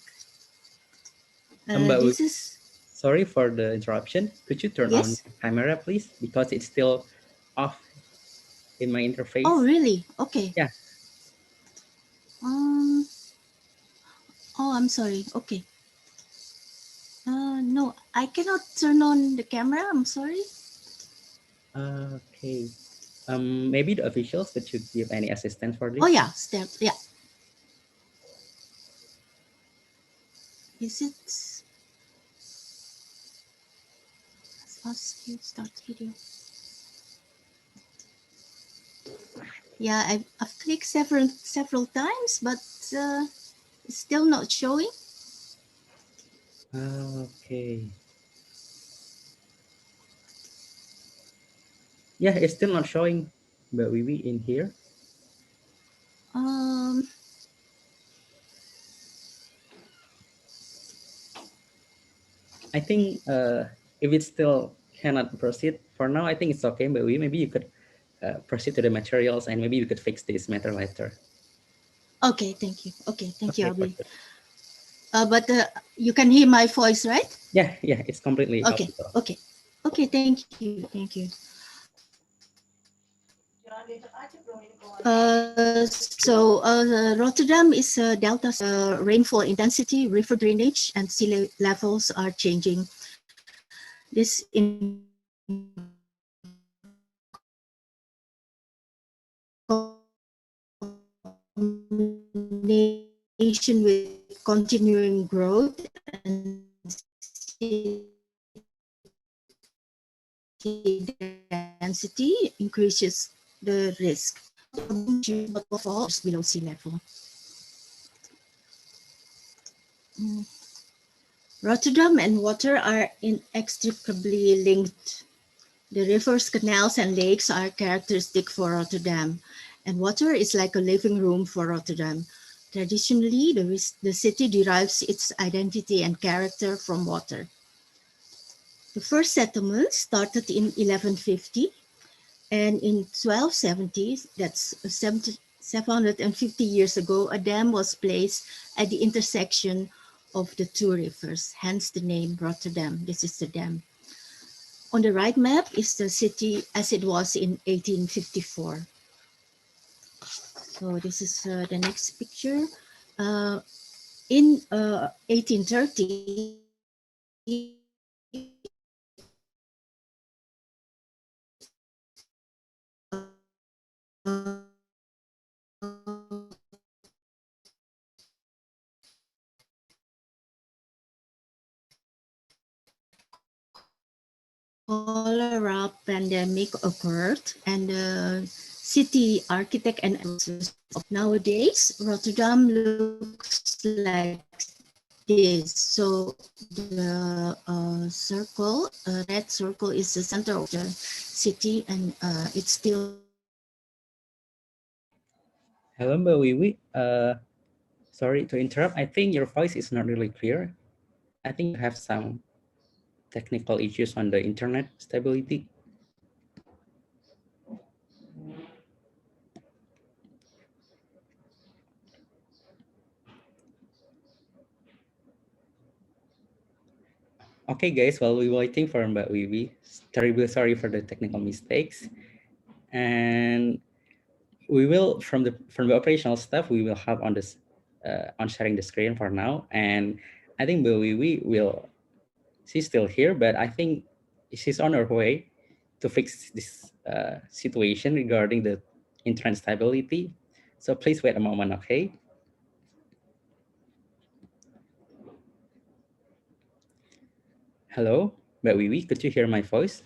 Mbak This Wiwi, is sorry for the interruption. Could you turn on yes. the camera, please? Because it's still off in my interface. Oh, really? Okay. Yeah. Oh, I'm sorry. Okay. No, I cannot turn on the camera. I'm sorry. Okay. Maybe the officials, could you give any assistance for this? Oh yeah, yeah. Is it? Let's start video. Yeah, I've clicked several times, but it's still not showing. Okay. Yeah, it's still not showing Mbak Wiwi in here. I think if it still cannot proceed for now, I think it's okay, Mbak Wiwi. Maybe you could proceed to the materials, and maybe you could fix this matter later. Okay, thank you. Okay, thank you, Abi. But you can hear my voice, right? Yeah, it's completely okay. audible. Okay, thank you. Rotterdam is a delta rainfall intensity, river drainage, and sea levels are changing. This in combination with continuing growth and density increases the risk of falls below sea level. Rotterdam and water are inextricably linked. The rivers, canals, and lakes are characteristic for Rotterdam, and water is like a living room for Rotterdam. Traditionally, the city derives its identity and character from water. The first settlement started in 1150, and in 1270, that's 750 years ago, a dam was placed at the intersection of the two rivers, hence the name Rotterdam. This is the dam. On the right map is the city as it was in 1854. So this is the next picture. In 1830, cholera pandemic occurred, and the city architect and nowadays Rotterdam looks like this. So the circle, red circle, is the center of the city, and it's still. Hello, Mbak Wiwi. Sorry to interrupt. I think your voice is not really clear. I think you have some technical issues on the internet stability. Okay, guys, while we're waiting for Mbak Wiwi, terribly sorry for the technical mistakes. And we will, from the operational staff, we will have on this on sharing the screen for now. And I think Mbak Wiwi she's still here, but I think she's on her way to fix this situation regarding the internet stability. So please wait a moment, okay? Hello, Mbak Wiwi, could you hear my voice?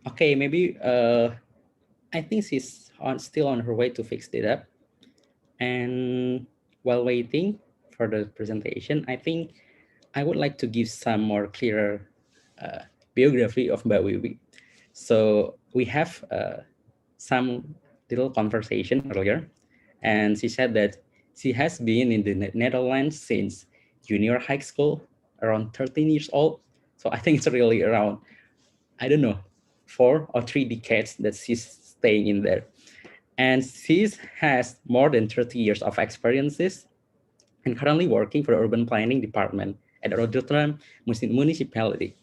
Okay, maybe I think she's still on her way to fix it up. And while waiting for the presentation, I think I would like to give some more clearer biography of Mbak Wiwi. So we have some little conversation earlier, and she said that she has been in the Netherlands since junior high school, around 13 years old. So I think it's really around, I don't know, 4 or 3 decades that she's staying in there. And she has more than 30 years of experiences and currently working for the urban planning department at Rotterdam municipality.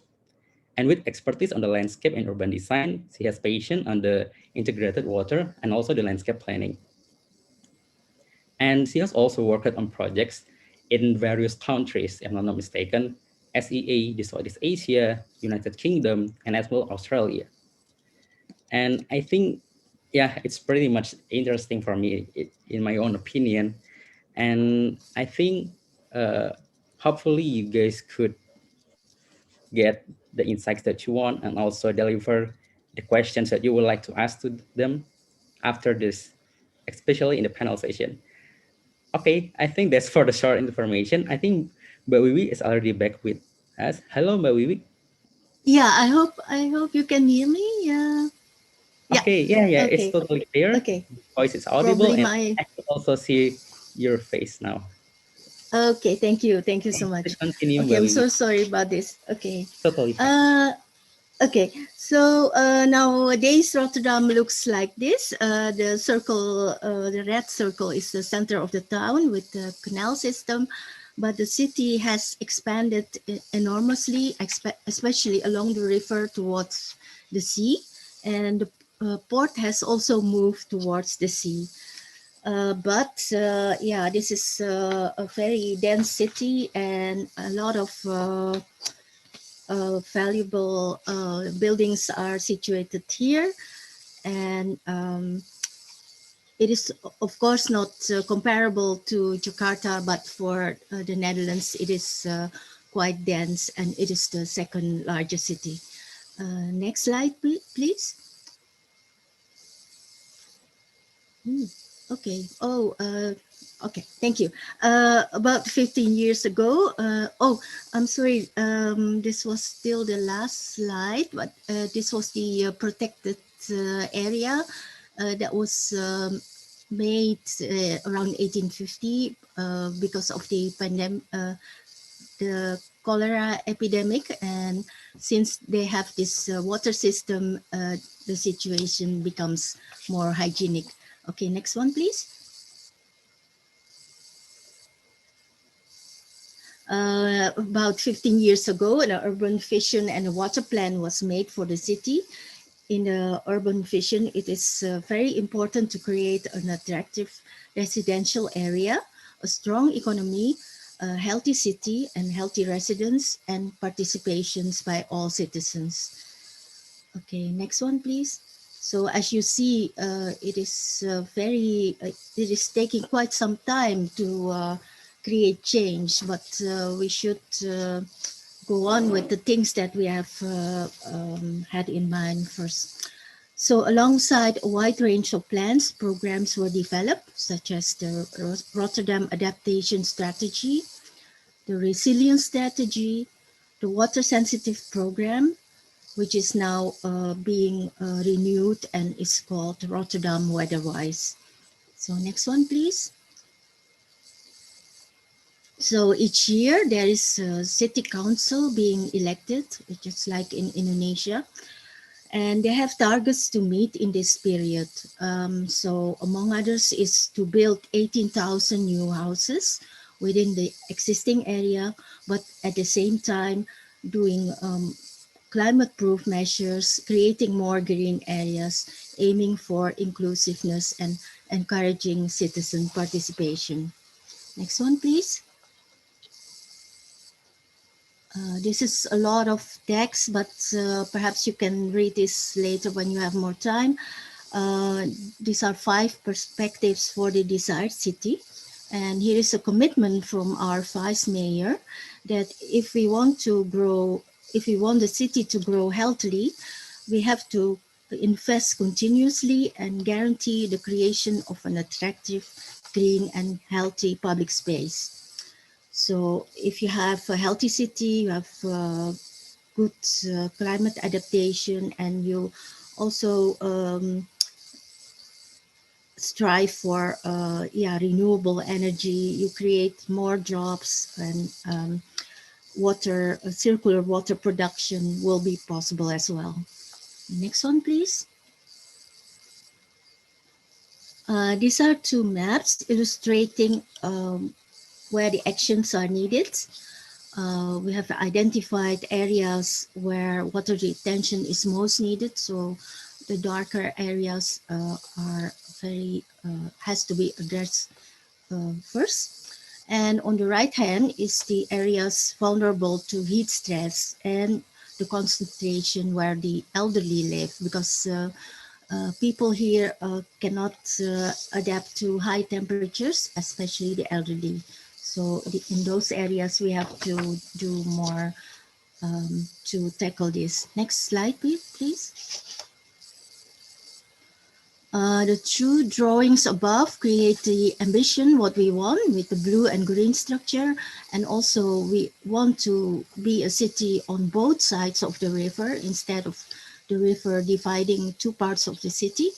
And with expertise on the landscape and urban design, she has passion on the integrated water and also the landscape planning. And she has also worked on projects in various countries, if I'm not mistaken, SEA, the Southeast Asia, United Kingdom, and as well Australia. And I think, yeah, it's pretty much interesting for me, in my own opinion. And I think hopefully you guys could get the insights that you want and also deliver the questions that you would like to ask to them after this, especially in the panel session. Okay, I think that's for the short information. I think Mbak Wiwi is already back with us. Hello, Mbak Wiwi. Yeah, I hope you can hear me. Yeah. Okay, yeah, Okay. it's totally clear. Okay. Voice is audible, Probably and I can also see your face now. Okay, thank you so much. Please continue, Okay, I'm Mbak so Wiwi. sorry about this. Okay. Totally fine. Okay, so nowadays Rotterdam looks like this. The circle, the red circle, is the center of the town with the canal system, but the city has expanded enormously, especially along the river towards the sea, and the port has also moved towards the sea. Yeah, this is a very dense city, and a lot of valuable buildings are situated here, and it is of course not comparable to Jakarta, but for the Netherlands it is quite dense, and it is the second largest city. Next slide, please. Okay. Okay. Thank you. About 15 years ago. I'm sorry. This was still the last slide, but this was the protected area that was made around 1850 because of the pandemic, the cholera epidemic, and since they have this water system, the situation becomes more hygienic. Okay, next one, please. About 15 years ago, an urban vision and a water plan was made for the city. in the urban vision, it is very important to create an attractive residential area, a strong economy, a healthy city, and healthy residents and participations by all citizens. Okay, next one, please. So as you see, it is it is taking quite some time to create change, but we should go on with the things that we have had in mind first. So alongside a wide range of plans, programs were developed, such as the Rotterdam Adaptation Strategy, the Resilience Strategy, the Water Sensitive Program, which is now being renewed and is called Rotterdam Weatherwise. So next one, please. So each year there is a city council being elected, just like in Indonesia, and they have targets to meet in this period. So among others is to build 18,000 new houses within the existing area, but at the same time doing climate-proof measures, creating more green areas, aiming for inclusiveness and encouraging citizen participation. Next one, please. This is a lot of text, but perhaps you can read this later when you have more time. These are 5 perspectives for the desired city. And here is a commitment from our vice mayor that if we want the city to grow healthily, we have to invest continuously and guarantee the creation of an attractive, green and healthy public space. So if you have a healthy city, you have good climate adaptation, and you also strive for renewable energy, you create more jobs, and circular water production will be possible as well. Next one, please. These are 2 maps illustrating where the actions are needed. We have identified areas where water retention is most needed. So the darker areas has to be addressed first. And on the right hand is the areas vulnerable to heat stress and the concentration where the elderly live, because people here cannot adapt to high temperatures, especially the elderly. So in those areas, we have to do more to tackle this. Next slide, please. The 2 drawings above create the ambition, what we want with the blue and green structure. And also we want to be a city on both sides of the river instead of the river dividing 2 parts of the city.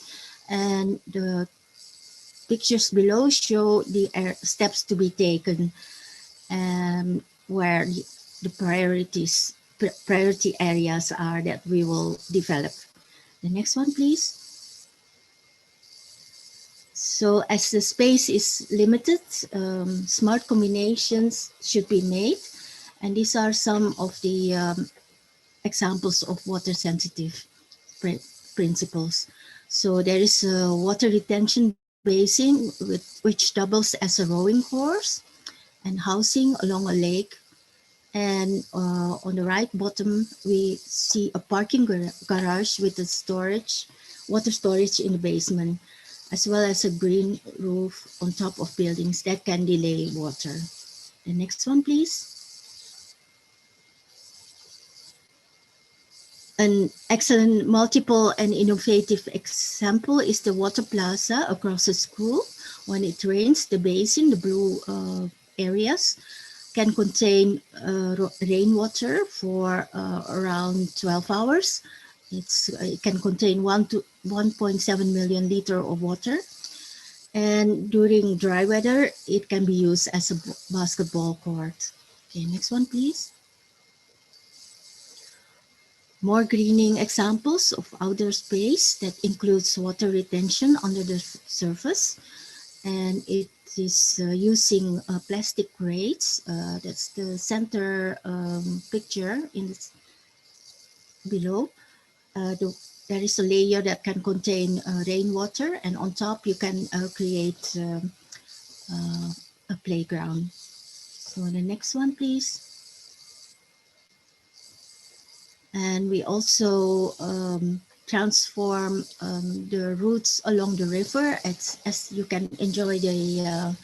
And the pictures below show the steps to be taken where the priority areas are that we will develop. The next one, please. So as the space is limited, smart combinations should be made. And these are some of the examples of water sensitive principles. So there is a water retention basin which doubles as a rowing course and housing along a lake. And on the right bottom, we see a parking garage with a water storage in the basement, as well as a green roof on top of buildings that can delay water. The next one, please. An excellent multiple and innovative example is the water plaza across the school. When it rains, the basin, the blue areas, can contain rainwater for around 12 hours. It can contain 1 to 1.7 million liters of water. And during dry weather, it can be used as a basketball court. Okay, next one, please. More greening examples of outdoor space that includes water retention under the surface. And it is using plastic crates. That's the center picture in this below. The there is a layer that can contain rainwater, and on top you can create a playground. So the next one, please. And we also transform the routes along the river as you can enjoy the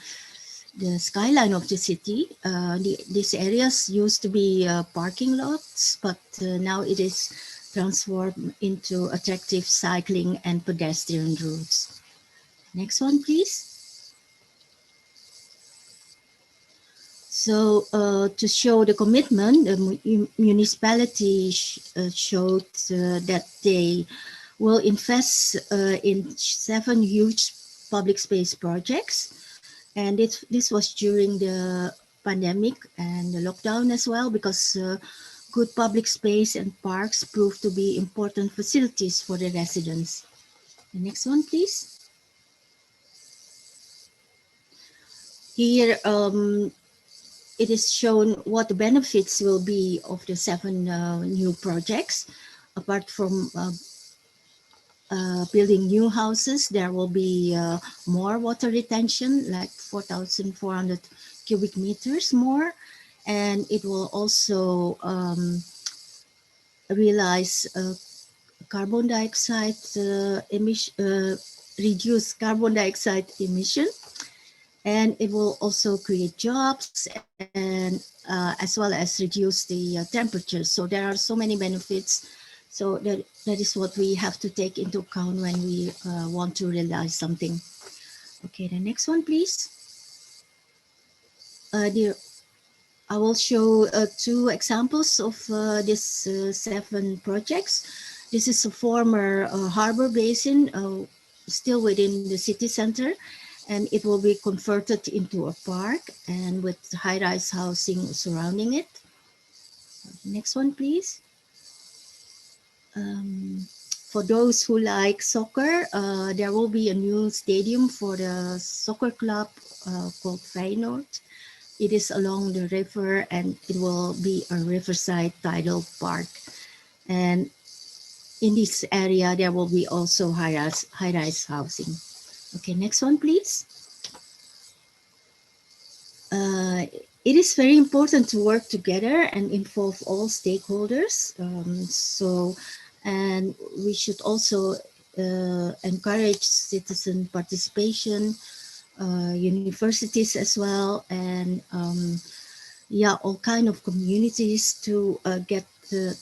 skyline of the city. These areas used to be parking lots, but now it is transformed into attractive cycling and pedestrian routes. Next one, please. So to show the commitment, the municipality showed that they will invest in 7 huge public space projects. And this was during the pandemic and the lockdown as well, because good public space and parks proved to be important facilities for the residents. The next one, please. Here, it is shown what the benefits will be of the 7 new projects. Apart from building new houses, there will be more water retention, like 4,400 cubic meters more. And it will also realize carbon dioxide emission, reduce carbon dioxide emission. And it will also create jobs and as well as reduce the temperature. So there are so many benefits. So that is what we have to take into account when we want to realize something. Okay, the next one, please. I will show 2 examples of these 7 projects. This is a former harbor basin, still within the city center. And it will be converted into a park and with high-rise housing surrounding it. Next one, please. For those who like soccer, there will be a new stadium for the soccer club called Fano. It is along the river and it will be a riverside tidal park. And in this area, there will be also high-rise housing. Okay, next one, please. It is very important to work together and involve all stakeholders. And we should also encourage citizen participation, universities as well, and all kind of communities to get the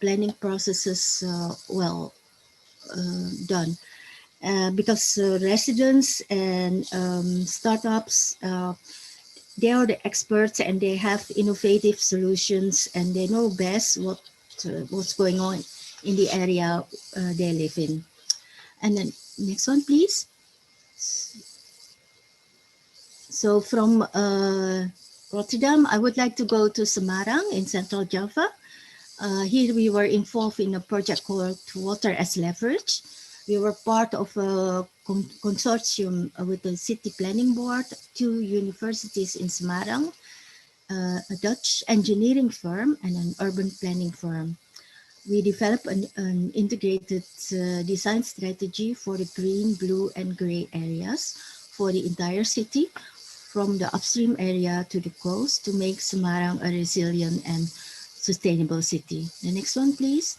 planning processes well done. Because residents and startups, they are the experts and they have innovative solutions and they know best what's going on in the area they live in. And then next one, please. So from Rotterdam, I would like to go to Semarang in Central Java. Here we were involved in a project called Water as Leverage. We were part of a consortium with the City Planning Board, 2 universities in Semarang, a Dutch engineering firm, and an urban planning firm. We developed an integrated design strategy for the green, blue, and gray areas for the entire city, from the upstream area to the coast, to make Semarang a resilient and sustainable city. The next one, please.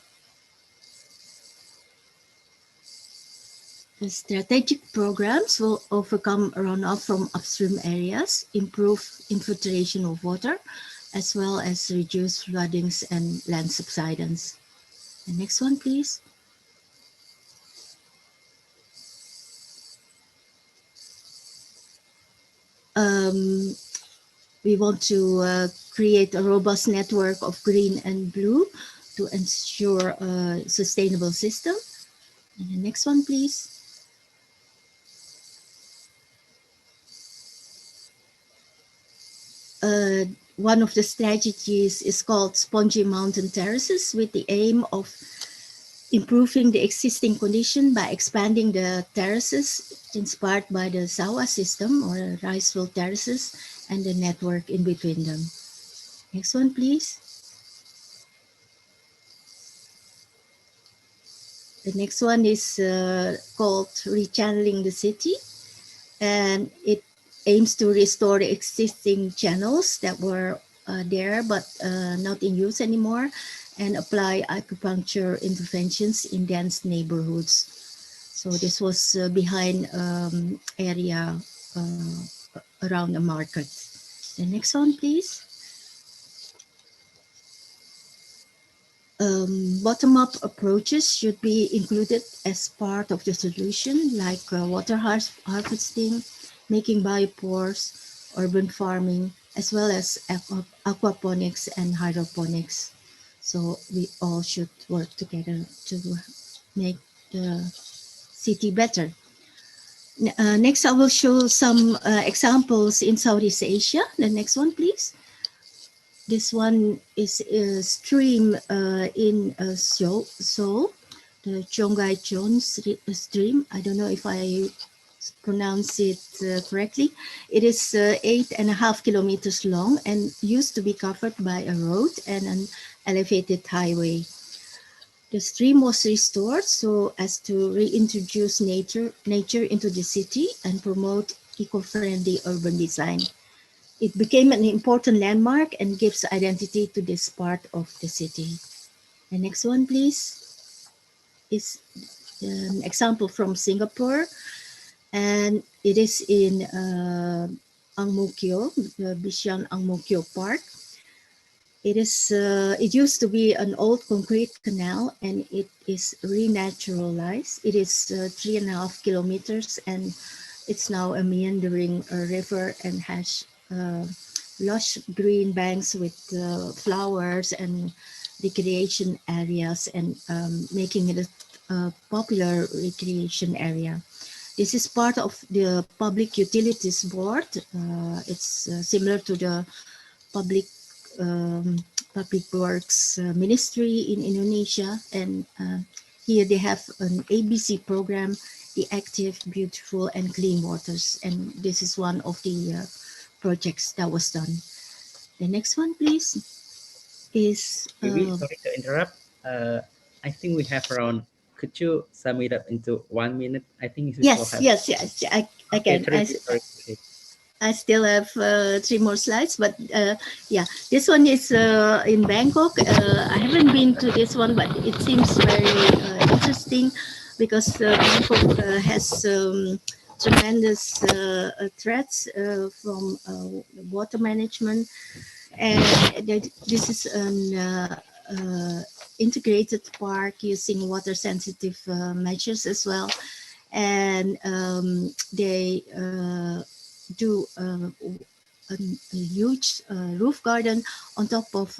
The strategic programs will overcome runoff from upstream areas, improve infiltration of water, as well as reduce floodings and land subsidence. The next one, please. We want to create a robust network of green and blue to ensure a sustainable system. And the next one, please. One of the strategies is called Spongy Mountain Terraces, with the aim of improving the existing condition by expanding the terraces inspired by the Sawa system or rice field terraces and the network in between them. Next one, please. The next one is called Rechanneling the City, and it aims to restore the existing channels that were there but not in use anymore, and apply acupuncture interventions in dense neighborhoods. So this was behind area around the market. The next one, please. Bottom-up approaches should be included as part of the solution, like water harvesting, making biopores, urban farming, as well as aquaponics and hydroponics. So we all should work together to make the city better. Next, I will show some examples in Southeast Asia. The next one, please. This one is a stream in Seoul, the Chonggaicheon stream. I don't know if I pronounce it correctly. It is 8.5 kilometers long and used to be covered by a road and an elevated highway. The stream was restored so as to reintroduce nature into the city and promote eco-friendly urban design. It became an important landmark and gives identity to this part of the city. The next one, please, is an example from Singapore, and it is in Ang Mo Kio, the Bishan Ang Mo Kio Park. It used to be an old concrete canal, and it is renaturalized. It is 3.5 kilometers, and it's now a meandering river and has lush green banks with flowers and recreation areas, and making it a popular recreation area. This is part of the Public Utilities Board. It's similar to the Public Works Ministry in Indonesia, and here they have an ABC program, the Active, Beautiful and Clean Waters, and this is one of the projects that was done. The next one, please, is... Sorry to interrupt. I think we have around, could you sum it up into 1 minute? I think yes, I can. I still have 3 more slides, but yeah, this one is in Bangkok. I haven't been to this one, but it seems very interesting because Bangkok has tremendous threats from water management, and this is an integrated park using water sensitive measures as well, and they do a huge roof garden on top of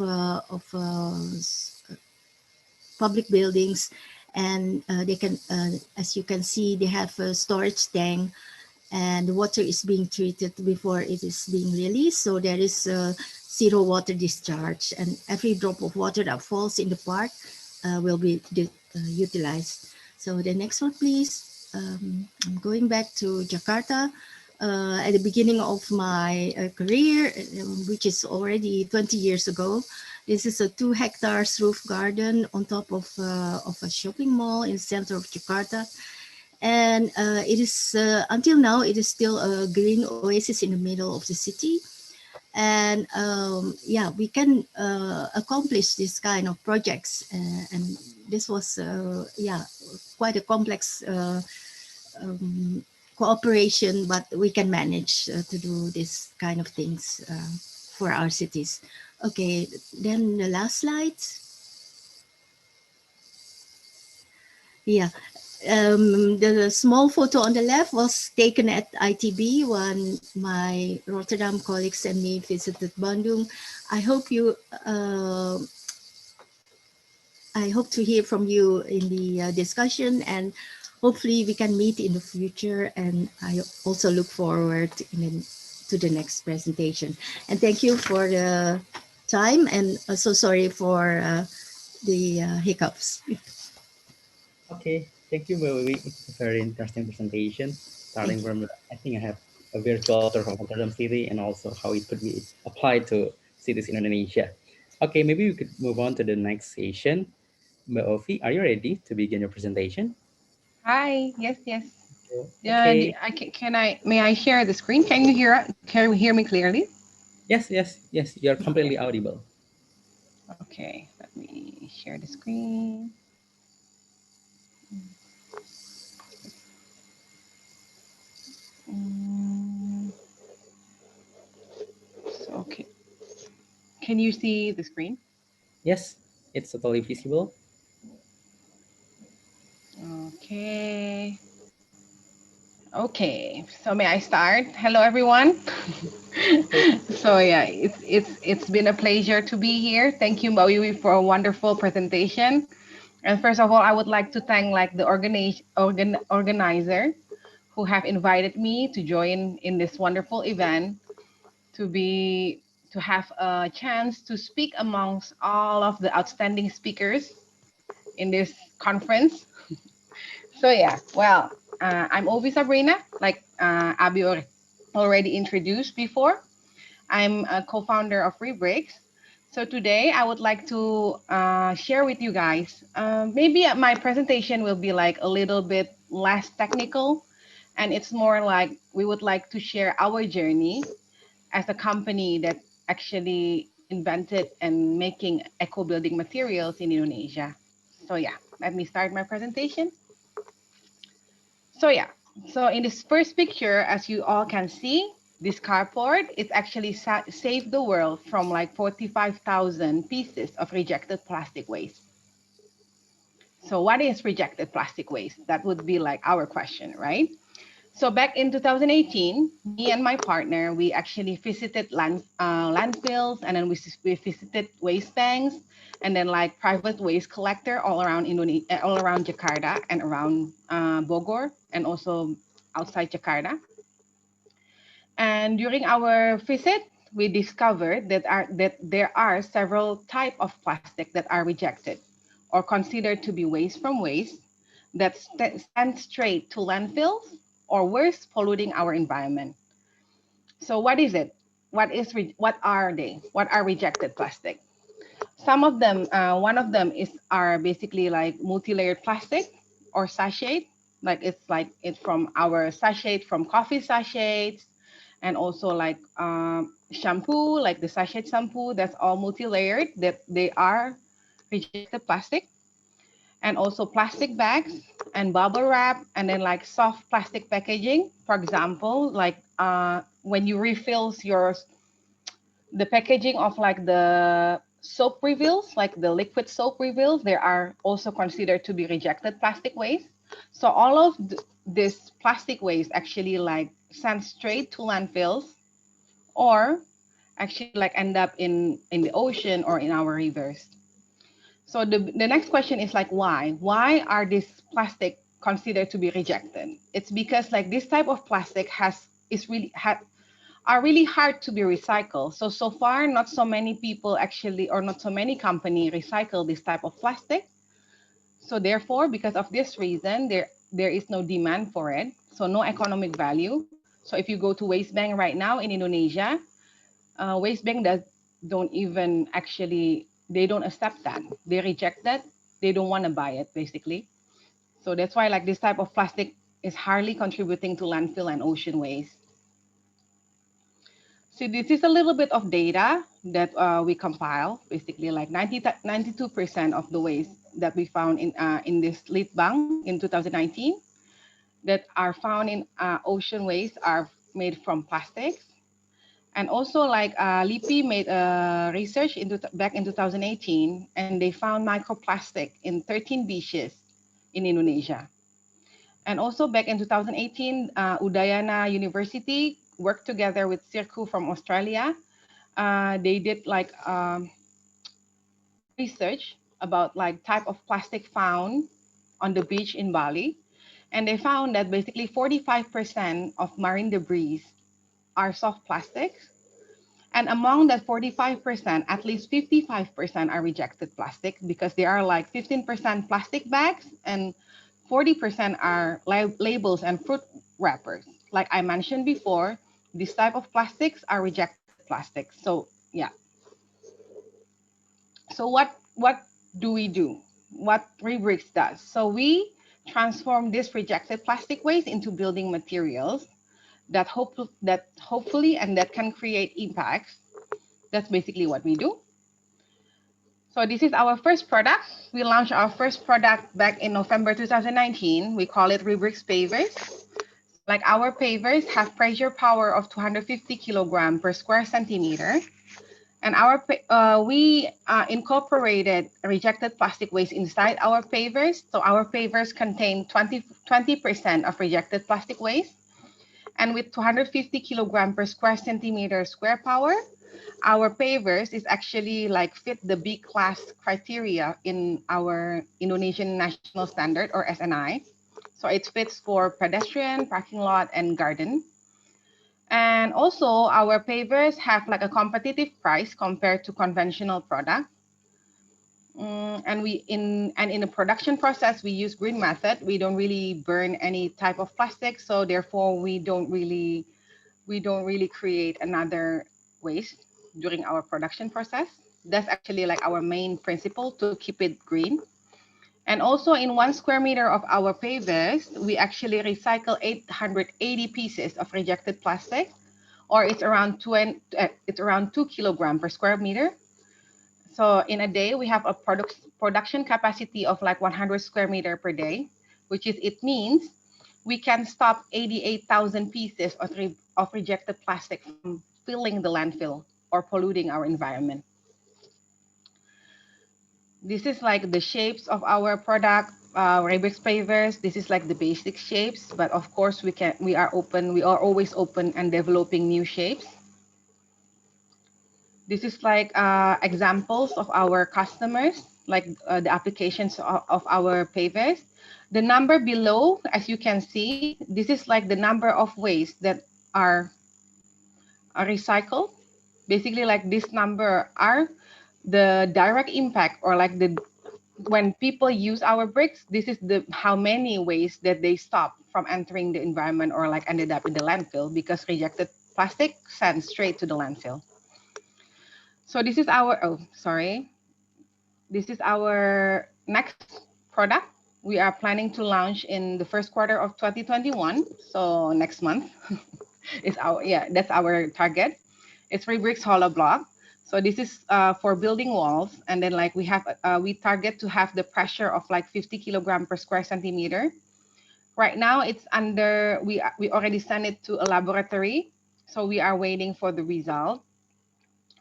public buildings, and they can, as you can see, they have a storage tank, and the water is being treated before it is being released, so there is zero water discharge, and every drop of water that falls in the park will be utilized. So the next one, please. I'm going back to Jakarta. At the beginning of my career, which is already 20 years ago. This is a 2 hectares roof garden on top of a shopping mall in the center of Jakarta. And it is, until now, it is still a green oasis in the middle of the city. And yeah, we can accomplish this kind of projects. And this was, yeah, quite a complex cooperation, but we can manage to do this kind of things for our cities. Okay, then the last slide. Yeah, the small photo on the left was taken at ITB when my Rotterdam colleagues and me visited Bandung. I hope to hear from you in the discussion, and hopefully we can meet in the future, and I also look forward to the next presentation. And thank you for the time, and so sorry for the hiccups. Okay, thank you, Wiwi. It's a very interesting presentation, starting from, I think I have a virtual tour of Rotterdam City and also how it could be applied to cities in Indonesia. Okay, maybe we could move on to the next session. Mbak Ovi, are you ready to begin your presentation? Hi. Yes, yes. Okay. May I share the screen? Can you hear me clearly? Yes, yes, yes. You're completely audible. Okay. Let me share the screen. Mm, okay. Can you see the screen? Yes, it's totally visible. Okay. Okay. So may I start? Hello, everyone. So yeah, it's been a pleasure to be here. Thank you, Wiwi, for a wonderful presentation. And first of all, I would like to thank the organizer who have invited me to join in this wonderful event to have a chance to speak amongst all of the outstanding speakers in this conference. So yeah, well, I'm Ovi Sabrina, like Abi already introduced before. I'm a co-founder of Rebricks. So today I would like to share with you guys, maybe my presentation will be like a little bit less technical, and it's more like we would like to share our journey as a company that actually invented and making eco building materials in Indonesia. So yeah, let me start my presentation. So yeah, so in this first picture, as you all can see, this cardboard is actually saved the world from like 45,000 pieces of rejected plastic waste. So what is rejected plastic waste? That would be like our question, right? So back in 2018, me and my partner, we actually visited landfills, and then we visited waste banks, and then like private waste collector all around Indonesia, all around Jakarta and around Bogor, and also outside Jakarta. And during our visit, we discovered that there are several types of plastic that are rejected or considered to be waste from waste that sent straight to landfills, or worse, polluting our environment. So what is it? What are they? What are rejected plastic? Some of them, one of them are basically like multi-layered plastic or sachet. It's from our sachet, from coffee sachets, and also like shampoo, like the sachet shampoo. That's all multi-layered. That they are rejected plastic. And also plastic bags and bubble wrap, and then like soft plastic packaging. For example, like when you refill the packaging of like the soap refills, like the liquid soap refills, they are also considered to be rejected plastic waste. So all of this plastic waste actually like sent straight to landfills, or actually like end up in the ocean or in our rivers. So the next question is like, why? Why are these plastic considered to be rejected? It's because like this type of plastic are really hard to be recycled. So far, not so many people actually, or not so many company recycle this type of plastic. So therefore, because of this reason, there is no demand for it. So no economic value. So if you go to waste bank right now in Indonesia, waste bank don't even actually, they don't accept that. They reject that. They don't want to buy it basically. So that's why like this type of plastic is hardly contributing to landfill and ocean waste. So this is a little bit of data that we compile, basically like 92% of the waste that we found in this lead bank in 2019 that are found in ocean waste are made from plastics. And also like LIPI made a research back in 2018, and they found microplastic in 13 beaches in Indonesia. And also back in 2018, Udayana University worked together with Circu from Australia. They did like research about like type of plastic found on the beach in Bali. And they found that basically 45% of marine debris are soft plastics. And among that 45%, at least 55% are rejected plastic, because there are like 15% plastic bags and 40% are labels and fruit wrappers. Like I mentioned before, this type of plastics are rejected plastics. So yeah. So what do we do? what Rebricks does. So we transform this rejected plastic waste into building materials that hopefully and that can create impacts. That's basically what we do. So this is our first product. We launched our first product back in November 2019. We call it Rebricks pavers. Like our pavers have pressure power of 250 kilogram per square centimeter. And we incorporated rejected plastic waste inside our pavers. So our pavers contain 20% of rejected plastic waste. And with 250 kilogram per square centimeter square power, our pavers is actually like fit the B class criteria in our Indonesian National Standard or SNI. So it fits for pedestrian, parking lot, and garden. And also our pavers have like a competitive price compared to conventional product. And in the production process, we use green method. We don't really burn any type of plastic. So therefore we don't really create another waste during our production process. That's actually like our main principle to keep it green. And also in 1 square meter of our pavers, we actually recycle 880 pieces of rejected plastic, or it's around 2 kilogram per square meter. So in a day, we have a production capacity of like 100 square meter per day, it means we can stop 88,000 pieces of rejected plastic from filling the landfill or polluting our environment. This is like the shapes of our product, Rebricks pavers. This is like the basic shapes, but of course we are always open and developing new shapes. This is like examples of our customers, like the applications of our pavers. The number below, as you can see, this is like the number of waste that are recycled. Basically, like this number are the direct impact, or like when people use our bricks, this is how many waste that they stop from entering the environment or like ended up in the landfill, because rejected plastic sent straight to the landfill. So this is our, this is our next product. We are planning to launch in the first quarter of 2021. So next month is that's our target. It's Rebricks hollow block. So this is for building walls. And then like we target to have the pressure of like 50 kilogram per square centimeter. Right now it's under, we already sent it to a laboratory. So we are waiting for the result.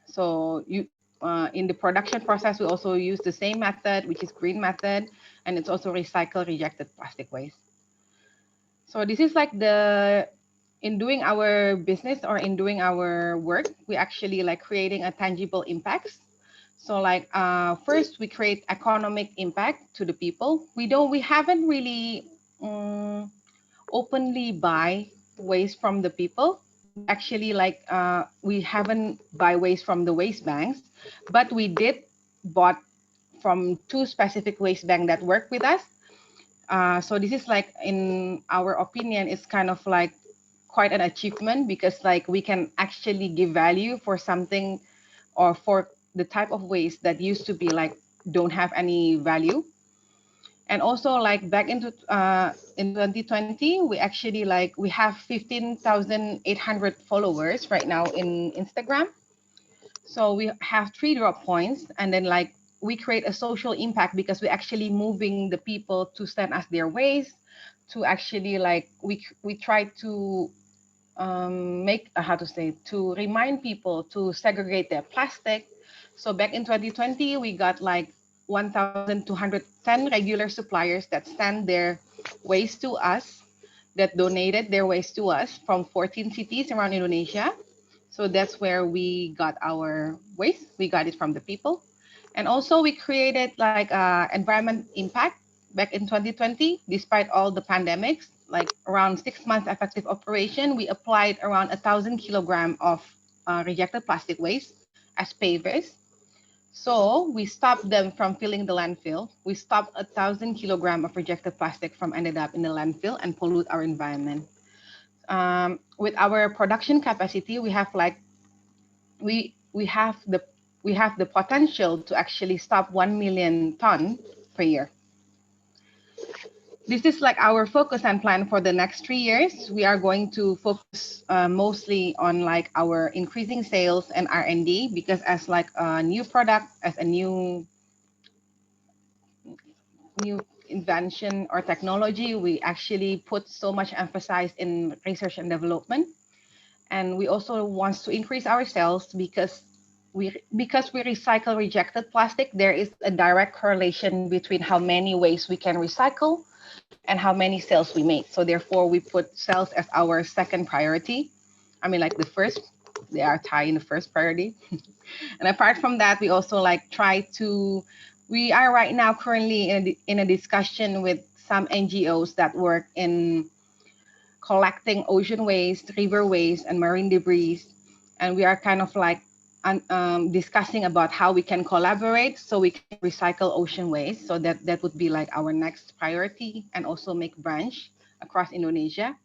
So in the production process, we also use the same method, which is green method, and it's also recycle rejected plastic waste. So this is like in doing our business or in doing our work, we actually like creating a tangible impacts. So like first we create economic impact to the people. We haven't really openly buy waste from the people. Actually, like we haven't buy waste from the waste banks, but we did bought from 2 specific waste banks that work with us. So this is like, in our opinion, it's kind of like quite an achievement, because like we can actually give value for something or for the type of waste that used to be like don't have any value. And also like back into in 2020, we actually like we have 15,800 followers right now in Instagram. So we have 3 drop points, and then like we create a social impact because we actually moving the people to send us their waste, to actually like we try to to remind people to segregate their plastic. So back in 2020, we got like 1,210 regular suppliers that send their waste to us, that donated their waste to us from 14 cities around Indonesia. So that's where we got our waste. We got it from the people. And also we created like environment impact back in 2020, despite all the pandemics, like around 6 months effective operation, we applied around 1,000 kilogram of rejected plastic waste as pavers. So we stopped them from filling the landfill. We stopped 1,000 kilogram of rejected plastic from ended up in the landfill and pollute our environment. With our production capacity, we have like we have the potential to actually stop 1 million ton per year. This is like our focus and plan for the next 3 years. We are going to focus mostly on like our increasing sales and R&D, because as like a new product, as a new invention or technology, we actually put so much emphasis in research and development. And we also want to increase our sales because we recycle rejected plastic. There is a direct correlation between how many waste we can recycle and how many sales we make. So therefore, we put sales as our second priority. I mean, like the first, they are tied in the first priority. And apart from that, we also like we are right now currently in a discussion with some NGOs that work in collecting ocean waste, river waste, and marine debris. And we are kind of like discussing about how we can collaborate so we can recycle ocean waste. So that would be like our next priority, and also make branch across Indonesia,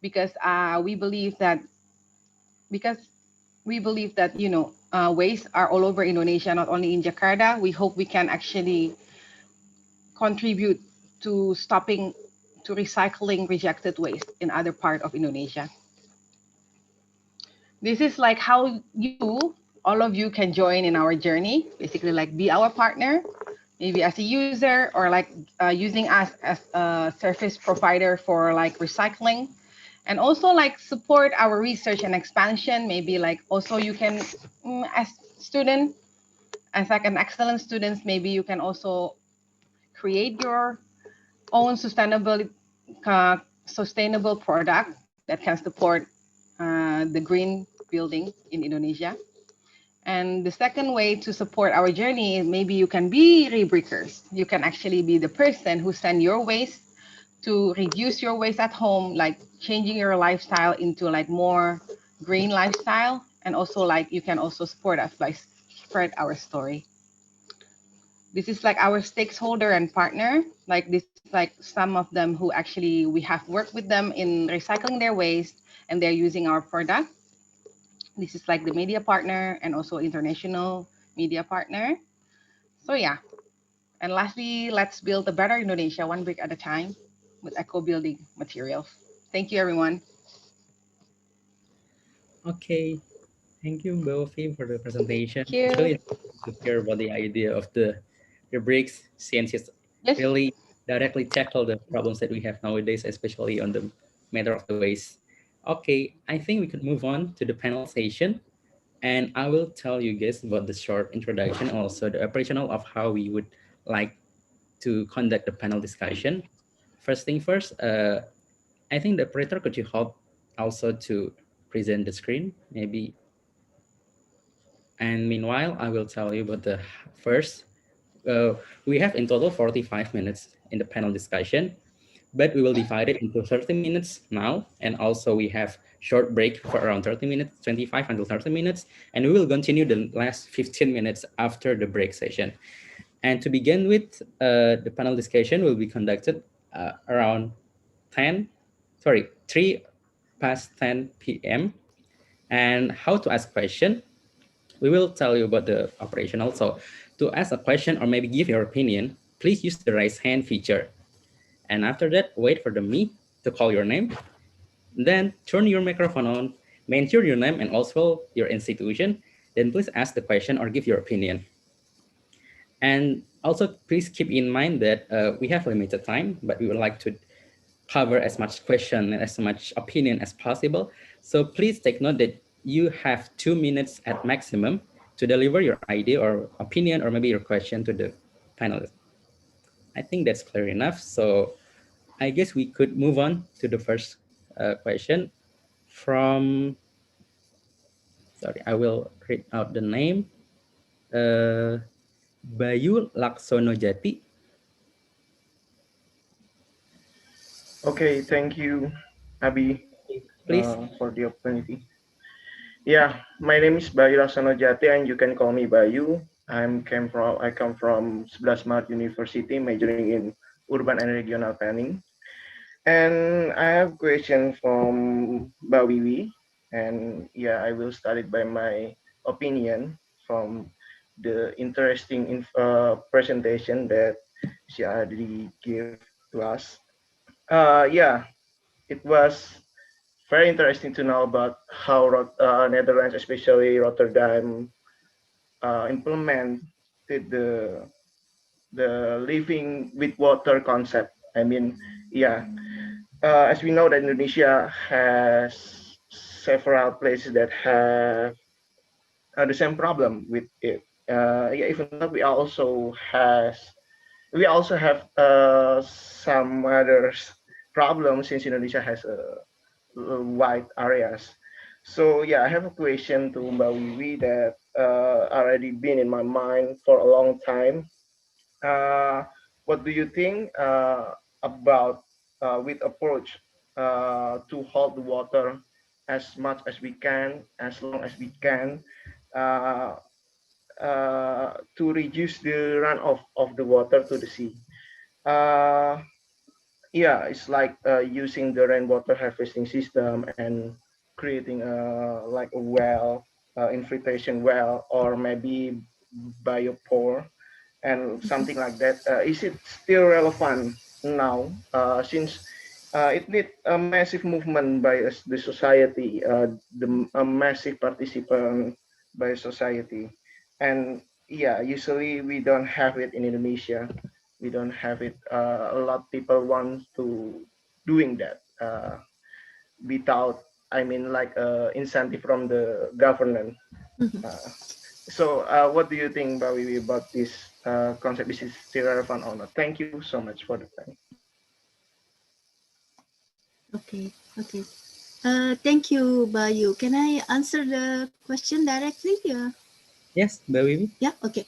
because we believe that waste are all over Indonesia, not only in Jakarta. We hope we can actually contribute to recycling rejected waste in other part of Indonesia. This is like how all of you can join in our journey, basically like be our partner, maybe as a user, or like using us as a service provider for like recycling, and also like support our research and expansion. Maybe like also you can, as like an excellent student, maybe you can also create your own sustainable product that can support the green building in Indonesia. And the second way to support our journey is maybe you can be Rebrickers. You can actually be the person who send your waste to reduce your waste at home, like changing your lifestyle into like more green lifestyle. And also like you can also support us by spread our story. This is like our stakeholder and partner. Like this is like some of them who actually we have worked with them in recycling their waste, and they're using our product. This is like the media partner and also international media partner. So yeah. And lastly, let's build a better Indonesia one brick at a time with eco-building materials. Thank you, everyone. Okay, thank you, Bofi, for the presentation. Thank you. It's really to hear about the idea of the Rebricks, since it's really directly tackle the problems that we have nowadays, especially on the matter of the waste. Okay, I think we could move on to the panel session, and I will tell you guys about the short introduction, also the operational of how we would like to conduct the panel discussion. First thing first, I think the operator, could you help also to present the screen, maybe? And meanwhile, I will tell you about the first. We have in total 45 minutes in the panel discussion, but we will divide it into 30 minutes now. And also we have short break for around 30 minutes, 25 until 30 minutes. And we will continue the last 15 minutes after the break session. And to begin with, the panel discussion will be conducted around 3 past 10 p.m. And how to ask question, we will tell you about the operational. So to ask a question or maybe give your opinion, please use the raise hand feature. And after that, wait for me to call your name. Then turn your microphone on, mention your name and also your institution. Then please ask the question or give your opinion. And also please keep in mind that we have limited time, but we would like to cover as much question and as much opinion as possible. So please take note that you have 2 minutes at maximum to deliver your idea or opinion or maybe your question to the panelists. I think that's clear enough. So I guess we could move on to the first question from, sorry, I will read out the name. Bayu Laksono Jati. Okay, thank you, Abi, Please. for the opportunity. Yeah, my name is Bayu Laksono Jati, and you can call me Bayu. I come from 11 Maret University, majoring in urban and regional planning. And I have a question from Wiwi, and yeah, I will start it by my opinion from the interesting presentation that she already gave to us. Yeah, it was very interesting to know about how Netherlands, especially Rotterdam, implemented the living with water concept. I mean, yeah, as we know that Indonesia has several places that have the same problem with it. Yeah, even though we also have some other problems since Indonesia has wide areas. So yeah, I have a question to Mbak Wiwi that already been in my mind for a long time. What do you think about with approach to hold the water as much as we can, as long as we can, uh, to reduce the runoff of the water to the sea? Uh, yeah, it's like using the rainwater harvesting system and creating like a well, infiltration well, or maybe biopore and something like that. Is it still relevant now? Since it needs a massive movement by the society, a massive participant by society, and yeah, usually we don't have it in Indonesia. We don't have it. A lot of people want to doing that without, I mean, like incentive from the government. Uh, so, what do you think, Bawi, about this concept? Is it still relevant or not? Thank you so much for the time. Okay, okay. Thank you, Bayu. Can I answer the question directly? Yes, Mbak Wiwi. Yeah, okay.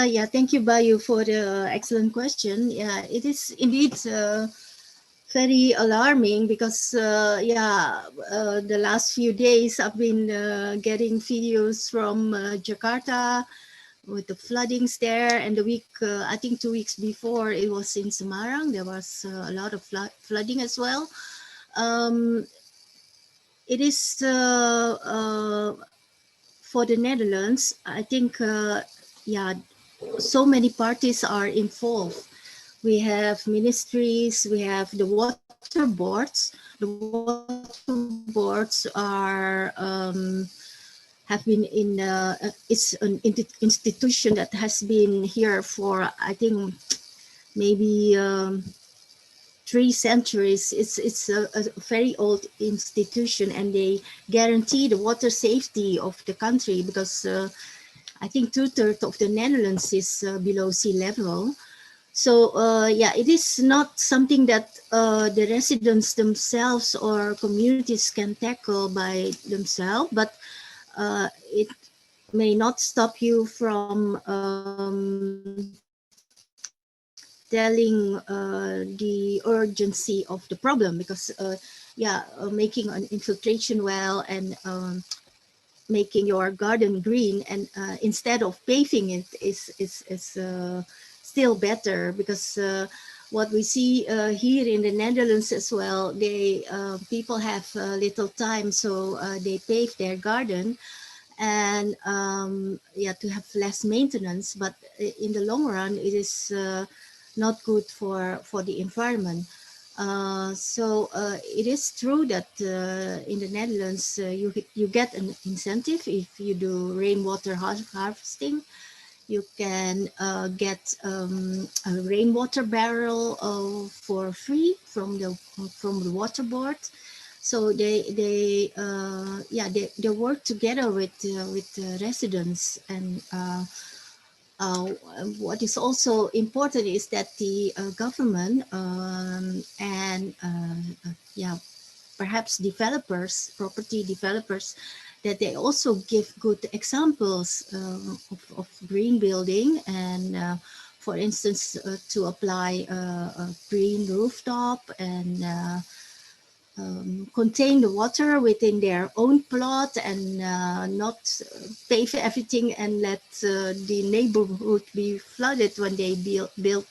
Yeah, thank you, Bayu, for the excellent question. Yeah, it is indeed very alarming because, the last few days I've been getting videos from Jakarta with the floodings there, and the week, I think 2 weeks before, it was in Semarang. There was a lot of flooding as well. It is for the Netherlands, I think, so many parties are involved. We have ministries, we have the water boards. The water boards are have been in. It's an institution that has been here for, I think, maybe 3 centuries. It's a very old institution, and they guarantee the water safety of the country because I think 2/3 of the Netherlands is below sea level. So it is not something that the residents themselves or communities can tackle by themselves, but it may not stop you from telling the urgency of the problem, because making an infiltration well and making your garden green, and instead of paving it is still better, because what we see here in the Netherlands as well, they people have little time, so they pave their garden, and to have less maintenance, but in the long run it is not good for the environment. So it is true that in the Netherlands you get an incentive if you do rainwater harvesting. You can get a rainwater barrel for free from the water board. So they work together with residents, and what is also important is that the government and perhaps developers, property developers, that they also give good examples of green building, and for instance to apply a green rooftop, and contain the water within their own plot, and not pave everything and let the neighborhood be flooded when they build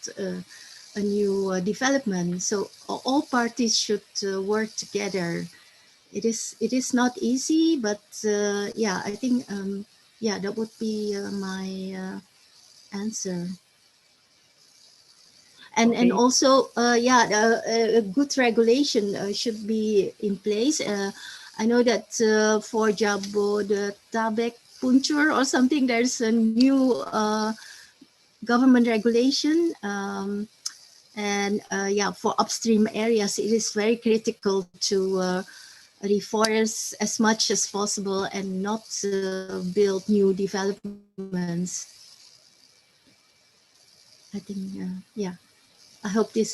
a new development. So all parties should work together. It is not easy, but I think that would be my answer. And also a good regulation should be in place. I know that for Jabodetabek Puncur or something, there's a new government regulation, and for upstream areas it is very critical to reforest as much as possible and not build new developments. I think I hope this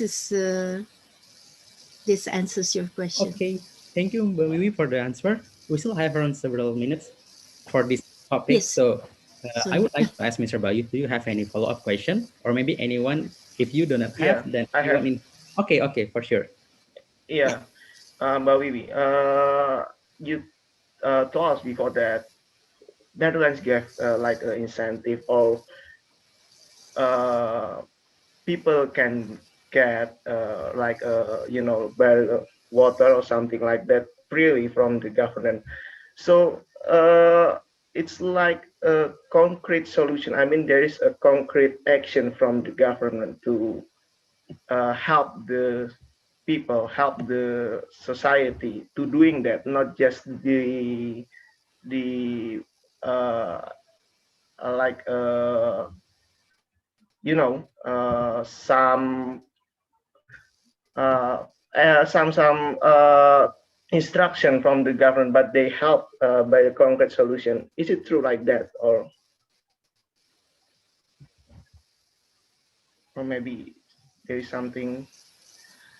answers your question. Okay, thank you, Mbak Wiwi, for the answer. We still have around several minutes for this topic. Yes. So I would like to ask Mr. Bayu, do you have any follow-up question? Or maybe anyone, if you do not have, then I have. Okay, for sure. Yeah, Mbak Wiwi, you told us before that Netherlands gave like an incentive, or people can get barrel water or something like that freely from the government. So it's like a concrete solution. I mean, there is a concrete action from the government to help the people, help the society to doing that, not just the like some instruction from the government, but they help by a concrete solution. Is it true like that, or maybe there is something?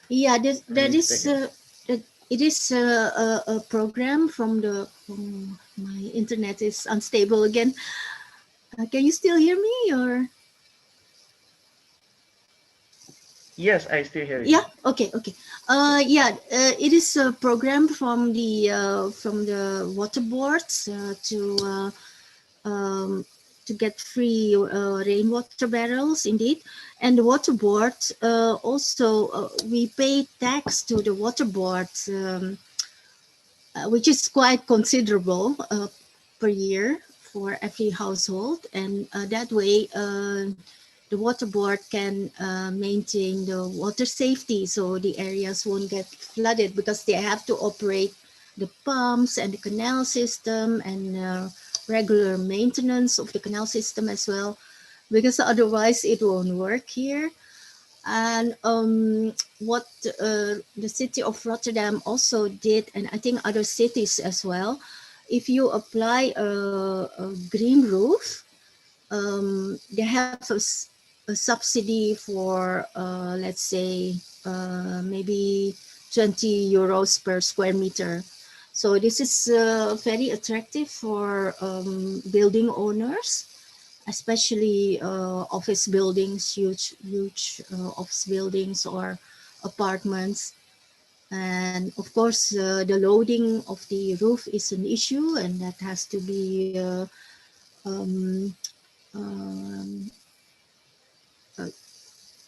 Yeah, that is it is a program from the my internet is unstable again. Can you still hear me, or? Yes, I still hear you. Yeah. Okay. It is a program from the water boards to get free rainwater barrels, indeed. And the water board also we pay tax to the water board, which is quite considerable per year for every household, and that way the water board can maintain the water safety, so the areas won't get flooded, because they have to operate the pumps and the canal system and regular maintenance of the canal system as well, because otherwise it won't work here. And what the city of Rotterdam also did, and I think other cities as well, if you apply a green roof, they have a subsidy for let's say maybe 20 euros per square meter. So this is very attractive for building owners, especially office buildings, huge office buildings or apartments. And of course, the loading of the roof is an issue, and that has to be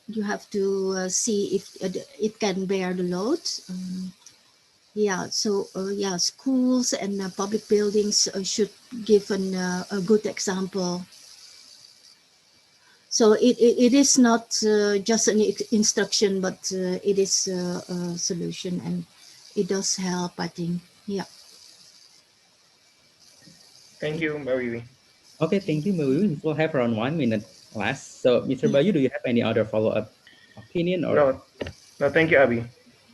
you have to see if it can bear the load. Schools and public buildings should give a good example. So it is not just an instruction, but it is a solution, and it does help, I think. Yeah. Thank you, Mbak Wiwi. Okay, thank you, Mbak Wiwi. We will have around 1 minute last. So, Mr. Bayu, do you have any other follow-up opinion? Or No, thank you, Abi.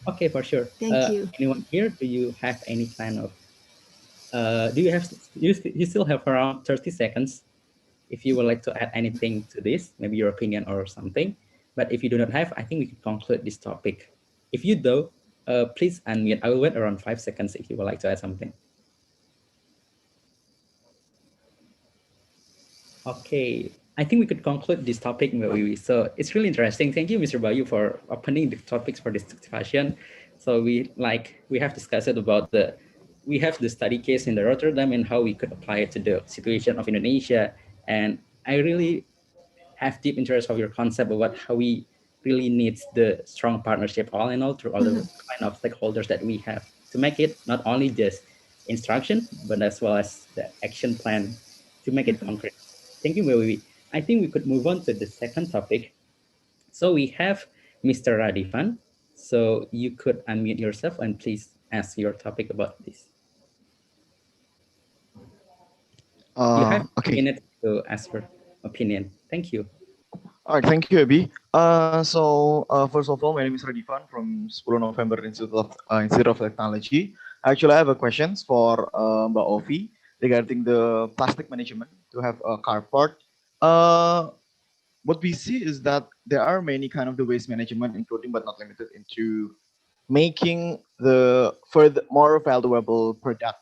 Okay, for sure. Thank you. Anyone here? Do you have any plan of? You still have around 30 seconds. If you would like to add anything to this, maybe your opinion or something. But if you do not have, I think we can conclude this topic. If you do, please unmute. I will wait around 5 seconds if you would like to add something. Okay, I think we could conclude this topic, Mbak Wiwi. So it's really interesting. Thank you, Mr. Bayu, for opening the topics for this discussion. So we have discussed about we have the study case in the Rotterdam and how we could apply it to the situation of Indonesia. And I really have deep interest of your concept about how we really need the strong partnership all in all through all the kind of stakeholders that we have to make it not only just instruction, but as well as the action plan to make it concrete. Thank you, Wiwi. I think we could move on to the second topic. So we have Mr. Radifan. So you could unmute yourself and please ask your topic about this. You have Okay. 2 minutes to ask your opinion. Thank you. All right, thank you, Abby. First of all, my name is Radifan from 10 November Institute of Technology. Actually, I have a questions for Mbak Ovi regarding the plastic management to have a carport. What we see is that there are many kind of the waste management, including but not limited into making the further more valuable product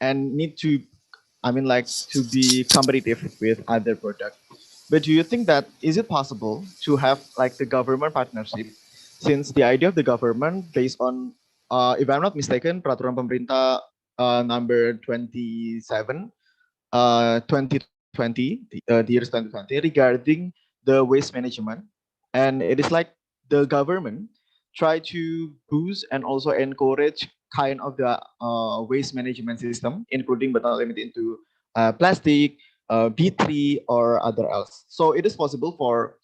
and need to, I mean, like to be competitive with other products. But do you think that is it possible to have like the government partnership? Since the idea of the government based on, if I'm not mistaken, peraturan pemerintah number 27, 2020, the years 2020 regarding the waste management, and it is like the government try to boost and also encourage kind of the waste management system, including but not limited to plastic, B3 or other else. So it is possible for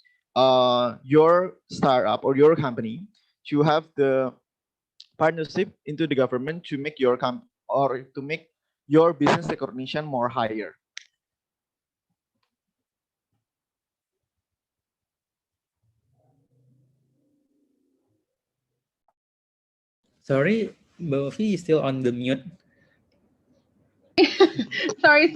your startup or your company to have the partnership into the government to make your or to make your business recognition more higher. Sorry, Bovi, you still on the mute? Sorry.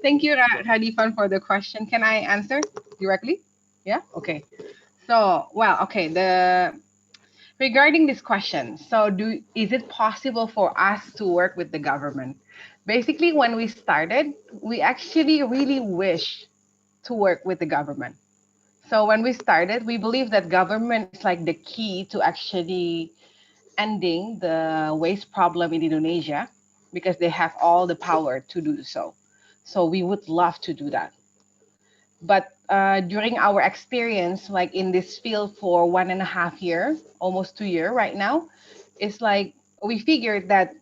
Thank you, Radifan, for the question. Can I answer directly? Yeah. Okay. So, well, okay. Regarding this question, so is it possible for us to work with the government? Basically, when we started, we actually really wish to work with the government. So when we started, we believe that government is like the key to actually ending the waste problem in Indonesia because they have all the power to do so. So we would love to do that. But during our experience, like in this field for 1.5 years, almost 2 years right now, it's like we figured that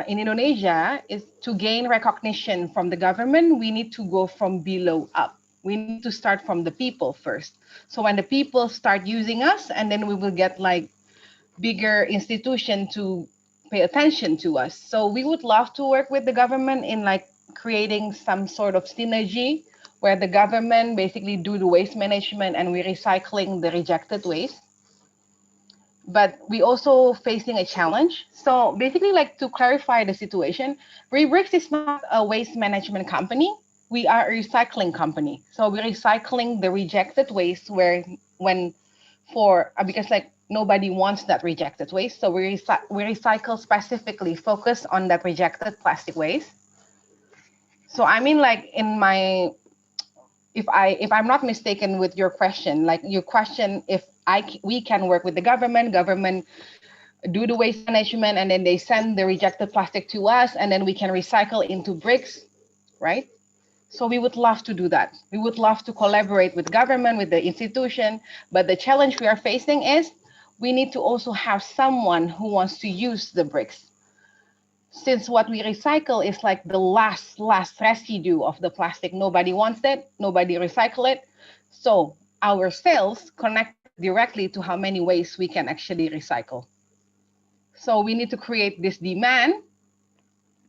in Indonesia is to gain recognition from the government, we need to go from below up. We need to start from the people first. So when the people start using us, and then we will get like bigger institution to pay attention to us. So we would love to work with the government in like creating some sort of synergy where the government basically do the waste management and we're recycling the rejected waste. But we also facing a challenge. So basically, like to clarify the situation, Rebricks is not a waste management company. We are a recycling company. So we're recycling the rejected waste because like nobody wants that rejected waste. So we recycle specifically focus on that rejected plastic waste. So I mean, like if I'm not mistaken with your question, like your question, if we can work with the government do the waste management, and then they send the rejected plastic to us, and then we can recycle into bricks, right? So we would love to do that. We would love to collaborate with government, with the institution, but the challenge we are facing is we need to also have someone who wants to use the bricks. Since what we recycle is like the last residue of the plastic, nobody wants it, nobody recycle it. So our sales connect directly to how many ways we can actually recycle. So we need to create this demand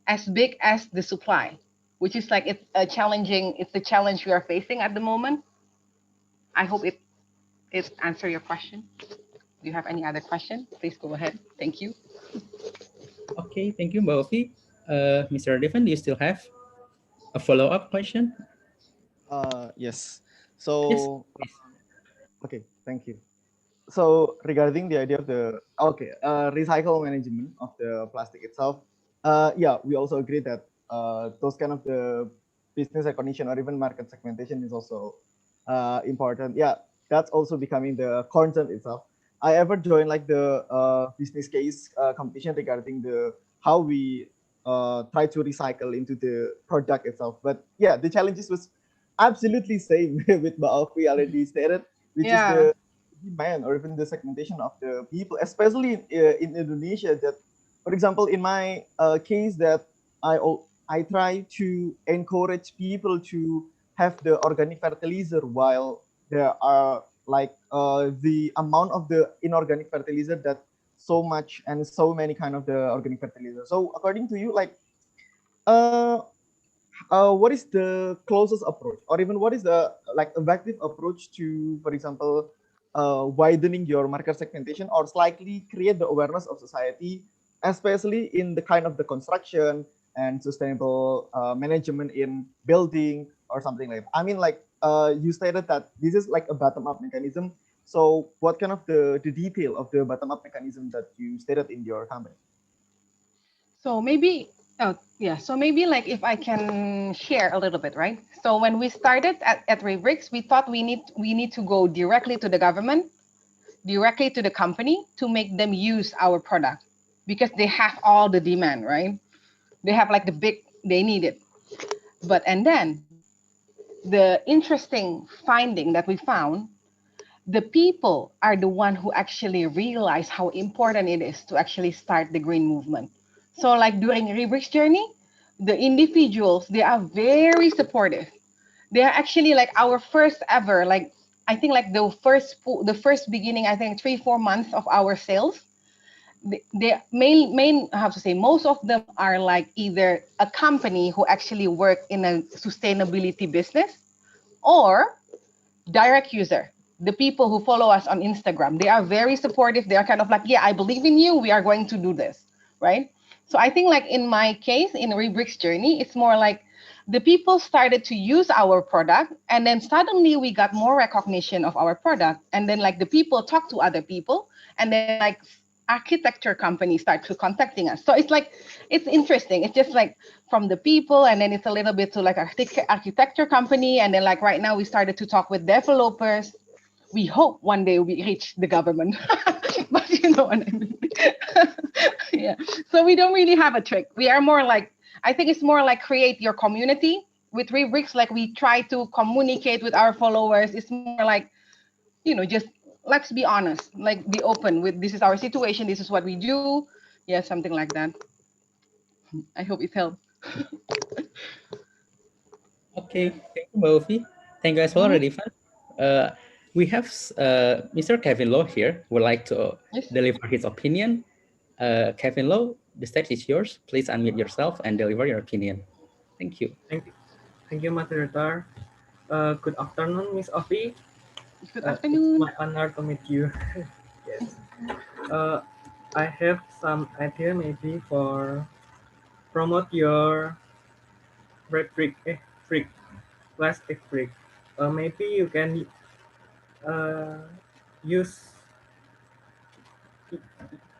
as big as the supply, which is like it's the challenge we are facing at the moment. I hope it answer your question. Do you have any other question? Please go ahead. Thank you. Okay, thank you, Bovi. Mr. Devon, do you still have a follow-up question? Yes. So, okay, thank you. So regarding the idea of the recycle management of the plastic itself, yeah, we also agree that those kind of the business recognition or even market segmentation is also important. Yeah, that's also becoming the content itself. I ever joined like the business case competition regarding the how we try to recycle into the product itself. But yeah, the challenges was absolutely same with what we already stated, which is the demand or even the segmentation of the people, especially in Indonesia. That, for example, in my case, that I try to encourage people to have the organic fertilizer while there are like the amount of the inorganic fertilizer that so much and so many kind of the organic fertilizer. So according to you, like what is the closest approach, or even what is the like effective approach to, for example, widening your market segmentation or slightly create the awareness of society, especially in the kind of the construction and sustainable management in building or something like that? I mean, like you stated that this is like a bottom-up mechanism. So what kind of the detail of the bottom-up mechanism that you stated in your company? So maybe, oh yeah, so maybe like if I can share a little bit, right? So when we started at Rebricks, we thought we need to go directly to the government, directly to the company to make them use our product because they have all the demand, right? They have like they need it. And then the interesting finding that we found, the people are the one who actually realize how important it is to actually start the green movement. So like during Rebricks journey, the individuals, they are very supportive. They are actually like our first ever, like I think like the first beginning, I think 3-4 months of our sales, they main I have to say most of them are like either a company who actually work in a sustainability business or direct user, the people who follow us on Instagram. They are very supportive. They are kind of like, yeah, I believe in you. We are going to do this, right? So I think like in my case, in Rebricks journey, it's more like the people started to use our product and then suddenly we got more recognition of our product. And then like the people talk to other people and then like architecture companies start to contacting us. So it's like, it's interesting. It's just like from the people and then it's a little bit to like architecture company. And then like right now we started to talk with developers. We hope one day we reach the government, but you know what I mean? Yeah. So we don't really have a trick. We are more like, I think it's more like create your community with Rebricks. Like we try to communicate with our followers. It's more like, you know, just let's be honest, like be open with this is our situation. This is what we do. Yeah, something like that. I hope it helps. Okay, thank you, Bovi. Thank you as well, Redifan. We have Mr. Kevin Lowe here who would like to deliver his opinion. Kevin Lowe, the stage is yours. Please unmute yourself and deliver your opinion. Thank you. Thank you, moderator. Good afternoon, Miss Ovi. Good afternoon. It's my honor to meet you. Yes. I have some idea maybe for promote your brick plastic brick. Maybe you can use.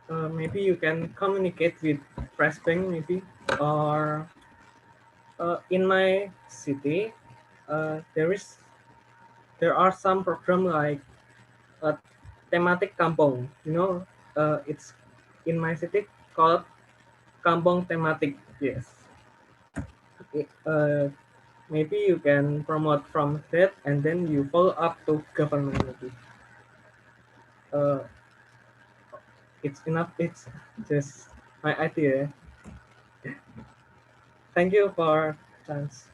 Maybe you can communicate with Press Bank maybe, or in my city there are some program like thematic kampong. You know, it's in my city called kampong thematic. Yes. Maybe you can promote from that and then you follow up to government maybe. It's enough. It's just my idea. Thank you for chance.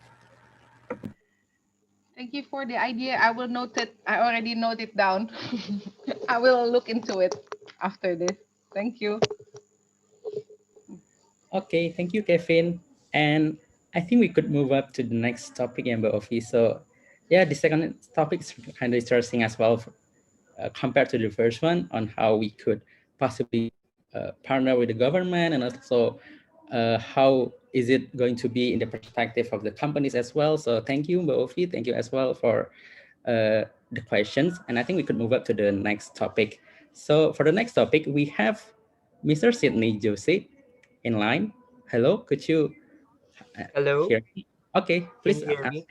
Thank you for the idea. I will note it. I already note it down. I will look into it after this. Thank you. Okay, thank you, Kevin. And I think we could move up to the next topic, Mbak Ovi. So yeah, the second topic is kind of interesting as well compared to the first one on how we could possibly partner with the government and also how is it going to be in the perspective of the companies as well. So thank you, Mbak Ovi. Thank you as well for the questions. And I think we could move up to the next topic. So for the next topic, we have Mr. Sydney Jose in line. Hello, could you Hello? hear me? Okay, please Can you hear ask. me?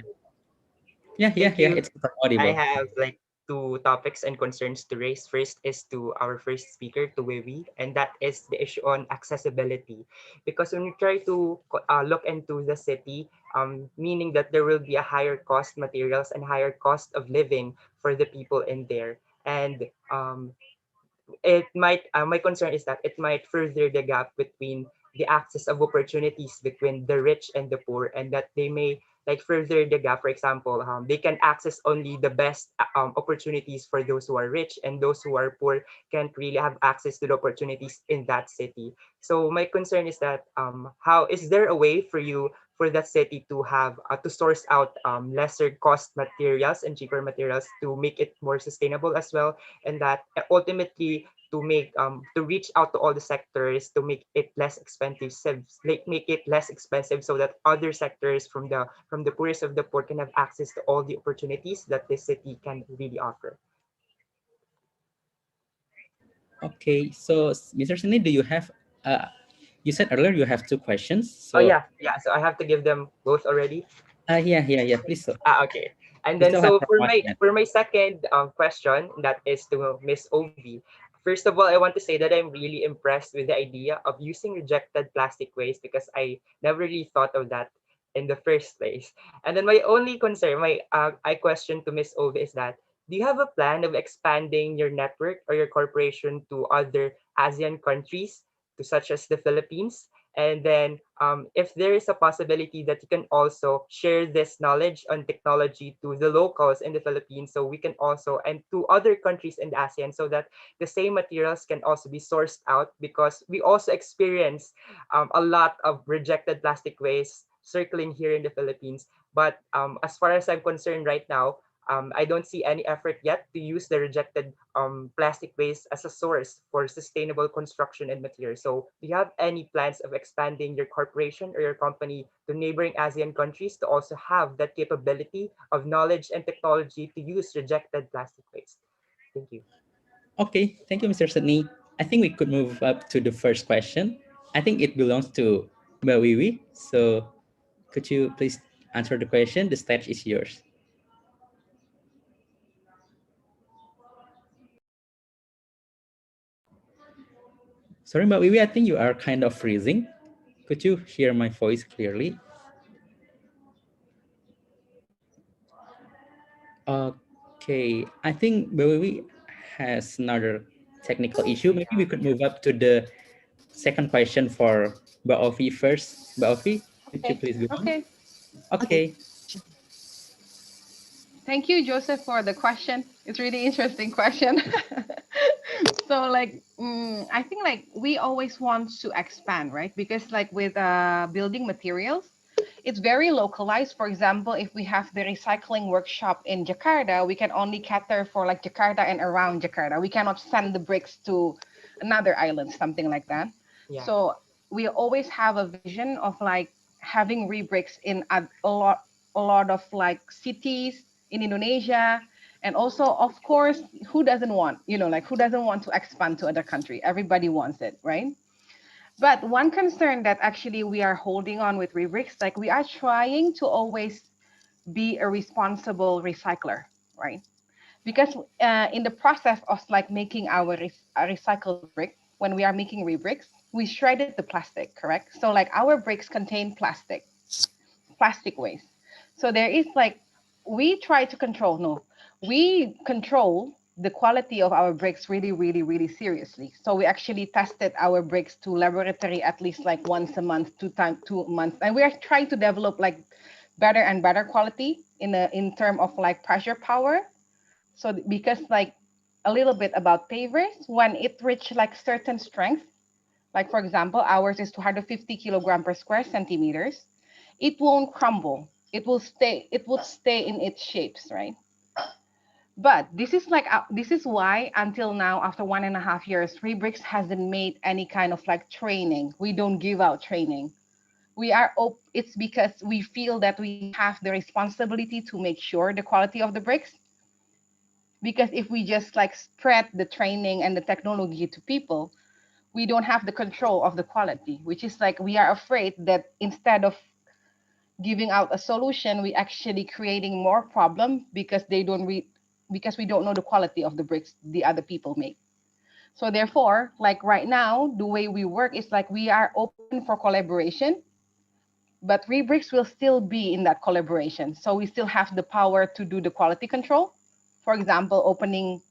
Yeah, Thank you. it's audible. I have like two topics and concerns to raise. First is to our first speaker, to Wiwi, and that is the issue on accessibility. Because when you try to look into the city, meaning that there will be a higher cost materials and higher cost of living for the people in there. And it might my concern is that it might further the gap between the access of opportunities between the rich and the poor, and that like further the gap. For example, they can access only the best opportunities for those who are rich, and those who are poor can't really have access to the opportunities in that city. So my concern is that how is there a way for you for that city to have to source out lesser cost materials and cheaper materials to make it more sustainable as well, and that ultimately to make to reach out to all the sectors to make it less expensive, like make it less expensive so that other sectors from the poorest of the poor can have access to all the opportunities that this city can really offer. Okay, so Mr. Sini, do you have you said earlier you have two questions. Oh So yeah. So I have to give them both already. yeah, please. So Okay. And we then still have so around 1 minute. for my second question, that is to Miss Ovi. First of all, I want to say that I'm really impressed with the idea of using rejected plastic waste, because I never really thought of that in the first place. And then my only concern, my I question to Miss Ovi is that, do you have a plan of expanding your network or your corporation to other ASEAN countries, to such as the Philippines? And then if there is a possibility that you can also share this knowledge on technology to the locals in the Philippines, so we can also, and to other countries in the ASEAN, so that the same materials can also be sourced out, because we also experience a lot of rejected plastic waste circling here in the Philippines. But as far as I'm concerned right now, I don't see any effort yet to use the rejected plastic waste as a source for sustainable construction and materials. So do you have any plans of expanding your corporation or your company to neighboring ASEAN countries to also have that capability of knowledge and technology to use rejected plastic waste? Thank you. Okay, thank you, Mr. Sydney. I think we could move up to the first question. I think it belongs to Mbak Wiwi. So could you please answer the question? The stage is yours. Sorry, Mbak Wiwi, I think you are kind of freezing. Could you hear my voice clearly? Okay, I think Mbak Wiwi has another technical issue. Maybe we could move up to the second question for Mbak Ovi first. Mbak Ovi, could you please go on? Okay. Okay. Thank you, Joseph, for the question. It's really interesting question. So like, I think like we always want to expand, right? Because like with building materials, it's very localized. For example, if we have the recycling workshop in Jakarta, we can only cater for like Jakarta and around Jakarta. We cannot send the bricks to another island, something like that. Yeah. So we always have a vision of like having Rebricks in a lot of like cities in Indonesia. And also, of course, who doesn't want, like who doesn't want to expand to other country? Everybody wants it, right? But one concern that actually we are holding on with Rebricks, like we are trying to always be a responsible recycler, right? Because in the process of like making our recycled brick, when we are making Rebricks, we shredded the plastic, correct? So like our bricks contain plastic waste. So there is like, we try to control, no, we control the quality of our bricks really, really, really seriously. So we actually tested our bricks to laboratory at least like once a month, 2 months. And we are trying to develop like better and better quality in term of like pressure power. So because like a little bit about pavers, when it reach like certain strength, like for example, ours is 250 kilogram per square centimeters, it won't crumble. It will stay in its shapes, right? But this is like this is why until now, after 1.5 years, Rebricks hasn't made any kind of like training. We don't give out training. It's because we feel that we have the responsibility to make sure the quality of the bricks. Because if we just like spread the training and the technology to people, we don't have the control of the quality, which is like we are afraid that instead of giving out a solution, we actually creating more problem because because we don't know the quality of the bricks the other people make. So therefore, like right now, the way we work is like we are open for collaboration, but Rebricks will still be in that collaboration. So we still have the power to do the quality control. For example, opening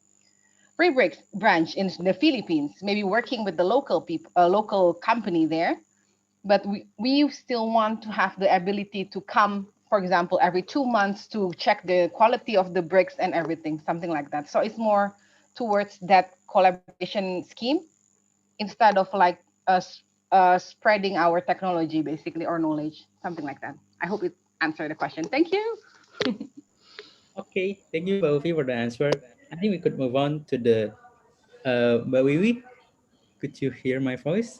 Rebricks branch in the Philippines, maybe working with the local people, a local company there. But we still want to have the ability to come for example, every 2 months to check the quality of the bricks and everything, something like that. So it's more towards that collaboration scheme instead of like us spreading our technology basically or knowledge, something like that. I hope it answered the question. Thank you. Okay, thank you, Wiwi, for the answer. I think we could move on to the Wiwi. Could you hear my voice?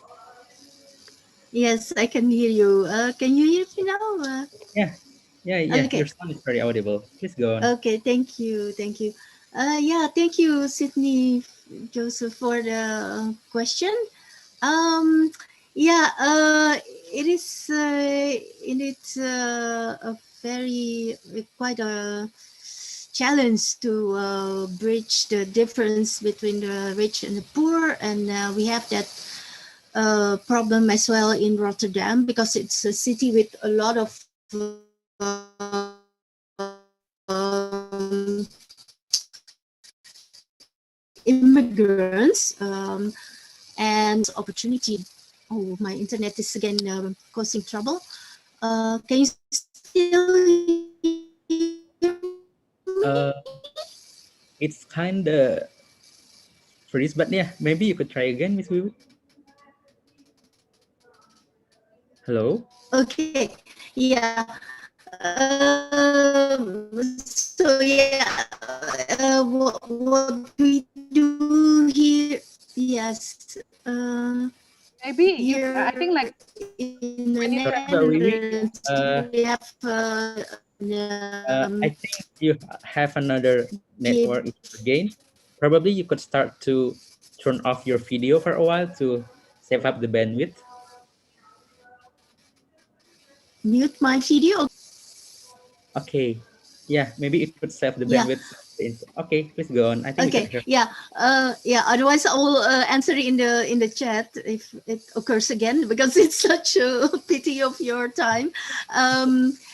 Yes, I can hear you. Can you hear me now? Yeah, yeah. Okay. Your sound is very audible. Please go on. Okay, thank you. Yeah, thank you, Sydney Joseph, for the question. Yeah, it is a very quite a challenge to bridge the difference between the rich and the poor, and we have that problem as well in Rotterdam because it's a city with a lot of immigrants and opportunity. Oh, my internet is again causing trouble. Can you still Uh, it's kind of freeze, but yeah, maybe you could try again, Miss Wiwi. Hello. Okay, yeah. So yeah, what we do here? Yes. Maybe here I think like in the when you Sorry, Mbak Wiwi. Netherlands, we have I think you have another network issue again. Probably you could start to turn off your video for a while to save up the bandwidth. mute my video. Okay. Yeah, maybe it could save the Yeah. bandwidth. Okay, please go on. I think we Okay. could hear. Yeah. Yeah. Otherwise, I will answer in the chat if it occurs again because it's such a pity of your time.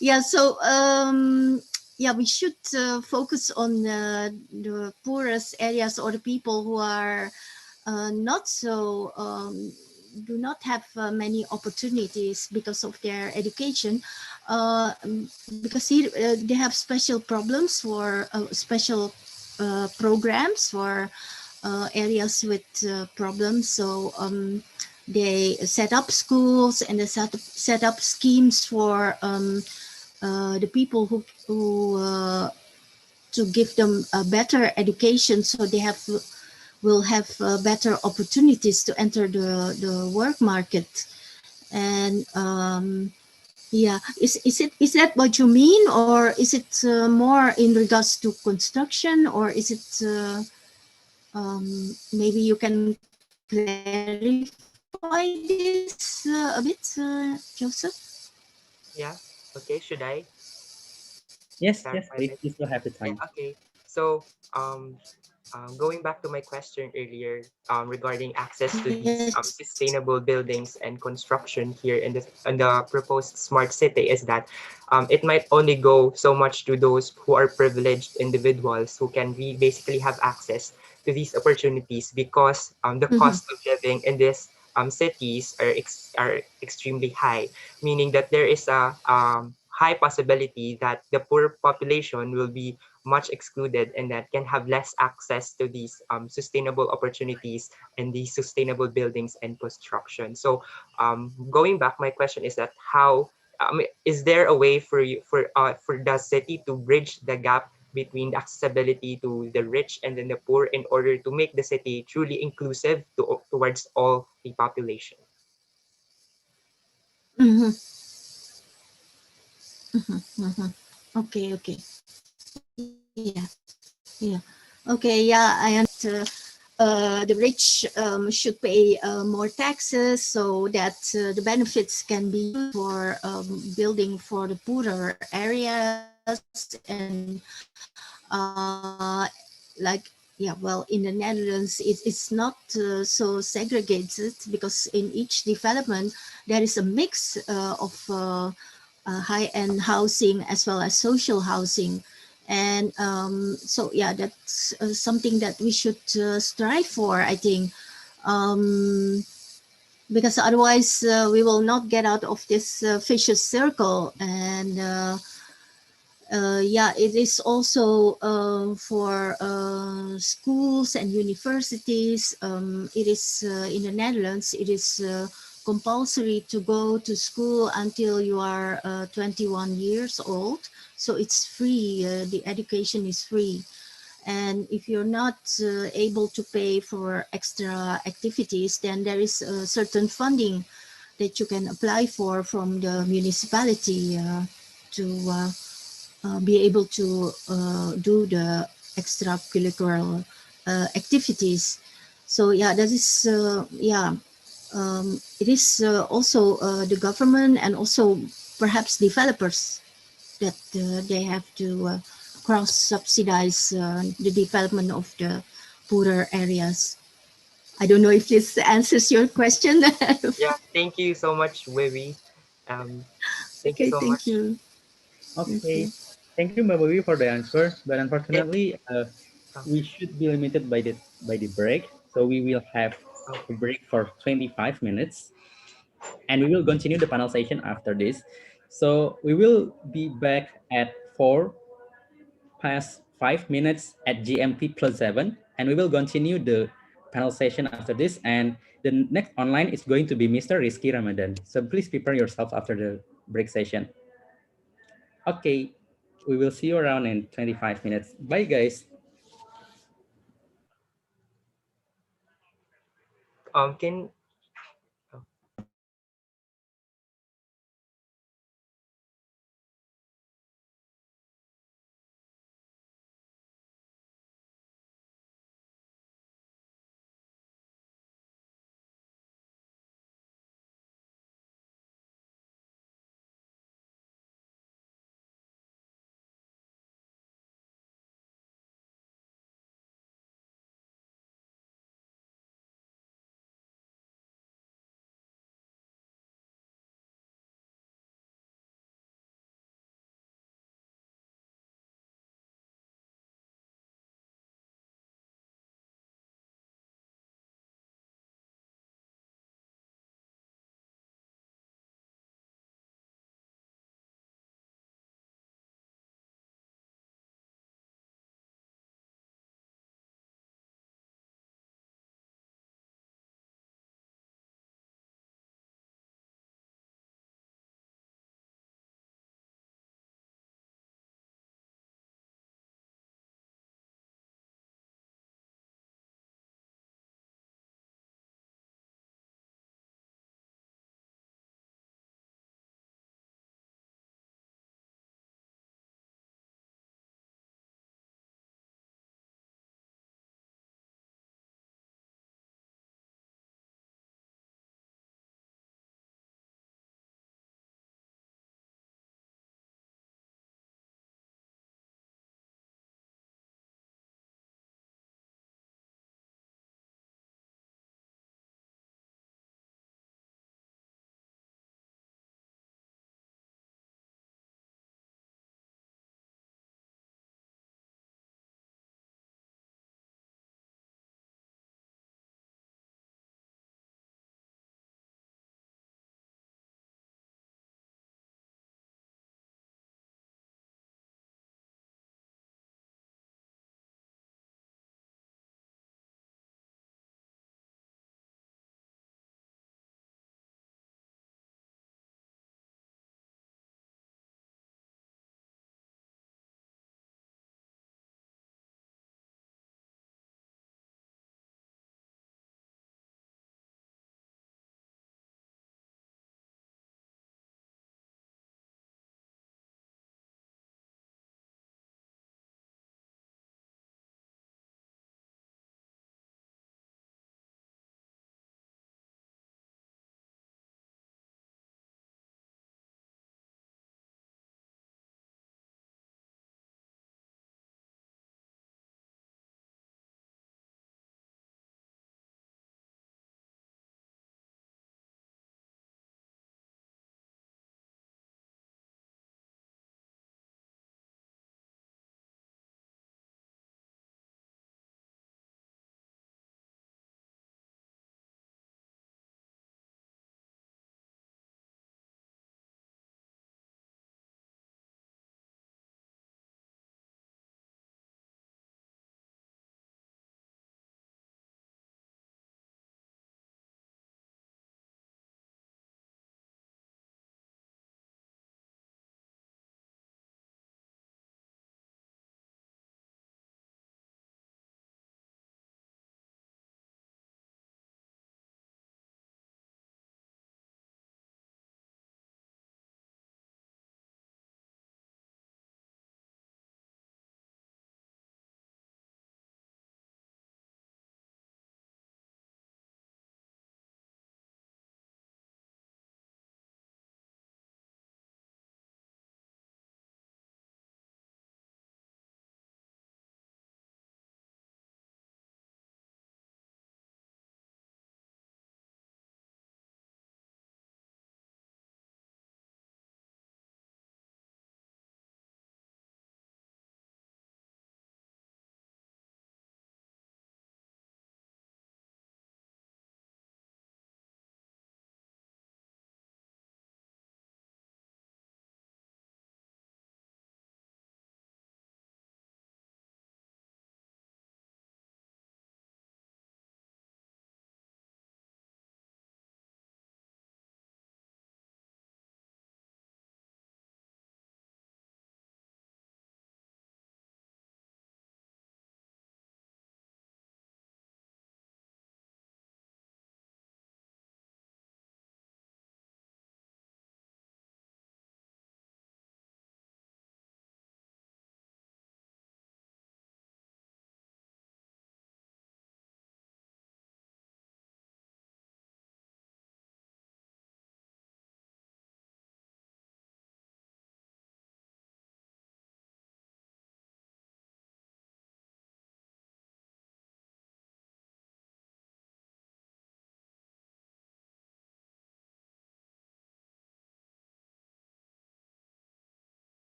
Yeah. So yeah, we should focus on the poorest areas or the people who are not so do not have many opportunities because of their education, because here they have special problems for special programs for areas with problems. So they set up schools and they set up schemes for the people who to give them a better education, so they will have better opportunities to enter the work market. And yeah, is that what you mean, or is it more in regards to construction, or is it maybe you can clarify this a bit, Joseph? Yeah. Okay. Should I Yes, clarify please. it? You still have the Yeah. time. Okay. So going back to my question earlier regarding access to these Yes. sustainable buildings and construction here in the proposed smart city is that it might only go so much to those who are privileged individuals who can basically have access to these opportunities because the cost of living in these cities are extremely high, meaning that there is a high possibility that the poor population will be much excluded and that can have less access to these sustainable opportunities and these sustainable buildings and construction. So going back, my question is that how is there a way for the city to bridge the gap between the accessibility to the rich and then the poor in order to make the city truly inclusive towards all the population? Mm-hmm. Okay. Yeah. Okay. Yeah, I understand. The rich should pay more taxes so that the benefits can be used for building for the poorer areas. And like, yeah, well, in the Netherlands, it's not so segregated because in each development there is a mix of high-end housing as well as social housing. And so yeah, that's something that we should strive for, I think, because otherwise we will not get out of this vicious circle. And Yeah, it is also for schools and universities. It is in the Netherlands. It is compulsory to go to school until you are 21 years old. So it's free. The education is free. And if you're not able to pay for extra activities, then there is a certain funding that you can apply for from the municipality to be able to do the extracurricular activities. So yeah, that is it is also the government and also perhaps developers that they have to cross subsidize the development of the poorer areas. I don't know if this answers your question. Yeah, thank you so much, Wiwi. Thank you Okay, so thank much. you. Thank Okay, you. thank you, Mbak Wiwi, for the answer. But Eh, unfortunately, oh, we should be limited by the break. So we will have oh, a break for 25 minutes, and we will continue the panel session after this. So we will be back at 4 past 5 minutes at GMT +7, and we will continue the panel session after this. And the next online is going to be Mr. Rizky Ramadan. So please prepare yourself after the break session. Okay, we will see you around in 25 minutes. Bye, guys. can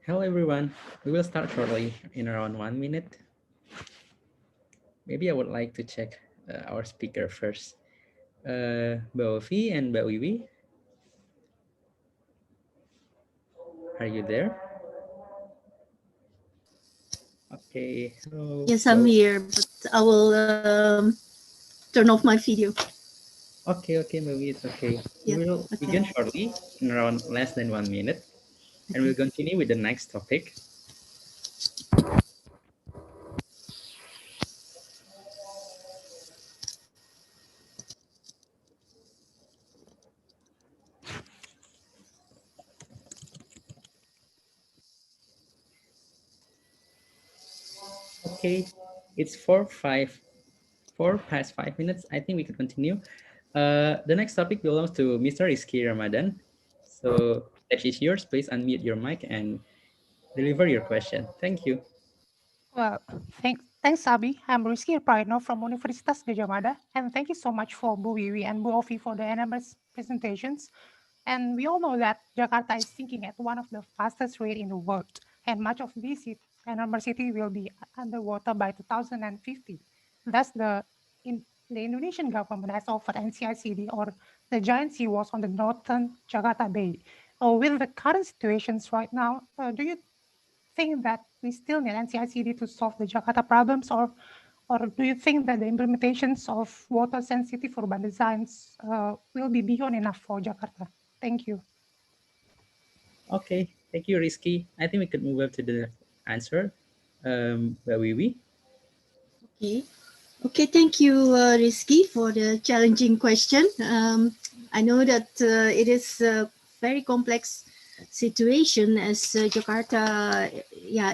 Hello everyone, we will start shortly in around 1 minute. Maybe I would like to check our speaker first. Mbak and Mbak Wiwi, are you there? Okay, hello. Yes, I'm here, but I will turn off my video. Okay, Mbak, it's okay. Yeah, We will okay. begin shortly in around less than 1 minute, and we'll continue with the next topic. Okay, it's 4 past 5 minutes. I think we can continue. The next topic belongs to Mr. Rizky Ramadan. So, stage is yours. Please unmute your mic and deliver your question. Thank you. Well, thanks, Abi. I'm Rizky Praino from Universitas Gajah Mada, and thank you so much for Bu Wiwi and Bu Ovi for the NMS presentations. And we all know that Jakarta is sinking at one of the fastest rate in the world, and much of this NMS city will be underwater by 2050. Thus, the Indonesian government has offered NCICD or the giant seawalls on the northern Jakarta Bay. With the current situations right now, do you think that we still need NCICD to solve the Jakarta problems, or do you think that the implementations of water-sensitive urban designs will be beyond enough for Jakarta? Thank you. Okay, thank you, Rizky. I think we could move up to the answer. Wiwi. Okay, thank you, Rizky, for the challenging question. I know that it is a very complex situation as Jakarta,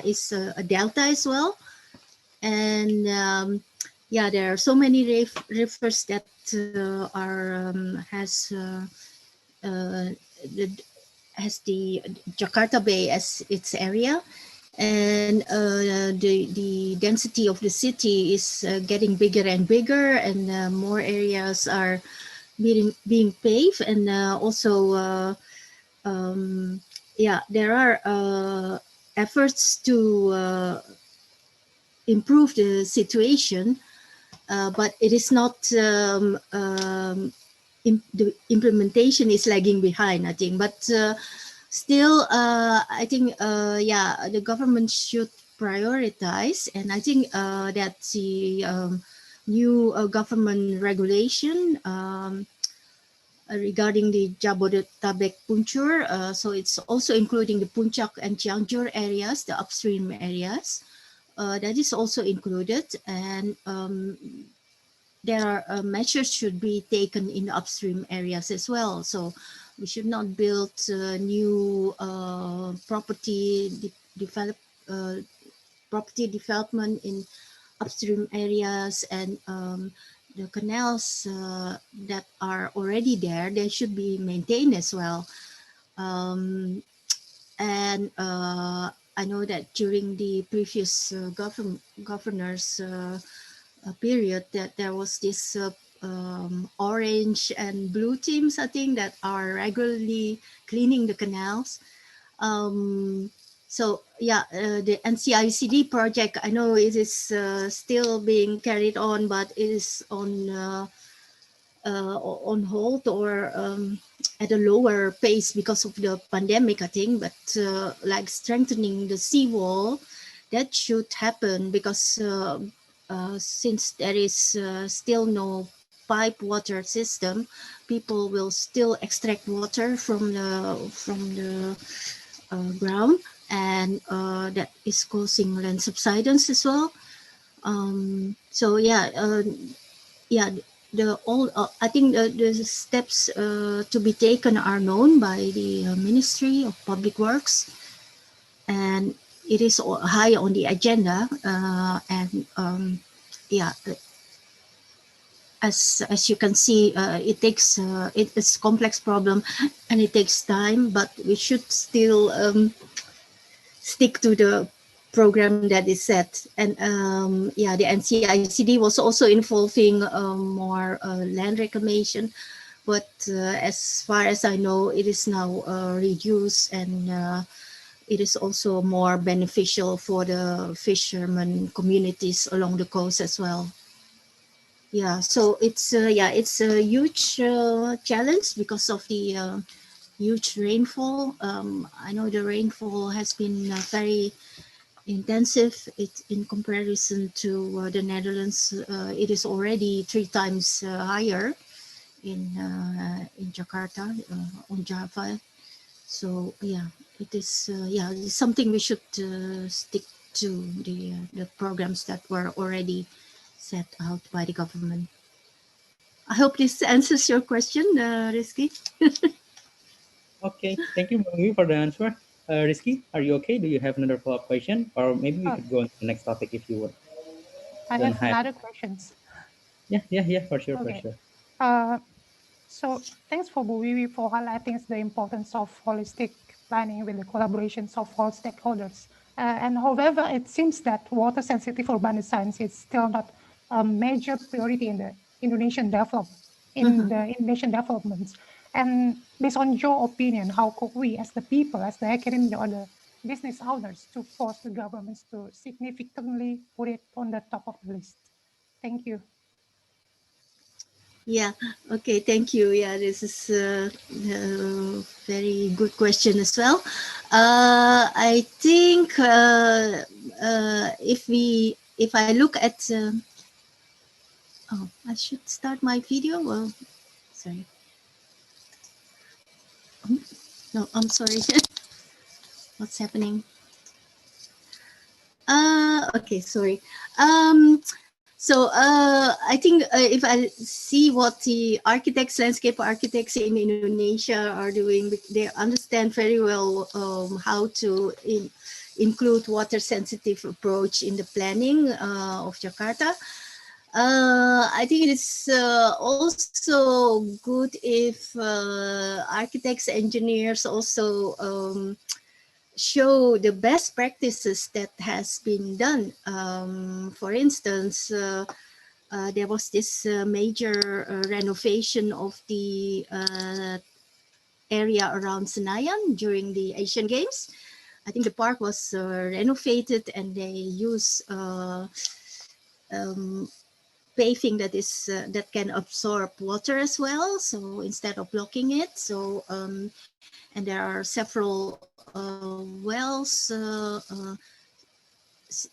is a delta as well. And there are so many rivers that has the Jakarta Bay as its area, and the density of the city is getting bigger and bigger, and more areas are being paved, and also there are efforts to improve the situation, but it is not the implementation is lagging behind, I think. But still, I think the government should prioritize, and I think that the new government regulation regarding the Jabodetabek Puncur, so it's also including the Puncak and Cianjur areas, the upstream areas. That is also included, and there are measures should be taken in the upstream areas as well. So we should not build new property development in upstream areas, and the canals that are already there, they should be maintained as well. And I know that during the previous governor's period, that there was this orange and blue teams, I think, that are regularly cleaning the canals. So the NCICD project, I know it is still being carried on, but it is on hold, or at a lower pace because of the pandemic, I think. But like strengthening the seawall, that should happen, because since there is still no pipe water system, people will still extract water from the ground, and that is causing land subsidence as well. I think the steps to be taken are known by the Ministry of Public Works, and it is high on the agenda. As you can see, it takes it's a complex problem, and it takes time. But we should still stick to the program that is set. And the NCICD was also involving more land reclamation, but as far as I know, it is now reduced, and it is also more beneficial for the fishermen communities along the coast as well. Yeah, so it's it's a huge challenge because of the huge rainfall. I know the rainfall has been very intensive. It in comparison to the Netherlands, it is already 3 times higher in Jakarta, on Java. So yeah, it is it's something we should stick to the programs that were already set out by the government. I hope this answers your question, Rizky. Okay, thank you, Wiwi, for the answer. Rizky, are you okay? Do you have another follow-up question? Or maybe we could go on to the next topic if you would. I Don't have have. another questions. Yeah, for sure, for Okay. sure. So thanks for Wiwi for highlighting the importance of holistic planning with the collaborations of all stakeholders. And however, it seems that water-sensitive urban design is still not a major priority in the Indonesian developments. And based on your opinion, how could we, as the people, as the academia or the business owners, to force the governments to significantly put it on the top of the list? Thank you. Yeah, okay, thank you. Yeah, this is a very good question as well. I think if I look at, oh, I should start my video. Well, sorry. No, I'm sorry. What's happening? Okay, sorry. I think if I see what the landscape architects in Indonesia are doing, they understand very well how to include water-sensitive approach in the planning of Jakarta. I think it is also good if architects, engineers also show the best practices that has been done. For instance, there was this major renovation of the area around Senayan during the Asian Games. I think the park was renovated and they use paving that can absorb water as well. So instead of blocking it, so and there are several wells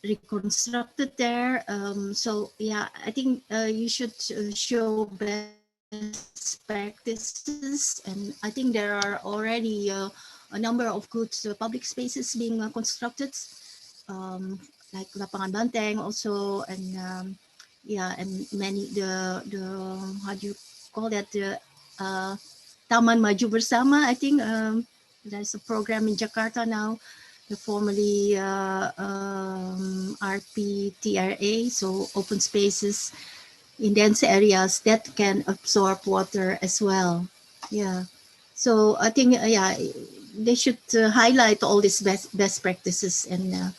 reconstructed there. So yeah, I think you should show best practices, and I think there are already a number of good public spaces being constructed, like Lapangan Banteng also, and yeah, and many the how do you call that, the Taman Maju Bersama. I think there's a program in Jakarta now, the formerly RPTRA, so open spaces in dense areas that can absorb water as well. Yeah, so I think yeah, they should highlight all these best practices and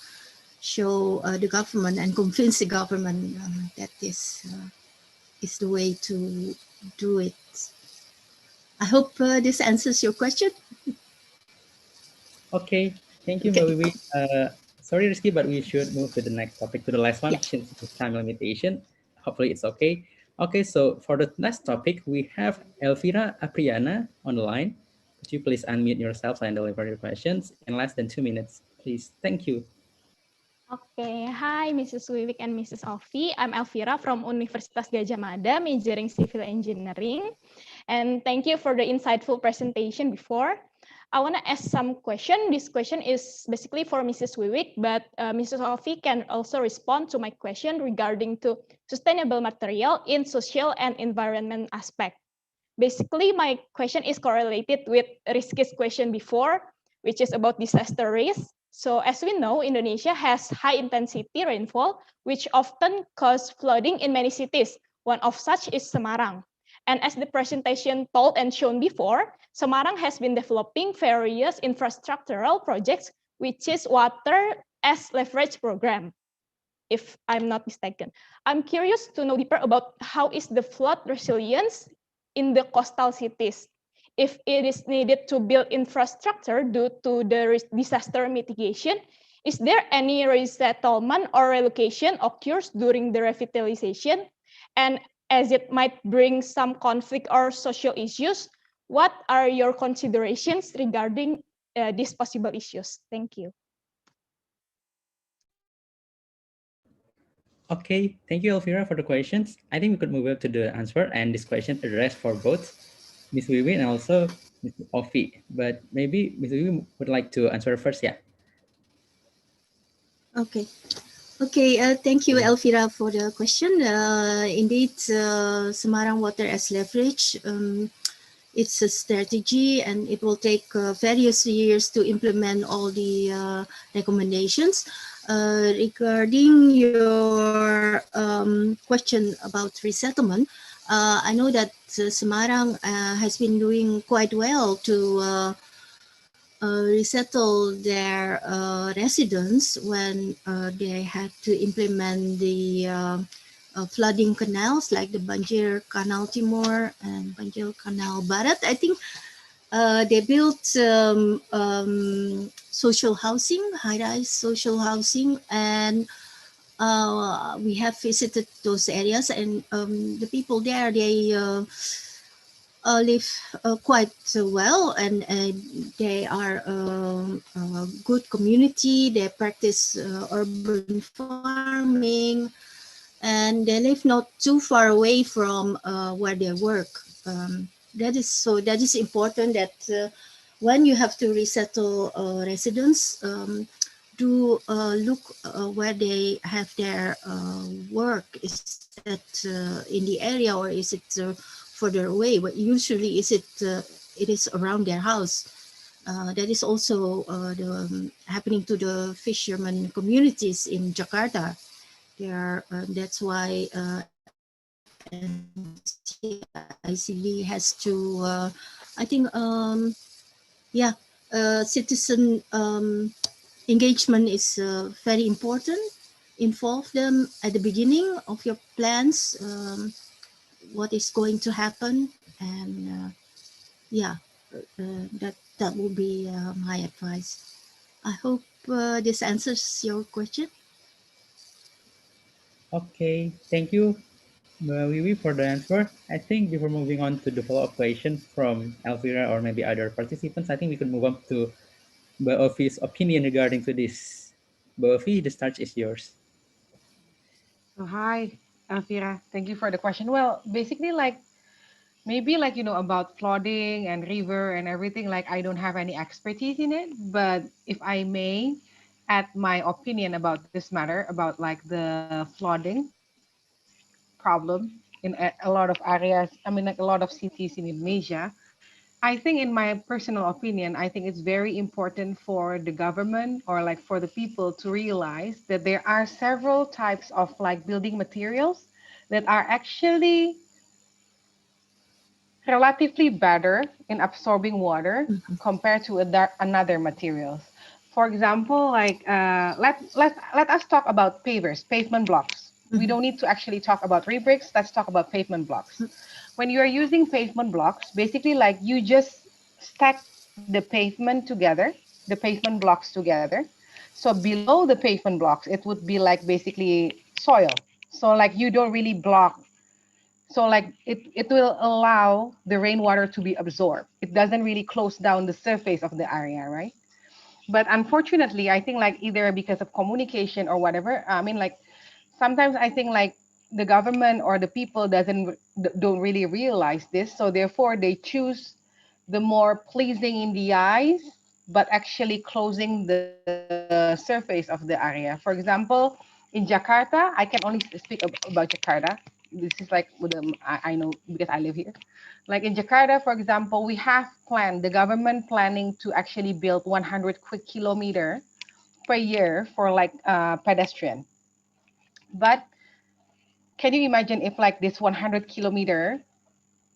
show the government and convince the government that this is the way to do it. I hope this answers your question. Okay, thank you, Mbak Wiwi. Sorry, Rizky, but we should move to the next topic, to the last one, since it's time limitation. Hopefully it's okay. Okay, so for the last topic, we have Elvira Apriana on the line. Could you please unmute yourself and deliver your questions in less than 2 minutes, please? Thank you. Okay, hi Mrs. Wiwi and Mrs. Alfi. I'm Elvira from Universitas Gadjah Mada, majoring civil engineering. And thank you for the insightful presentation before. I want to ask some question. This question is basically for Mrs. Wiwi, but Mrs. Alfi can also respond to my question regarding to sustainable material in social and environment aspect. Basically, my question is correlated with Rizky's question before, which is about disaster risk. So as we know, Indonesia has high intensity rainfall, which often cause flooding in many cities. One of such is Semarang. And as the presentation told and shown before, Semarang has been developing various infrastructural projects, which is water as leverage program, if I'm not mistaken. I'm curious to know deeper about how is the flood resilience in the coastal cities. if it is needed to build infrastructure due to the disaster mitigation, is there any resettlement or relocation occurs during the revitalization? And as it might bring some conflict or social issues, what are your considerations regarding these possible issues? Thank you. Okay, thank you, Elvira, for the questions. I think we could move on to the answer, and this question addressed for both Miss Wiwi and also Mr. Ofi. But maybe Miss Wiwi would like to answer first, yeah. Okay. Okay, thank you, Elvira, for the question. Indeed, Semarang Water as leverage, it's a strategy and it will take various years to implement all the recommendations. Regarding your question about resettlement, I know that Semarang has been doing quite well to resettle their residents when they had to implement the flooding canals like the Banjir Canal Timur and Banjir Canal Barat. I think they built social housing, high-rise social housing, and we have visited those areas, and the people there, they live quite well, and they are a good community. They practice urban farming, and they live not too far away from where they work. That is important that when you have to resettle residents, do look where they have their work. Is that in the area, or is it further away? But usually it is around their house. That is also happening to the fishermen communities in Jakarta. That's why ICB has to, I think, citizen engagement is very important. Involve them at the beginning of your plans, what is going to happen, and that will be my advice. I hope this answers your question. Okay, thank you, Wiwi, for the answer. I think before moving on to the follow-up question from Elvira or maybe other participants, I think we could move on to Ofi's opinion regarding to this. Ofi, the stage is yours. So hi, Alfira. Thank you for the question. Well, basically, like maybe like about flooding and river and everything. Like I don't have any expertise in it, but if I may add my opinion about this matter, about like the flooding problem in a lot of areas. I mean, like a lot of cities in Indonesia. I think, in my personal opinion, I think it's very important for the government or like for the people to realize that there are several types of like building materials that are actually relatively better in absorbing water compared to another materials. For example, like let us talk about pavement blocks. We don't need to actually talk about Rebricks. Let's talk about pavement blocks. When you are using pavement blocks, basically like you just stack the pavement blocks together. So below the pavement blocks, it would be like basically soil. So like you don't really block. So like it will allow the rainwater to be absorbed. It doesn't really close down the surface of the area, right? But unfortunately, I think like either because of communication or whatever, I mean like sometimes I think like the government or the people don't really realize this. So therefore they choose the more pleasing in the eyes, but actually closing the surface of the area. For example, in Jakarta, I can only speak about Jakarta. This is like I know because I live here. Like in Jakarta, for example, we have planned, the government planning to actually build 100 quick kilometer per year for like pedestrian. But can you imagine if like this 100 kilometer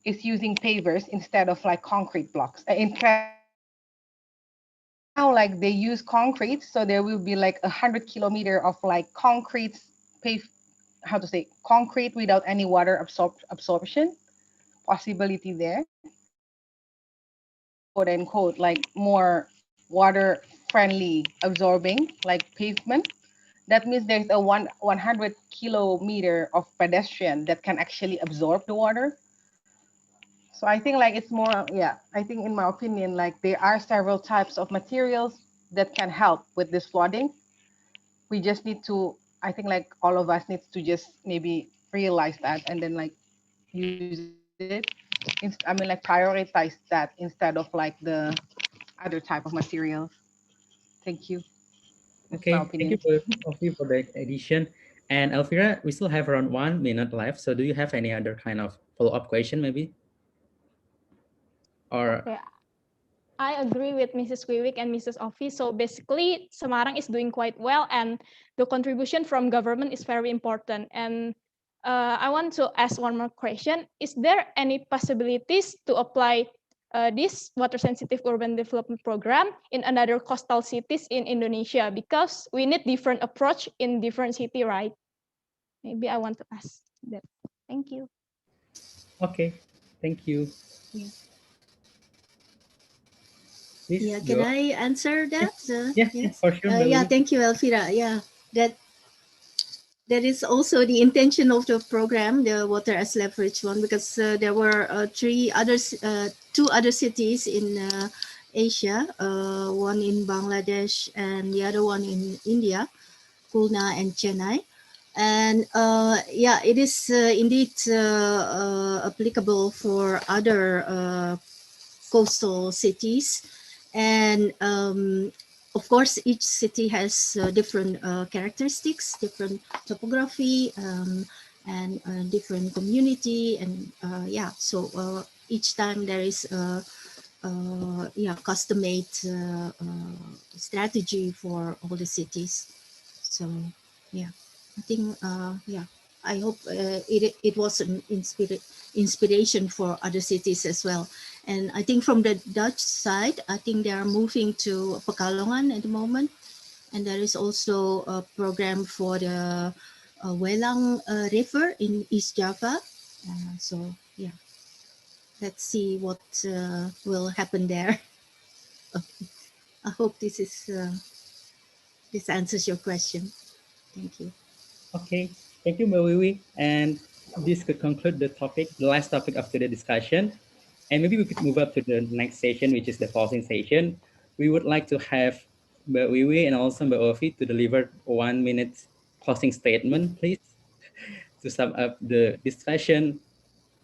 is using pavers instead of like concrete blocks? Right now, like they use concrete, so there will be like 100 kilometer of like concrete concrete without any water absorption possibility there. quote unquote like more water friendly absorbing like pavement. That means there's a 100 kilometer of pedestrian that can actually absorb the water. So I think like it's more, yeah, I think in my opinion, like there are several types of materials that can help with this flooding. We just need to, I think like all of us needs to just maybe realize that and then like use it. I mean like prioritize that instead of like the other type of materials. Thank you. That's my Okay, thank opinion. you both of you for the addition. And Elvira, we still have around 1 minute left. So do you have any other kind of follow-up question maybe? Or Okay, I agree with Mrs. Wiwi and Mrs. Ovi. So basically, Semarang is doing quite well, and the contribution from government is very important. And I want to ask one more question. Is there any possibilities to apply this water-sensitive urban development program in another coastal cities in Indonesia? Because we need different approach in different city, right? Maybe I want to ask that. Thank you. okay, thank you. Yeah. Please Yeah, can go. I answer that? Yeah, Yes. for sure, Yeah, Wiwi. thank you, Elvira. Yeah, that is also the intention of the program, the Water as Leverage one, because there were two other cities in Asia, one in Bangladesh and the other one in India, Khulna and Chennai. And yeah, it is indeed applicable for other coastal cities. And of course, each city has different characteristics, different topography, and different community. And yeah, so each time there is a yeah, custom-made strategy for all the cities. So yeah, I think yeah, I hope it was an inspiration for other cities as well. And I think from the Dutch side, I think they are moving to Pekalongan at the moment, and there is also a program for the Welang River in East Java. So yeah, let's see what will happen there. Okay. I hope this answers your question. Thank you. Okay, thank you, Mbak Wiwi. And this could conclude the topic, the last topic of today's discussion. And maybe we could move up to the next session, which is the closing session. We would like to have Mbak Wiwi and also Mbak Ovi to deliver 1 minute closing statement, please, to sum up the discussion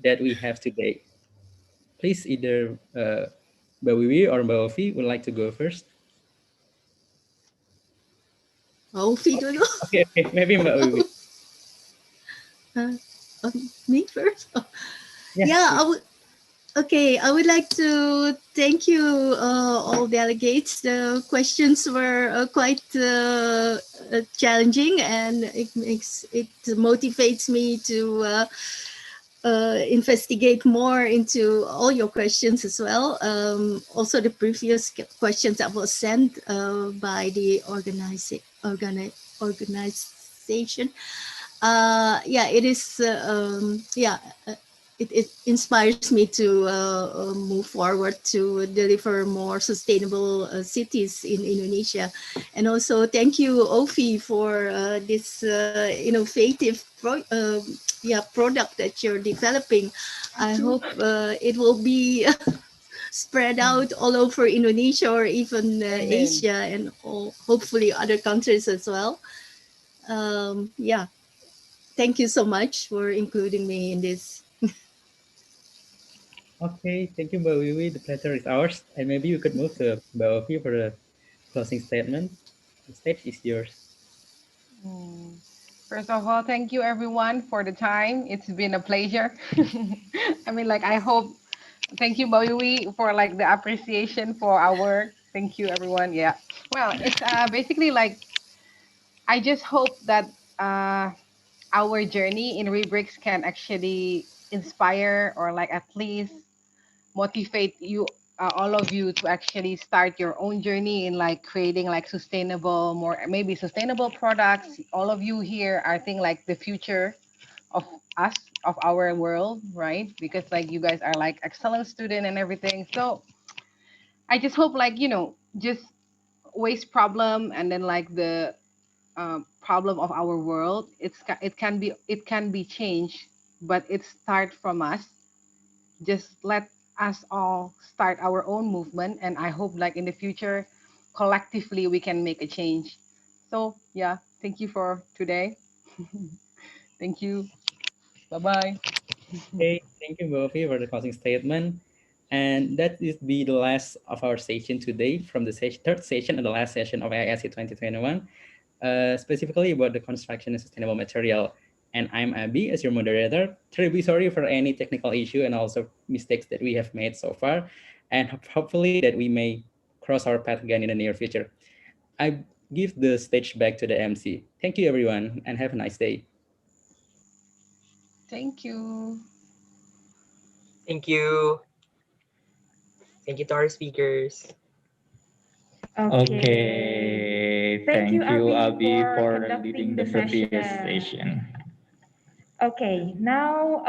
that we have today. Please, either Mbak Wiwi or Mbak Ovi would like to go first. Ovi dulu. Okay, maybe Mbak Wiwi. Uh, me first. Yes, Yeah, please. I would. Okay, I would like to thank you, all delegates. The questions were quite challenging, and it motivates me to investigate more into all your questions as well. Also, the previous questions that was sent by the organization. Yeah, it is. Yeah. It inspires me to move forward to deliver more sustainable cities in Indonesia. And also thank you, Ofi, for this innovative yeah, product that you're developing. I hope it will be spread out all over Indonesia or even Asia and hopefully other countries as well. Yeah, thank you so much for including me in this. Okay, thank you, Mbak Wiwi. The pleasure is ours. And maybe you could move to Mbak Ovi for the closing statement. The stage is yours. First of all, thank you everyone for the time. It's been a pleasure. I mean, like, I hope, thank you, Bowie, for like the appreciation for our work. Thank you, everyone. Yeah. Well, it's basically like, I just hope that our journey in Rebricks can actually inspire or like at least motivate you, all of you, to actually start your own journey in like creating like sustainable, more maybe sustainable products. All of you here are, I think, like the future of us, of our world, right? Because like you guys are like excellent student and everything. So I just hope, like, just waste problem, and then like the problem of our world, it can be changed, but it start from us. Just let us all start our own movement, and I hope like in the future, collectively we can make a change. So yeah, thank you for today. Thank you. Bye bye. Okay, thank you, Bofi, for the closing statement. And that is be the last of our session today from the third session and the last session of AIChE 2021, specifically about the construction and sustainable material. And I'm Abi as your moderator. Terribly sorry for any technical issue and also mistakes that we have made so far. And hopefully that we may cross our path again in the near future. I give the stage back to the MC. Thank you, everyone, and have a nice day. Thank you. Thank you. Thank you to our speakers. Okay, Thank you, thank you, Abi, Abi, for for leading conducting the the previous session. session. Okay, now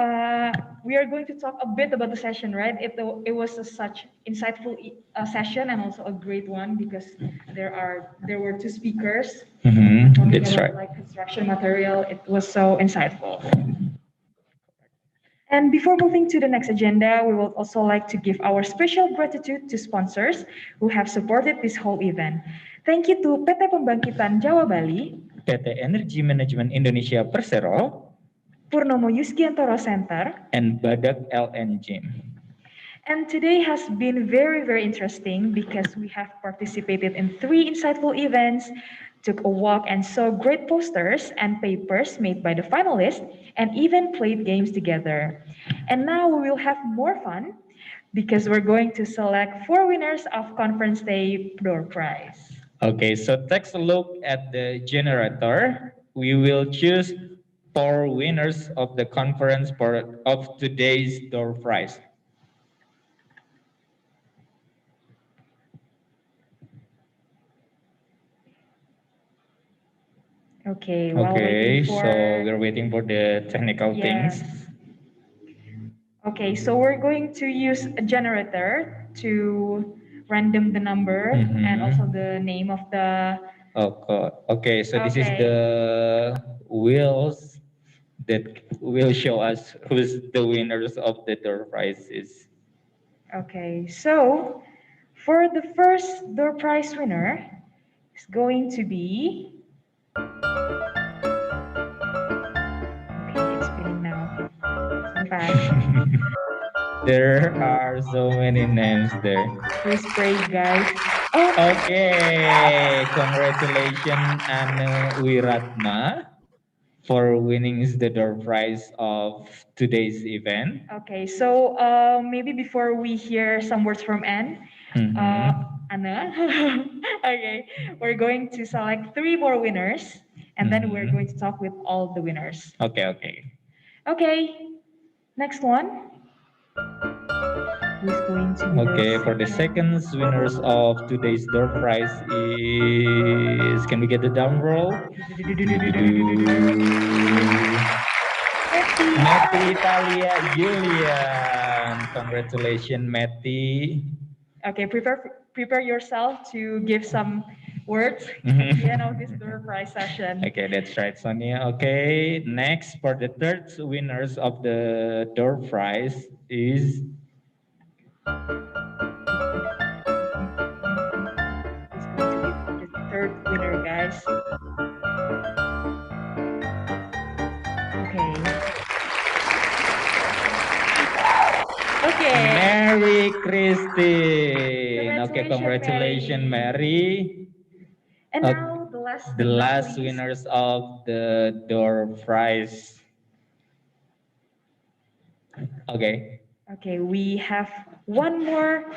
we are going to talk a bit about the session, right? It was such insightful session and also a great one because there were two speakers talking That's about right. like construction material. It was so insightful. And before moving to the next agenda, we would also like to give our special gratitude to sponsors who have supported this whole event. Thank you to PT Pembangkitan Jawa Bali, PT Energy Management Indonesia Persero, Purnomo Yuskiantoro Center, and Badak LNG. And today has been very, very interesting because we have participated in 3 insightful events, took a walk and saw great posters and papers made by the finalists, and even played games together. And now we will have more fun because we're going to select 4 winners of Conference Day door prize. Okay, so take a look at the generator. We will choose 4 winners of the conference of today's door prize. Okay, Okay, so we're waiting for the technical things. Okay, so we're going to use a generator to random the number and also the name of the. Okay, so this is the wheels that will show us who's the winners of the door prizes. Okay, so for the first door prize winner, it's going to be. Okay, it's spinning now. So fast. There are so many names there. Please pray, guys. Okay, congratulations Anu Wiratma for winning the door prize of today's event. Okay, so maybe before we hear some words from Anne, Anna, okay, we're going to select 3 more winners, and then we're going to talk with all the winners. Okay. Okay, next one. Who's going to be Okay, for the second winners of today's door prize is, can we get the drum roll? Matty Italia Julian. Congratulations, Matty. Okay, prepare yourself to give some words at the end of this door prize session. Okay, that's right, Sonia. Okay, next for the third winners of the door prize is the third winner, guys. Okay. Mary Christine. Okay, congratulations, Mary. And now the last winners of the door prize. Okay. Okay, we have one more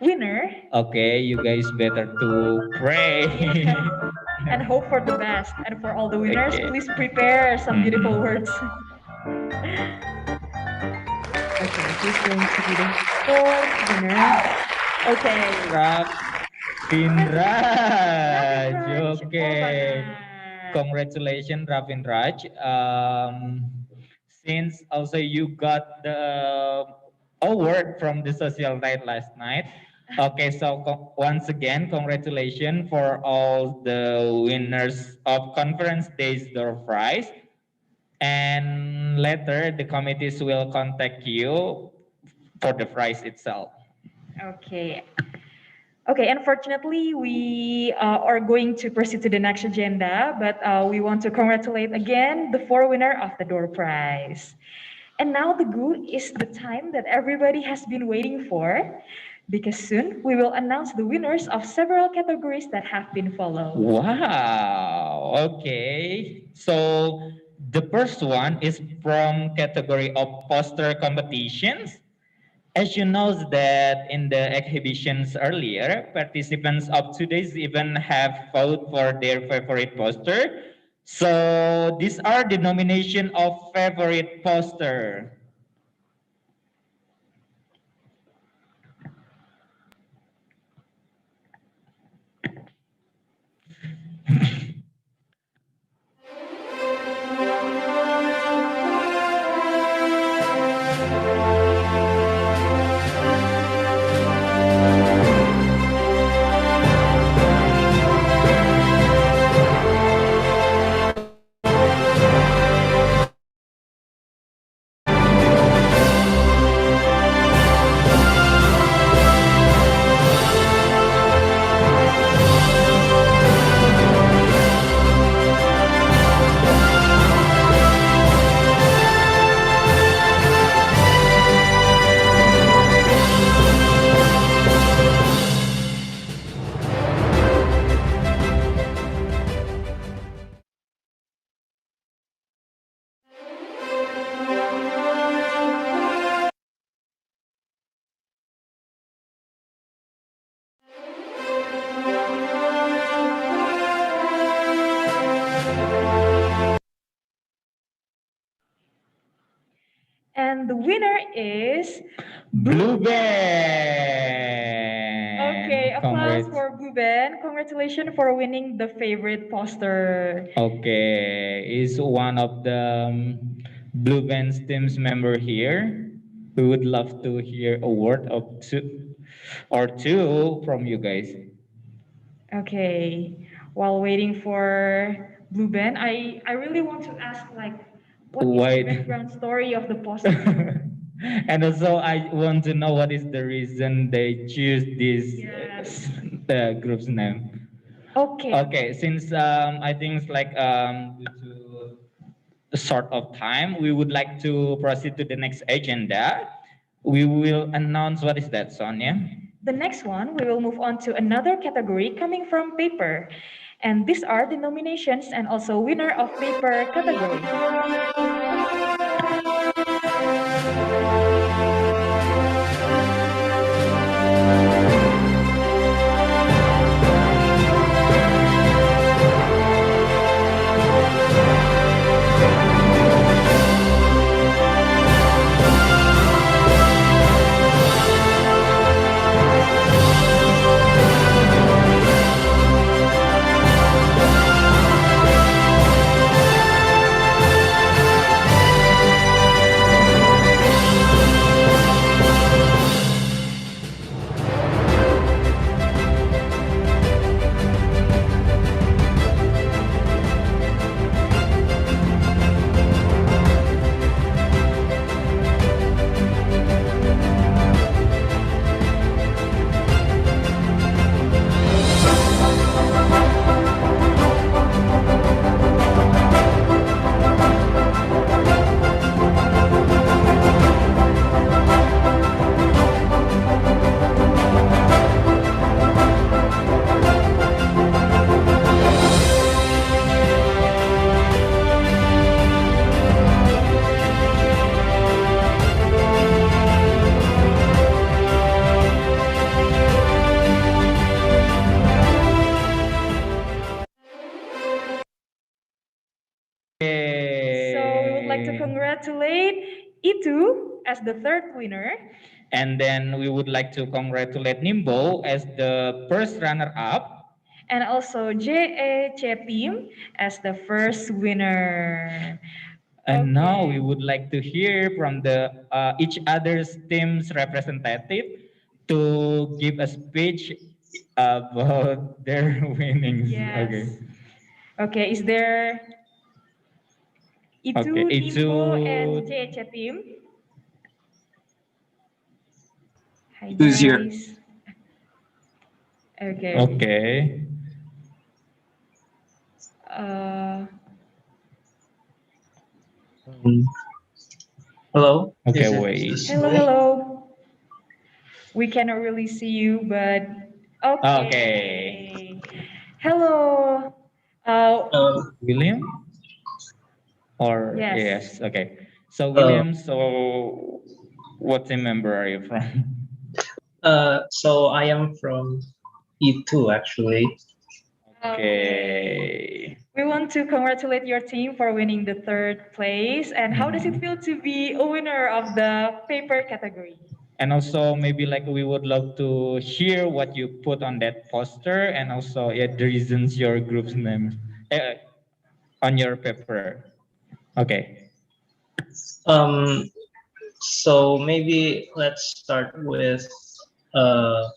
winner. Okay, you guys better to pray. And hope for the best. And for all the winners, please prepare some beautiful words. Okay, who's going to be the 4th winner? Okay. Ravin Raj. Okay. Congratulations, Ravin Raj. Since also you got the award from the social right last night, Okay, so once again, congratulations for all the winners of Conference Days door prize. And later, the committees will contact you for the prize itself. Okay. Okay, unfortunately, we are going to proceed to the next agenda, but we want to congratulate again the 4 winner of the door prize. And now the good is the time that everybody has been waiting for, because soon we will announce the winners of several categories that have been followed. Wow. Okay. So the first one is from category of poster competitions. As you know that in the exhibitions earlier, participants of today's event have voted for their favorite poster. So these are the nomination of favorite poster. And the winner is Blue Band. Okay, applause for Blue Band. Congratulations for winning the favorite poster. Okay, is one of the Blue Band's team's member here. We would love to hear a word of two from you guys. Okay, while waiting for Blue Band, I really want to ask like, what is Why? the background story of the poster? And also, I want to know what is the reason they choose this group's name. Okay. Okay, since I think it's like due to a short of time, we would like to proceed to the next agenda. We will announce what is that, Sonia? The next one, we will move on to another category coming from paper. And these are the nominations and also winner of paper category. Congratulate Itu as the third winner. And then we would like to congratulate Nimbo as the first runner-up. And also AIChE team as the first winner. And now we would like to hear from the each other's team's representative to give a speech about their winnings. Yes. Okay. Okay, is there Itu, Okay, Nimbo, and Itu. AIChE team? Hi Itu's here. guys. Okay. Okay. Hello. Okay, Is it wait. this Hello, way? hello. We cannot really see you, but okay. Okay. Hello. William? Or Yes. yes, okay. So William, so what team member are you from? So I am from E2 actually. Okay. We want to congratulate your team for winning the 3rd place. And how does it feel to be a winner of the paper category? And also maybe like we would love to hear what you put on that poster and also the reasons your group's name on your paper. Okay. So maybe let's start with uh,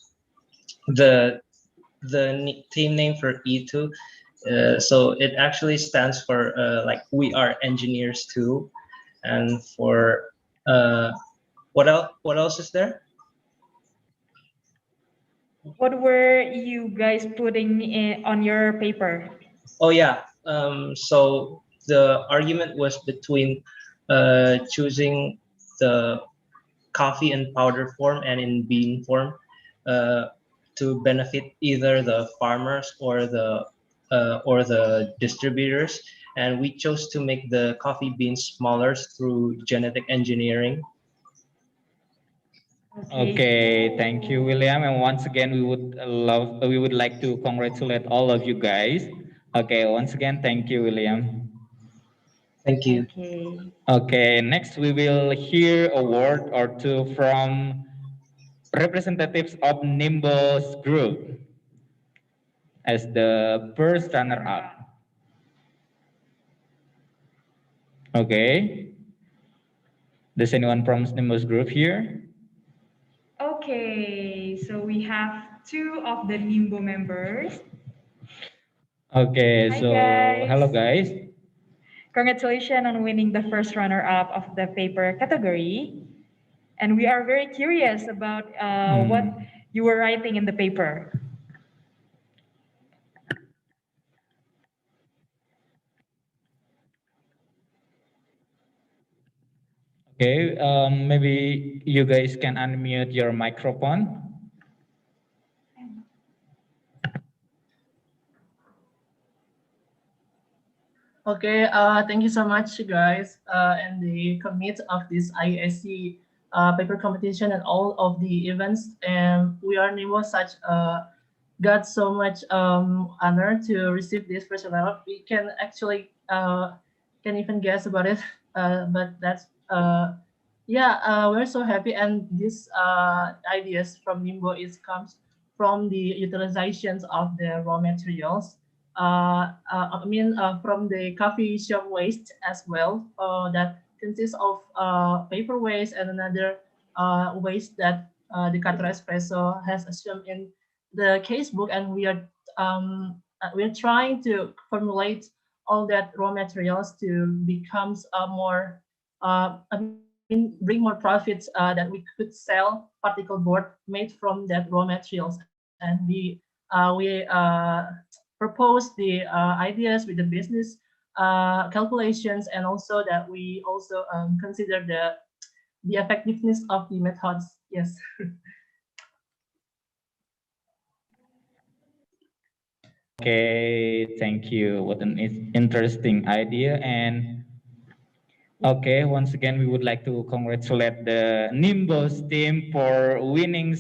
the team name for E2. So it actually stands for like we are engineers too, and for what else? What else is there? What were you guys putting on your paper? Oh yeah. So the argument was between choosing the coffee in powder form and in bean form to benefit either the farmers or the distributors. And we chose to make the coffee beans smaller through genetic engineering. Okay, thank you, William. And once again, we would like to congratulate all of you guys. Okay, once again, thank you, William. Thank you. Okay. Okay, next we will hear a word or two from representatives of Nimbus Group as the first runner-up. Okay. Does anyone from Nimbus Group here? Okay, so we have 2 of the Nimbo members. Okay, Hi, so guys. hello guys. Congratulations on winning the first runner-up of the paper category. And we are very curious about what you were writing in the paper. Okay, maybe you guys can unmute your microphone. Okay, thank you so much, guys, and the committee of this IAC paper competition and all of the events. And we are Nemo such got so much honor to receive this first award. We can actually can even guess about it, but that's yeah, we're so happy. And this ideas from Nimbo comes from the utilizations of the raw materials. From the coffee shop waste as well, that consists of paper waste and another waste that the Qatar Espresso has assumed in the casebook, and we're trying to formulate all that raw materials to becomes more bring more profits that we could sell particle board made from that raw materials. And we propose the ideas with the business calculations, and also that we also consider the effectiveness of the methods. Yes. Okay, thank you. What an interesting idea. And okay, once again, we would like to congratulate the Nimbus team for winning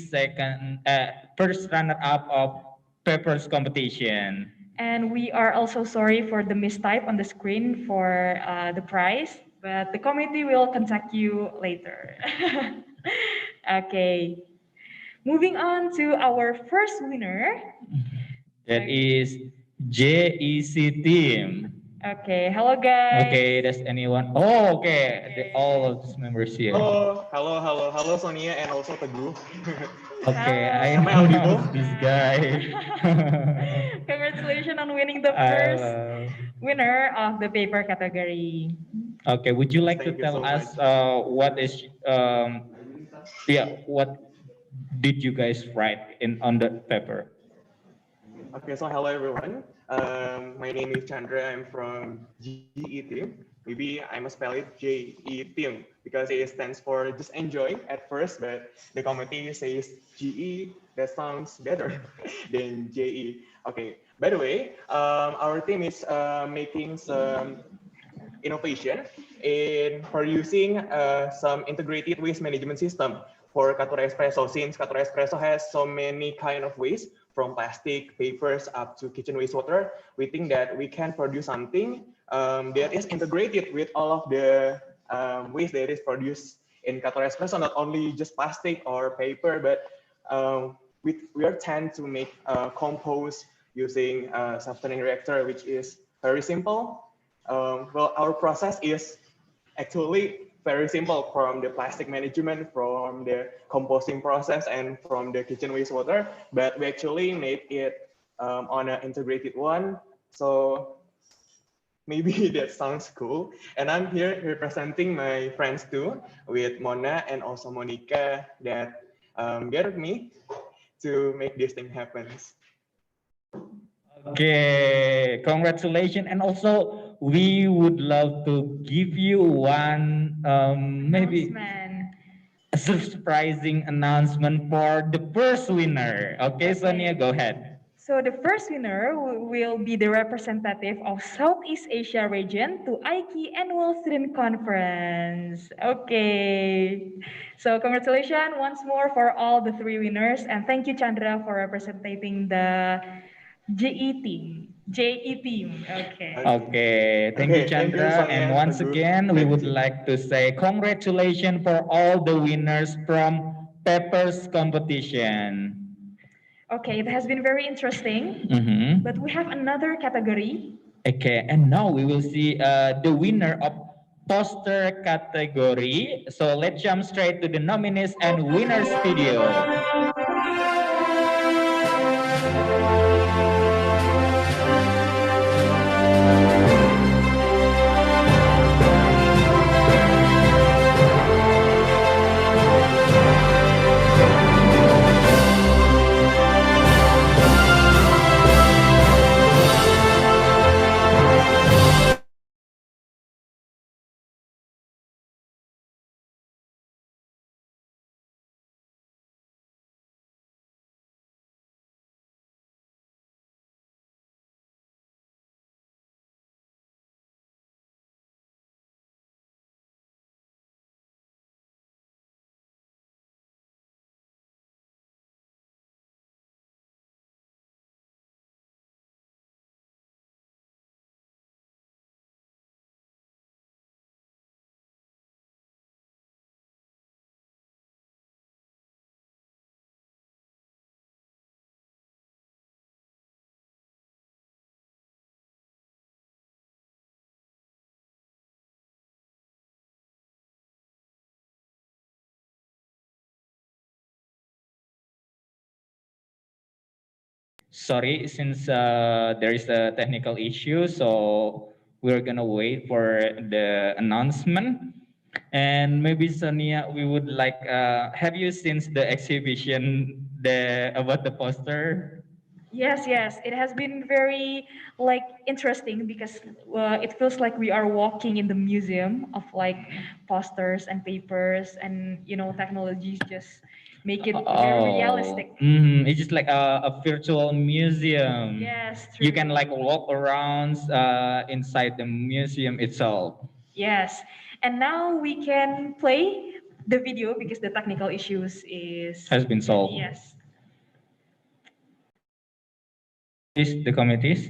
first runner-up of papers competition. And we are also sorry for the mistype on the screen for the prize, but the committee will contact you later. Okay. Moving on to our first winner. That is JEC team. Okay, hello guys. Okay, does anyone? Oh, okay. All of these members here. Hello, Sonia and also Teguh. Okay, I Am I audible? know this guy. Congratulations on winning the I first love. winner of the paper category. Okay, would you like to Thank you tell so us much. what is what did you guys write in on the paper? Okay, so hello everyone. My name is Chandran. I'm from GE team. Maybe I must spell it JE team because it stands for just enjoy at first, but the committee says GE. That sounds better than JE. Okay. By the way, our team is making some innovation in for using some integrated waste management system for Katura Espresso. Since Katura Espresso has so many kind of waste, from plastic, papers, up to kitchen wastewater, we think that we can produce something that is integrated with all of the waste that is produced in Katura Espresso, not only just plastic or paper, but we are tend to make compost using self-turning reactor, which is very simple. Well, our process is actually very simple, from the plastic management, from the composting process, and from the kitchen wastewater, but we actually made it on an integrated one. So maybe that sounds cool. And I'm here representing my friends too, with Mona and also Monica that gathered me to make this thing happen. Okay, congratulations. And also, we would love to give you one maybe a surprising announcement for the first winner. Okay, Sonia, go ahead. So the first winner will be the representative of Southeast Asia region to AIChE Annual Student Conference. Okay. So congratulations once more for all the three winners, and thank you, Chandra, for representing the JE team. JE team. Okay. Okay, thank you, Okay, thank you, Chandra. Sonia And and once Teguh. again, we would like to say congratulations for all the winners from Peppers competition. Okay, it has been very interesting, but we have another category. Okay, and now we will see the winner of poster category. So let's jump straight to the nominees and winners video. Sorry, since there is a technical issue, so we're gonna wait for the announcement. And maybe Sonia, we would like, have you seen the exhibition about the poster? Yes, it has been very interesting because it feels like we are walking in the museum of posters and papers, and technologies just make it very realistic. It's just like a virtual museum. Yes, You true. can like walk around inside the museum itself. Yes, and now we can play the video because the technical issues Has been solved. Yes. Is the committees?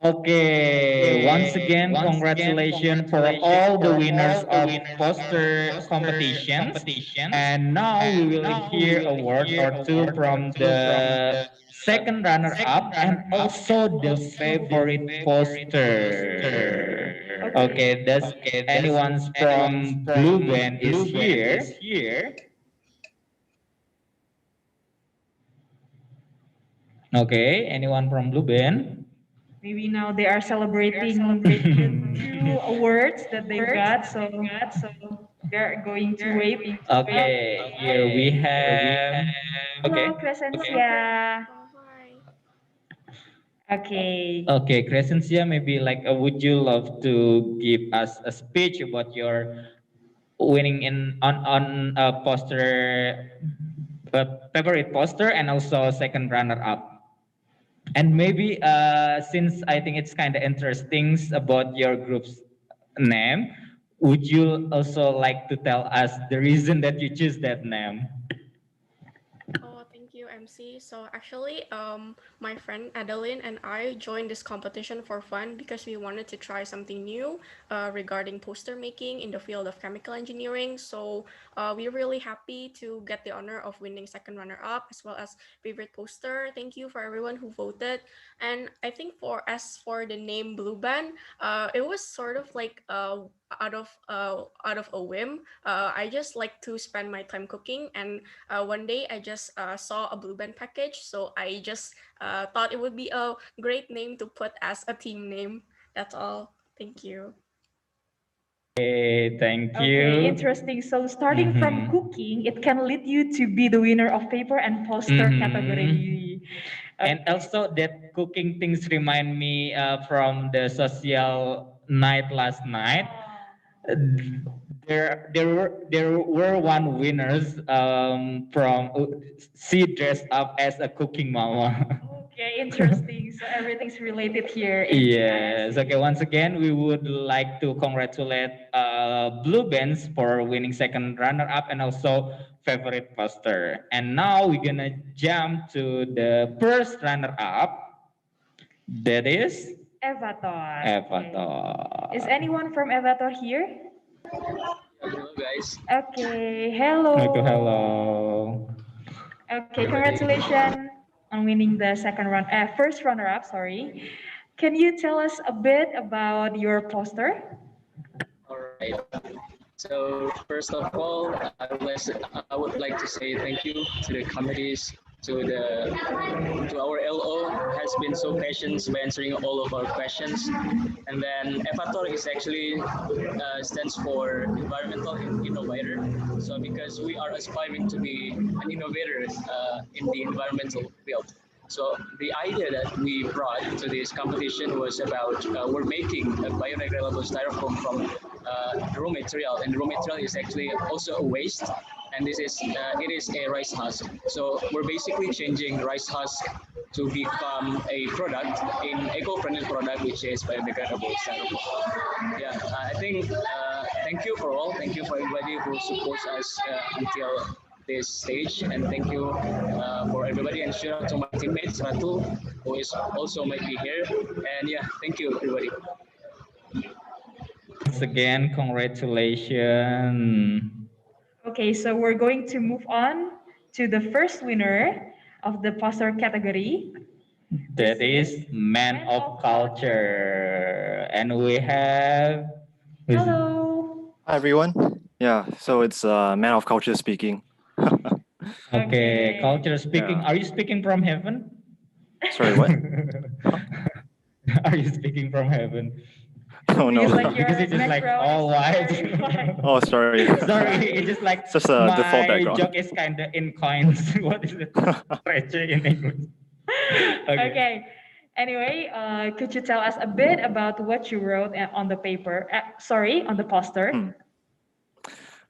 Okay, once again, congratulations for all the winners of poster competitions. And now we will hear a word or two from the second runner-up and also the favorite poster. Okay, does anyone from Blue Band is here? Okay, anyone from Blue Band? Maybe now they are celebrating the two awards that they got, so they're going to wait. Okay, here we have. Hello, Okay. Crescencia. Okay. Okay, Crescencia, maybe like, would you love to give us a speech about your winning in on a poster, favorite poster, and also second runner up? And maybe since I think it's kind of interesting about your group's name, would you also like to tell us the reason that you choose that name? Oh, thank you, MC. So actually, my friend Adeline and I joined this competition for fun because we wanted to try something new regarding poster making in the field of chemical engineering. So we're really happy to get the honor of winning second runner-up as well as favorite poster. Thank you for everyone who voted. And I think for the name Blue Band, it was sort of like out of a whim. I just like to spend my time cooking, and one day I just saw a Blue Band package, so I just thought it would be a great name to put as a team name. That's all. Thank you. Okay, thank Okay, you. interesting. So starting from cooking, it can lead you to be the winner of paper and poster category. And also that cooking things remind me from the social night last night. There were one winners from she dressed up as a cooking mama. Okay, interesting. So everything's related here. Yes. Okay. Once again, we would like to congratulate Blue Bands for winning second runner-up and also favorite poster. And now we're gonna jump to the first runner-up. That is Avatar. Avatar. Is anyone from Avatar here? Hello, guys. Okay, hello. Okay, hello. Okay, congratulations on winning the first runner-up. Sorry. Can you tell us a bit about your poster? All right. So first of all, I would like to say thank you to the committees, to our LO has been so patient by answering all of our questions. And then Avatar is actually stands for environmental innovator. So because we are aspiring to be an innovator in the environmental field. So the idea that we brought to this competition was about we're making a biodegradable styrofoam from raw material, and the raw material is actually also a waste, and it is a rice husk. So we're basically changing rice husk to become a product, an eco-friendly product, which is biodegradable styrofoam. Yeah, I think thank you for all. Thank you for everybody who supports us until this stage, and thank you for everybody, and shout out to my teammates Ratu, who is also might be here, and yeah, thank you everybody. Once again, congratulations. Okay, so we're going to move on to the first winner of the poster category. That is Man of Culture. And we have... Hello. Hi, everyone. Yeah, so it's Man of Culture speaking. Okay, culture speaking. Yeah. Are you speaking from heaven? Sorry, what? Are you speaking from heaven? Oh, no. Because it's just like all white. Oh, sorry. Sorry, it's just like It's just a default my background. joke is kind of in coins. What is it? Receh in English. Okay. Anyway, could you tell us a bit about what you wrote on the paper? On the poster.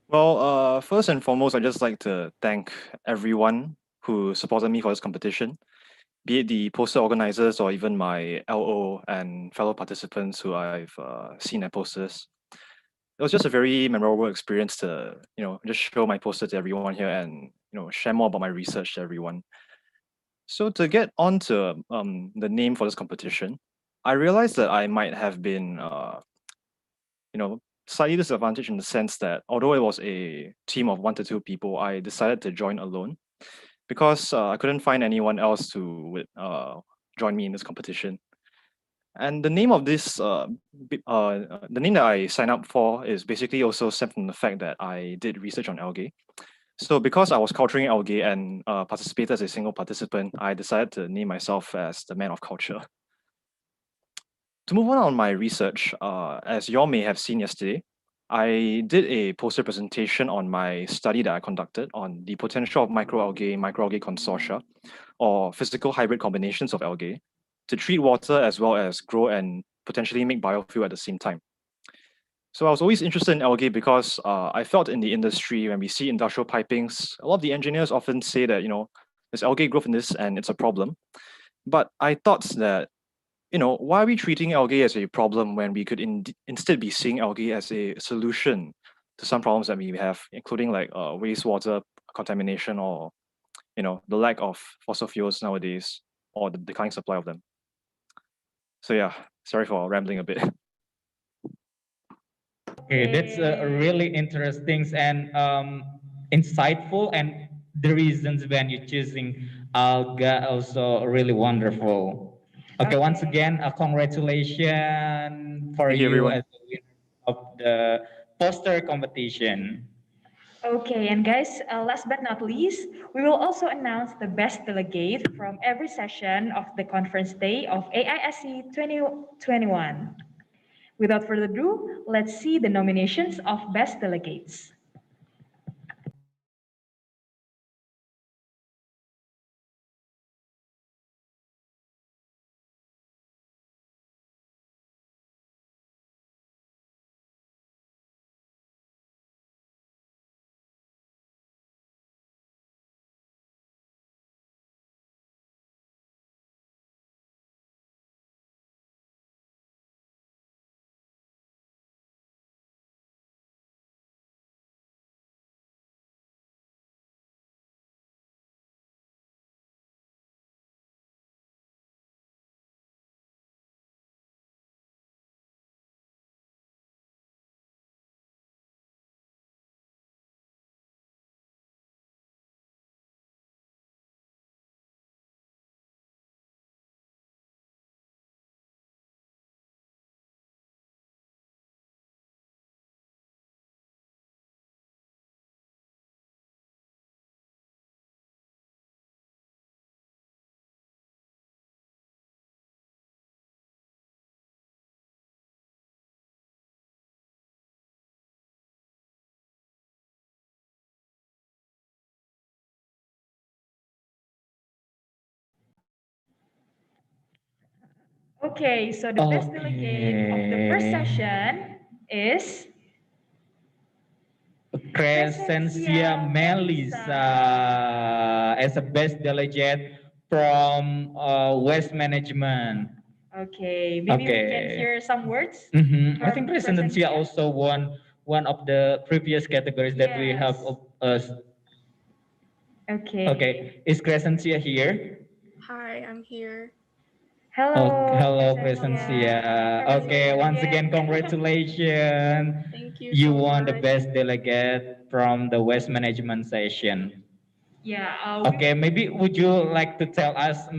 Well, first and foremost, I'd just like to thank everyone who supported me for this competition, be it the poster organizers or even my LO and fellow participants who I've seen their posters. It was just a very memorable experience to, just show my poster to everyone here and, share more about my research to everyone. So to get on to the name for this competition, I realized that I might have been, slightly disadvantaged in the sense that although it was a team of 1 to 2 people, I decided to join alone because I couldn't find anyone else to join me in this competition. And the name of this, the name that I signed up for is basically also stemmed from the fact that I did research on algae. So because I was culturing algae and participated as a single participant, I decided to name myself as the man of culture. To move on my research, as you all may have seen yesterday, I did a poster presentation on my study that I conducted on the potential of microalgae consortia, or physical hybrid combinations of algae, to treat water as well as grow and potentially make biofuel at the same time. So I was always interested in algae because I felt in the industry, when we see industrial pipings, a lot of the engineers often say that, there's algae growth in this and it's a problem. But I thought that, why are we treating algae as a problem when we could instead be seeing algae as a solution to some problems that we have, including like wastewater contamination or, the lack of fossil fuels nowadays or the declining supply of them. So yeah, sorry for rambling a bit. Okay, that's really interesting and insightful, and the reasons when you're choosing alga also really wonderful. Okay, once again, congratulations for Thank you, you everyone. as the winner of the poster competition. Okay, and guys, last but not least, we will also announce the best delegate from every session of the conference day of AISE 2021. Without further ado, let's see the nominations of best delegates. Okay, so the best delegate of the first session is Crescencia Melissa as a best delegate from Waste Management. Okay, maybe we can hear some words. I think Crescencia also won one of the previous categories that we have of us. Okay. Okay, is Crescencia here? Hi, I'm here. Hello, Crescencia. Okay, once again, congratulations. Thank you You so won the much. best delegate from the Waste Management session. Yeah. Okay, maybe would you like to tell us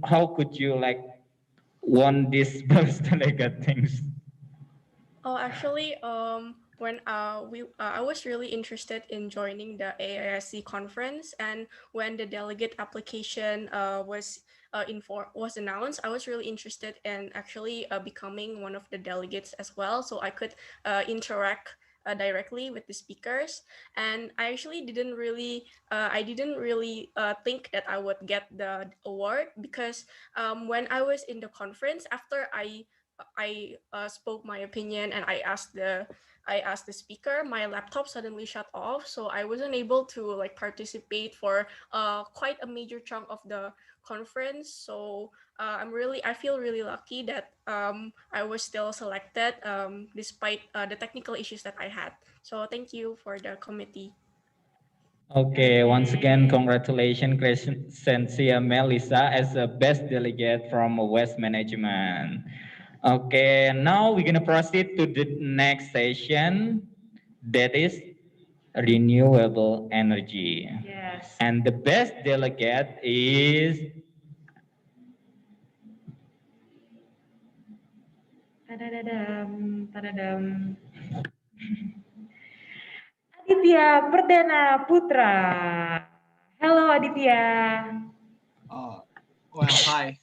how could you like won this best delegate things? Oh, actually, when I was really interested in joining the AISC conference, and when the delegate application was announced, I was really interested in actually becoming one of the delegates as well, so I could interact directly with the speakers. And I actually didn't really think that I would get the award, because when I was in the conference, after I spoke my opinion and I asked the speaker, my laptop suddenly shut off, so I wasn't able to like participate for quite a major chunk of the conference. So I feel really lucky that I was still selected despite the technical issues that I had. So thank you for the committee. Okay, once again, congratulations, Crescencia Melissa, as the best delegate from West Management. Okay, now we're gonna proceed to the next session, that is renewable energy. Yes. And the best delegate is Tadadadam, tadadam. Aditya Perdana Putra. Hello, Aditya. Well, hi.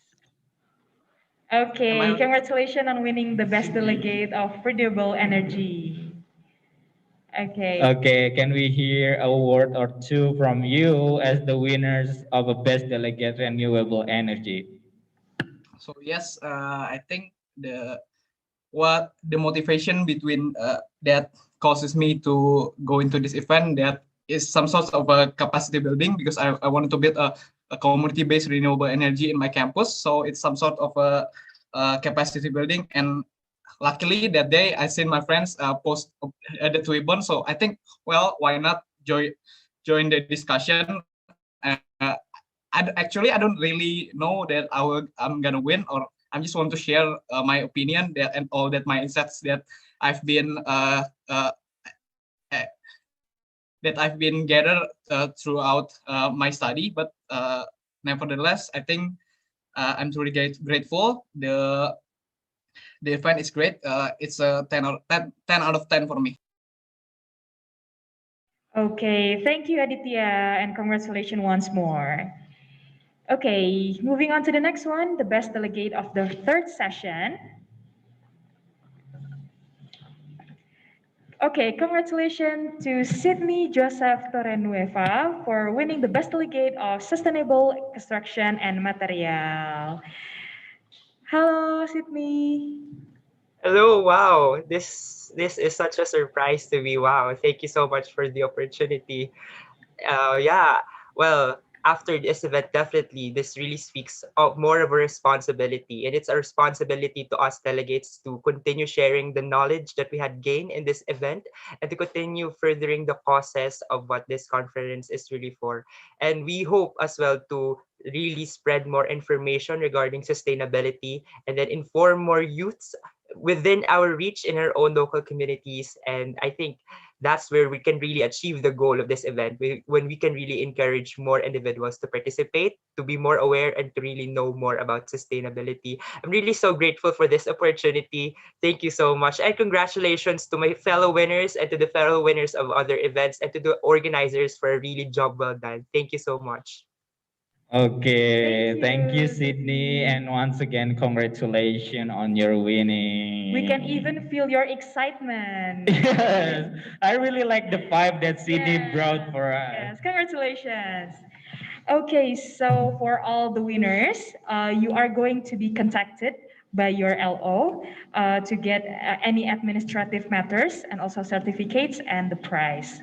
Okay, congratulations on winning the best delegate of renewable energy. Okay. okay. Can we hear a word or two from you as the winners of a best delegate renewable energy? So yes, I think the motivation between that causes me to go into this event, that is some sort of a capacity building, because I wanted to build a community-based renewable energy in my campus. So it's some sort of a capacity building, and luckily that day I seen my friends post the Twitter. So I think, well, why not join the discussion? Actually, I don't really know that I'm gonna win, or I just want to share my opinion that and all that my insights that I've been gathered throughout my study. But nevertheless, I think I'm truly grateful. The event is great. It's a 10 out of 10 for me. Okay, thank you, Aditya, and congratulations once more. Okay, moving on to the next one, the best delegate of the third session. Okay, congratulations to Sydney Joseph Torrenueva for winning the best delegate of sustainable construction and material. Hello, Sydney. Hello, wow. This is such a surprise to me. Wow. Thank you so much for the opportunity. Yeah, well, after this event, definitely this really speaks of more of a responsibility, and it's a responsibility to us delegates to continue sharing the knowledge that we had gained in this event, and to continue furthering the causes of what this conference is really for. And we hope as well to really spread more information regarding sustainability, and then inform more youths within our reach in our own local communities. And I think that's where we can really achieve the goal of this event, when we can really encourage more individuals to participate, to be more aware, and to really know more about sustainability. I'm really so grateful for this opportunity. Thank you so much, and congratulations to my fellow winners, and to the fellow winners of other events, and to the organizers for a really job well done. Thank you so much. Okay, thank you, Sydney, and once again, congratulations on your winning. We can even feel your excitement. Yes, I really like the vibe that Sydney brought for us. Yes, congratulations. Okay, so for all the winners, you are going to be contacted by your LO to get any administrative matters and also certificates and the prize.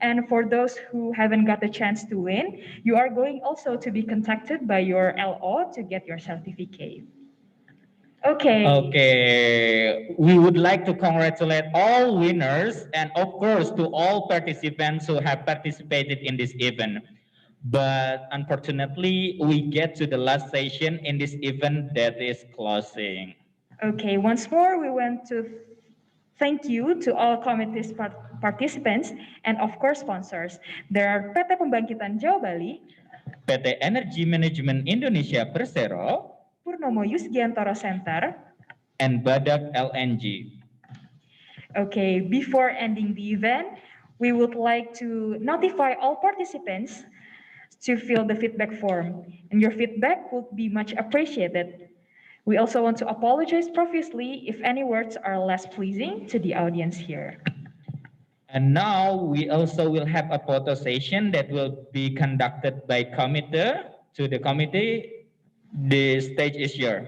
And for those who haven't got the chance to win, you are going also to be contacted by your LO to get your certificate. Okay. Okay, we would like to congratulate all winners and of course to all participants who have participated in this event. But unfortunately, we get to the last session in this event, that is closing. Okay, once more, we want to thank you to all committee's participants and of course sponsors. There are PT Pembangkitan Jawa Bali, PT Energy Management Indonesia Persero, Purnomo Yusgiantoro Center, and Badak LNG. Okay, before ending the event, we would like to notify all participants to fill the feedback form, and your feedback would be much appreciated. We also want to apologize profusely if any words are less pleasing to the audience here. And now we also will have a photo session that will be conducted by committee. To the committee, the stage is yours.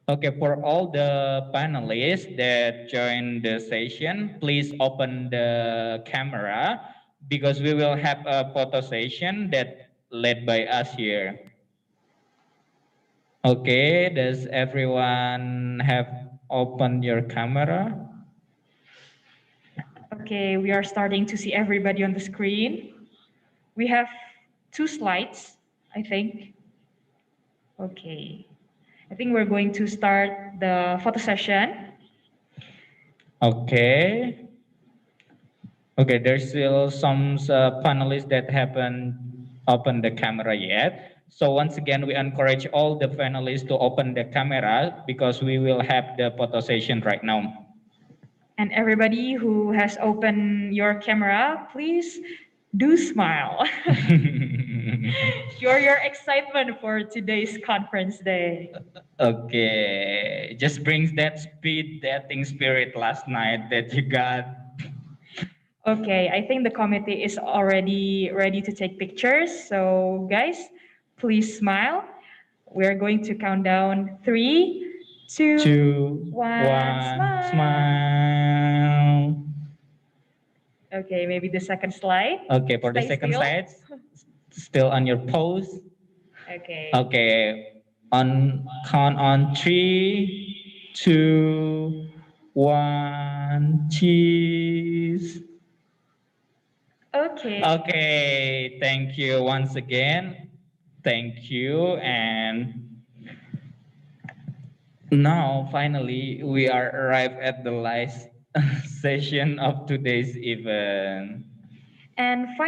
Okay, for all the panelists that join the session, please open the camera because we will have a photo session that led by us here. Okay, does everyone have opened your camera? Okay, we are starting to see everybody on the screen. We have 2 slides, I think. Okay. I think we're going to start the photo session. Okay. Okay, there's still some panelists that haven't opened the camera yet. So once again, we encourage all the panelists to open the camera because we will have the photo session right now. And everybody who has opened your camera, please do smile. Show your excitement for today's conference day. Okay, just brings that speed dating spirit last night that you got. Okay, I think the committee is already ready to take pictures. So guys, please smile. We're going to count down 3, 2, 1, smile. Okay, maybe the second slide. Okay, for the Stay second still. slide, still on your pose. Okay. Okay, on count on 3, 2, 1, cheese. Okay. Okay, thank you once again. Thank you. And now, finally, we are arrived at the last session of today's event. And finally,